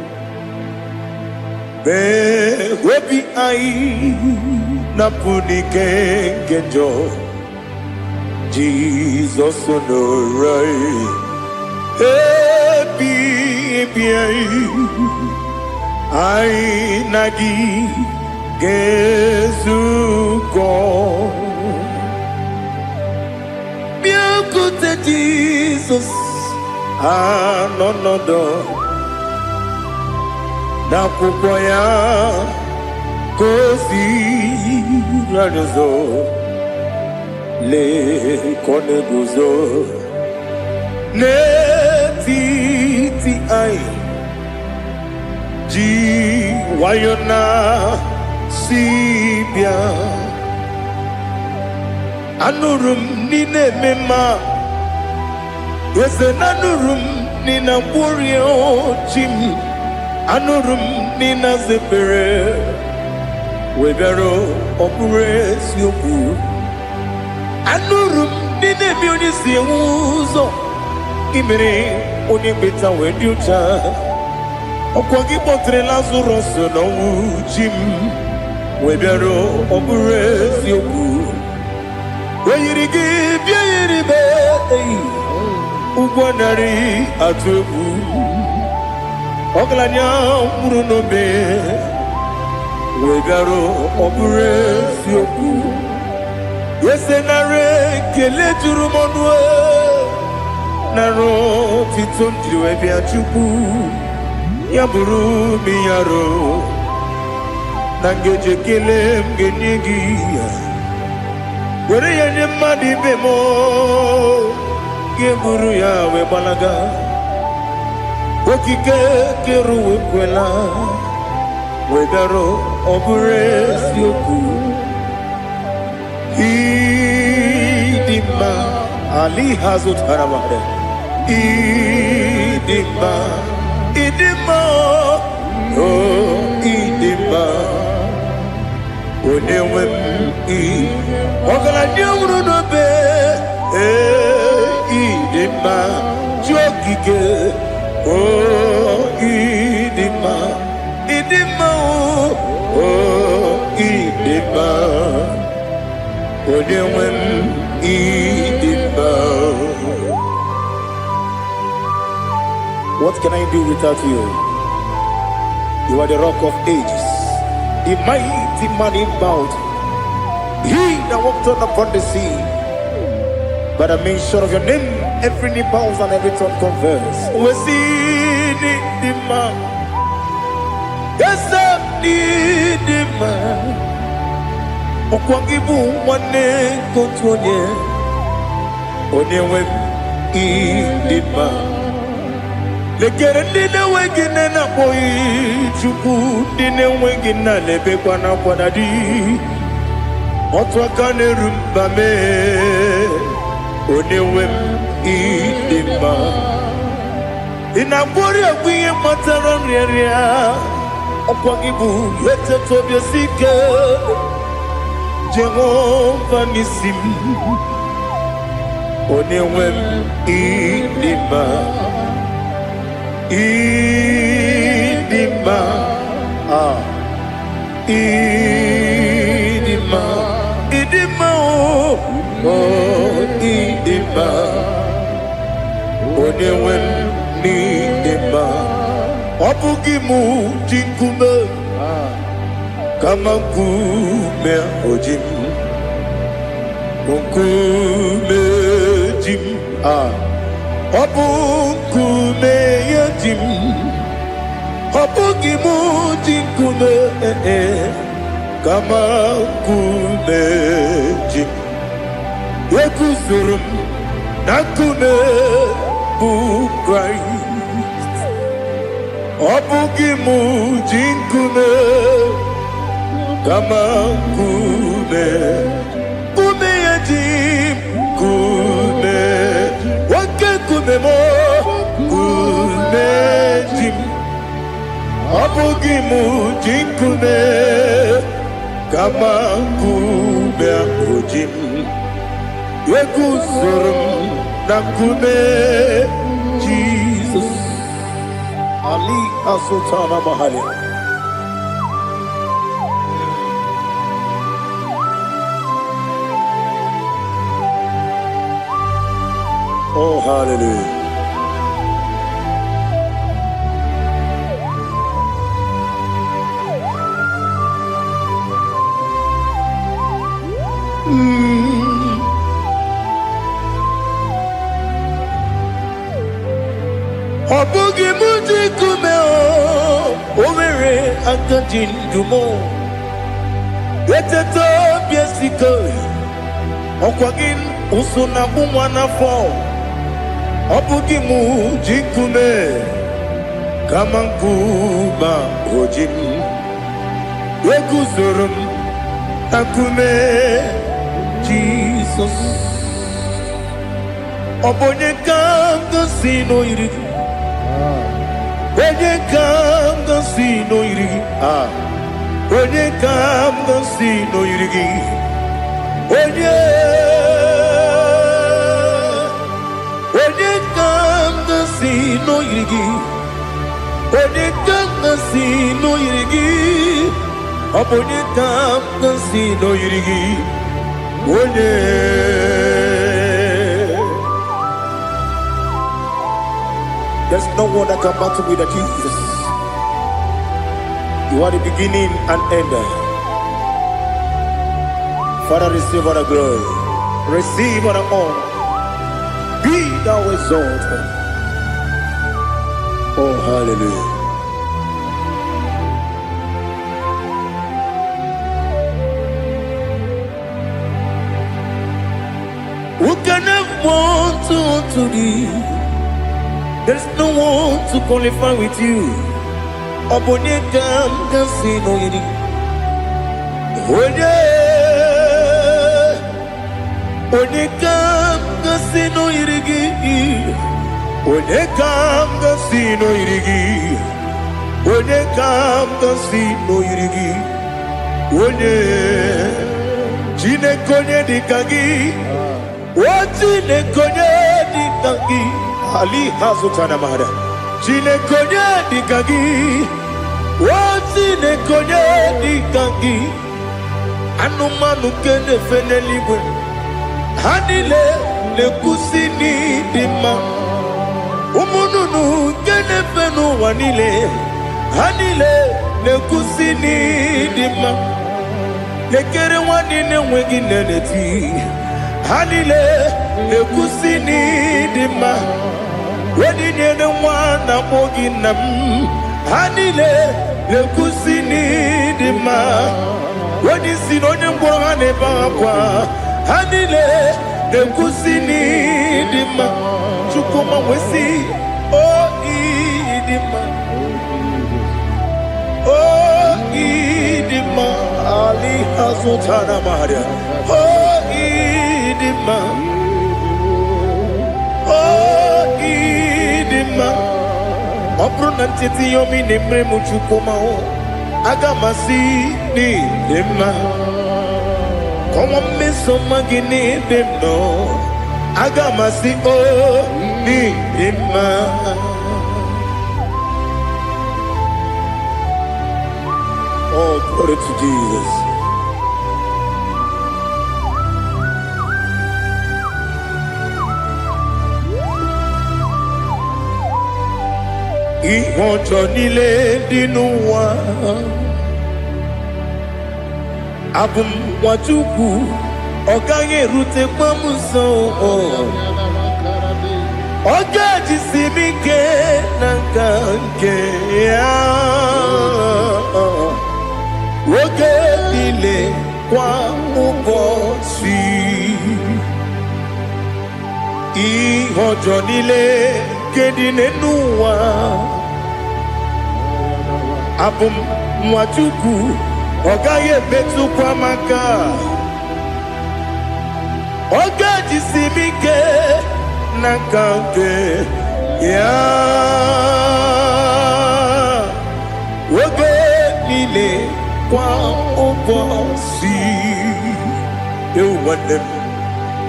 Speaker 1: Be webi ai napuni kenjo Jesus no right happy ai nagi gezuko bịakwute Jizọs anọnọdụ n'akwụkwọ ya ka o ziri anyị ụzọ lee ka ọ na-eguzo n'etiti anyị ji nwayọọ na-si bịa. Anụrụ m n'ime mma eze na anụrụ m n'ina mkpụrụ ochi m. Anụrụ m n'ina zebere wee bịara ọ bụrụ eziokwu. Anụrụ m n'ina ebe onye si enwe ụzọ imere onye mkpeta wee dị ụcha. Ọkwa gị kpọtere Lazarọs n'ọnwụ chi m wee bịara ọ bụrụ eziokwu. Oyiri gị bịa yiri be ụgwọ narị atụ egwu. Ọgaranya mkpụrụ n'obe wee bịara ọ bụrụ eziokwu. Ese nara ekele juru m ọnụ nara otito m jiri wee bịa Chukwu. Ya bụrụ m ya ro na ngeji ekele m ga-enye gị ya. Were ya nye mmadụ ibe m ga-eburu ya wee gbalaga. Okike kere uwe kwela wee bịara ọ bụrụ eziokwu. Ịdị mma Ali ha zụtara mmadụ. Ịdị mma ịdị mma ịdị mma onye nwe m ọgaranya nwụrụ n'obe ịdị mma ji okike ịdị mma ịdị mma ịdị mma onye nwe m ịdị mma. What can I do without you? You are the rock of ages, the mighty man in battle. He that walked on upon the sea. By the mention of your name, every knee bows and every tongue confess. We see the man. Yes, the man. Okwangibu wane kotonye. Onyewe the man. Lekere ndine wengine na boyi Chukwu ndine wengine lebekwa na kwanadi. Otu aka na-erumba me onyewe m ịdị mma. Ị na-agwọrị ọgwụ ihe matara nrịarịa. Ọkwa gị bụ eteta obi esi ike Jehova n'isi m. Onyewe m ịdị mma. Ịdị mma ịdị mma ịdị mma ịdị mma onyewe m n'ịdị mma. Ọ bụghị mụ ji nkume kama nkume oji m. Nkume ji m ọ bụ nkume ya ji m. Ọ bụghị mụ ji nkume kama nkume ji m. Eguzoro m na nkume bụ Kraịst. Ọ bụghị mụ ji nkume kama nkume. Nkume ya ji m nkume. Nwoke nkume m nkume ji m. Ọ bụghị mụ ji nkume kama nkume ahụ ji m. Eguzoro m na nkume Jizọs. Ali Asutana Mahali. Oh, hallelujah. Obugi muji kume omere akajindumo. Eteto biesiko okwagin usuna kumwana fo. Obugi muji kume kamankuma ojim. Wekuzorum akume Jesus. Obonye kanga sino irigi. Onye kanga sino irigi. Onye kanga sino irigi. Onye kanga sino irigi. Onye kanga sino irigi. Obonye kanga sino irigi. Onye. There's no one that can battle with Jesus. You are the beginning and end. Father, receive all the glory. Receive all the honor. Be thou exalted. Oh, hallelujah. Who can have one to thee? There's no one to qualify with you. Obonye kanga sino iri. Onye kanga sino irigi. Onye kanga sino irigi. Onye kanga sino irigi. Onye jine konye dikagi. Wajine konye dikagi. Ali hazutana mahada. Jine konye dikagi. Wajine konye dikagi. Anumanu kene feneliwe. Hanile le kusini dima. Umununu kene fenu wanile. Hanile le kusini dima. Lekere wanine wengi neneti. Hanile le kusini dima. Wedi nyene wana mogi nam. Hanile le kusini dima. Wedi sinonye mbwangane bakwa. Hanile le kusini dima. Chukuma wesi oh idima. Oh idima. Ali hazutana maria. Oh idima. Oh idima. Obruna titi yomi nemre muchukuma o. Agamasi ni dima. Como me somagini demno. Agamasi o ni dima. Oh, glory to Jesus. Ihojo nile dinuwa. Abum wajuku oganye rute kwamuso. Oga jisimike nankanke ya. Oge nile kwa ubosi. Ihojo nile kedine nuwa. Abum wajuku ogaye betu kwa maka. Oga jisimike nakanke ya. Oge nile kwa ubosi.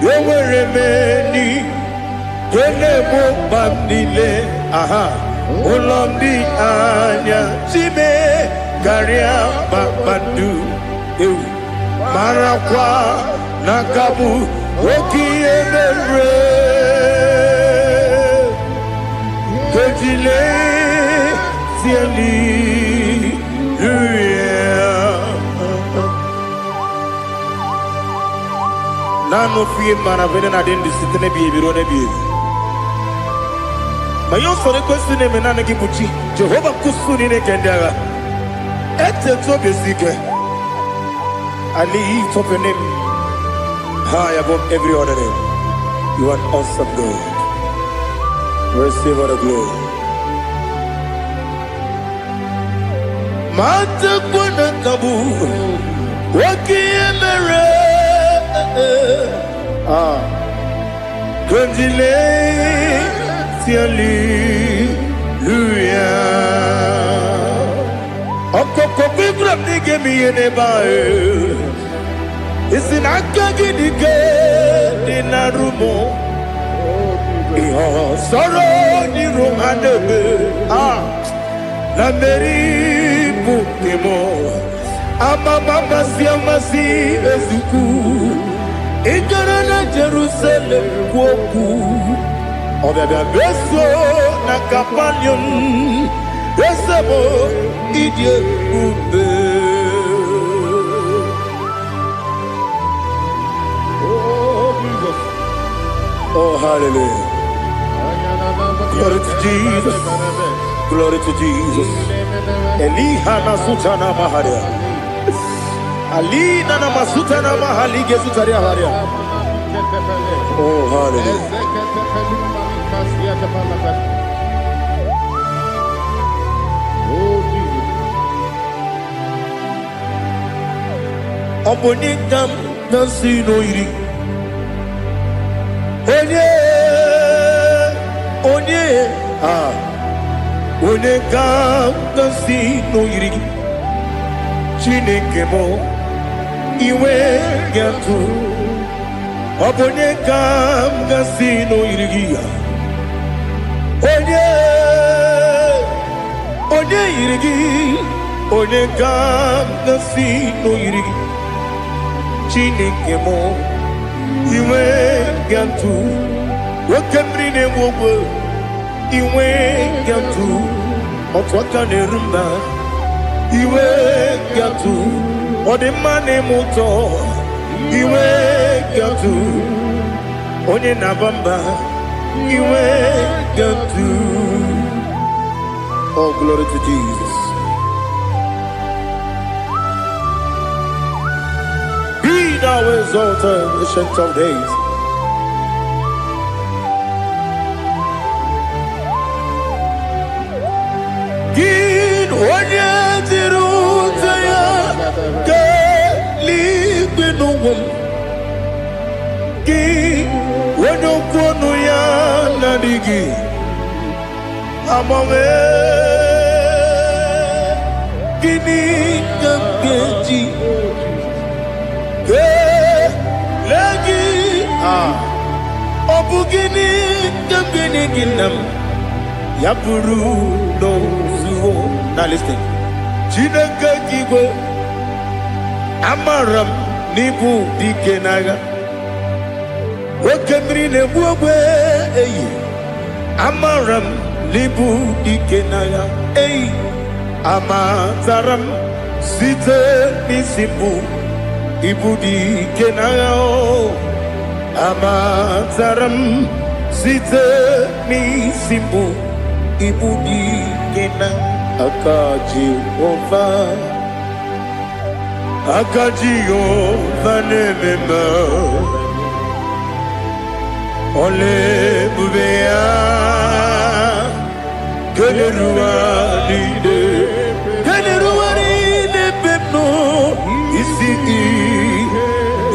Speaker 1: Yeweremeni Kelebo bandile, aha, Olomdi anya, Chime, Garia babandu, Marakwa, Nakabu, Oki emere, Kejile, Siali, Nano fie maravene na den disitene bi ebiro ne bi. Mayon for the question name and Anakipuchi, Jehovah Kusuni Kendaga. Ete Tobi Sike. I lift up your name high above every other name. You are awesome God. Receive all the glory. Mata Kuna Kabu, Waki Emere. Gondile, hallelujah. Okoko Bibra Nige mi enebae. Isin akagi nige dinarumo. Iho soro ni romanebe. La meri bukimo. Ama mama siamasi ezuku. Igarana Jerusalem woku. Obebe beso na kapanium. Besamo idie ube.
Speaker 2: Oh, Jesus.
Speaker 1: Oh, hallelujah. Glory to Jesus. Glory to Jesus. Elihana sutana maharia. Alina na masutana mahalige sutaria haria. Oh, hallelujah.
Speaker 2: Oh, Jesus.
Speaker 1: Obonikam nasino iri. Onye, onekam nasino iri. Chineke mo iwe gatu. Obonekam nasino iri. Onye irigi, onekam nasino iri. Chineke mo iwe gatu. Wakemri ne wogo iwe gatu. Otwaka ne rumba iwe gatu. Odemane moto iwe gatu. Onye nabamba iwe gatu. Oh, glory to Jesus. Be thou exalted, ancient of days. Gid onye tirutaya ke libinum. Gid onye kwonu ya nadigi. Amame gini keji ke lagi obu gini kebini ginam ya buru no zuo. Now listen. Chineke kigwe amaram nibu dikenaga wakemri ne buogwe eyi amaram libu dikenaya ei amazaram site misibu ibu dikenaya o amazaram site misibu ibu dikenaya akaji ova nemema ole bubea Keneruari pepno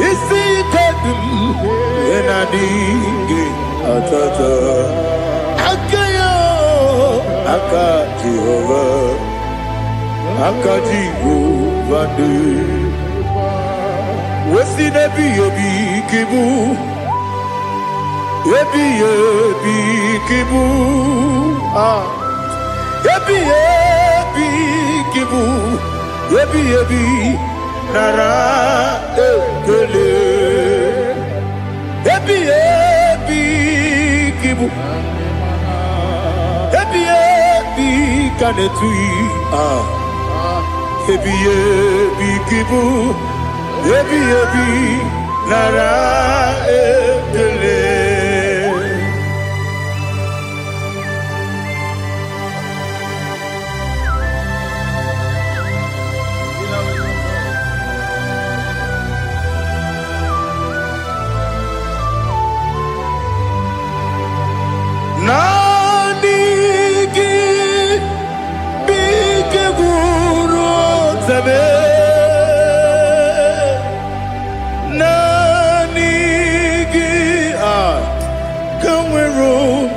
Speaker 1: isi kadum enadinge atata akayo akaji Jehovah de wesi nebi obi kibu ebi kibu Ebi kibu, ebi nara ekele. Ebi kibu, ebi kanetui. Ebi kibu, ebi nara ekele.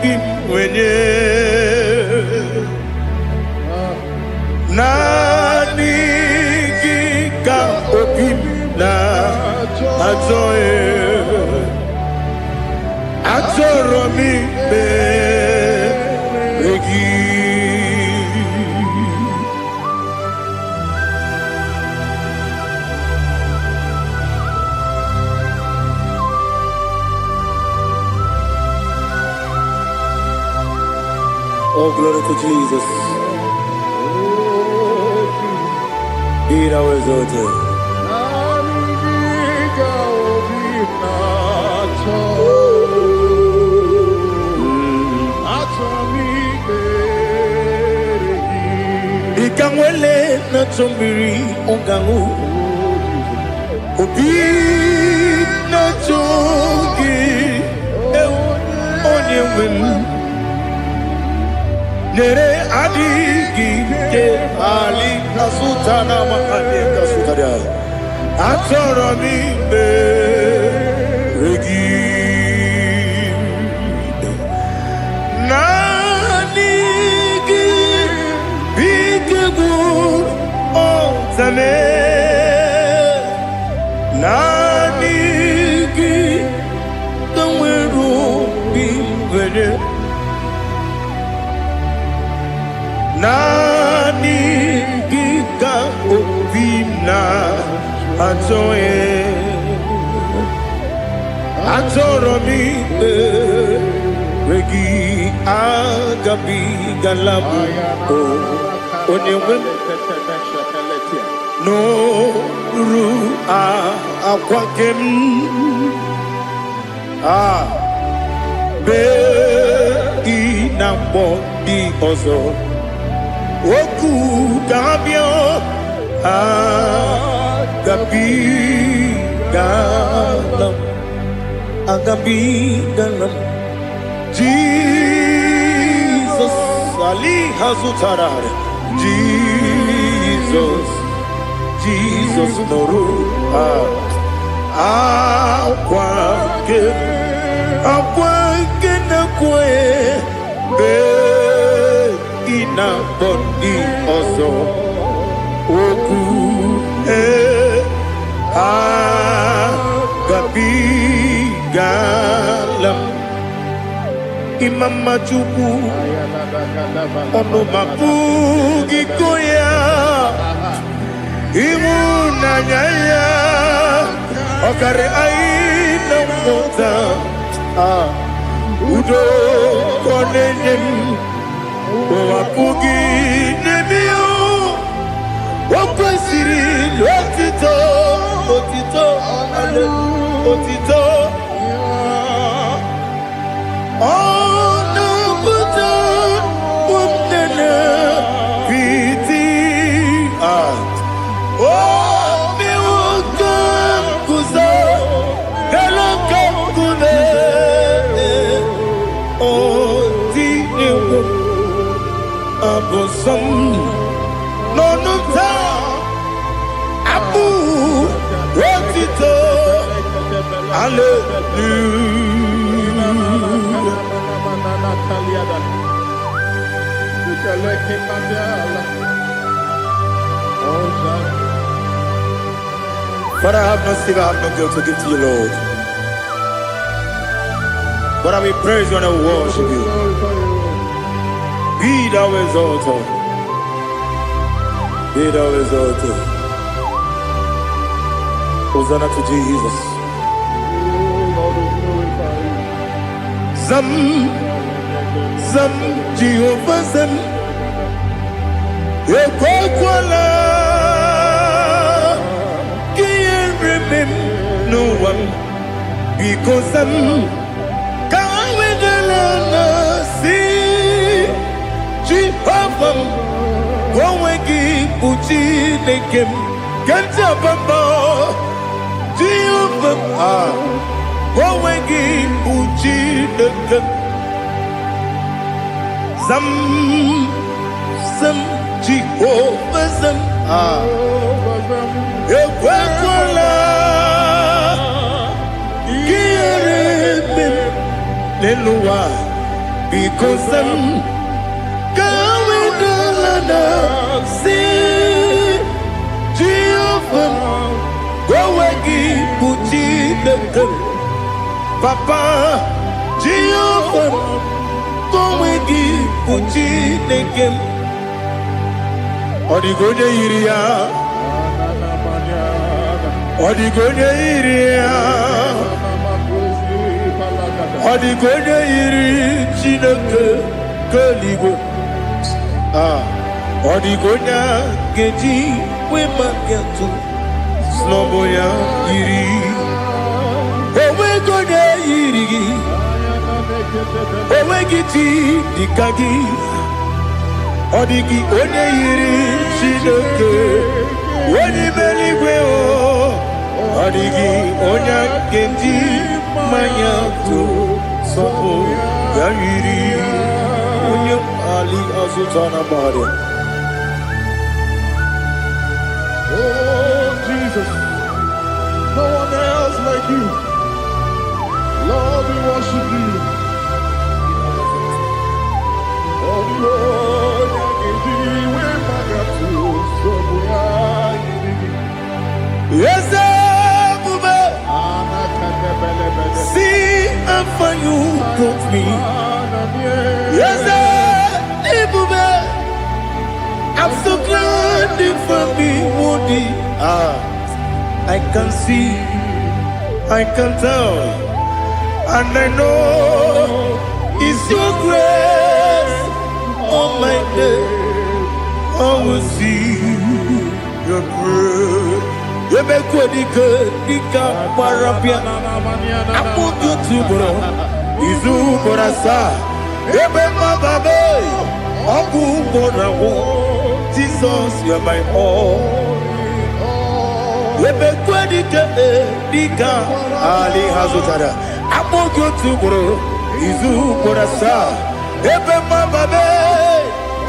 Speaker 1: bim wenye nani kika obim na atoe atoro mi be regi. Oh, glory to Jesus. Be thou exalted. Ikangwele na chombiri ongangu. Obi na chogi onye wim. Nere adigi ke ali kasutana mahane kasutaria atoro mi be regi nani gi bigegu o zame nani gi kamweru bi vere nani giga obina atoe atoro mi regi agabi galabu onyewe no ru akwakem be inambo di ozo Oku Gabio Agabi Galam Agabi Galam Jesus Ali Hazutarare Jesus Noru Akwake Nakwe Be Ina bondi ozo oku agabi galam imama chuku ono mapugi koya imuna nyaya okare aina mota udo konenem Wapugi nebio Wakwasiri Lotito Otito Otito Ono Buta Umnene Piti Oh Miwaka Kuza Galaka Kune Oh Dini Abosam no ta Abu Rotito But I have no still, I have no guilt to give to you, Lord. But I will praise you and I will worship you. Be thou exalted. Be thou exalted. Hosanna to Jesus. Zam Jehovah Zam Ekwakwala Can't remember no one because I'm Can't with the see Jehovah Wawegi Uchi Nekem Ganja Bamba Jehovah Wawegi Uchi Nekem Zam Jehovah Zam Ekwakwala Kieremem Nelua because I'm going to see Jehovah. Go again, put in the girl. Papa, Jehovah. Go again, put in the girl. Odigonya iria. Odigonya iria. Odigonya iri chineke keligo. Odigonya geji we magetu sloboya iri. Owe gonya iri. Owe giti dikagi. Odigi onye iri chineke. Oni meligwe o. Odigi onya geji manya tu sopo ya iri. Onye ali azutana bari.
Speaker 2: Oh, Jesus, no one else like you. Lord, we worship you. Oh, Lord,
Speaker 1: yes, see how far you brought me. Yes, I'm so glad you found me worthy. I can see, I can tell, and I know it's your grace on my day. I will see your grace. You make what you could, you can't parapia. I put you to bro. Izu Borasa. You make my baby. Aku Bonawo. Jesus, you're my all. You make what you could, you can't. Ali Hazutara. I put you to bro. Izu Borasa. You make my baby.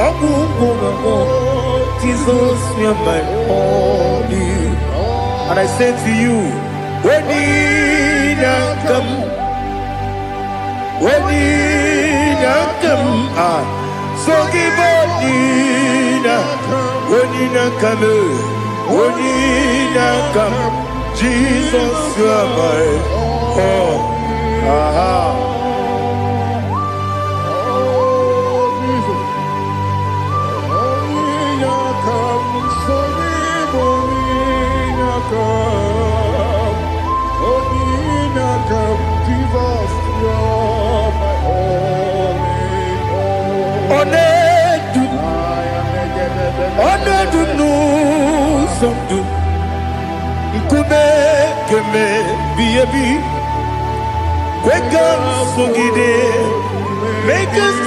Speaker 1: Aku Bonawo. Jesus, you're my all. And I say to you, when you come, so give up, when you come, Jesus, you are my all. Make us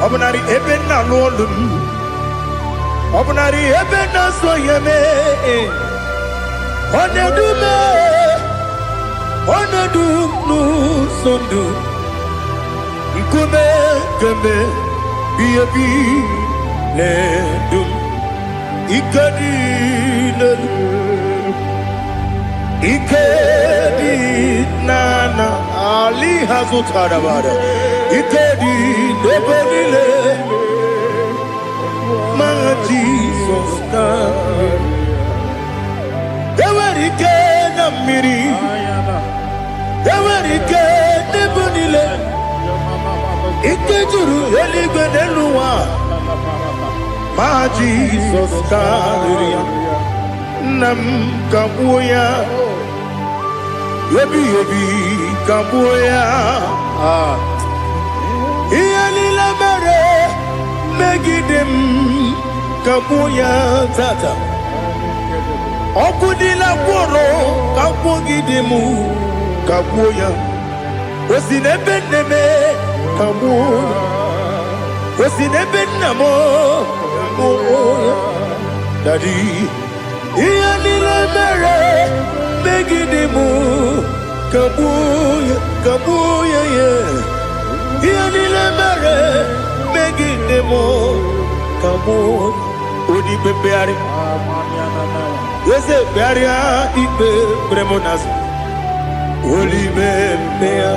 Speaker 1: Obnari ebena lolum Obnari ebena soyeme Onedu nu sondu Nkume keme biyebi ledum Ikadi nana Ali hazutara bada Ikadi nebelile Ma Jesus God Ewerike na miri Ewerike nebelile Ikejuru eligwe neluwa Ma Jesus God Nam kabuya Yebi kabuya Iyalila mere Megidem kabuya tata Okudila kworo kabugidemu kabuya Osinebeneme kabuya Osinebenamo kabuya Daddy, Ianile mere, Megidimu, Kabuya, Kabuya, Ianile mere, Megidimu, Kabuya, Udi Bebeari, yes, Bearia, Ibe, Bremonas, Uli Bebea.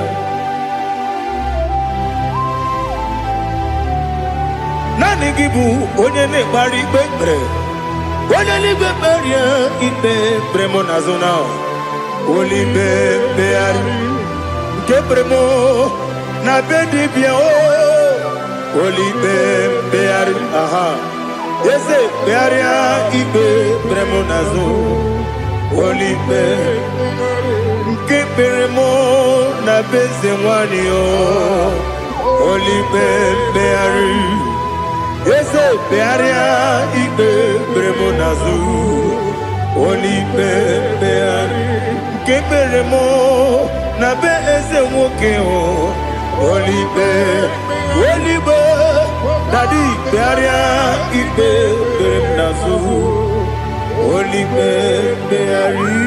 Speaker 1: Nani gibu, onye ne bari bebre. Onye ni beberi ibe bremo nazona. Oli bebeari. Ke bremo na bedi bia o. Oli bebeari. Aha. Yese bearia ibe bremo nazo. Oli be. Ke bremo na beze wani o. Oli bebeari. Ese bearia ibe bremo nazu Oli beari Ke beremo na be ese woke o Oli be Daddy bearia ibe bremo nazu Oli beari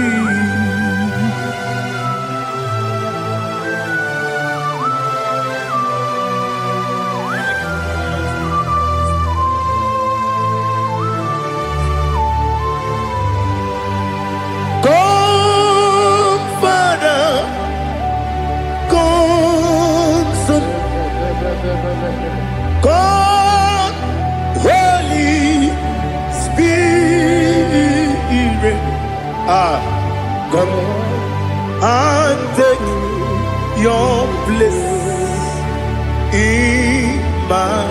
Speaker 1: God, Holy Spirit, come and take your place in my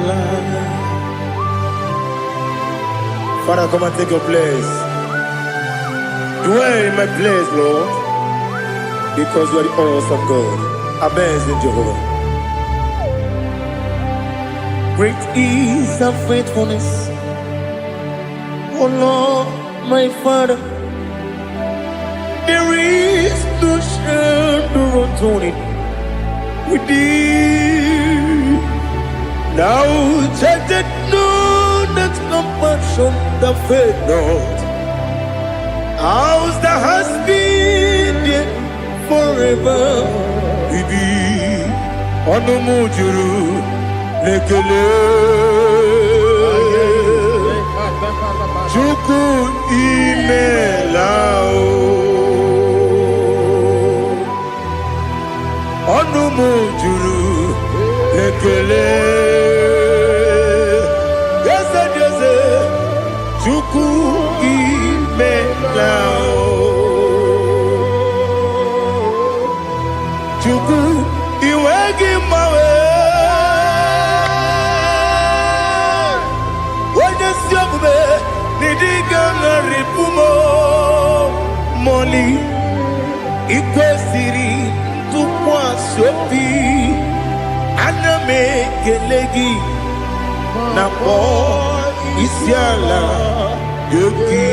Speaker 1: life. Father, come and take your place. Dwell in my place, Lord, because you are the awesome God. Amazing Jehovah. Great is thy faithfulness, O Lord, my Father. There is no shadow of turning with thee. Now check that no, that compassion that faith not. Ours that has been there forever. We be on the mujuru. Lekele Juku imelao Onumu juru Lekele Yese Jose Juku imelao Juku iwegi mawe Moli ikwesiri tukwa sopi aname kelegi na po isiala yoki.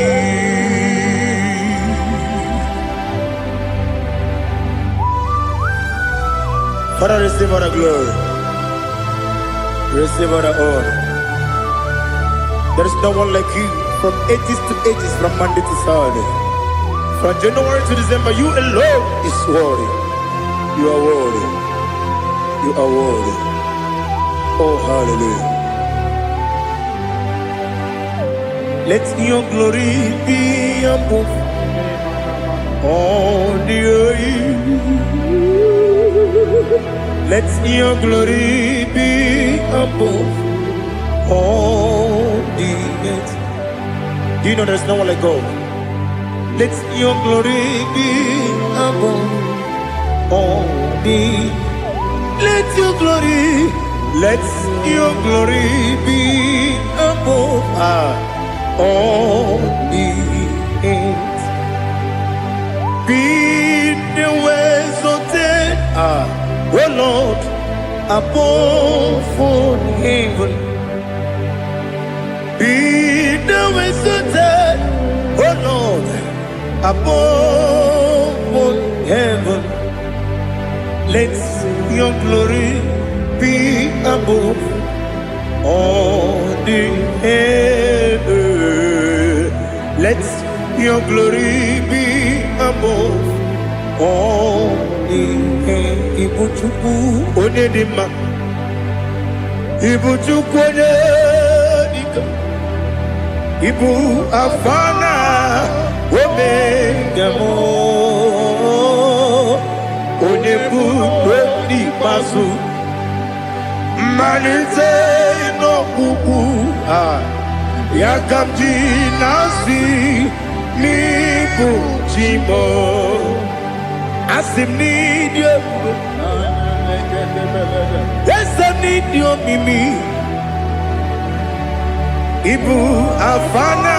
Speaker 1: Father, receive all the glory, receive all the honor. There is no one like you. From ages to ages, from Monday to Saturday, from January to December, you alone is worthy. You are worthy. You are worthy. Oh, hallelujah. Let your glory be above all the earth. Let your glory be above all the earth. Do you know there's no one like God? Let your glory be above all the. Let your glory be above all the earth. Be the ways of death, oh Lord, above all heaven. Be the ways of death, oh Lord, above all heaven. Let your glory be above all the earth. Let your glory be above all. Ibuchukwu onye dị mma, Ibuchukwu onye dịka, Ibu Alpha na Omega mo, onye bụ n'ikpeazụ, mmalite n'ọgwụgwụ ya ka m ji na-asị n'ịbụ chi m. Asị m n'ịdị ebube, eze m n'ịdị omimi, Ibu Alpha na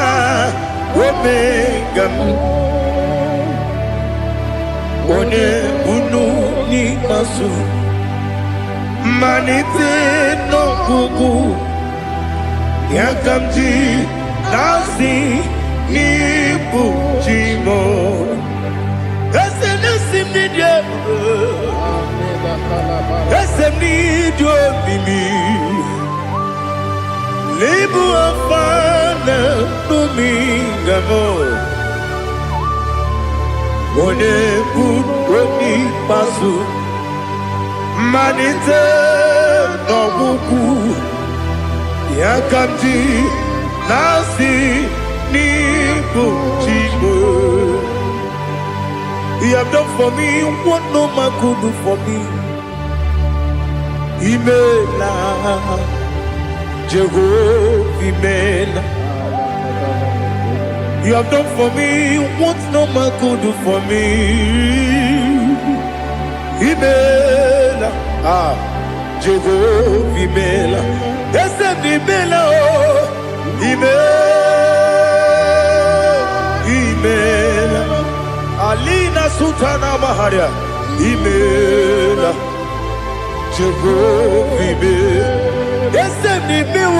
Speaker 1: Omega m, onye bunu n'ikpeazụ, mmalite n'ọgwụgwụ ya ka m ji na-asị n'ịbụ chi m. Ese n'isi m n'ịdị ebube, ese m n'ịdị omimi, Ibu Alpha na Omega m, onye bụ n'ikpeazụ, mmalite n'ọgwụgwụ ya ka m ji na-asị n'ịbụ chi m. You have done for me what no man could do for me. Imela, Jehovah, Imela. You have done for me what no man could do for me. Imela, Jehovah, Imela. Yes, Imela, Imela. Alina Sutana Maharia, Imela, Jehovah, Imela. Yes, Imela,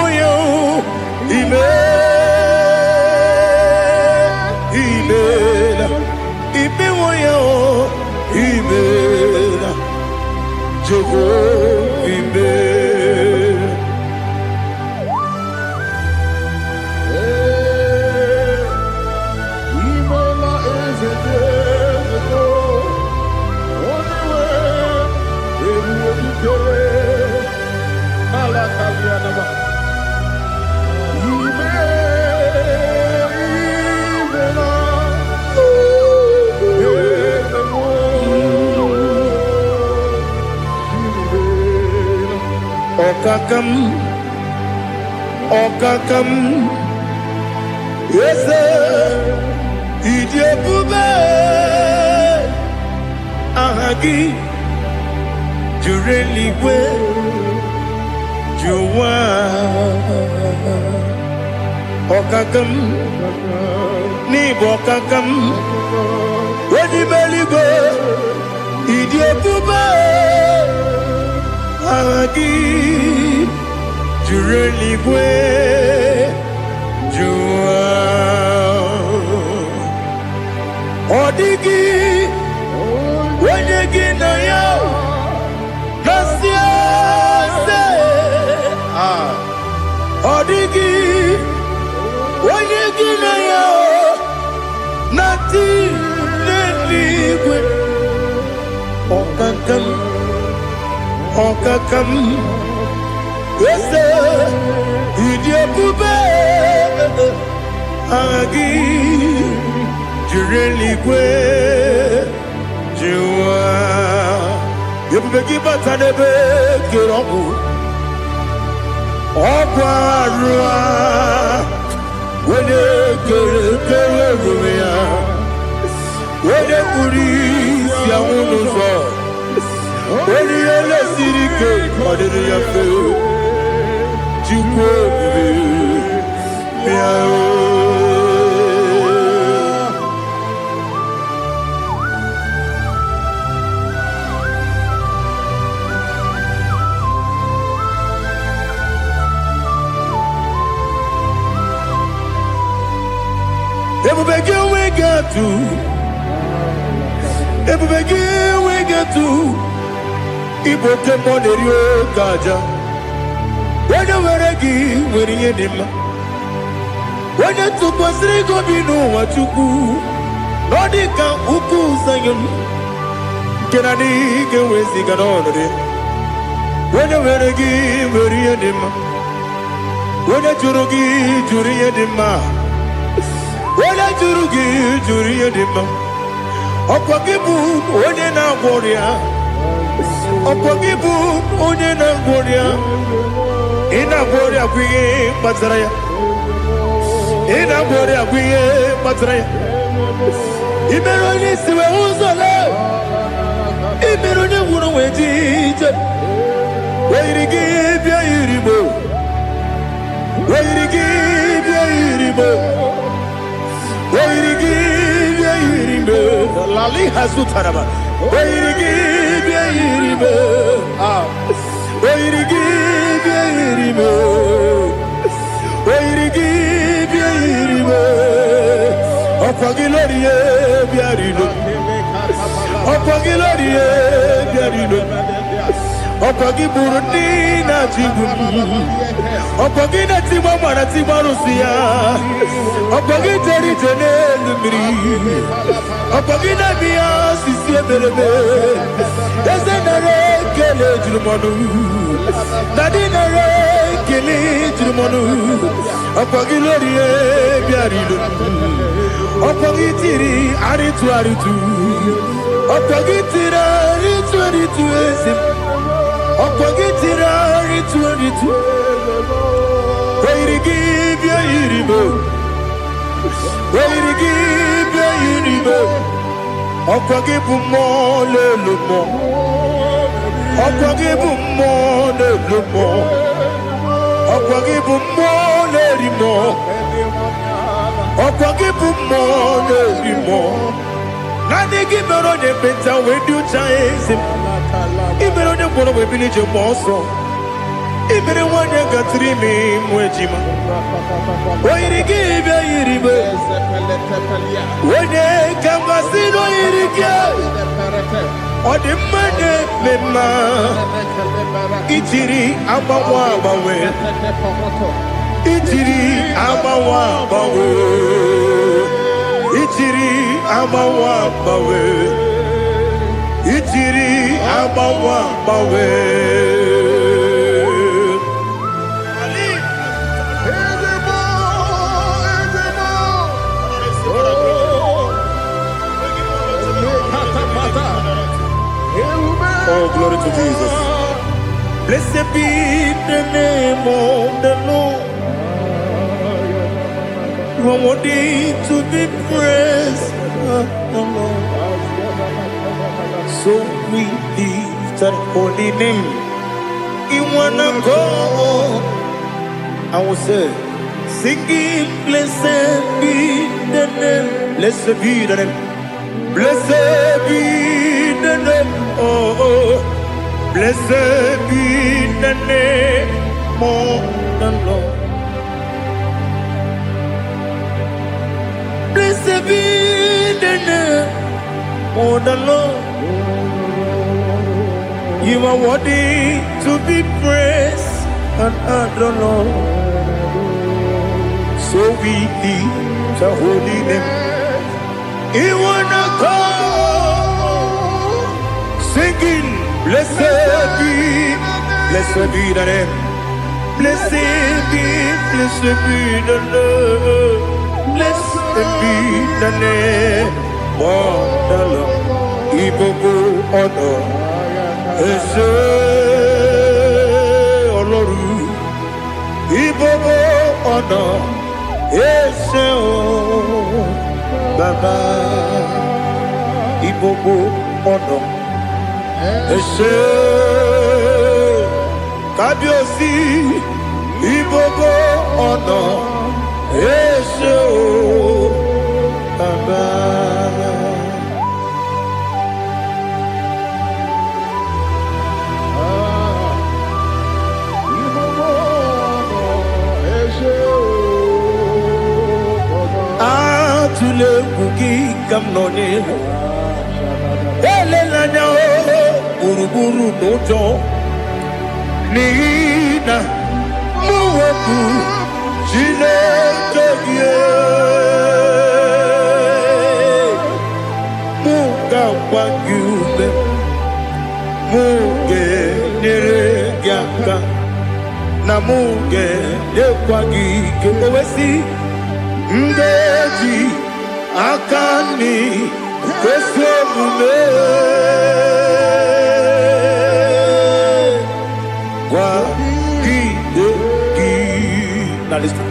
Speaker 1: Imela, Imela, Jehovah, Imela. Okakam, yes, Ijebube, Ahagi, Jureligwe, Juwa, Okakam, Nibokakam, Wedibeligwe, Ijebube, Ahagi, Jureligwe, Jua, Odigi, Wenegi na ya, Nasia se, Odigi, Wenegi na ya, Nati Neligwe, Okakam, Okakam. Yes, Idiabube, Agi, Jureligwe, Jua, Yabegi Batanebe, Kiroku, Oquarua, when you police, Yamuno, when you let Sirike, what did you feel? we get to Ibote Monerio Gaja. When you were a gay, when you did onye tụkwasịrị gị obi n'ụwa Chukwu na ọ dị ka ukwu Zayọn nke na adịghị ga-eweziga n'ọnọdụ ya. Onye nwere gị nwere ihe dị mma, onye jụrụ gị jụrụ ihe dị mma, onye jụrụ gị jụrụ ihe dị mma. Ọkwa gị bụ onye na-agwọ ọrịa, ọkwa gị bụ onye na-agwọ ọrịa. Ị na-agwọ ọrịa bụ ihe kpatara ya, ị na-agwọ ọrịa bụ ihe kpatara ya. I mere onye isi wee ụzọ lee, I mere onye nwụrụ wee dị ije. Weyiri gị bịa yiri Igbo, weyiri gị bịa yiri Igbo, weyiri gị bịa yiri Igbo. Lali hazụtara ma weyiri gị bịa yiri Igbo, weyiri gị bịa yiri Igbo, weyiri gị bịa yiri Igbo. Ọkwa gị lórí ye bịa rilo, ọkwa gị lórí ye bịa rilo. Ọkwa gị bụrụ ndị na-achịgbu m, ọkwa gị na-etigbu mma na-etigbu arụsị ya, ọkwa gị jere ije n'elu mmiri, ọkwa gị na-eme ya osisi emereme. Eze nara ekele juru m ọnụ, na dị nara ekele juru m ọnụ. Ọkwa gị lórí ya bịara ilo, ọkwa gị tiri arịtụ arịtụ, ọkwa gị tiri arịtụ arịtụ eze m. Ọkwa gị tiri arịtụ arịtụ, weyiri gị bịa yiri Igbo, weyiri gị bịa yiri Igbo. Ọkwa gị bụ mmụọ n'elu mmụọ, ọkwa gị bụ mmụọ n'elu mmụọ, ọkwa gị bụ mmụọ n'eri mmụọ, ọkwa gị bụ mmụọ n'eri mmụọ. Naanị gị mere onye ekpenta wee dị ụcha eze m. I mere onye gwọrọ wee bili ije gba ọsọ, I mere nwanyị gatụrụ ime mụ ejima. Oyiri gị bịa yiri Igbo, onye ka mmasị n'oyiri gị. Ọ dị mma na-eme mma, ijiri agbanwe agbanwe, ijiri agbanwe agbanwe, ijiri agbanwe agbanwe, ijiri agbanwe agbanwe. Oh, glory to Jesus. Blessed be the name of the Lord. You are worthy to be praised, the Lord. So we lift that holy name. You wanna go? I will say, singing, blessed be the name, blessed be the name, blessed be the name, oh, blessed be the name of the Lord. Blessed be the name of the Lord. You are worthy to be praised and adored, Lord. So we lift the holy name. You wanna go singing, blessed be the name, blessed be the Lord, blessed be the name of the Lord. IGBO honor. Ese Ọlọ́run, IGBO ọ̀nà, ese o Baba, IGBO ọ̀nà, ese Kábíyèsí, IGBO ọ̀nà, ese o Baba. Tule kuki kamnoni ele lanya uruburu nojo nina muweku chile kege namuge dekwagi kewesi ngeji akani kwesemume kwa gidegi. Now listen.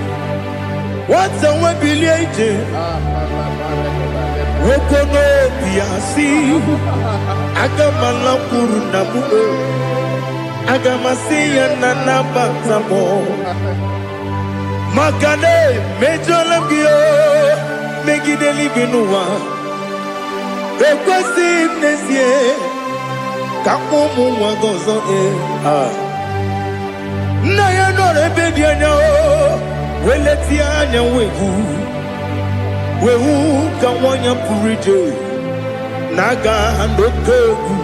Speaker 1: What's a webileje? Wokono biasi agamala kurunamu agamasiya nanabatamo makane mejolamgio megideli binuwa ekwesi nesie kakumu wagozo na ya nore bedianya weleti anya wehu kawanya purije naga ndokewu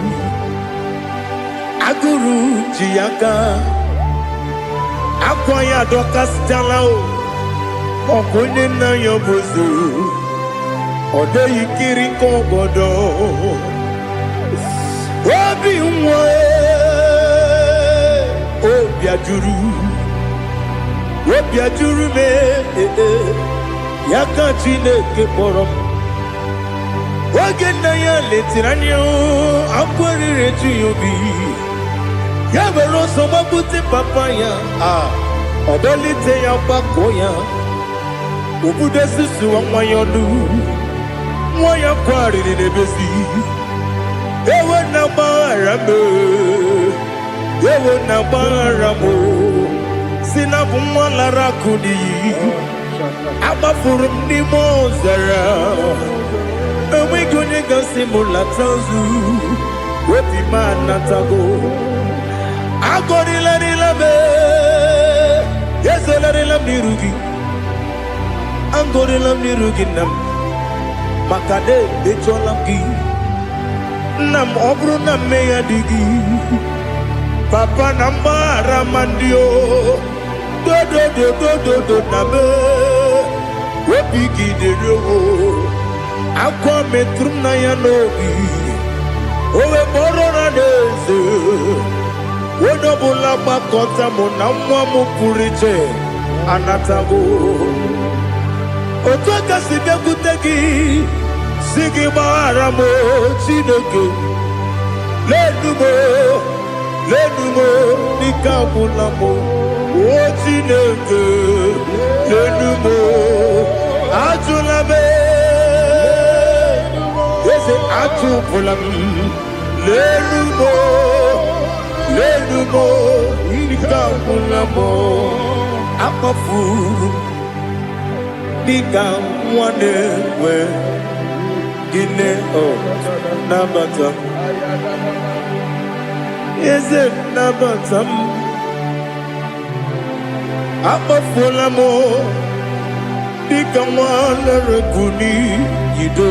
Speaker 1: aguru jiyaka akwanya doka stalao okunye na yobozo ode yikiri kogodo obi nwa obi ajuru me yaka Chineke kpọrọ oge nna ya letiri anya akwarịrị eju ya obi ya were ọsọ gbapute papa ya ọdọlite ya gbakọ ya obodo susuwa nwa ya ọnụ nwa ya kwarịrị n'ebezi ewe na gbaghara m si na bụ nwa lara akụ n'iyi agbafuru m n'ime ọzara enweghị onye gasị m lata ozu obi m anatago agọrịlarịla m ezolarịla m n'iru gị agọrịla m n'iru gị nna m maka na emejọla m gị nna m ọ bụrụ na mmehie dị gị papa na mgbaghara ma ndị o dodododododo na me obi gị dịrị owo akwa metụrụ m na ya n'obi owe kpọrọ na n'eze onye ọbụla gbakọta mụ na nwa m pụrụ iche anatago otu aka si bịakwute gị si gị gbaghara m Chineke lenumo dịka agwụla m o Chineke lenumo ajụla m eze atụpụla m lenumo dịka agwụla m akpafuru dịka nwa na-enwe gịnị nabata eze nabata m akpafuola m dịka nwa na-ereguni yido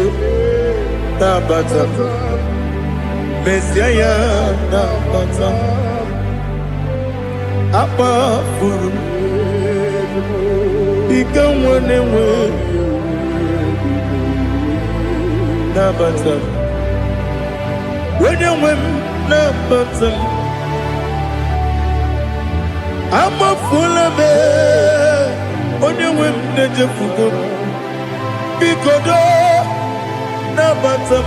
Speaker 1: nabata mesia ya nabata akpafuru dịka nwa na-enwe nabata onye nwe m nabata amafuola m onye nwe m na-ejefugo bikodo nabata m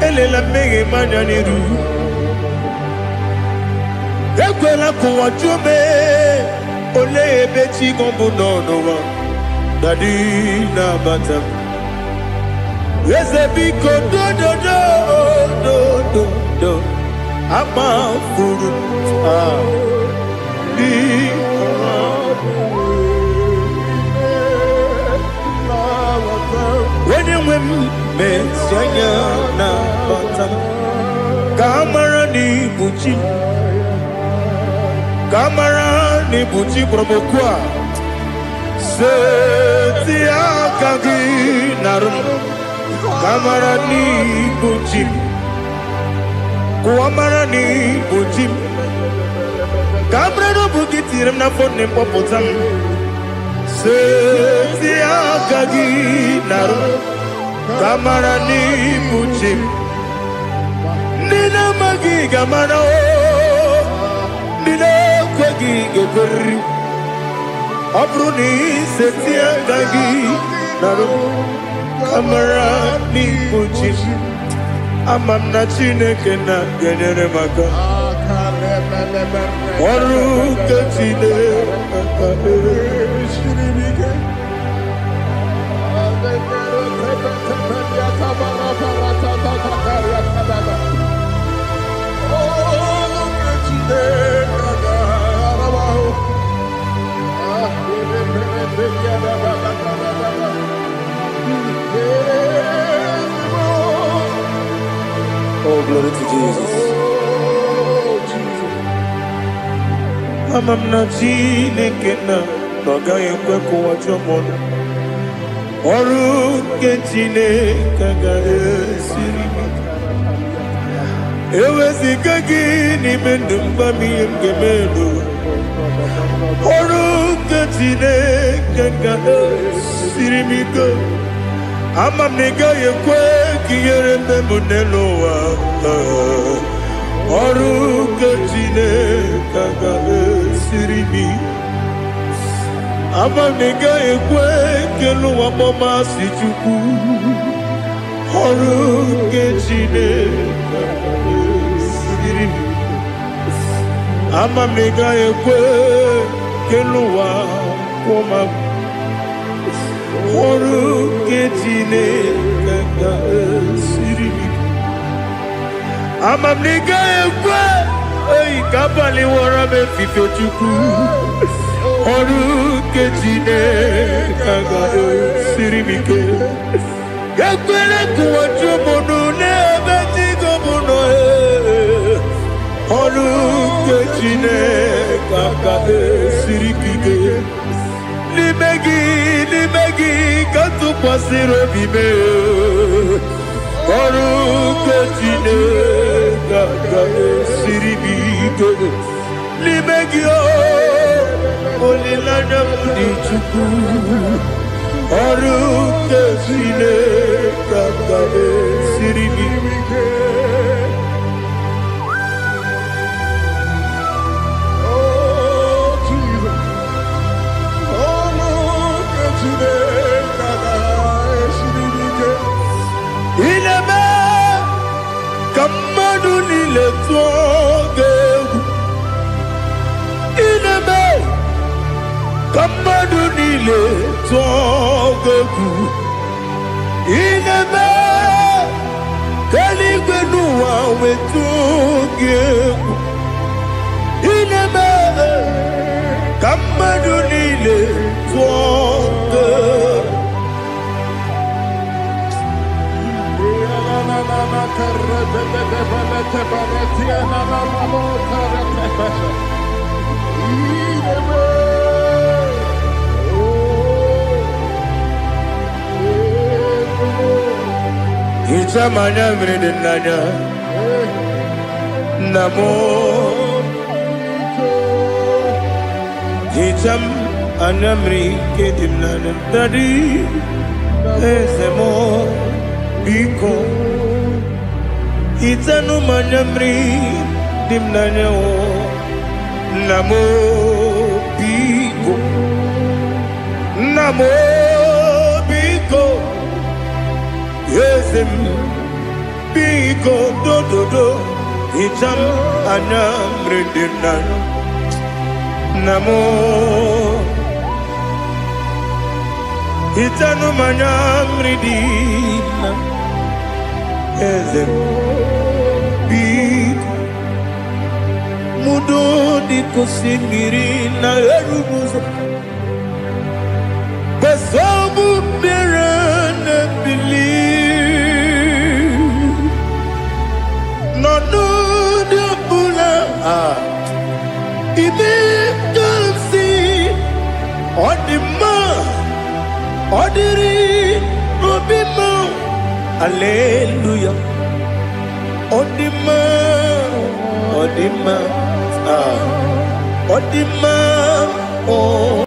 Speaker 1: elela mmehie m anya n'iru ekwela ka ụwa jụọ m olee ebe chi gị bụ n'ụwa dadi nabata m eze biko dododo akpafuru onye nwe m mesi anya na bata ka amara n'ibu chi ka amara n'ibu chi kpọrọmokwu a seti aka gị narụ ka amara n'ibu chi kuamara n'ibu chi ka amara n'obu gị tiri m n'afọ nne mkpọpụta m seti aka gị narụ ka amara n'ibu chi ndị na-amaghị ga-amara ndị na-ekwe gị ga-ekweriri. Ọ bụrụ na iseti aka gị narụ amara n'ikpuchi m, ama m na Chineke na-enyere m aka. Ọrụ nke Chineke aka esiri m ike. Oh, glory to Jesus. Ama m na Chineke na-agaghị ekwe ka ụwa jọọ m ọnụ. Ọrụ nke Chineke ga-esiri m ike. Eweziga gị n'ime ndụ m, gwa m ihe m ga-eme n'ụwa. Ọrụ nke Chineke ga-esiri m ike. Ama m na ị gaghị ekwe ka ihere eme m n'elu ụwa. Ọrụ nke Chineke ga-esiri m ike. Ama m na ị gaghị ekwe ka elu ụwa gbamasị Chukwu. Ọrụ nke Chineke ga-esiri m ike. Ama m na ị gaghị ekwe ka elu ụwa kwụma m. Ọrụ nke Chineke ga-esiri m ike. Ama m na ị gaghị ekwe ka abalị wara m efife Chukwu. Ọrụ nke Chineke ga-esiri m ike. Ekwela ka ụwa jụọ m ọnụ n'ebe dị gị bụ nọ. Ọrụ nke Chineke ga-esiri m ike. N'ime gị ka tụkwasịrị obi m. Ọrụ nke Chineke ga-esiri m ike. N'ime gị olileanya m dị Chukwu. Ọrụ nke Chineke ga-esiri m ike. Ineme ka mmadụ niile tụọ gị egwu. Ineme ka mmadụ niile tụọ gị egwu. Ineme ka eluigwe n'ụwa wee tụọ gị egwu. Ineme ka mmadụ niile tụọ gị egwu. Hicham anya mmiri dị n'anya nna m. Hicham anya mmiri nke dị n'anya Daddy, eze m biko. Hitanụ m anya mmiri dị m n'anya nna m biko. Nna m biko. Eze m biko dododo. Hicham anya mmiri dị n'anya nna m. Hitanụ m anya mmiri dị n'anya eze m biko. Mudo di kosimiri na erubuzo. Besobu mirane bili. No no di bula. Ibe dansi. Odima. Odiri. Obima. Hallelujah. Odima. Odima. Odima. Oh.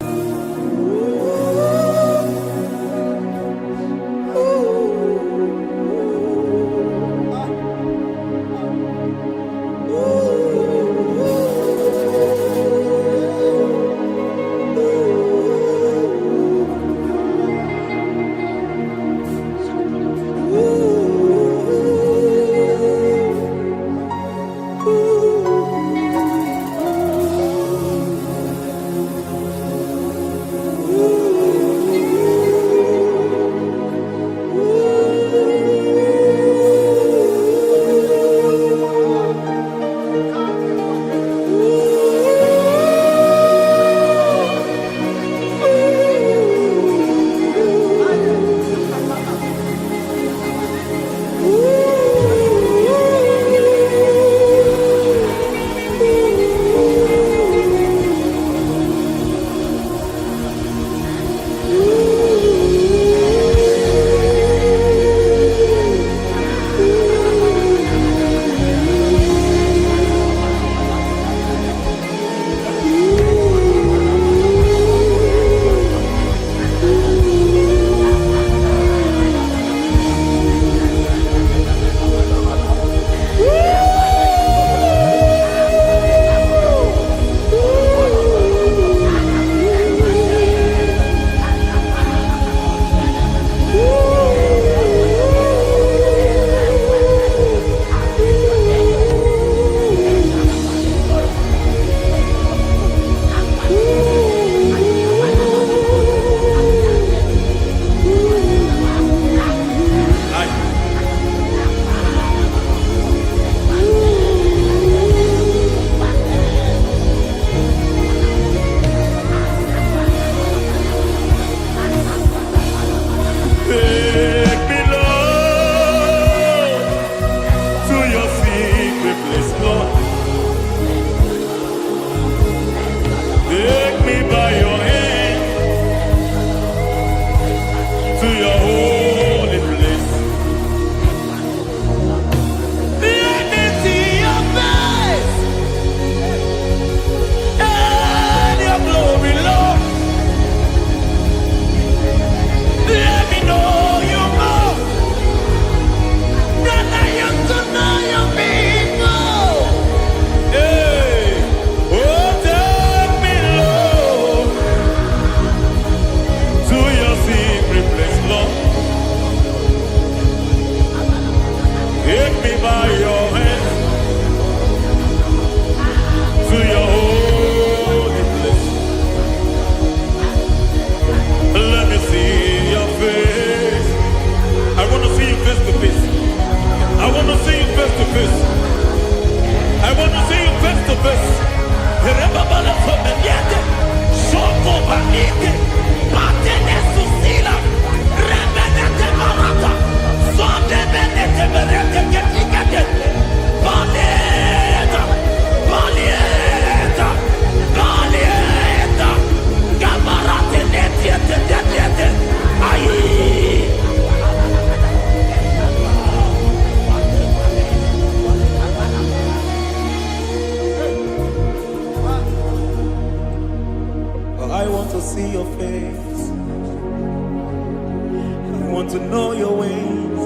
Speaker 3: want to know your ways.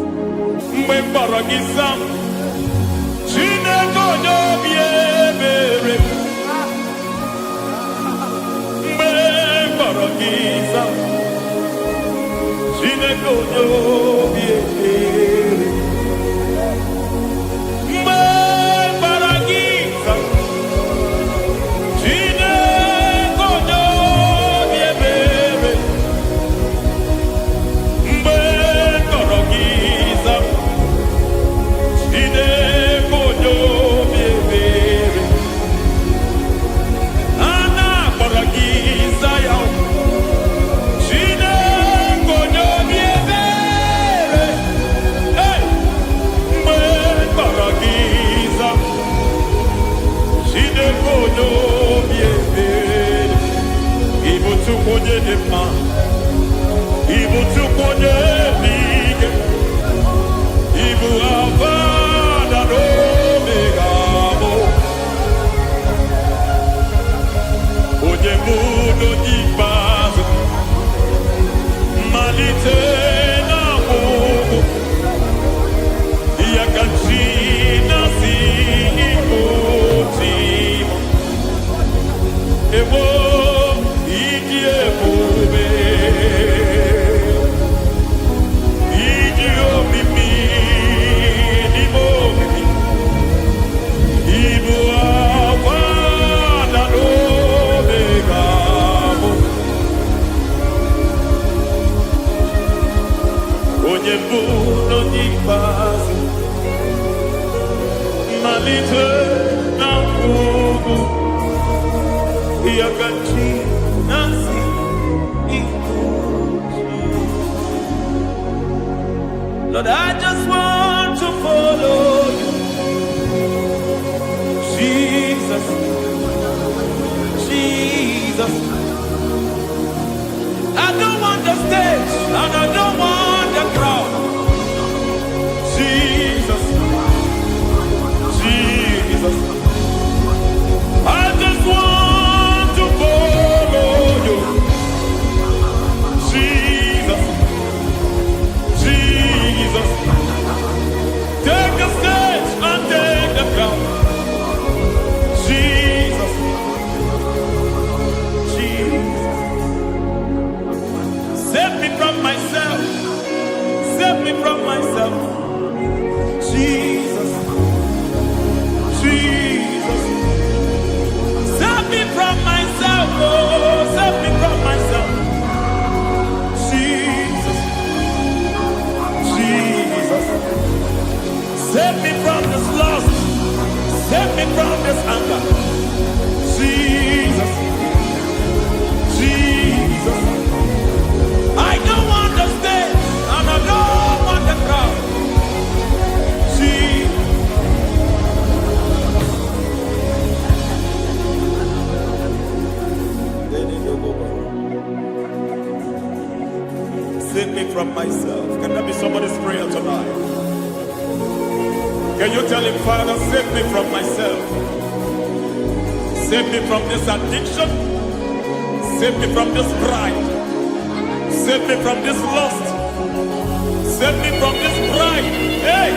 Speaker 1: Mwebaragisa Chineko nyobiebere Mwebaragisa Chineko nyobiebere Mwebaragisa Chineko nyobiebere Mwebaragisa Lord, I just want to follow you, Jesus, Jesus. I don't want the stage and I don't want the crowd. Jesus, Jesus. I just want to follow you, Jesus, Jesus. Take the stage and take the crown. Jesus, Jesus. Save me from myself. Save me from myself. Jesus, Jesus. Save me from myself. Oh, save me from myself. Jesus, Jesus. Save me from this lust. Save me from this anger. Jesus, Jesus. I don't want the stage and I don't want the crowd. Jesus. Save me from myself. Can that be somebody's prayer tonight? Can you tell him, Father, save me from myself. Save me from this addiction. Save me from this pride. Save me from this lust. Save me from this pride. Hey!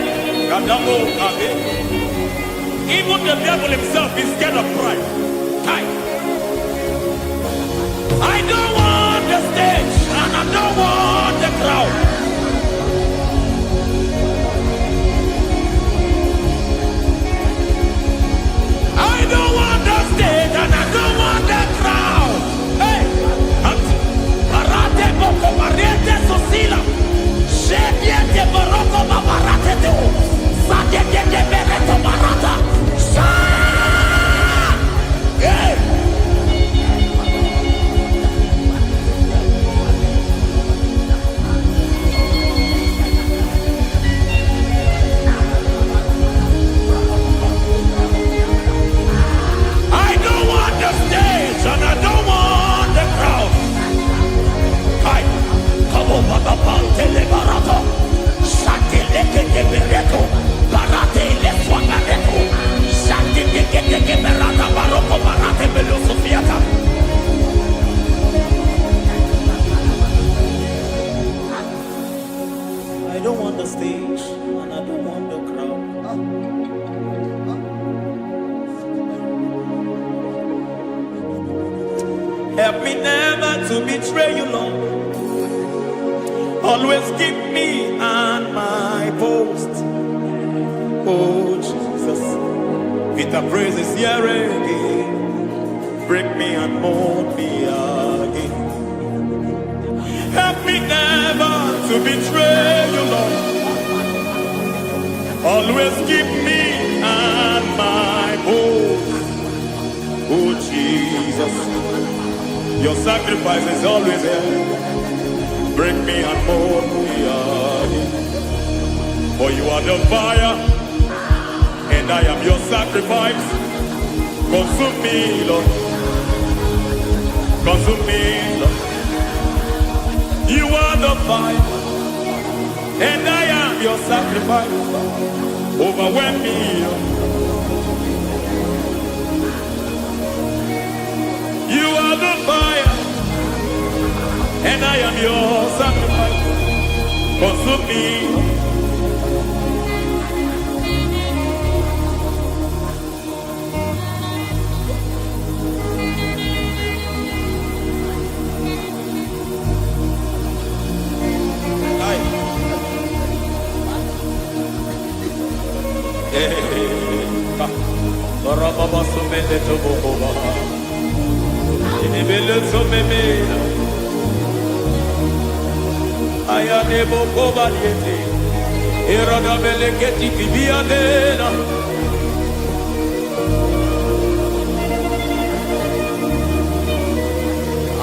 Speaker 1: Even the devil himself is scared of pride. Hi. I don't want the stage and I don't want the crowd. I don't want the stage and I don't want the crowd. Hey, Barate Boko Mariete Sosila. Shediete Baroko Babarate Teo. Sadete Bereto Barata. Hey.
Speaker 3: don't want the stage, and I don't want the crowd. Help me never to betray you, Lord. Always keep me on my post. Oh Jesus, with the praises here again, break me and mold me again. Help me never to betray you, Lord. Always keep me on my post. Oh Jesus, your sacrifice is always there. Break me and mold me again. For you are the fire, and I am your sacrifice. Consume me, Lord. Consume me, Lord. You are the fire, and I am your sacrifice. Overwhelm me, Lord. You are the fire, and I am your sacrifice. Consume me.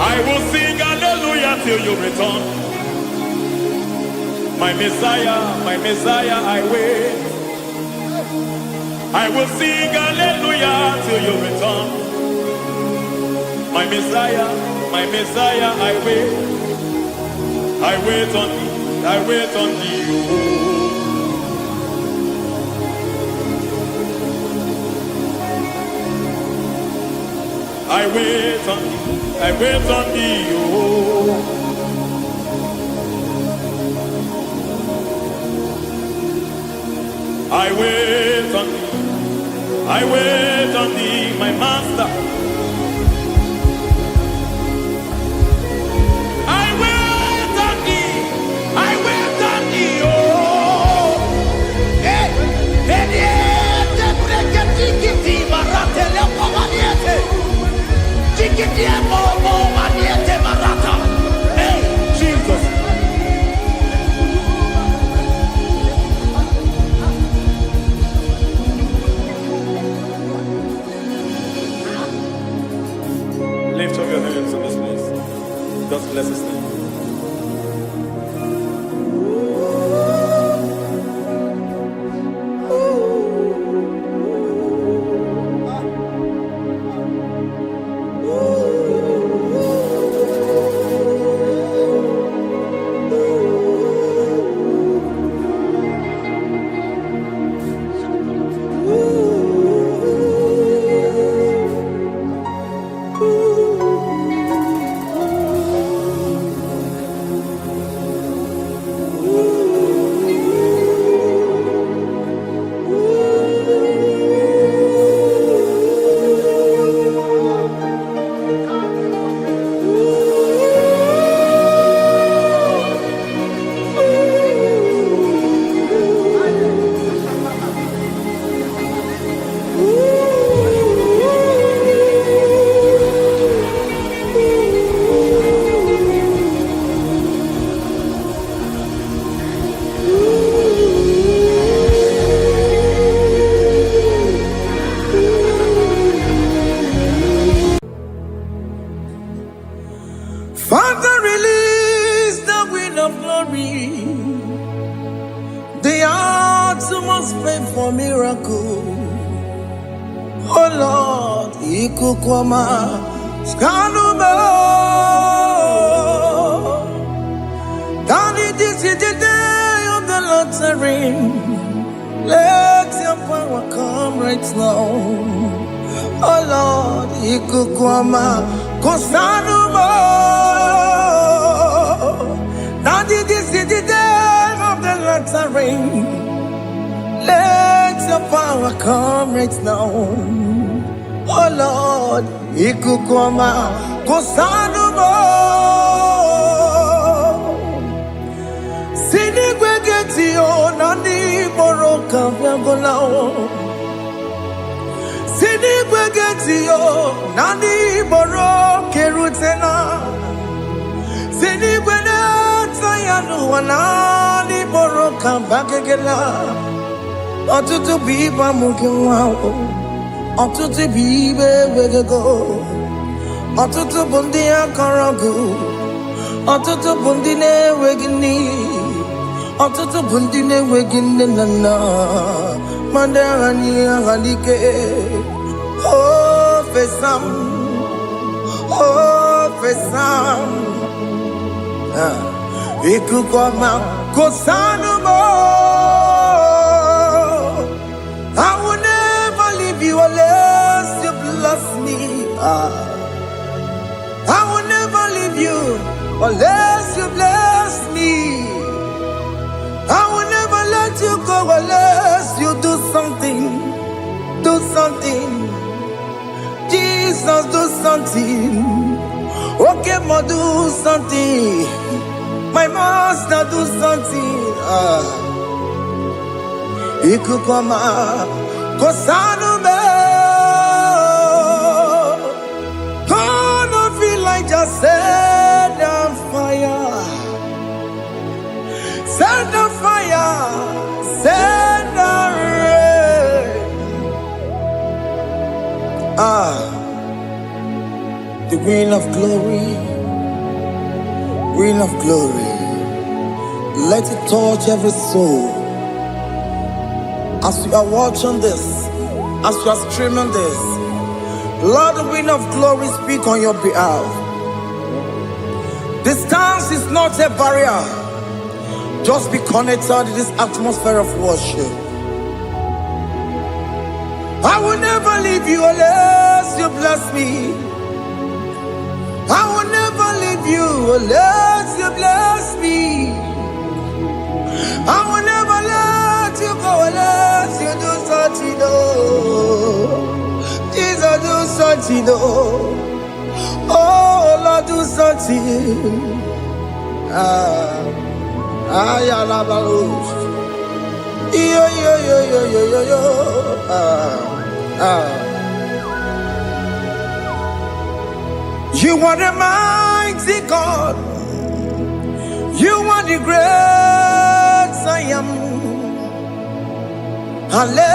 Speaker 3: I will sing hallelujah till you return. My Messiah, I wait. I will sing hallelujah till you return. My Messiah, I wait. I wait on thee, I wait on thee. I wait on thee, I wait on thee. I wait on thee, I wait on thee, my master. I wait on thee, I wait on thee, oh. Hey, Jesus. Lift up your hands in this place. God bless us now.
Speaker 4: Father, release the wind of glory. The hearts must pray for miracle. Oh Lord, Ikukwama, Skanuba. Daddy, this is the day of the Lord's ring. Let your power come right now. Oh Lord, Ikukwama, Kosanuba. Daddy, this is the day of the Lord. ring. Let your power come right now. Oh Lord, ikukoma kosanumo. Sini gwegeti o nani boroka vyangolao. Sini gwegeti o nani boroke rutena. Sini gwene tayanu wanani boroka bagegela. Otutu biba mukiwa. Otutu bibe wegego. Otutu bundi akaragu. Otutu bundi ne wegini. Otutu bundi ne wegini nana. Mandani ahalike. Oh fesam. Oh fesam. Ikukoma kosanumo. I will never leave you unless you bless me. I will never leave you unless you bless me. I will never let you go unless you do something. Do something. Jesus, do something. Okay, ma, do something. My master, do something. Ikukoma kosanume. Gonna feel like just set on fire. Set on fire. Set on rain. The wind of glory. Wind of glory. Let it touch every soul. As you are watching this, as you are streaming this, Lord, the wind of glory speak on your behalf. Distance is not a barrier. Just be connected to this atmosphere of worship. I will never leave you unless you bless me. I will never leave you unless you bless me. I will never let you go unless you do something. Jesus, do something. Oh Lord, do something. You are the mighty God. You are the great I am. Hallelujah.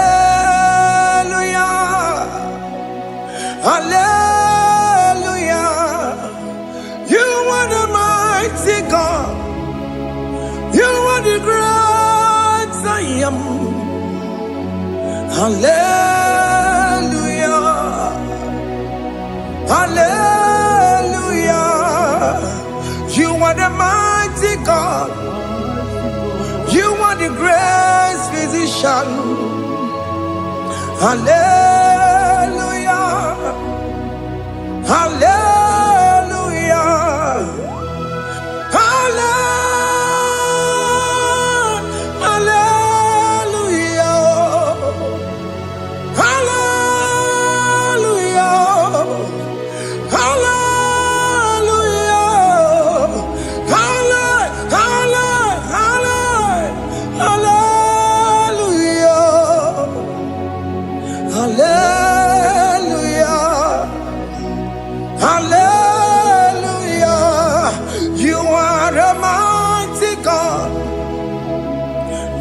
Speaker 4: Hallelujah. You are the mighty God. You are the great I am. Hallelujah. Hallelujah. You are the mighty God. You are the great physician. Hallelujah. Hallelujah. Hallelujah. Hallelujah.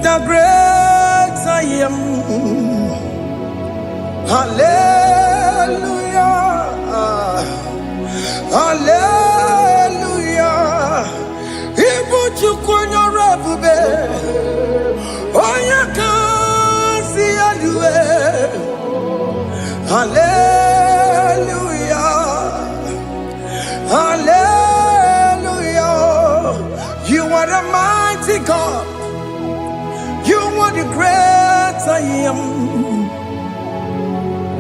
Speaker 4: The great I am. Hallelujah. Hallelujah. Ibu chukwanyo rabube. Oya kasi aluwe. Hallelujah. Hallelujah. You are the mighty God. You are the great I am.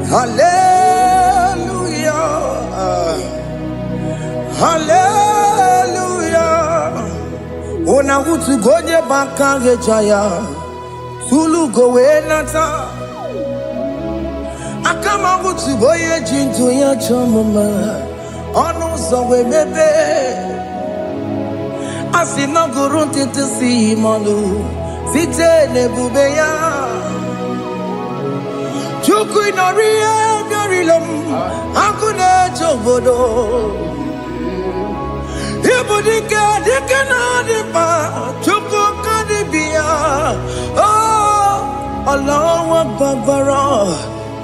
Speaker 4: Hallelujah. Hallelujah. Ona utu gonye baka gejaya. Tulu gowe nata. Akama utu boye jintu ya chomama. Onu zowe bebe. Asina gurunti tisi manu. Site nebubeya. Chuku inoriya garilom. Akune chobodo. Ibudika dikana dipa. Chuku kadibia. Oh, Allah Akbar.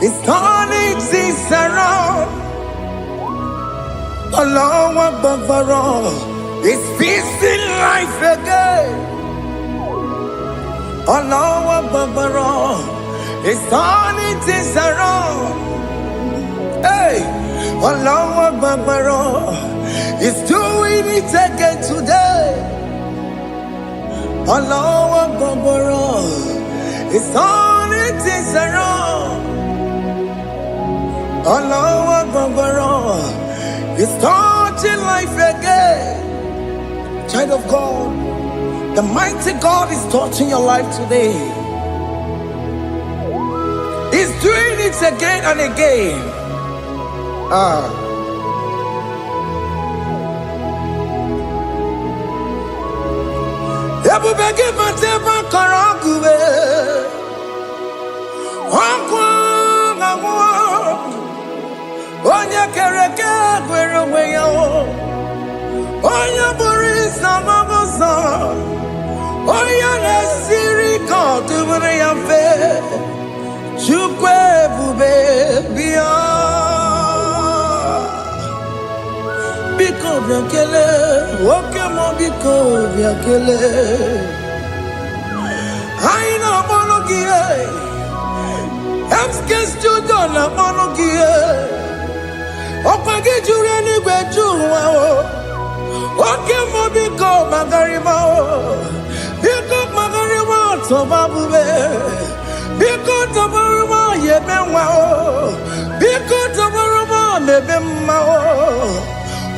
Speaker 4: It's turning things around. Allah Akbar. It's peace in life again. Allah Akbar. It's turning things around. Hey, Allah Akbar. It's doing it again today. Allah Akbar. It's turning things around. Allah Akbar. It's touching life again. Child of God, the mighty God is touching your life today. He's doing it again and again. Ebubege mateba karaguwe. Onya kereke gwerewe yo. Onya burisa mabosa. Onya nesiri kodubure yafe. Chukwe bube biya. Biko biakele. Okemo biko biakele. Aina monogie. Emske studio na monogie. Opage jure ni gbejuwa o. Oke mo biko magarima o. Biko magarima to babube. Biko to baruma yebenwa o. Biko to baruma mebemma o.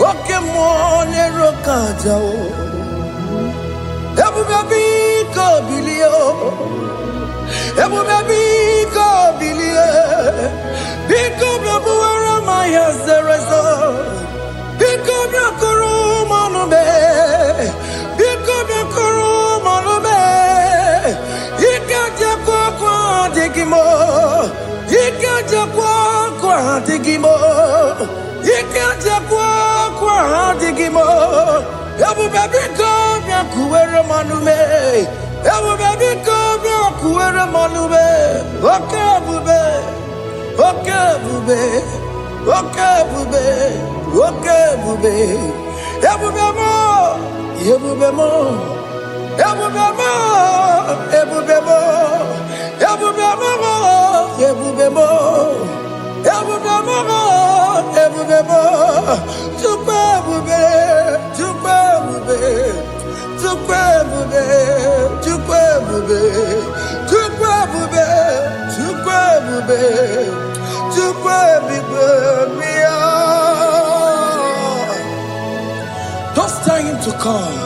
Speaker 4: Oke mo ne rokaja o. Ebu biko bilio. Ebu biko bilie. Biko babuara maya zerezo. Biko bakuru manube. Biko bakuru manube. Ikaja kwa digimo. Ikaja kwa digimo. Ikaja kwa digimo. Ebu biko bakuere manube. Ebu biko bakuere manube. Okay bube. Okay bube. Okay bube. Okay bube. Ebubemo. Ebubemo. Ebubemo. Ebubemo. Ebubemo. Ebubemo. Ebubemo. Ebubemo. Tukwe bube. Tukwe bube. Tukwe bube. Tukwe bube. Tukwe bube. Tukwe bube. Don't stay him to come.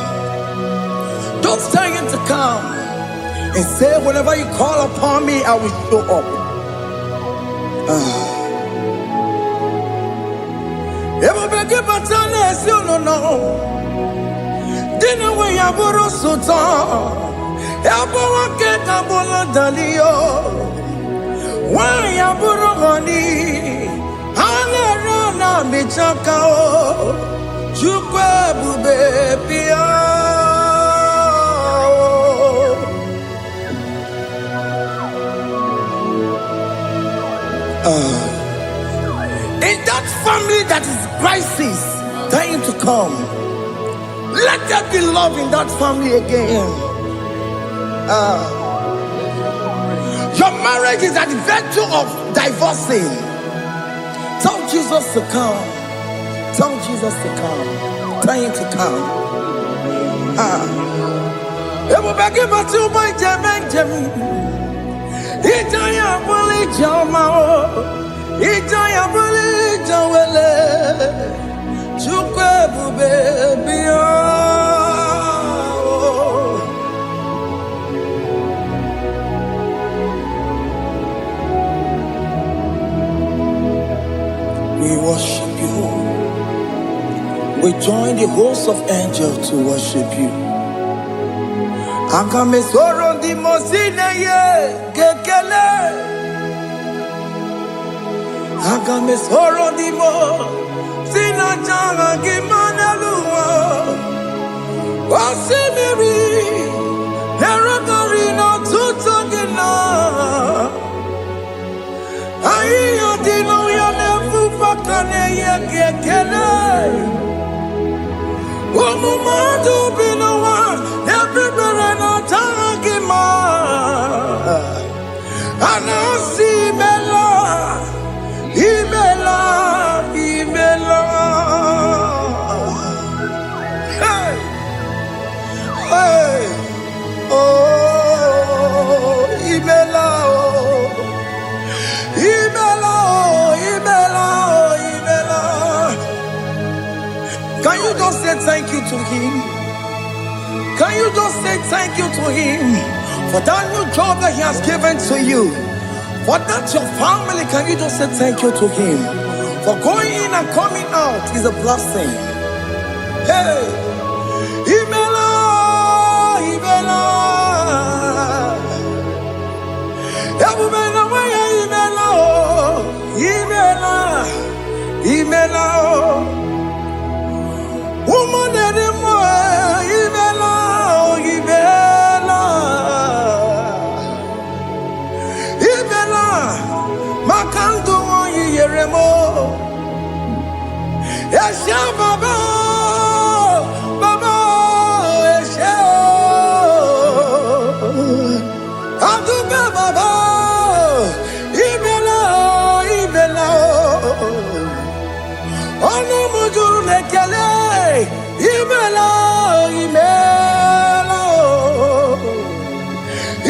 Speaker 4: Don't stay him to come. And say, whenever you call upon me, I will show up. Everybody but honest, you don't know. Dinner way I borrow so tall. Elbow get a bola dalio. Why ya burongoni? Alerona michakao. Chukwe bube pia. In that family that is crisis, time to come. Let there be love in that family again. Your marriage is at the verge of divorcing. Tell Jesus to come. Tell Jesus to come. Tell him to come. Everybody but to my Jemen. Itaya bully Jamao. Itaya bully Jawele. Chukwe baby. host of angels to worship you. Agame soro di mosine ye kekele. Agame soro di mo sina janga gimaneluwa. Wasimiri nerokari no tutogina. Ayo dino ya nefu fakane ye kekele. Umumadu binowa everybody no tagima. Anasi mela imela imela. Hey hey oh imela oh imela oh imela oh imela. Can you just say thank you to him? Can you just say thank you to him for that new job that he has given to you? For that your family, can you just say thank you to him? For going in and coming out is a blessing. Hey, Imela, Imela, Imela, Imela, woman anymore, Imela, Imela, Imela, Makanto Yeremo, Yasha Baba, Baba, Yasha, Aduba Baba, Imela, Imela, Ono Mujuru Nekele. Imela, Imela,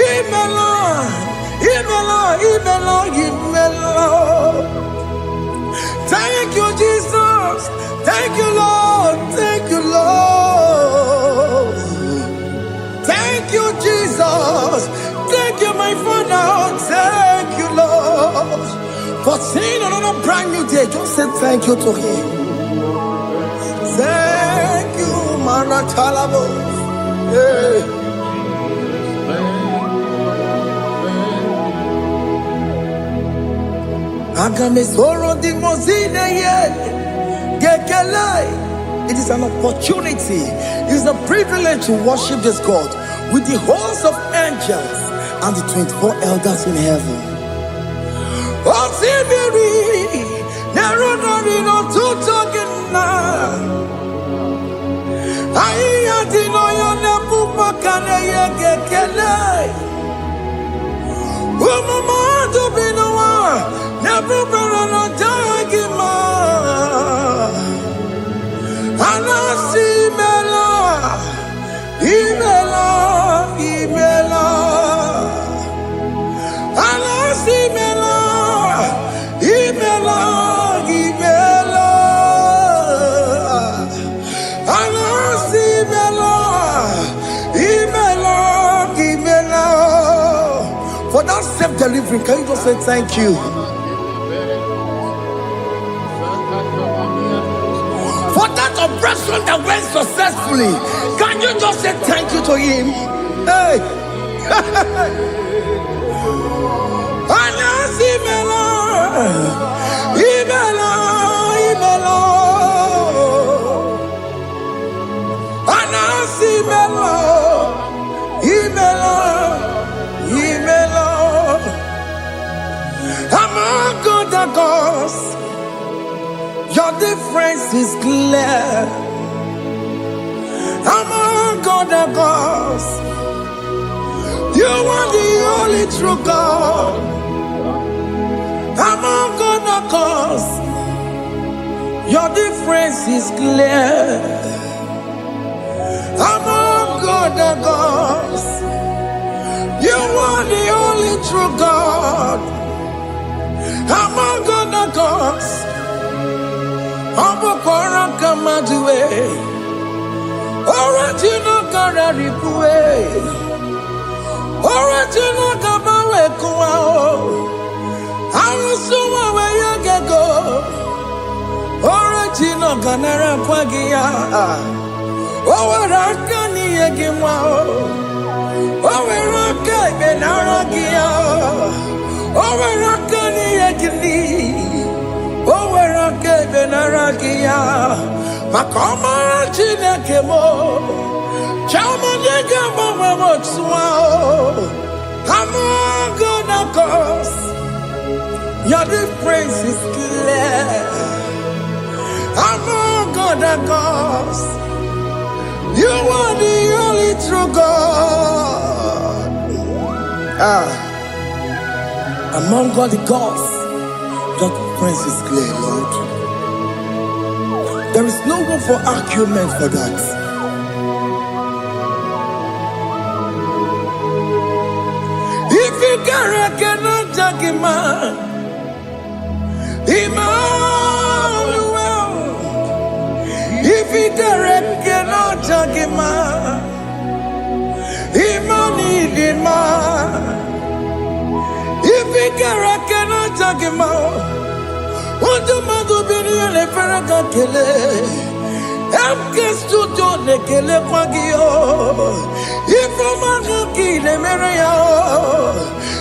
Speaker 4: Imela, Imela, Imela, Imela. Thank you, Jesus. Thank you, Lord. Thank you, Lord. Thank you, Jesus. Thank you, my Father. Thank you, Lord. For seeing another brand new day, just say thank you to him. Thank you, Manatalabo. Hey. Agame soro di mozine ye gekele. It is an opportunity, it is a privilege to worship this God with the host of angels and the 24 elders in heaven. Oh, Sibiri, Nerunari no tutogina. Aya dino ya nefu makane ye gekele. Umumadu binowa nefu berano jagima. Anasi mela, imela, imela. Anasi mela, imela, imela. Anasi mela, imela, imela. For that self-delivery, can you just say thank you? For that operation that went successfully, can you just say thank you to him? Hey! Anasi mela, imela, imela. Anasi mela, imela, imela. Among other gods, your difference is clear. Among other gods, you are the only true God. Among other gods, your difference is clear. Among other gods, you are the only true God. Among other gods, Amokora Kamaduwe, Original Kararipue, Original Kabawe Kuao, Arusuma Wayagego, Original Ganara Kwagia. Owerakani egimwa. Oweraka benaragia. Owerakani egini. Oweraka benaragia. Makoma chinekemo. Chama nega mama motswa. I'm gonna cause your difference is clear. I'm gonna cause you are the only true God. Among all the gods, your difference is clear, Lord. There is no room for argument for that. If you cannot judge him, Emmanuel. If you cannot judge him, Emmanuel. If you cannot judge him, what do you do? Be the Farrakele. Studio ne kele kwagio. If I'm a kid, the Maria.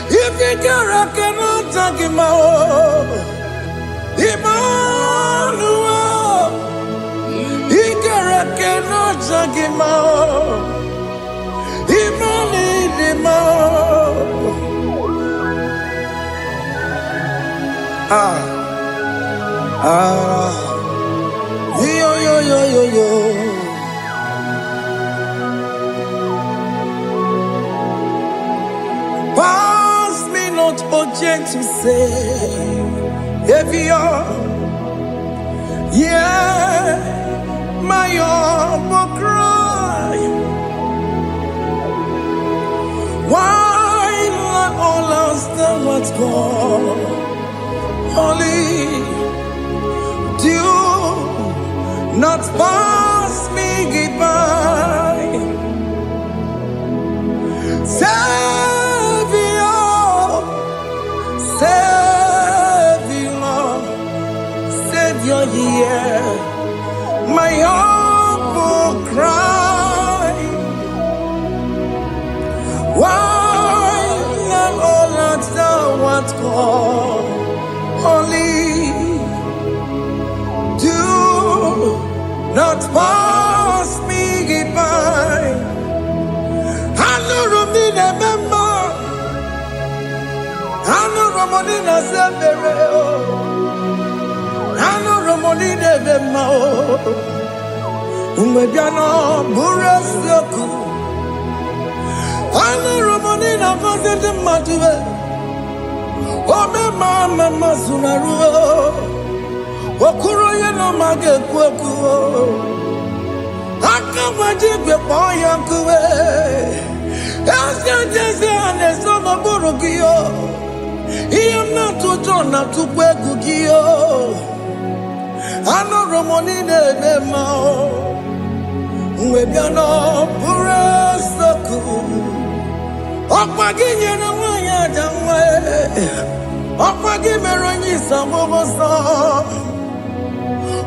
Speaker 4: If you cannot take him out, Emmanuel. He cannot take him out. Yo. Pass me not, oh gentle say, if you're, yeah, my humble cry. Why not all us that what's gone? Only do not pass me goodbye. Savior, yeah, my humble cry. Why not all that thou art called? Only do not pass me goodbye. I know Romina member. I know Romonina Severo. I know Romonina member. Umbebiano Burasioku. I know Romonina Vaset Matue. Oh, mama Masunaru. Okuro yeno mage kweku. Akamajibe boya kuwe. Jese ane sono burugio. Iyam na tutona tukweku giyo. Ano romoni nebe mao. Mwebiano pure soku. Okpagi nyere wanya jamwe. Okpagi meronyi samoboso.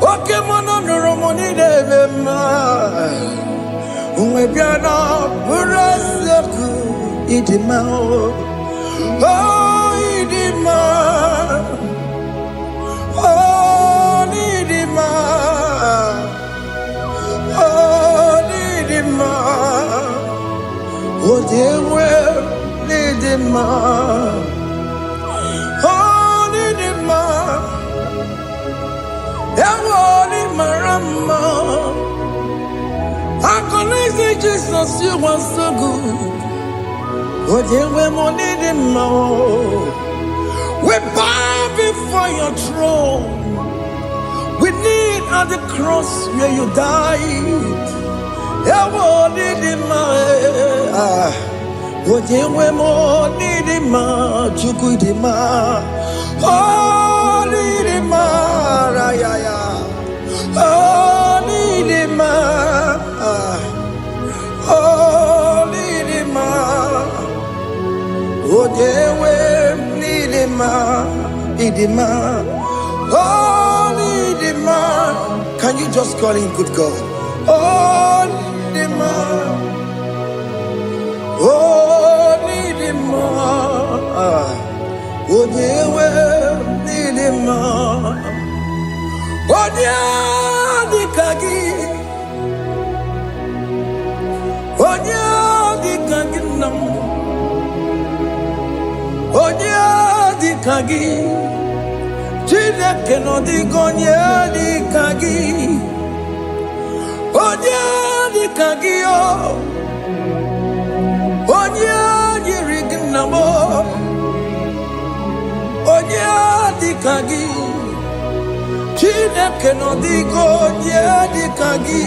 Speaker 4: Oke mono romoni nebe mao. Mwebiano pure soku. Idimao. Oh, idima. Oh, idima. Oh, idima. Oh, dewe, idima. Oh, idima. Ewo imarama. I connect with Jesus, you are so good. Oh, dewe, idima. We bow before your throne. We kneel at the cross where you died. Ewo idima. Ojewe mo nidima, chukudima, oh nidima, rayaya, oh nidima, oh nidima, ojewe nidima, idima, oh nidima. Can you just call him good God? Oh, Nidima. Oh, Nidima. Oh, Yewe, Nidima. Oh, Nyadikagi. Oh, Nyadikagi nam. Oh, Nyadikagi. Chineke no digo Nyadikagi. Onye dịka gị o, onye yiri gị nna m o, onye dịka gị, Chineke nọ dịka onye dịka gị.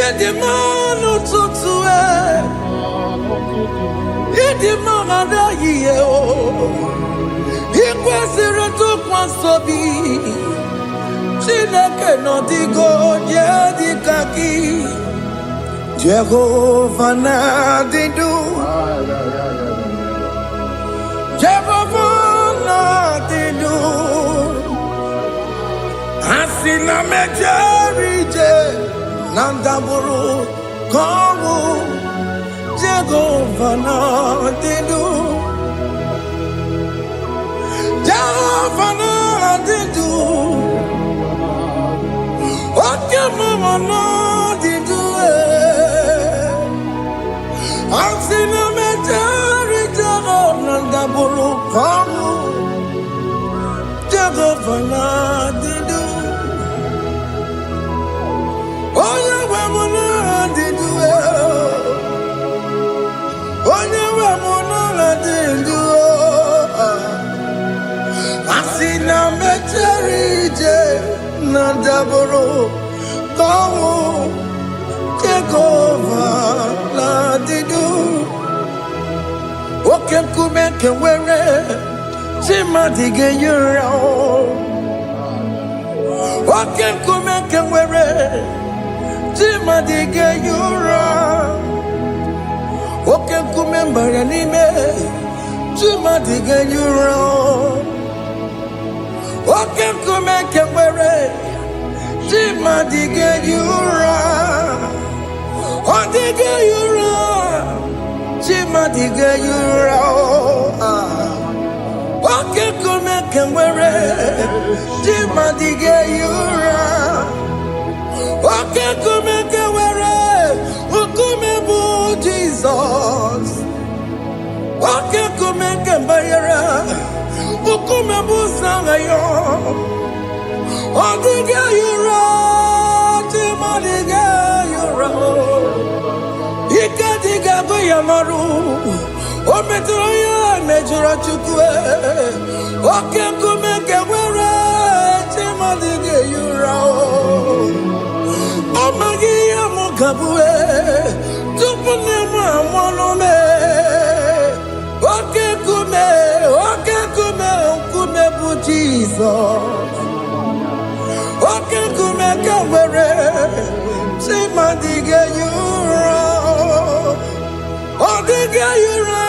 Speaker 4: Ịdị mma n'ụtụtụ ịdị mma n'ehihie o, ị kwesịrị ntụkwasị obi. Chineke no digo dịka gị. Jehova na didu. Jehova na didu. Asị na mejerije na ndaburu kọwụ. Jehova na didu. Jehova na didu. Okay, mama, no, did you? I've seen a majority of Nandaburu come. Jehovah, did you? Oh, yeah, woman, did you? Oh, yeah, woman, did you? I've seen a majority. Nandaburu, come, take over, la didu. Okem kumeke were, chima dige yura. Okem kumeke were, chima dige yura. Okem kumemba yanime, chima dige yura. Okem kumeke were, chima dige yura. Odige yura, chima dige yura. Okem kumeke were, chima dige yura. Okem kumeke were, ukumebu Jesus. Okem kumeke bayara. Ukumebu sangayo. Odige yura, chima dige yura. Ika diga goyamaru. Ometroya mejura chukwe. Okem kumeke were, chima dige yura. Omagi amukabue. Tupune mwamonome. Okem kume bu Jesus. Okem kume kawere, chima dige yura. Odige yura,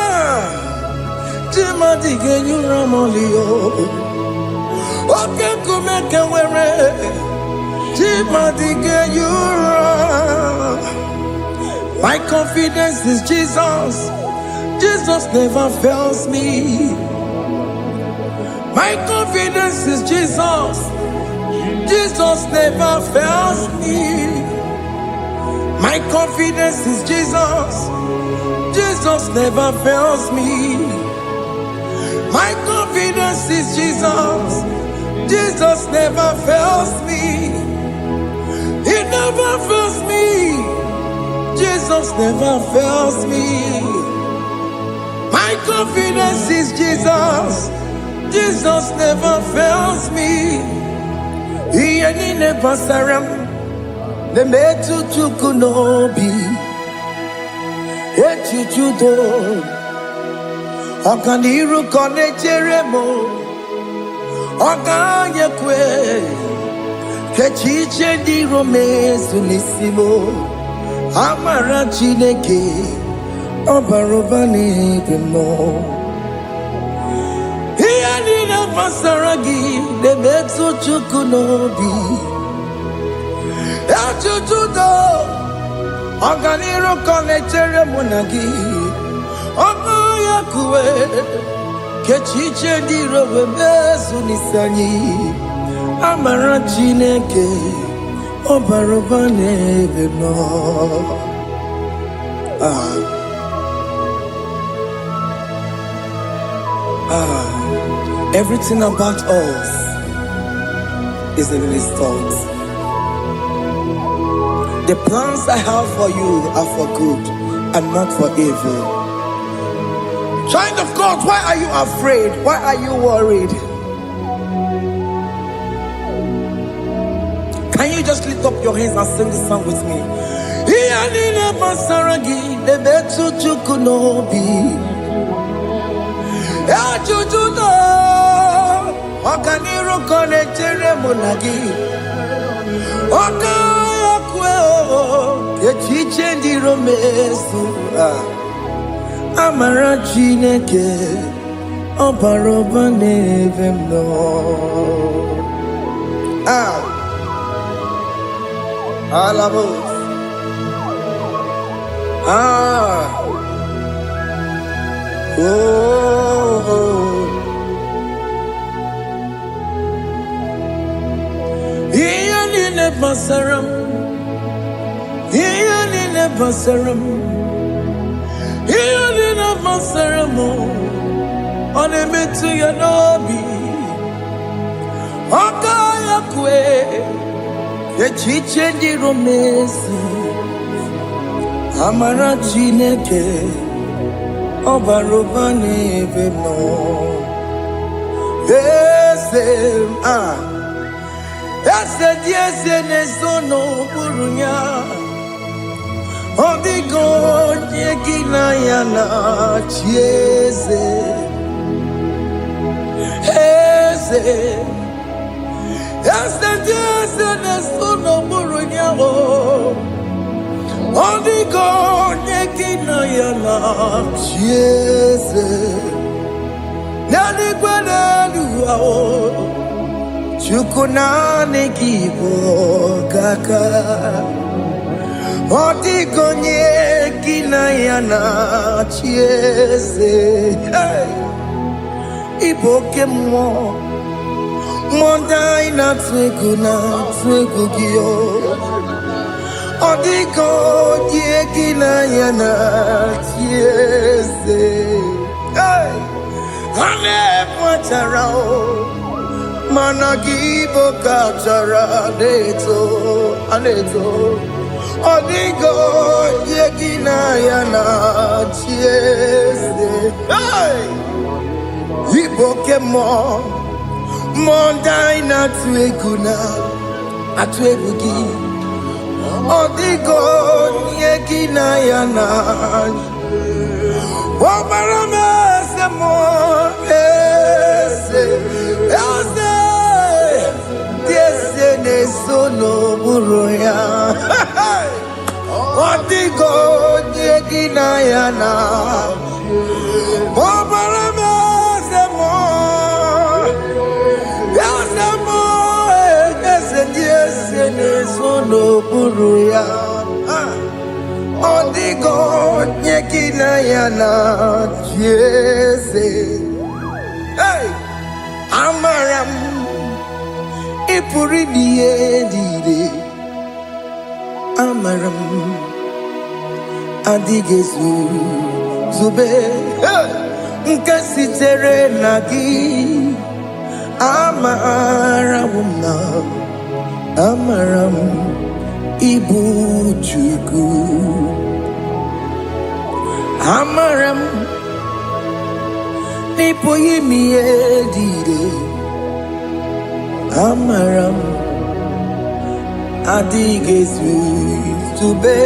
Speaker 4: chima dige yura molio. Okem kume kawere, chima dige yura. My confidence is Jesus. Jesus never fails me. My confidence is Jesus. Jesus never fails me. My confidence is Jesus. Jesus never fails me. My confidence is Jesus. Jesus never fails me. He never fails me. Jesus never fails me. My confidence is Jesus. Jesus never fails me. He ain't never saram. The metu chukunobi. Echuchudo. Okaniru kone cheremo. Okanyekwe. Kechiche di rome sunisimo. Amara chineke. Obarobani demo. Masaragi, the Metsu Chukunobi. Ajujudo Oganiro Konechere Monagi Omoya Kue Kechiche Dirowe Mezunisani Amara Chineke Obarobane Veno Everything about us is in His thoughts. The plans I have for you are for good and not for evil. Child of God, why are you afraid? Why are you worried? Can you just lift up your hands and sing this song with me? Okaniro Konechere Monagi Okaya Kweo Kechiche Ndiromesu Amara Chineke Obarobane Vemno Alabos Basaram, Ianina Basaram, Ianina Basaramo, on a metu Yanobi, Okaya Kwe, the Chiche di Romesi, Amara Chineke, Obarobane Vemo, yes, yes, sono burunya. Odigo yekina yana chiese. Yes, sono burunya. Odigo yekina yana chiese. Nani kwanaluao. Chukunane kibo kaka Otikonye kinayana chiese Iboke mo Mondai na twegugio Otikonye kinayana chiese Hane mwacharao Managibo kachara aneto Odigo yekina yana chiese Iboke mo Mondai na tweguna Atwegugi Odigo yekina yana Wabarame se mo Sono buruya Otigo yekina yana Obarame semo Yasemo Yesene sono buruya Otigo yekina yana Yese Amaram Ipuri diye Amaram Adigezu Zube Nkasitere nagi Amaram Ibu Chuku Amaram Nipoyi miedide Amaram Adigezu Zube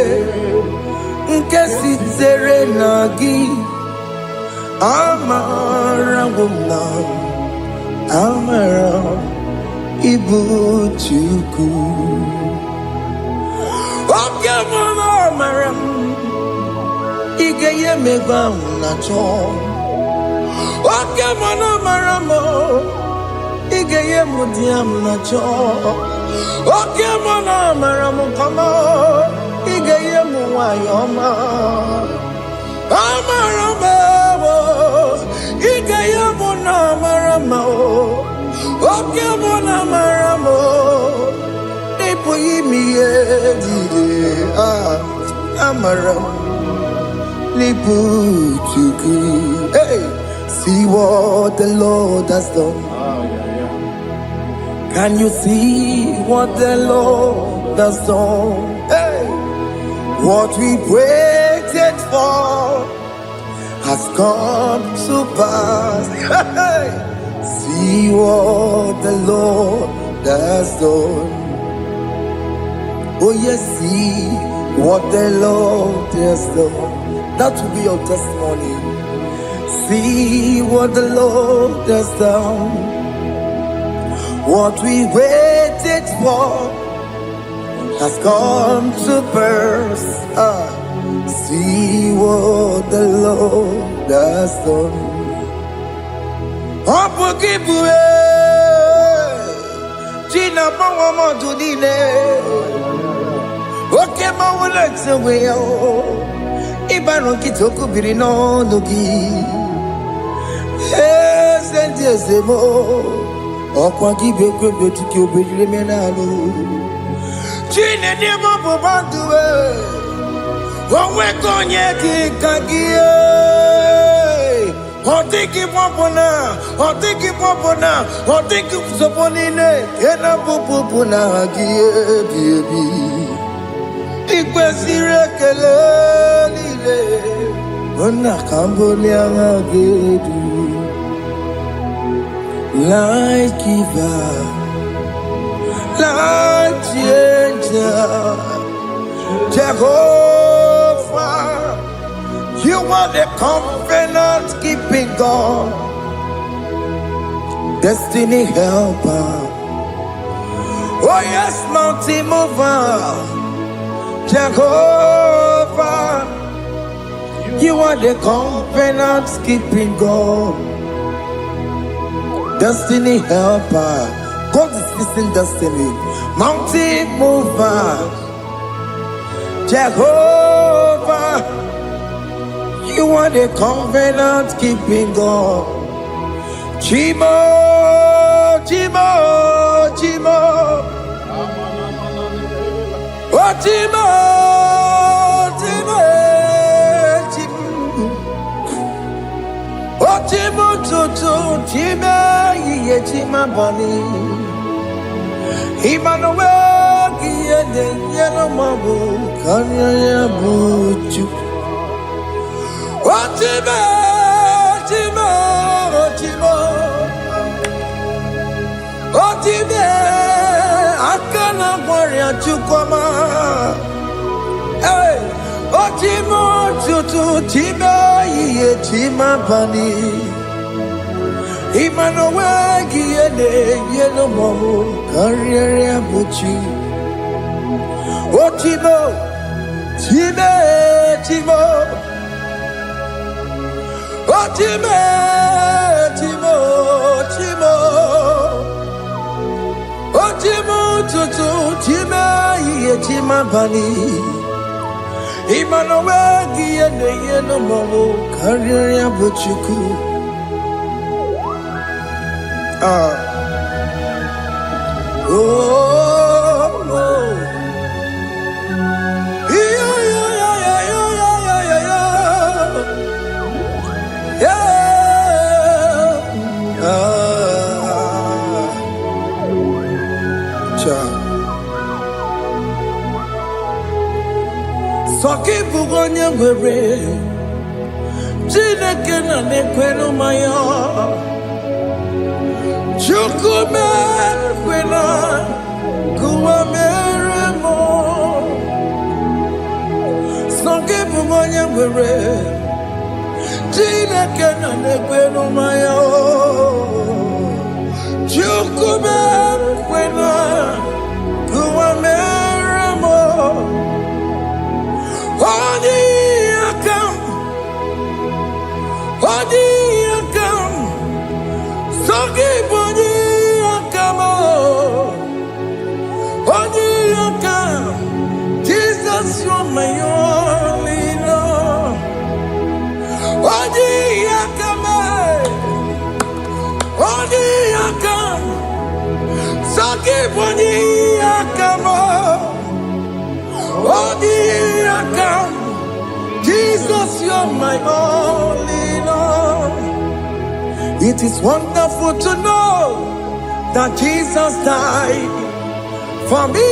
Speaker 4: Nkasitere nagi Amaram Ibu Chuku Amaram Igeye megba unacho Amaram Igeye mudiam nacho Okay, mona maramu kama igeye muwayoma. Amarama, igeye mona marama. Okay, mona maramo. Nipo yimiye dide amaram. Nipo chuku. Hey, see what the Lord has done. Can you see what the Lord has done? Hey, what we waited for has come to pass. Hey, see what the Lord has done. Oh yes, see what the Lord has done. That will be your testimony. See what the Lord has done. What we waited for has come to burst. See what the Lord has done. Opokibue, Gina Pawamo Dudine, Okema Wulexaway, Ibano Kitoku Birino Nogi, yes, and yes, Okwa gibe betiki obejire menalo Chine de bobo banduwe Onwe konye ki kagie Otiki popona Otiki soponine Kena popona hagie biebi Ikwe sirekele lile Ona kambole angagedu Light giver, light changer, Jehovah, you are the covenant keeping God, destiny helper. Oh yes, mountain mover, Jehovah, you are the covenant keeping God. Destiny helper, God is fixing destiny. Mountain mover, Jehovah, you are the covenant keeping God. Chimo, oh Chimo. Otimututu time ye tima bani Emmanuel kiye de yeno mabu kanya ya buchu Otime akana warrior chukoma Hey Otimututu time ye tima bani Emmanuel Giene Yeno Momo Carriere Buchi Otimo Timo Otime Timo Otimo Tutu Time Yetima Bani Emmanuel Giene Yeno Momo Carriere Buchiku Soki bugonye were Chineke na nekwenu mayo Chukume kwena kuwa meremo Soki bugonye were Chineke na nekwenu mayo Chukume kwena kuwa meremo Odi akam Soki boni akamo Jesus, you're my all in all. It is wonderful to know that Jesus died for me.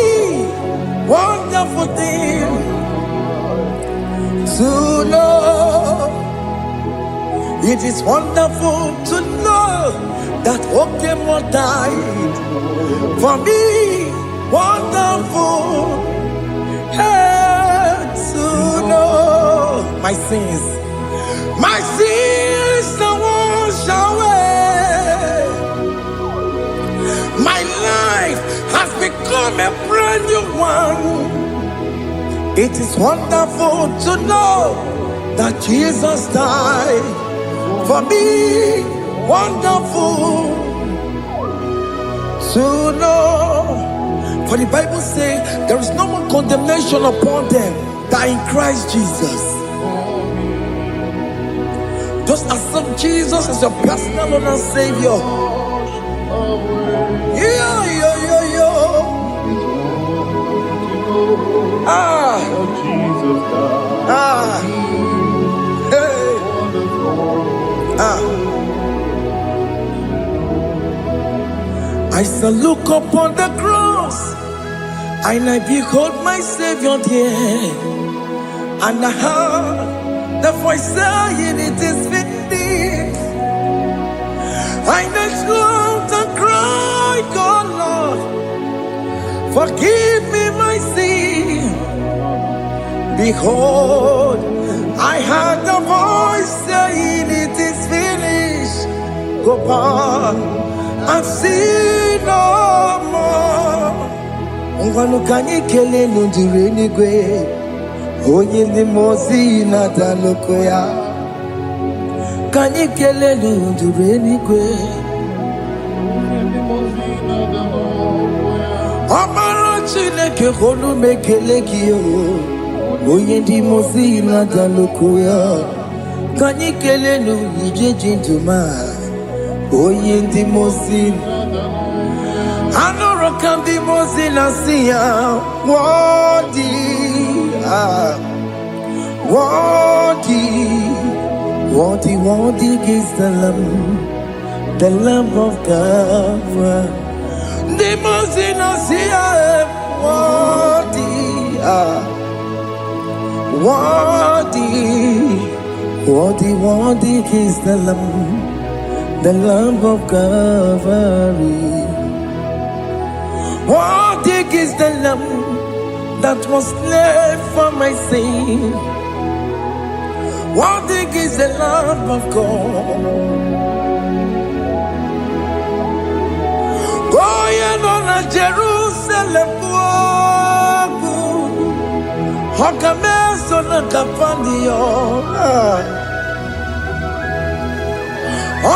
Speaker 4: Wonderful thing to know. It is wonderful to know that Okemo died for me. Wonderful to know my sins are washed away. My life has become a brand new one. It is wonderful to know that Jesus died for me. Wonderful to know. For the Bible says there is no more condemnation upon them that are in Christ Jesus. Just accept Jesus as your personal Lord and Savior. I shall look upon the cross and I behold my Savior there, and I heard the voice saying, "It is finished." I knelt down and cried, "God, Lord, forgive me my sin." Behold, I heard the voice saying, "It is finished. Go back and sin no more." Ngwanu kanyi kele nundure nigwe, onye ndi mozi na daloko ya. Kanyi kele nundure nigwe, Amara Chineke holu mekele kiyo, onye ndi mozi na daloko ya. Kanyi kele nu ije jintuma, onye ndi mozi. Anoro can be mozina siya, worthy is the Lamb of God. The mozina siya, worthy is the Lamb of Calvary. Worthy is the Lamb that was slain for my sin. Worthy is the Lamb of God. Going on a Jerusalem walk, Hokames on a Capandio.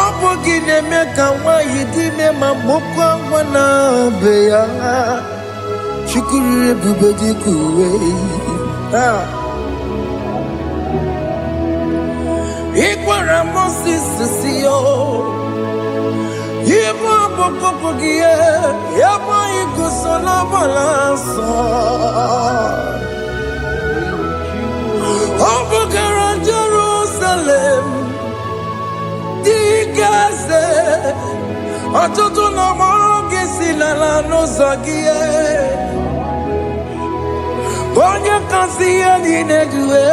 Speaker 4: Opogine meka wa yidime mamukwa wana beya. Shukuru bubedi kuwe. Ikwara Moses siyo. Yebo popogie, yebo ikusola balanso. Opogara Jerusalem. Digase, atutu na moge silala no zagie. Bonye kansiya dine duwe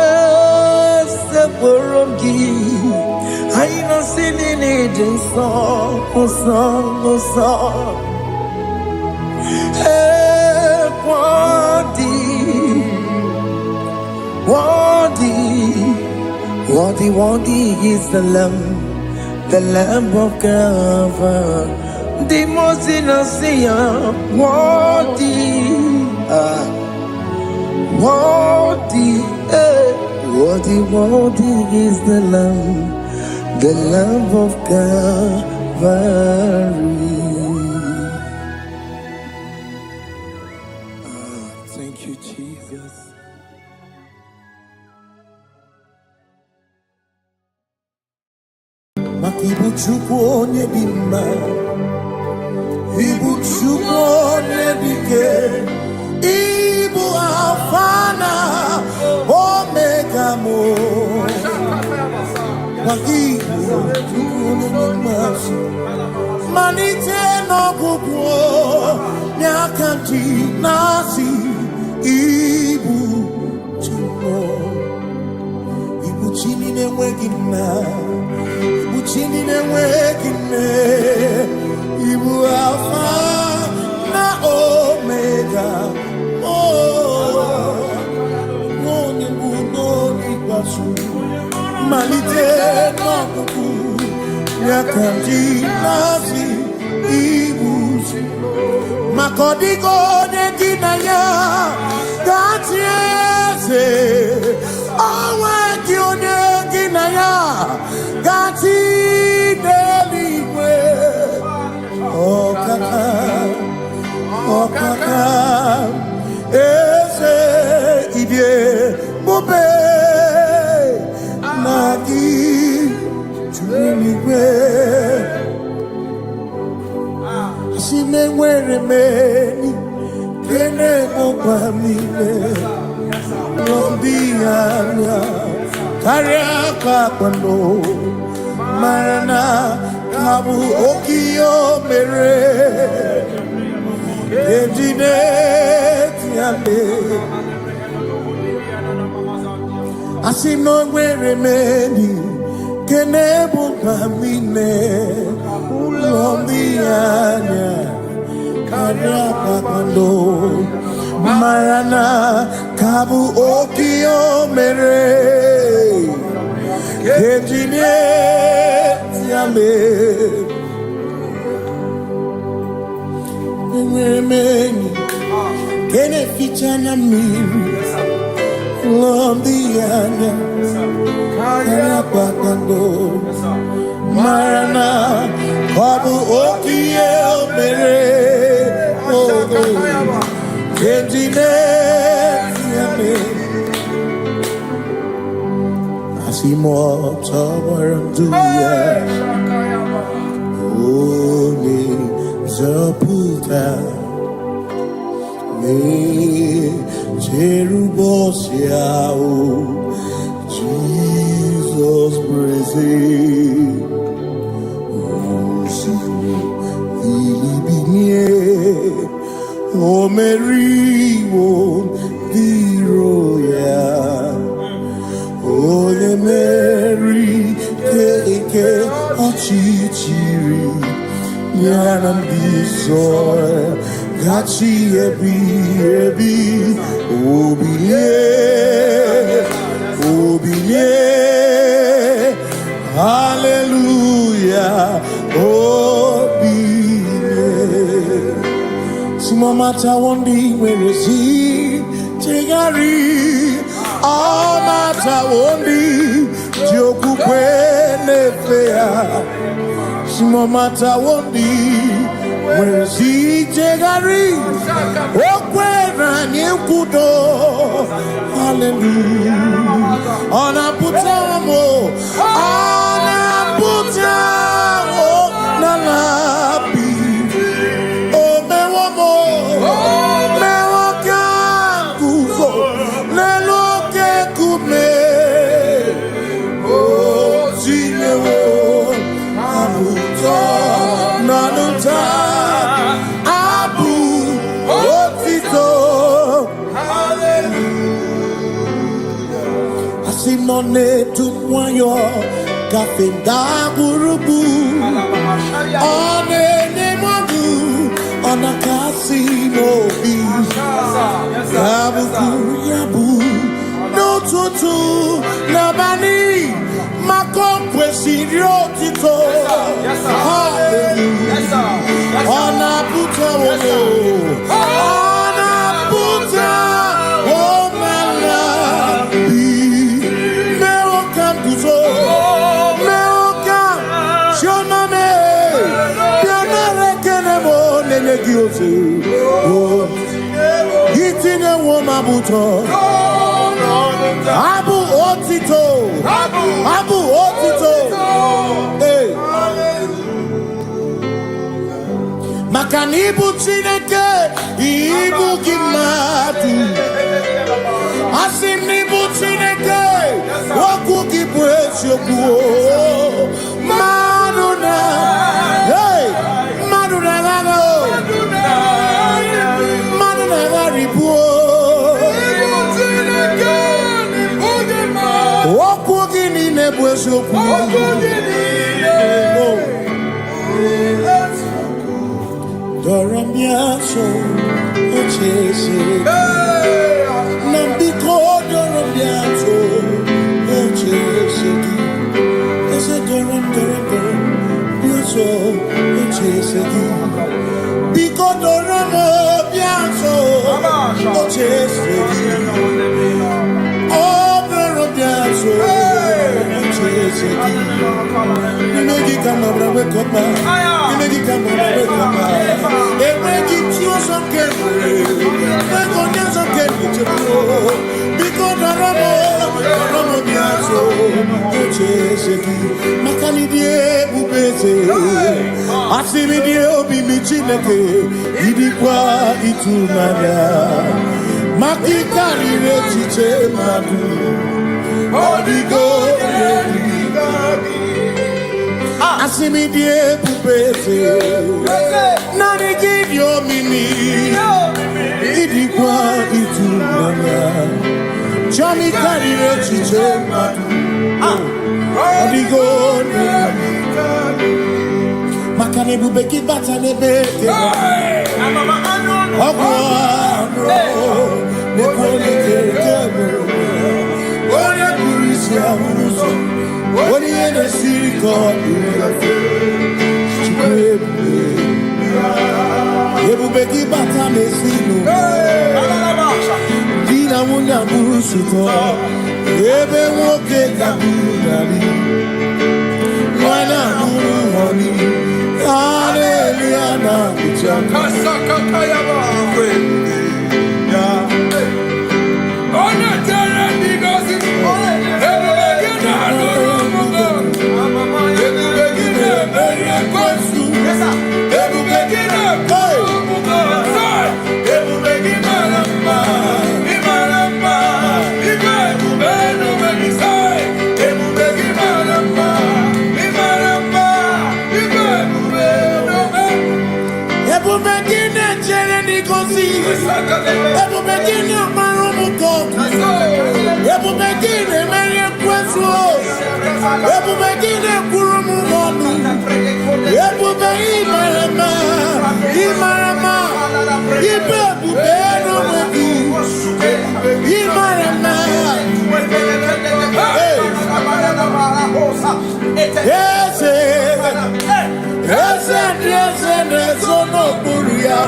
Speaker 4: se porongi. Aina sinini dinso, osa. Worthy is the Lamb of God. The most innocent, worthy is the Lamb of Calvary. Thank you, Jesus. Makibuchukwu onye dị mma, Ibu chukone dike, Ibu Alfana, Omega mo. Wagibu tukune masu, manite no gugu, nyakanti nasi. Ibu chumo, Ibu chini ne wegina, Ibu chini ne wegine. Ibu Alpha na Omega, oh, noni noni basu, malite nokuku, nyakanji nasi, Ibu makodigo de dinaya, gatiese, owe kione dinaya, gati deligwe. Oh kaka, ese idie mobe nagi chuniwe. Si me were meni kene moba mine lombianya karia kapano marana. Abu Okio mere Edine tiame Asino were meni Kenebu pamine Ulombianya Karapakando Marana Kabu Okio mere Edine Meni kene fichana miri lombiana kaya pakando marana babu okie mere kendine yame asimo tawaranduya Oni zaputa me cherubosiao Jesus praise Osu ilibinye O Mary o diroya Ole Mary ke achichiri Yanam bisoy gachi ebi obiye hallelujah obiye Sumamata wondi weresi tegari amata wondi jokukwe nefea Sumamata wondi weresi tegari okwera nyekudo hallelujah ona putamo nalapi o mewomo mewokanguzo neloke kume o zinewo abuto nanuta abu otito hallelujah asimone tukwayo kafenda burubu one nemogu ona kasino bi yabu no tutu nabani makompwe siriotito hallelujah ona puta wono ona puta womala bi meo kambuzo meo shoname pianare kenemo nenegiosi hitine womabuto abu otito hey
Speaker 1: Manibu Chineke, Ibu Kimatu. Asinibu Chineke, Waku Kipuesyoku. Maduna, hey, Maduna Gano, Maduna Garibu. Waku Gini Nebuesyoku. Doramiaso, Ochese, Nambiko Doramiaso, Ochese, Ese Doram, Biaso, Ochese, Biko Doramiaso, Ochese, Oh, Doramiaso, Ochese, Negi Kamabra Wekopa, Negi Kamabra Wekopa. Nani give your mini, Idikwa itunanya. Jami kari rechiche madu, Odigo Makane bubeki batane beke, Ogwaro, Nekone kekebe, Oye kurisia uruso, Oye nesiriko Ebubeki bata mesino, Dina munya busuto, Ebe woke kabunari, Wana muhoni, Hallelujah na kuchaka.
Speaker 3: Kasakatayaba. Ona tere bigosi, Ebubeki na adorumungo, Ebubeki na beriye kwesu, Ebubeki na adorumungo, Ebubeki maramba, Imaramba, Ibebubeno menisai, Ebubeki maramba, Imaramba, Ibebubeno menisai. Ebubeki na chere nikosi, Ebubeki na marumuko, Ebubeki na meriye kwesu, Ebubeki na kurumungonu, Ebubeki maramba, Imaramba, Ibebubeno menisai, Imaramba. Ese nesono buria.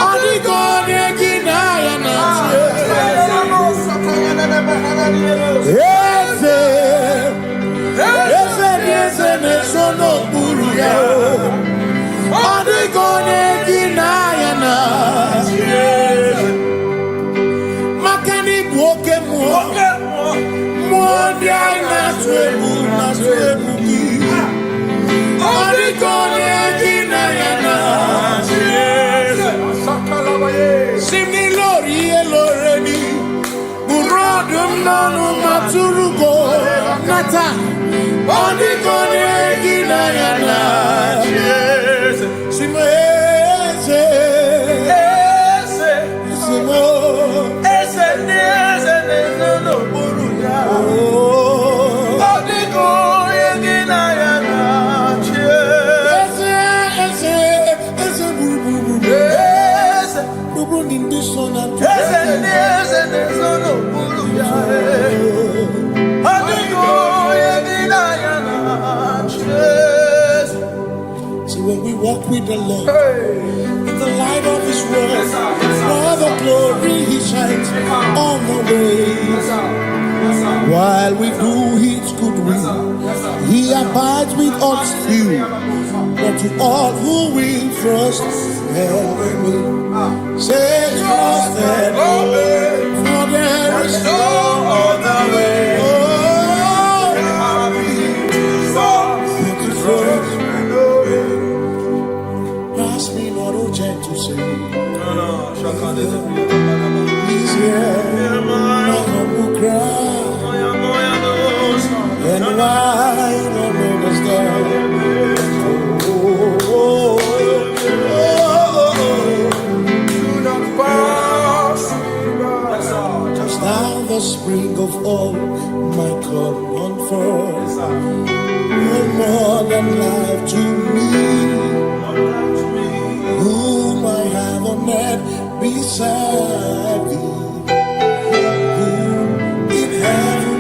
Speaker 3: Adigone kinaya na. Ese nesono buria. Adigone kinaya na. Makani buoke mo. Mondia na swebu ki. Adigone kinaya na. Simi lori eloreni. Burodum nanu maturugo nata. Adigone kinaya na. Simi when we walk with the Lord in the light of His word, for the glory He shines on the way. While we do His good will, He abides with us still. But to all who will trust and obey, say trust and obey, for there is no other way. Oh, to trust and obey.
Speaker 1: of all my comfort. You're more than life to me. Whom I have on earth beside thee. Whom in heaven,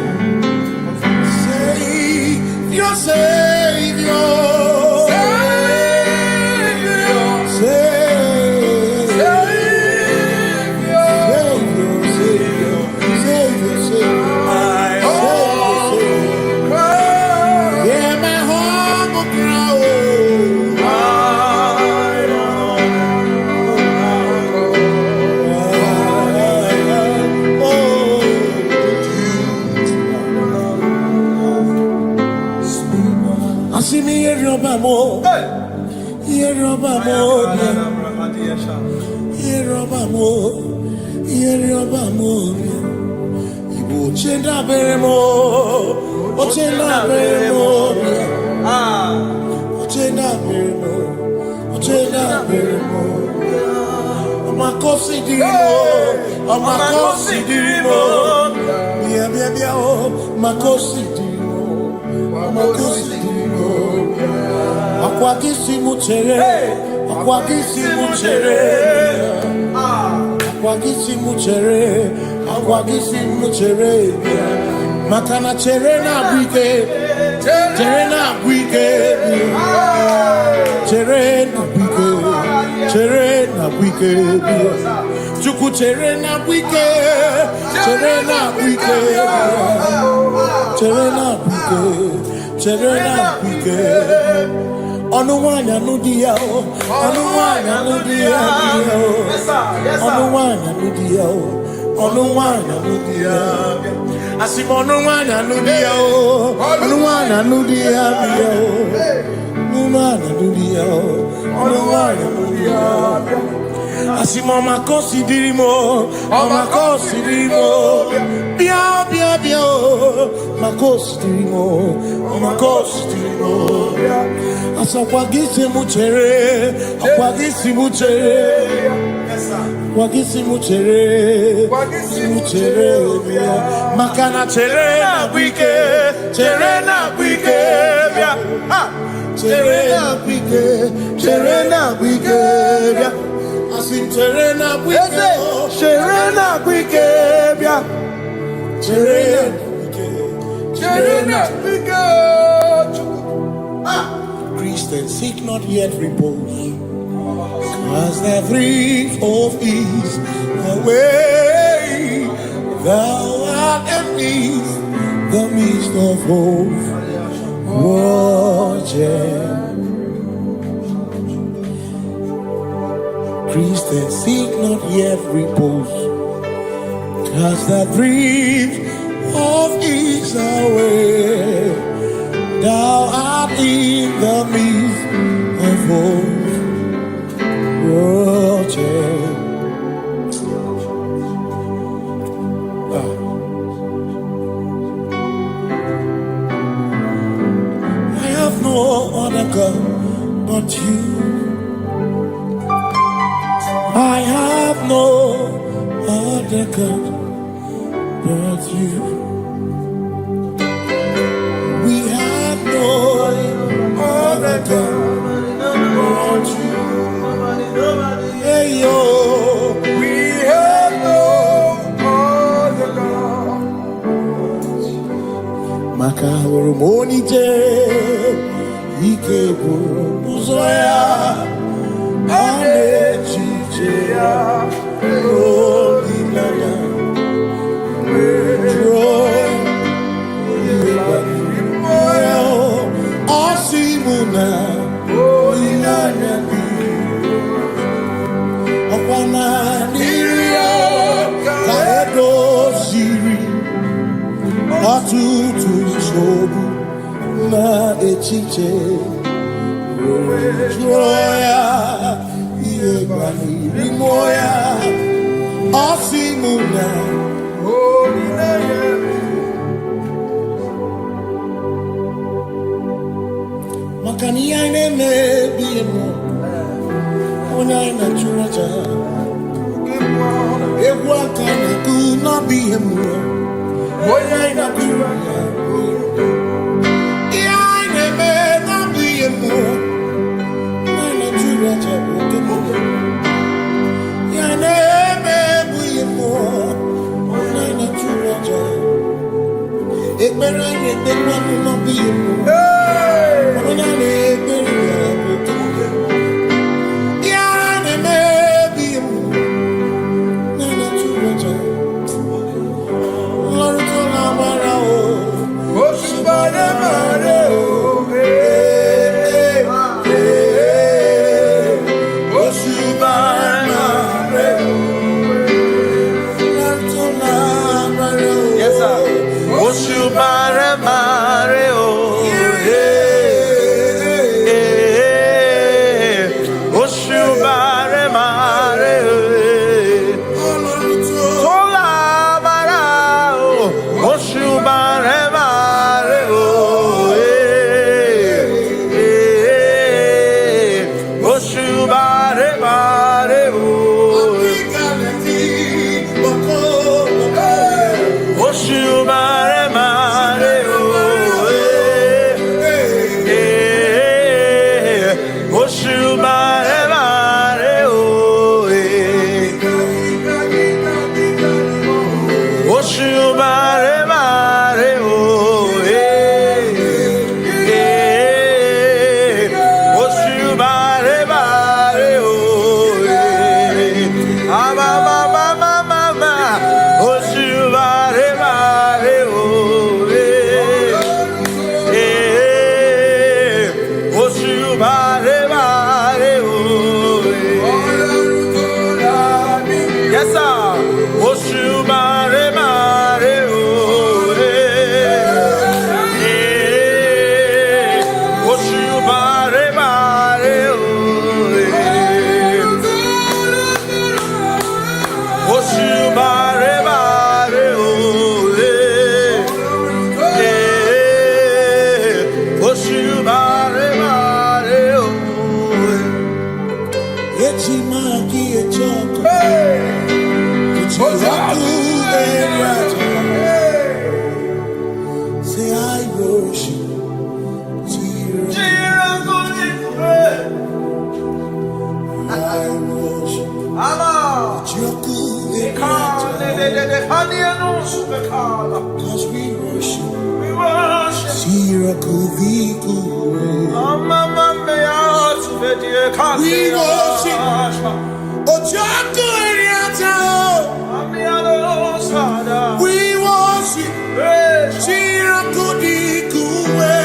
Speaker 1: Savior, Savior. Makana cherena bwike, cherena bwike, cherena bwike, cherena bwike, chuku cherena bwike, cherena bwike, cherena bwike, cherena bwike. Onuwanya nudia, onuwanya nudia, onuwanya nudia, onuwanya nudia. Asimonuwana nudia o, onuwana nudia bio, onuwana nudia o, onuwana nudia. Asimoma kosi dirimo, makosi dirimo, bia bia bia o, makosi dirimo, makosi dirimo. Asakwagisi muchere, akwagisi muchere. Wagisi muchere, makana cherena bwike, cherena bwike, cherena bwike, cherena bwike, asim cherena bwike, cherena bwike, cherena bwike. Christians seek not yet repose. As the brief of ease away, thou art amidst the midst of hope, watching. Christians seek not yet repose, as the brief of ease away, thou art in the midst of hope. I have no other God but you. I have no other God but you. We have no other God but you. Hey yo, we have no other God. Makahuru monite, ikeburu muzoya, ane chicheya, rolilaya, joy, moya, osimuna, rolilaya. Atutu shobu na echiche joya iebani rimoya asimuna makani ine mebi emo ona ina churaja ewa kana ku na bi emo
Speaker 4: Cause we worship. We worship. Ojaku Eriata. We worship. Chirakudikuwe.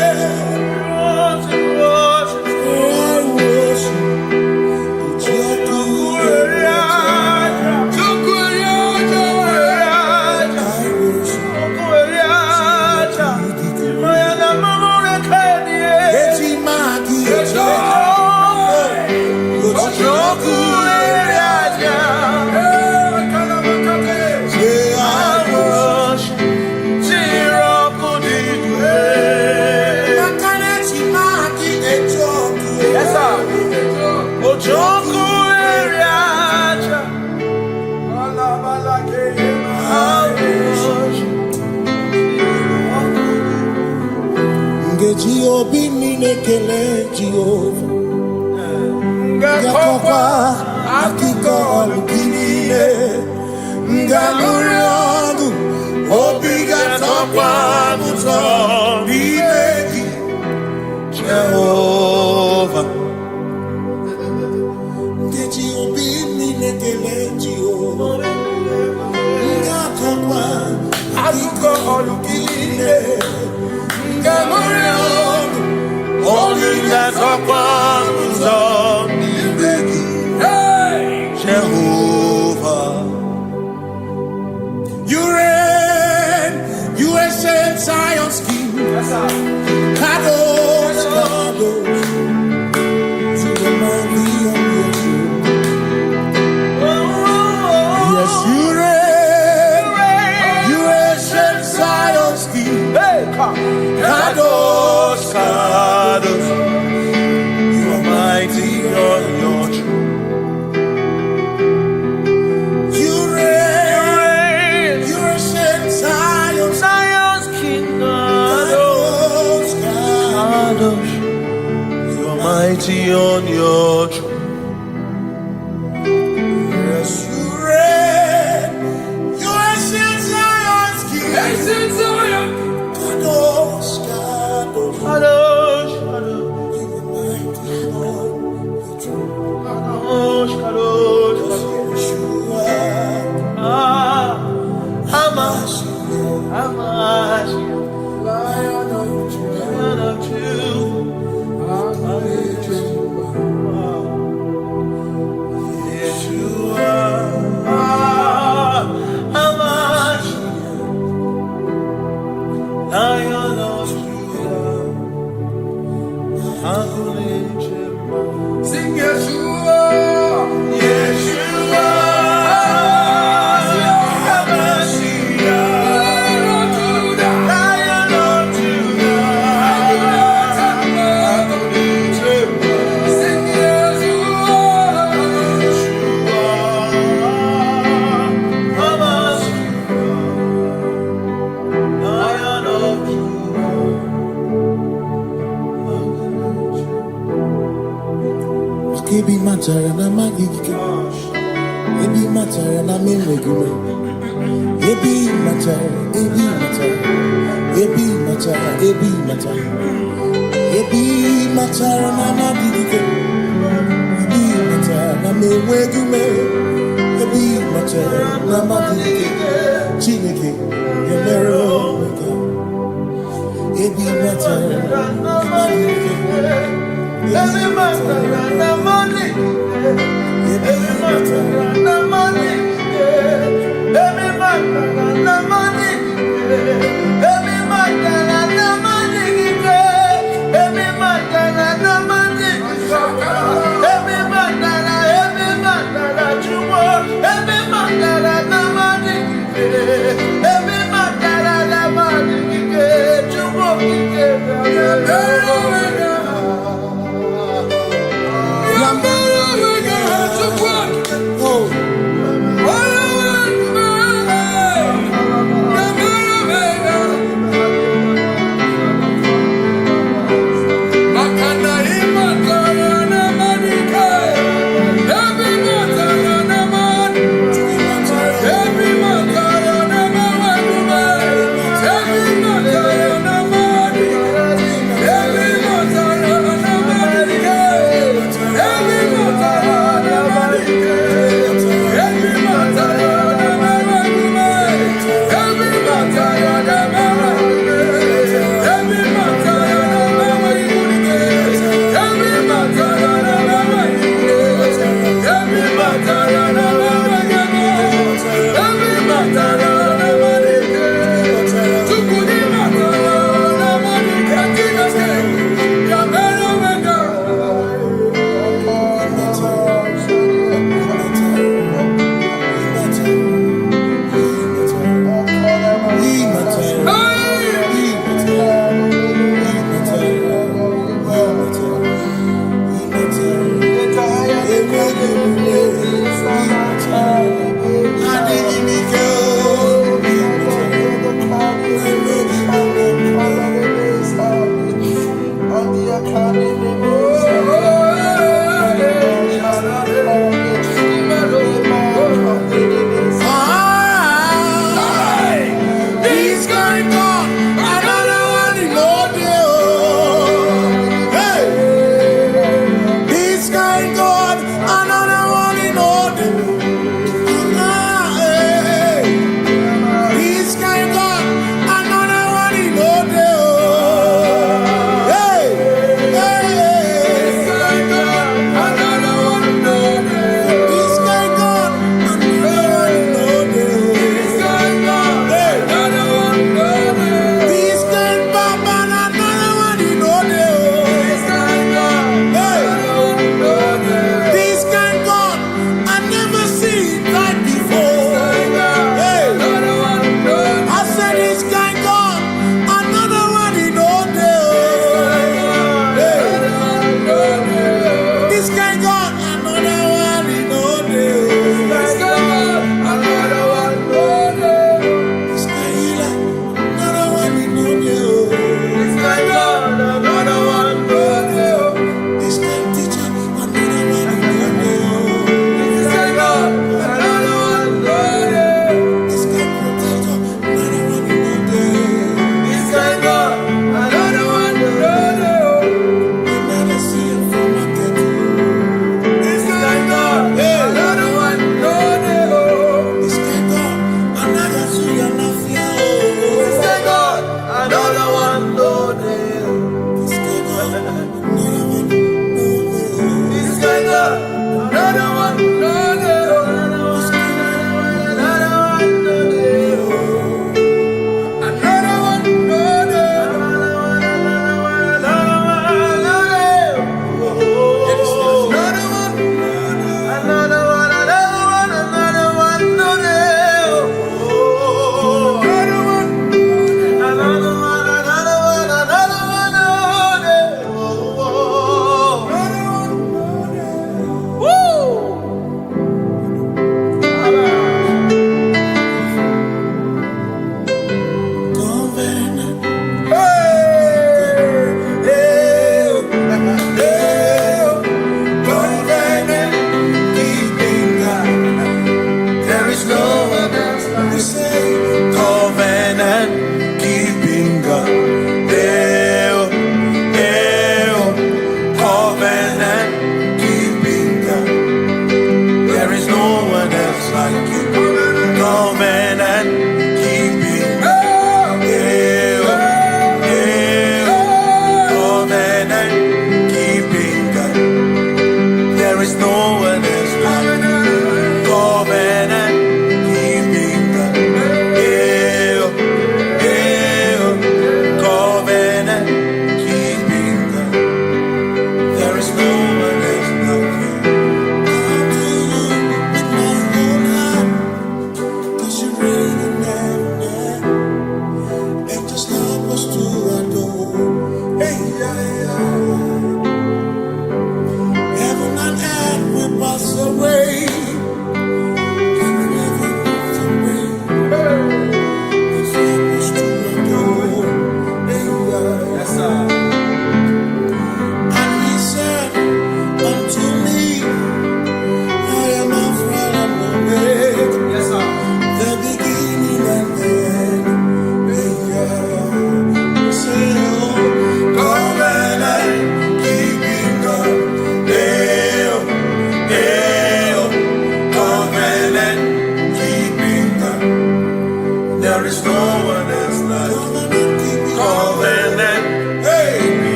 Speaker 4: Kele Jehovah Ngakokwa akiko olukile Ngaluriangu Obiga tokwa muto Bimeki Jehovah Ngeji obini nekele Jehovah Ngakokwa akiko olukile Ngaluriangu Only that's our promise on Jehovah. You reign, you ancient Zion's king. Kadosh, Kadosh, to the mighty of your throne. Yes, you reign, you ancient Zion's king. Kadosh, Kadosh, you are mighty on your throne. You reign, you ancient Zion's king.
Speaker 1: mighty on your throne. Yes, you reign. You ancient Zion's king. Ancient Zion. Kadosh, Kadosh, Kadosh, Kadosh. You are mighty on your throne. Kadosh, Kadosh, Kadosh. Yeshua. Hamash, Hamash, Lion of Judah, Lion of Judah. Sing Yeshua, Yeshua, Lion of Judah, sing
Speaker 5: Ebi matara na magigike, ebi matara na menwegume, ebi matara, ebi matara, ebi matara, ebi matara, ebi matara na magigike, ebi matara na menwegume, ebi matara na magigike, Chineke emere omega, ebi matara na magigike.
Speaker 1: Every matara na money, every matara na money, every matara na money, every matara na money, every matara na money, every matara chinwo, every matara na money, every matara na money, chinwo
Speaker 5: Every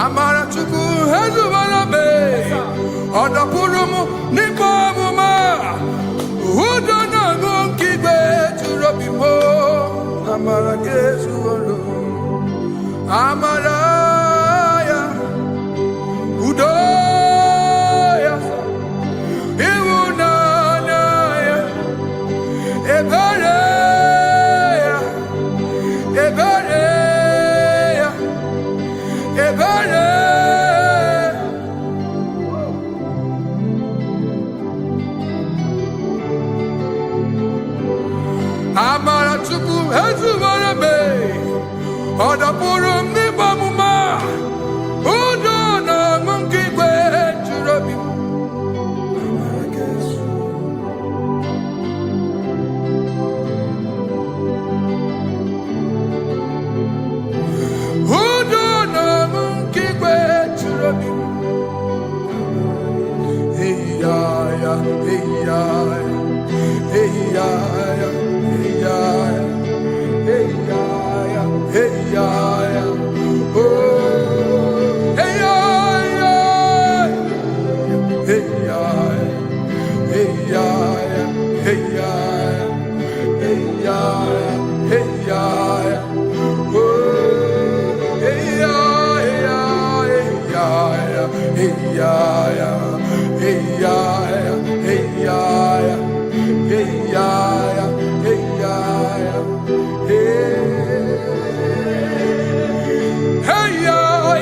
Speaker 3: Amara chuku hezu barabe. Oda purumu nipa muma. Udo na ngukigwe churobimo. Amara kesu olo. Amara ya. Udo ya. Iwuna na ya. Ebere ya. Ebere ya. Ebere. Amara chuku hezu barabe. Oda purum ni bamuma. Udo na ngukigwe churobi. Amara kesu. Udo na ngukigwe churobi. Hey ya ya, hey ya ya, hey ya ya, hey ya ya, hey ya ya, hey ya ya. Oh, hey ya ya, hey ya ya, hey ya ya, hey ya ya, hey ya ya, hey ya ya. Oh, hey ya ya, hey ya ya, hey ya ya, hey ya ya, hey ya ya, hey ya ya, hey ya ya, hey. Hey ya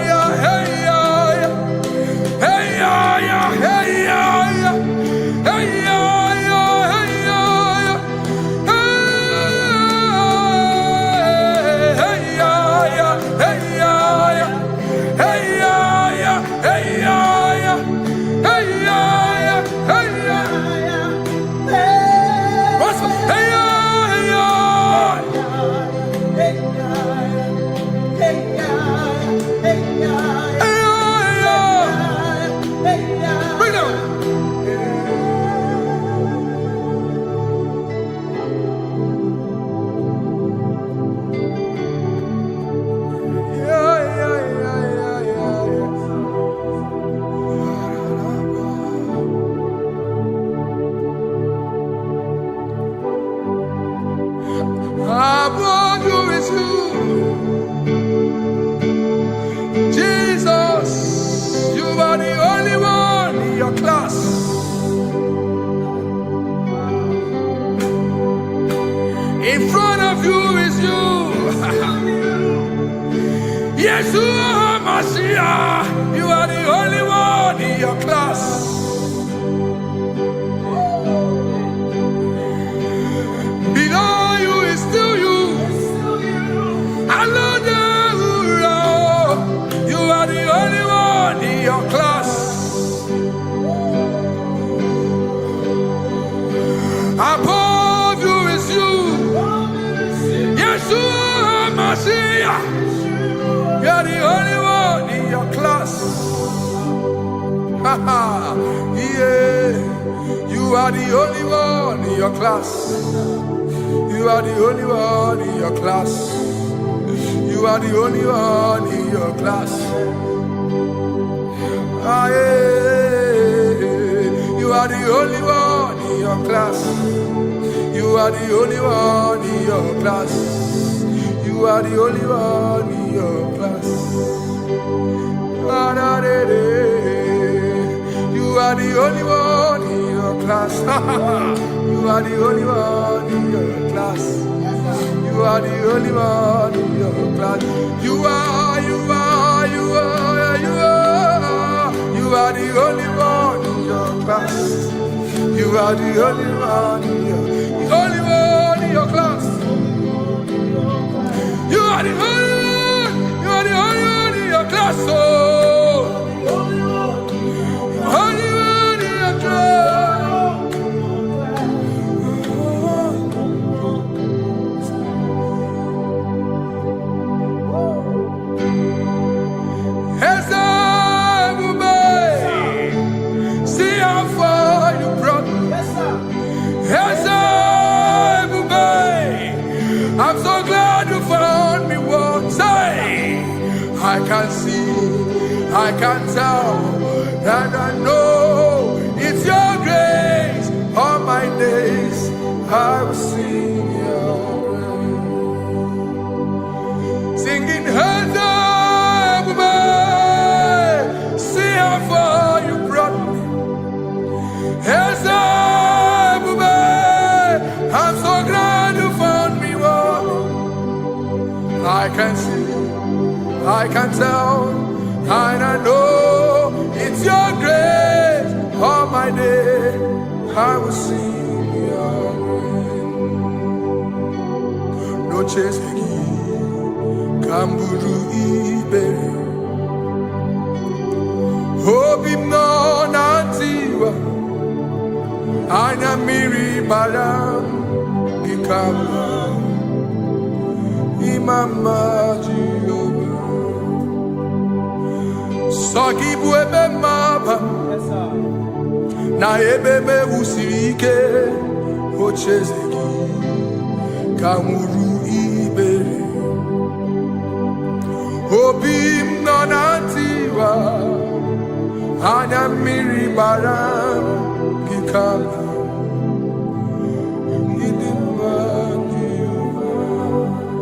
Speaker 3: ya, hey ya ya, hey ya ya, hey ya ya, hey ya ya, hey ya ya, hey ya ya, hey ya ya, hey ya ya, hey ya ya, hey ya ya, hey ya ya. What's hey ya ya? Bring it on. Above you is you, Jesus. You are the only one in your class. In front of you is you. Yes, you are Messiah. You are the only one in your class. Below you is still you. You are the only one in your class. Above you is you. Yes, you are Messiah. You are the only one in your class. Yeah, you are the only one in your class. You are the only one in your class. You are the only one in your class. Ah, yeah. You are the only one in your class. You are the only one in your class. You are the only one in your class. Ah, da, da, da. You are the only one in your class. You are the only one in your class. You are the only one in your class. You are, you are, you are, you are. You are the only one in your class. You are the only one in your, the only one in your class. You are the only one. You are the only one in your class. Oh, only one in your class. See how far you brought me. Yes, sir. can tell, and I know it's your grace. All my days I will sing your praise. Singing hands up, see how far you brought me. Hands up, I'm so glad you found me one. I can see, I can tell, and I know it's your grace. All my day I will sing your praise. No chase again, Kamburu Iberi. Hope him no nantiwa, Anya Miri Balam, Ikama, Imama Jehovah. Saki buebe maba, na ebebe usirike, ochezeki, Kamuru Iberi. Obim nonantiwa, Anya Miri Baram, Kikama, Idima Jehovah,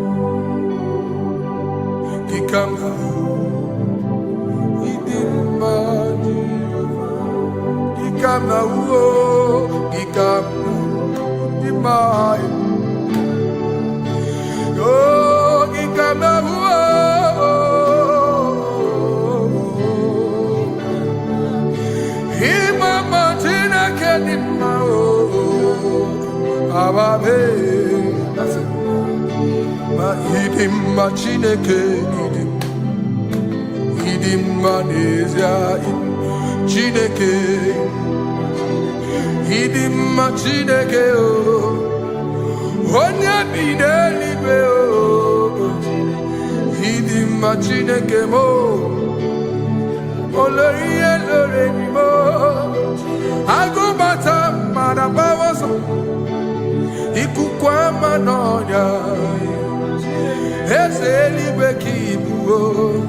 Speaker 3: Kikama. Gikama uo, gikama dimai. Oh, gikama uo. Imama tina kedima o, ababe. Ma idima chineke idim, idima nezia idim. Chineke, idima Chineke o, onya bidelibe o, idima Chineke mo, oloriye loreni mo, agubata marabawaso, ikukwa manonya, eselibe kibu o.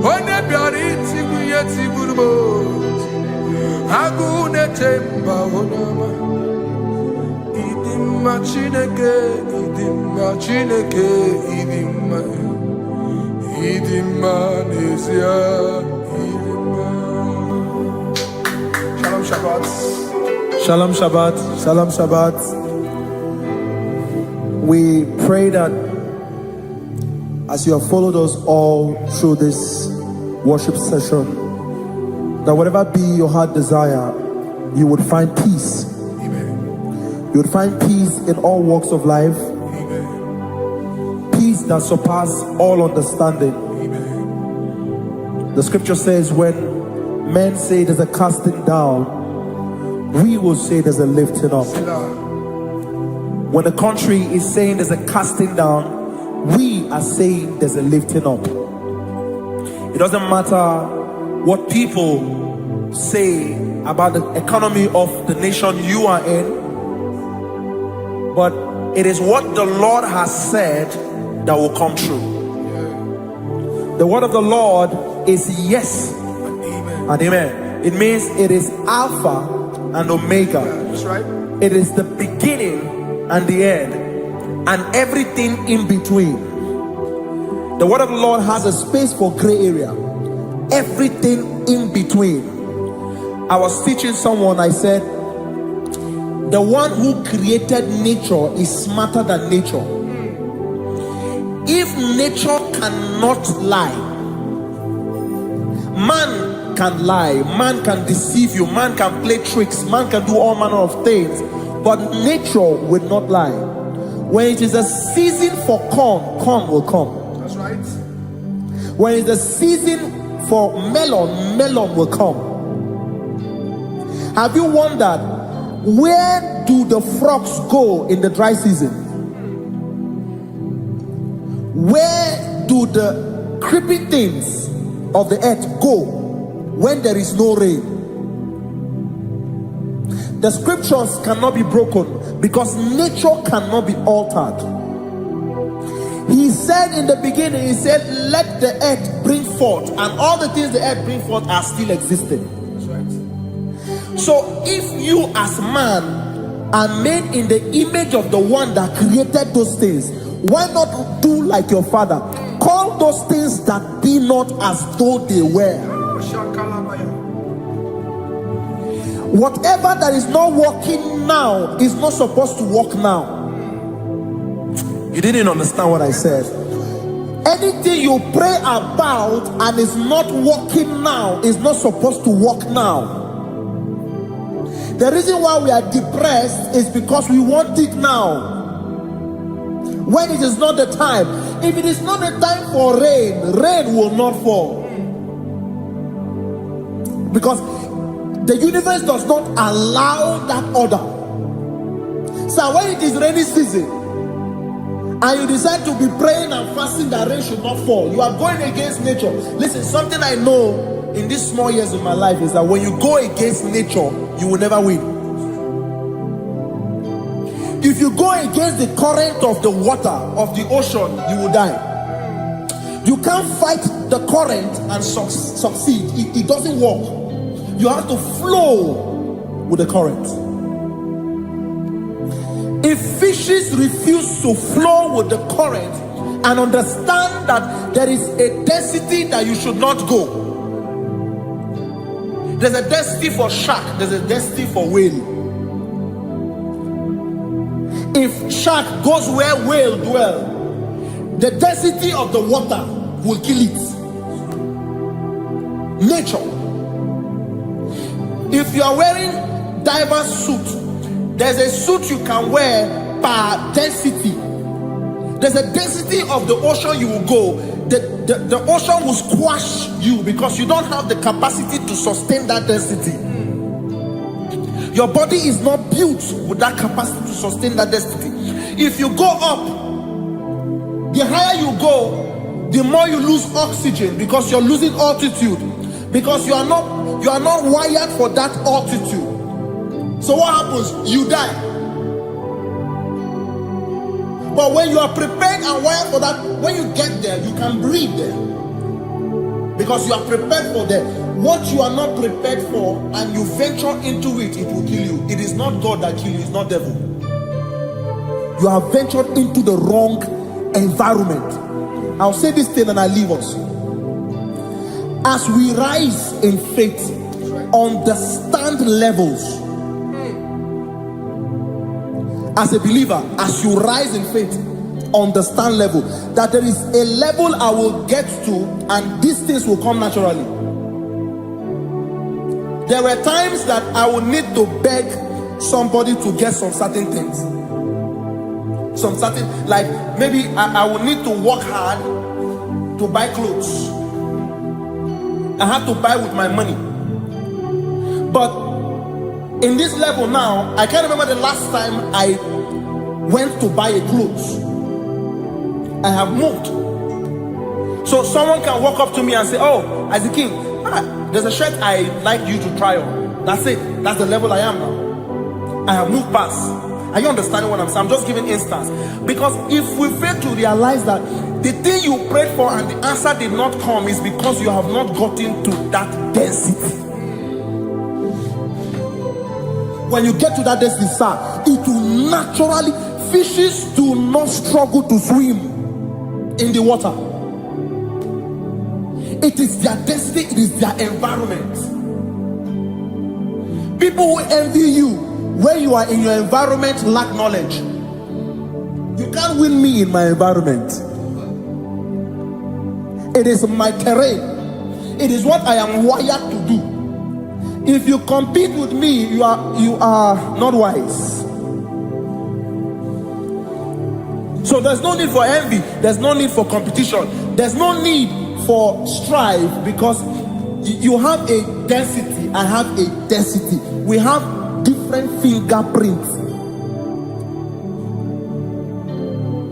Speaker 3: One biari tibuye tiburbo, agune temba onama. Idima Chineke, idima Chineke, idima nezia, idima. Shalom Shabbat.
Speaker 5: Shalom Shabbat. Shalom Shabbat. We pray that as you have followed us all through this worship session, that whatever be your heart desire, you would find peace.
Speaker 3: Amen.
Speaker 5: You would find peace in all walks of life.
Speaker 3: Amen.
Speaker 5: Peace that surpasses all understanding.
Speaker 3: Amen.
Speaker 5: The scripture says, when men say there's a casting down, we will say there's a lifting up. When the country is saying there's a casting down, we are saying there's a lifting up. It doesn't matter what people say about the economy of the nation you are in, but it is what the Lord has said that will come true. The word of the Lord is yes and amen. It means it is Alpha and Omega.
Speaker 3: That's right.
Speaker 5: It is the beginning and the end, and everything in between. The word of the Lord has a space for gray area. Everything in between. I was teaching someone, I said, the one who created nature is smarter than nature. If nature cannot lie, man can lie, man can deceive you, man can play tricks, man can do all manner of things, but nature will not lie. When it is a season for corn, corn will come.
Speaker 3: That's right.
Speaker 5: When it's a season for melon, melon will come. Have you wondered, where do the frogs go in the dry season? Where do the creeping things of the earth go when there is no rain? The scriptures cannot be broken because nature cannot be altered. He said in the beginning, he said, let the earth bring forth, and all the things the earth bring forth are still existing. So if you as man are made in the image of the one that created those things, why not do like your father? Call those things that be not as though they were. Whatever that is not working now is not supposed to work now. You didn't understand what I said. Anything you pray about and is not working now is not supposed to work now. The reason why we are depressed is because we want it now, when it is not the time. If it is not the time for rain, rain will not fall, because the universe does not allow that order. So when it is rainy season and you decide to be praying and fasting that rain should not fall, you are going against nature. Listen, something I know in these small years of my life is that when you go against nature, you will never win. If you go against the current of the water of the ocean, you will die. You can't fight the current and succeed. It doesn't work. You have to flow with the current. If fishes refuse to flow with the current and understand that there is a density that you should not go, there's a density for shark, there's a density for whale. If shark goes where whale dwell, the density of the water will kill it. Nature. If you are wearing diver's suit, there's a suit you can wear per density. There's a density of the ocean you will go. The ocean will squash you because you don't have the capacity to sustain that density. Your body is not built with that capacity to sustain that density. If you go up, the higher you go, the more you lose oxygen because you're losing altitude, because you are not wired for that altitude. So what happens? You die. But when you are prepared and wired for that, when you get there, you can breathe there, because you are prepared for that. What you are not prepared for and you venture into it, it will kill you. It is not God that kills you, it's not devil. You have ventured into the wrong environment. I'll say this thing and I leave us. As we rise in faith, understand levels. As a believer, as you rise in faith, understand level. That there is a level I will get to and these things will come naturally. There were times that I would need to beg somebody to get some certain things. Like maybe I would need to work hard to buy clothes. I have to buy with my money. But in this level now, I can't remember the last time I went to buy a clothes. I have moved. So someone can walk up to me and say, oh, as a king, there's a shirt I like you to try on. That's it. That's the level I am now. I have moved past. Are you understanding what I'm saying? I'm just giving instance. Because if we fail to realize that the thing you prayed for and the answer did not come is because you have not gotten to that density. When you get to that density, sir, it will naturally, fishes do not struggle to swim in the water. It is their density, it is their environment. People who envy you when you are in your environment lack knowledge. You can't win me in my environment. It is my terrain. It is what I am wired to do. If you compete with me, you are not wise. So there's no need for envy. There's no need for competition. There's no need for strife, because you have a density. I have a density. We have different fingerprints.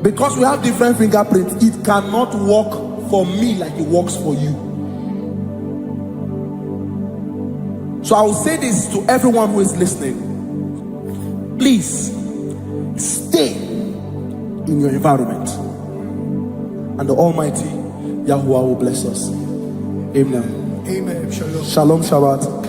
Speaker 5: Because we have different fingerprints, it cannot work for me like it works for you. So I will say this to everyone who is listening. Please stay in your environment. and the Almighty Yahuwah will bless us. Amen.
Speaker 1: Amen. Shalom.
Speaker 5: Shalom Shabbat.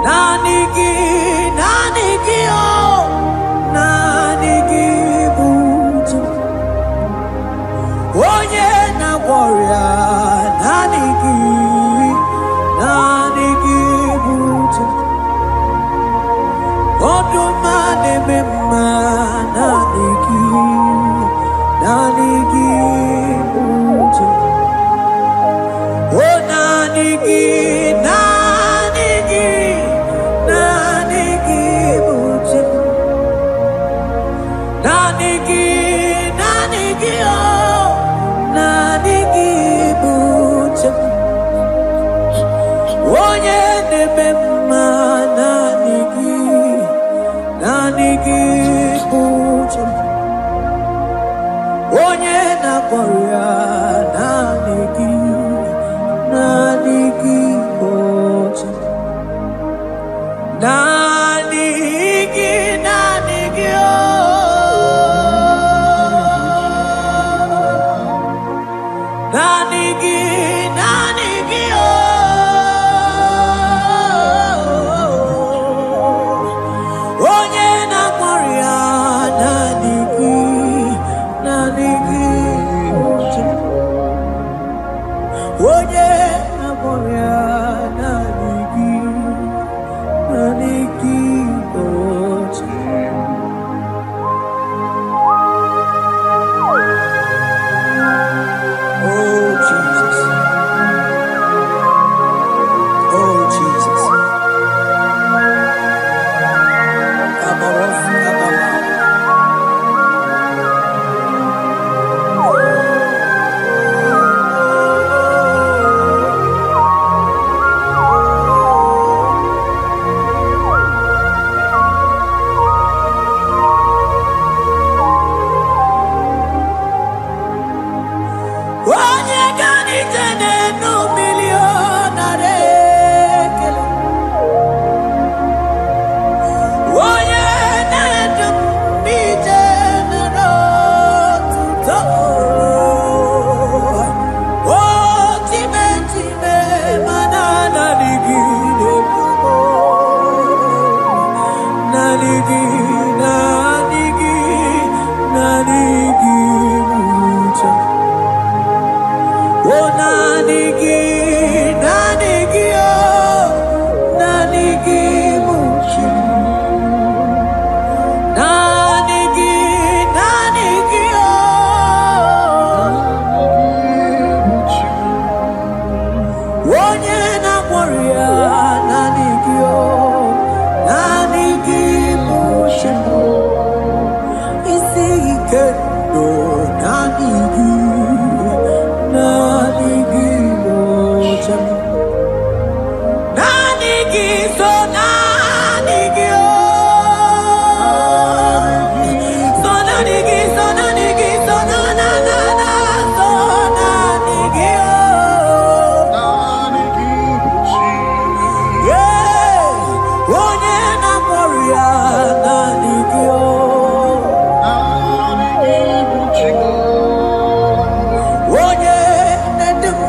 Speaker 4: Nanigi, nanigi, oh, nanigi, buju. Onye na warrior, nanigi, nanigi, buju. Odumane mema, nanigi, nanigi, buju. Oh, nanigi, nanigi, nanigi, buju. Nanigi, nanigi, oh, nanigi, buju. Onye nemema, nanigi, nanigi, buju. Onye na warrior, nanigi, nanigi, buju. Nanigi, nanigi, oh. Nanigi, nanigi, oh. Onye na warrior, nanigi, nanigi, buju. Onye na warrior, nanigi, nanigi, buju. Oh Jesus, oh Jesus, Abarof, Abama. Onye ganitene no millionare kele. Onye nedum bitene no tuto. Oh time time manana ligine bumo. Naligi nanigi nanigi bucha. Oh, nanigi, nanigi, oh, nanigi, muchi. Nanigi, nanigi, oh, onye na warrior, nanigi, oh, nanigi, muchi. Isi ikendo, nanigi. Nanigi, mocha. Nanigi, so nanigi, oh. So nanigi, so nanigi, so na na na na, so nanigi, oh. Yeah, onye na warrior, nanigi, oh. Onye nedum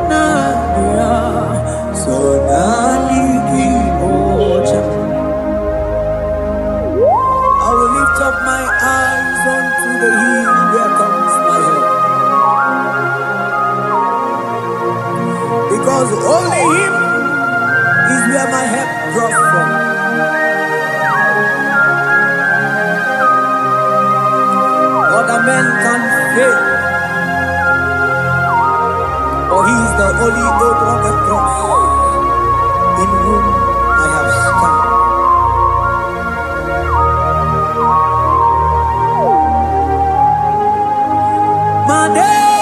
Speaker 4: nangia, so nanigi, mocha. I will lift up my eyes unto the hill where comes my help, because only Him is where my help draws from. Other men can fail, for He is the only God on the cross, in whom I have stand.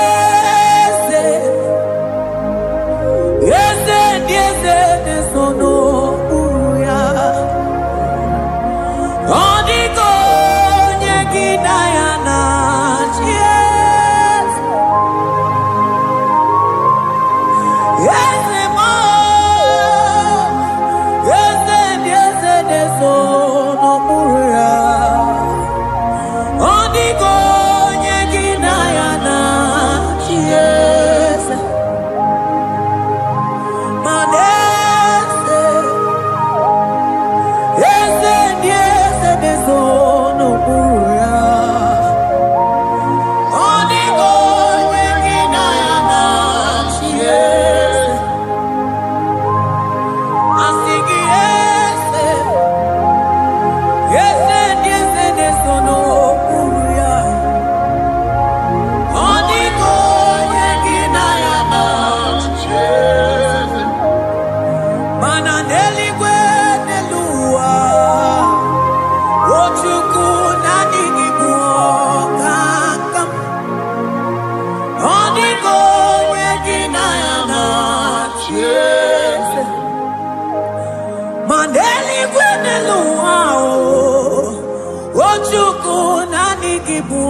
Speaker 4: Madese, yese, yese, nesono, uya. Odiko, nyekidayana, yes. Yes, more. Maneligwe nelua Ochuku nanigibu kakam Onigo yegina yana chiese Maneligwe nelua Ochuku nanigibu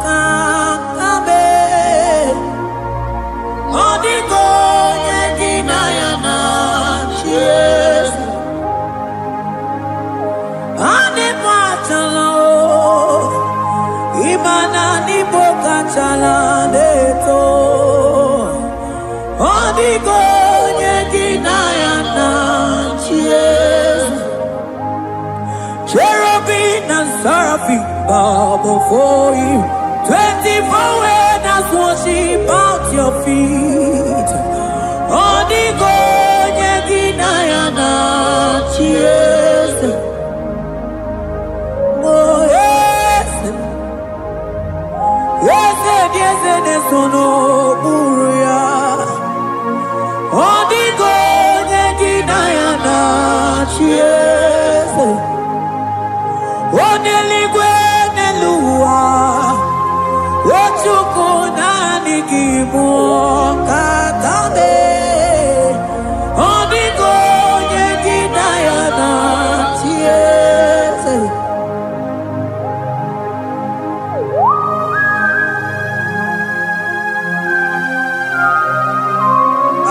Speaker 4: kakabe Onigo yegina yana chiese Ane machala Imana ni boka chala neto Onigo yegina yana chiese Cherubim and seraphim bow before you 24 elders worship at your feet Onigo yegina yana chiese Oh yes Yes yes sono buria Onigo yegina yana chiese Oneligwe nelua Ochuku nanigibu kakabe Onigo yegina yana chiese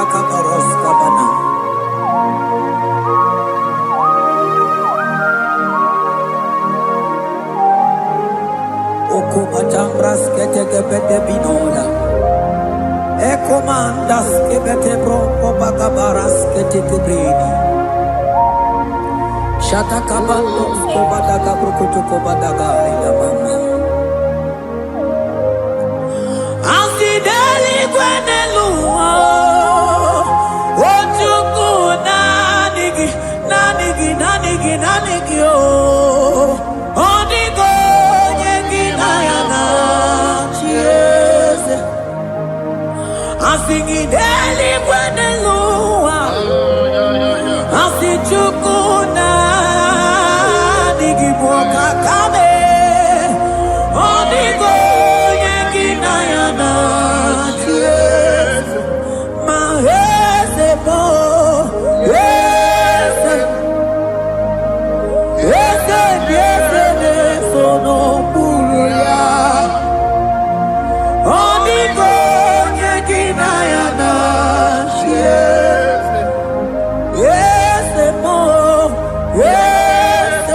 Speaker 4: Akabaros kabana Okupatambras ketekepete binoda Ekomandas kebete broko bakabaras ketekebrini Shatakabandos kobadaga brukutuko badaga ilamama Asideli kwenelua Ochuku nanigi oh Onigo yegina yana chiese Asingideli kwenelua Asichuku nanigi boka kame Onigo yegina yana chiese Mahese bo sono buria Onigo yegina yana chiese Yes mo Yes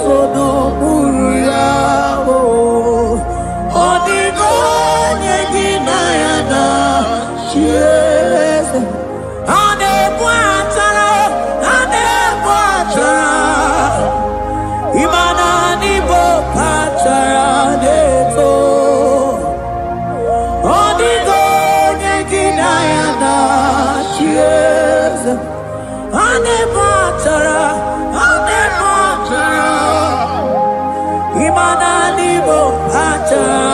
Speaker 4: sono buria Onigo yegina yana chiese Ane buatara Imana ni boka charaneto Onigo yegina yana chiese Ane batara Imana ni boka charaneto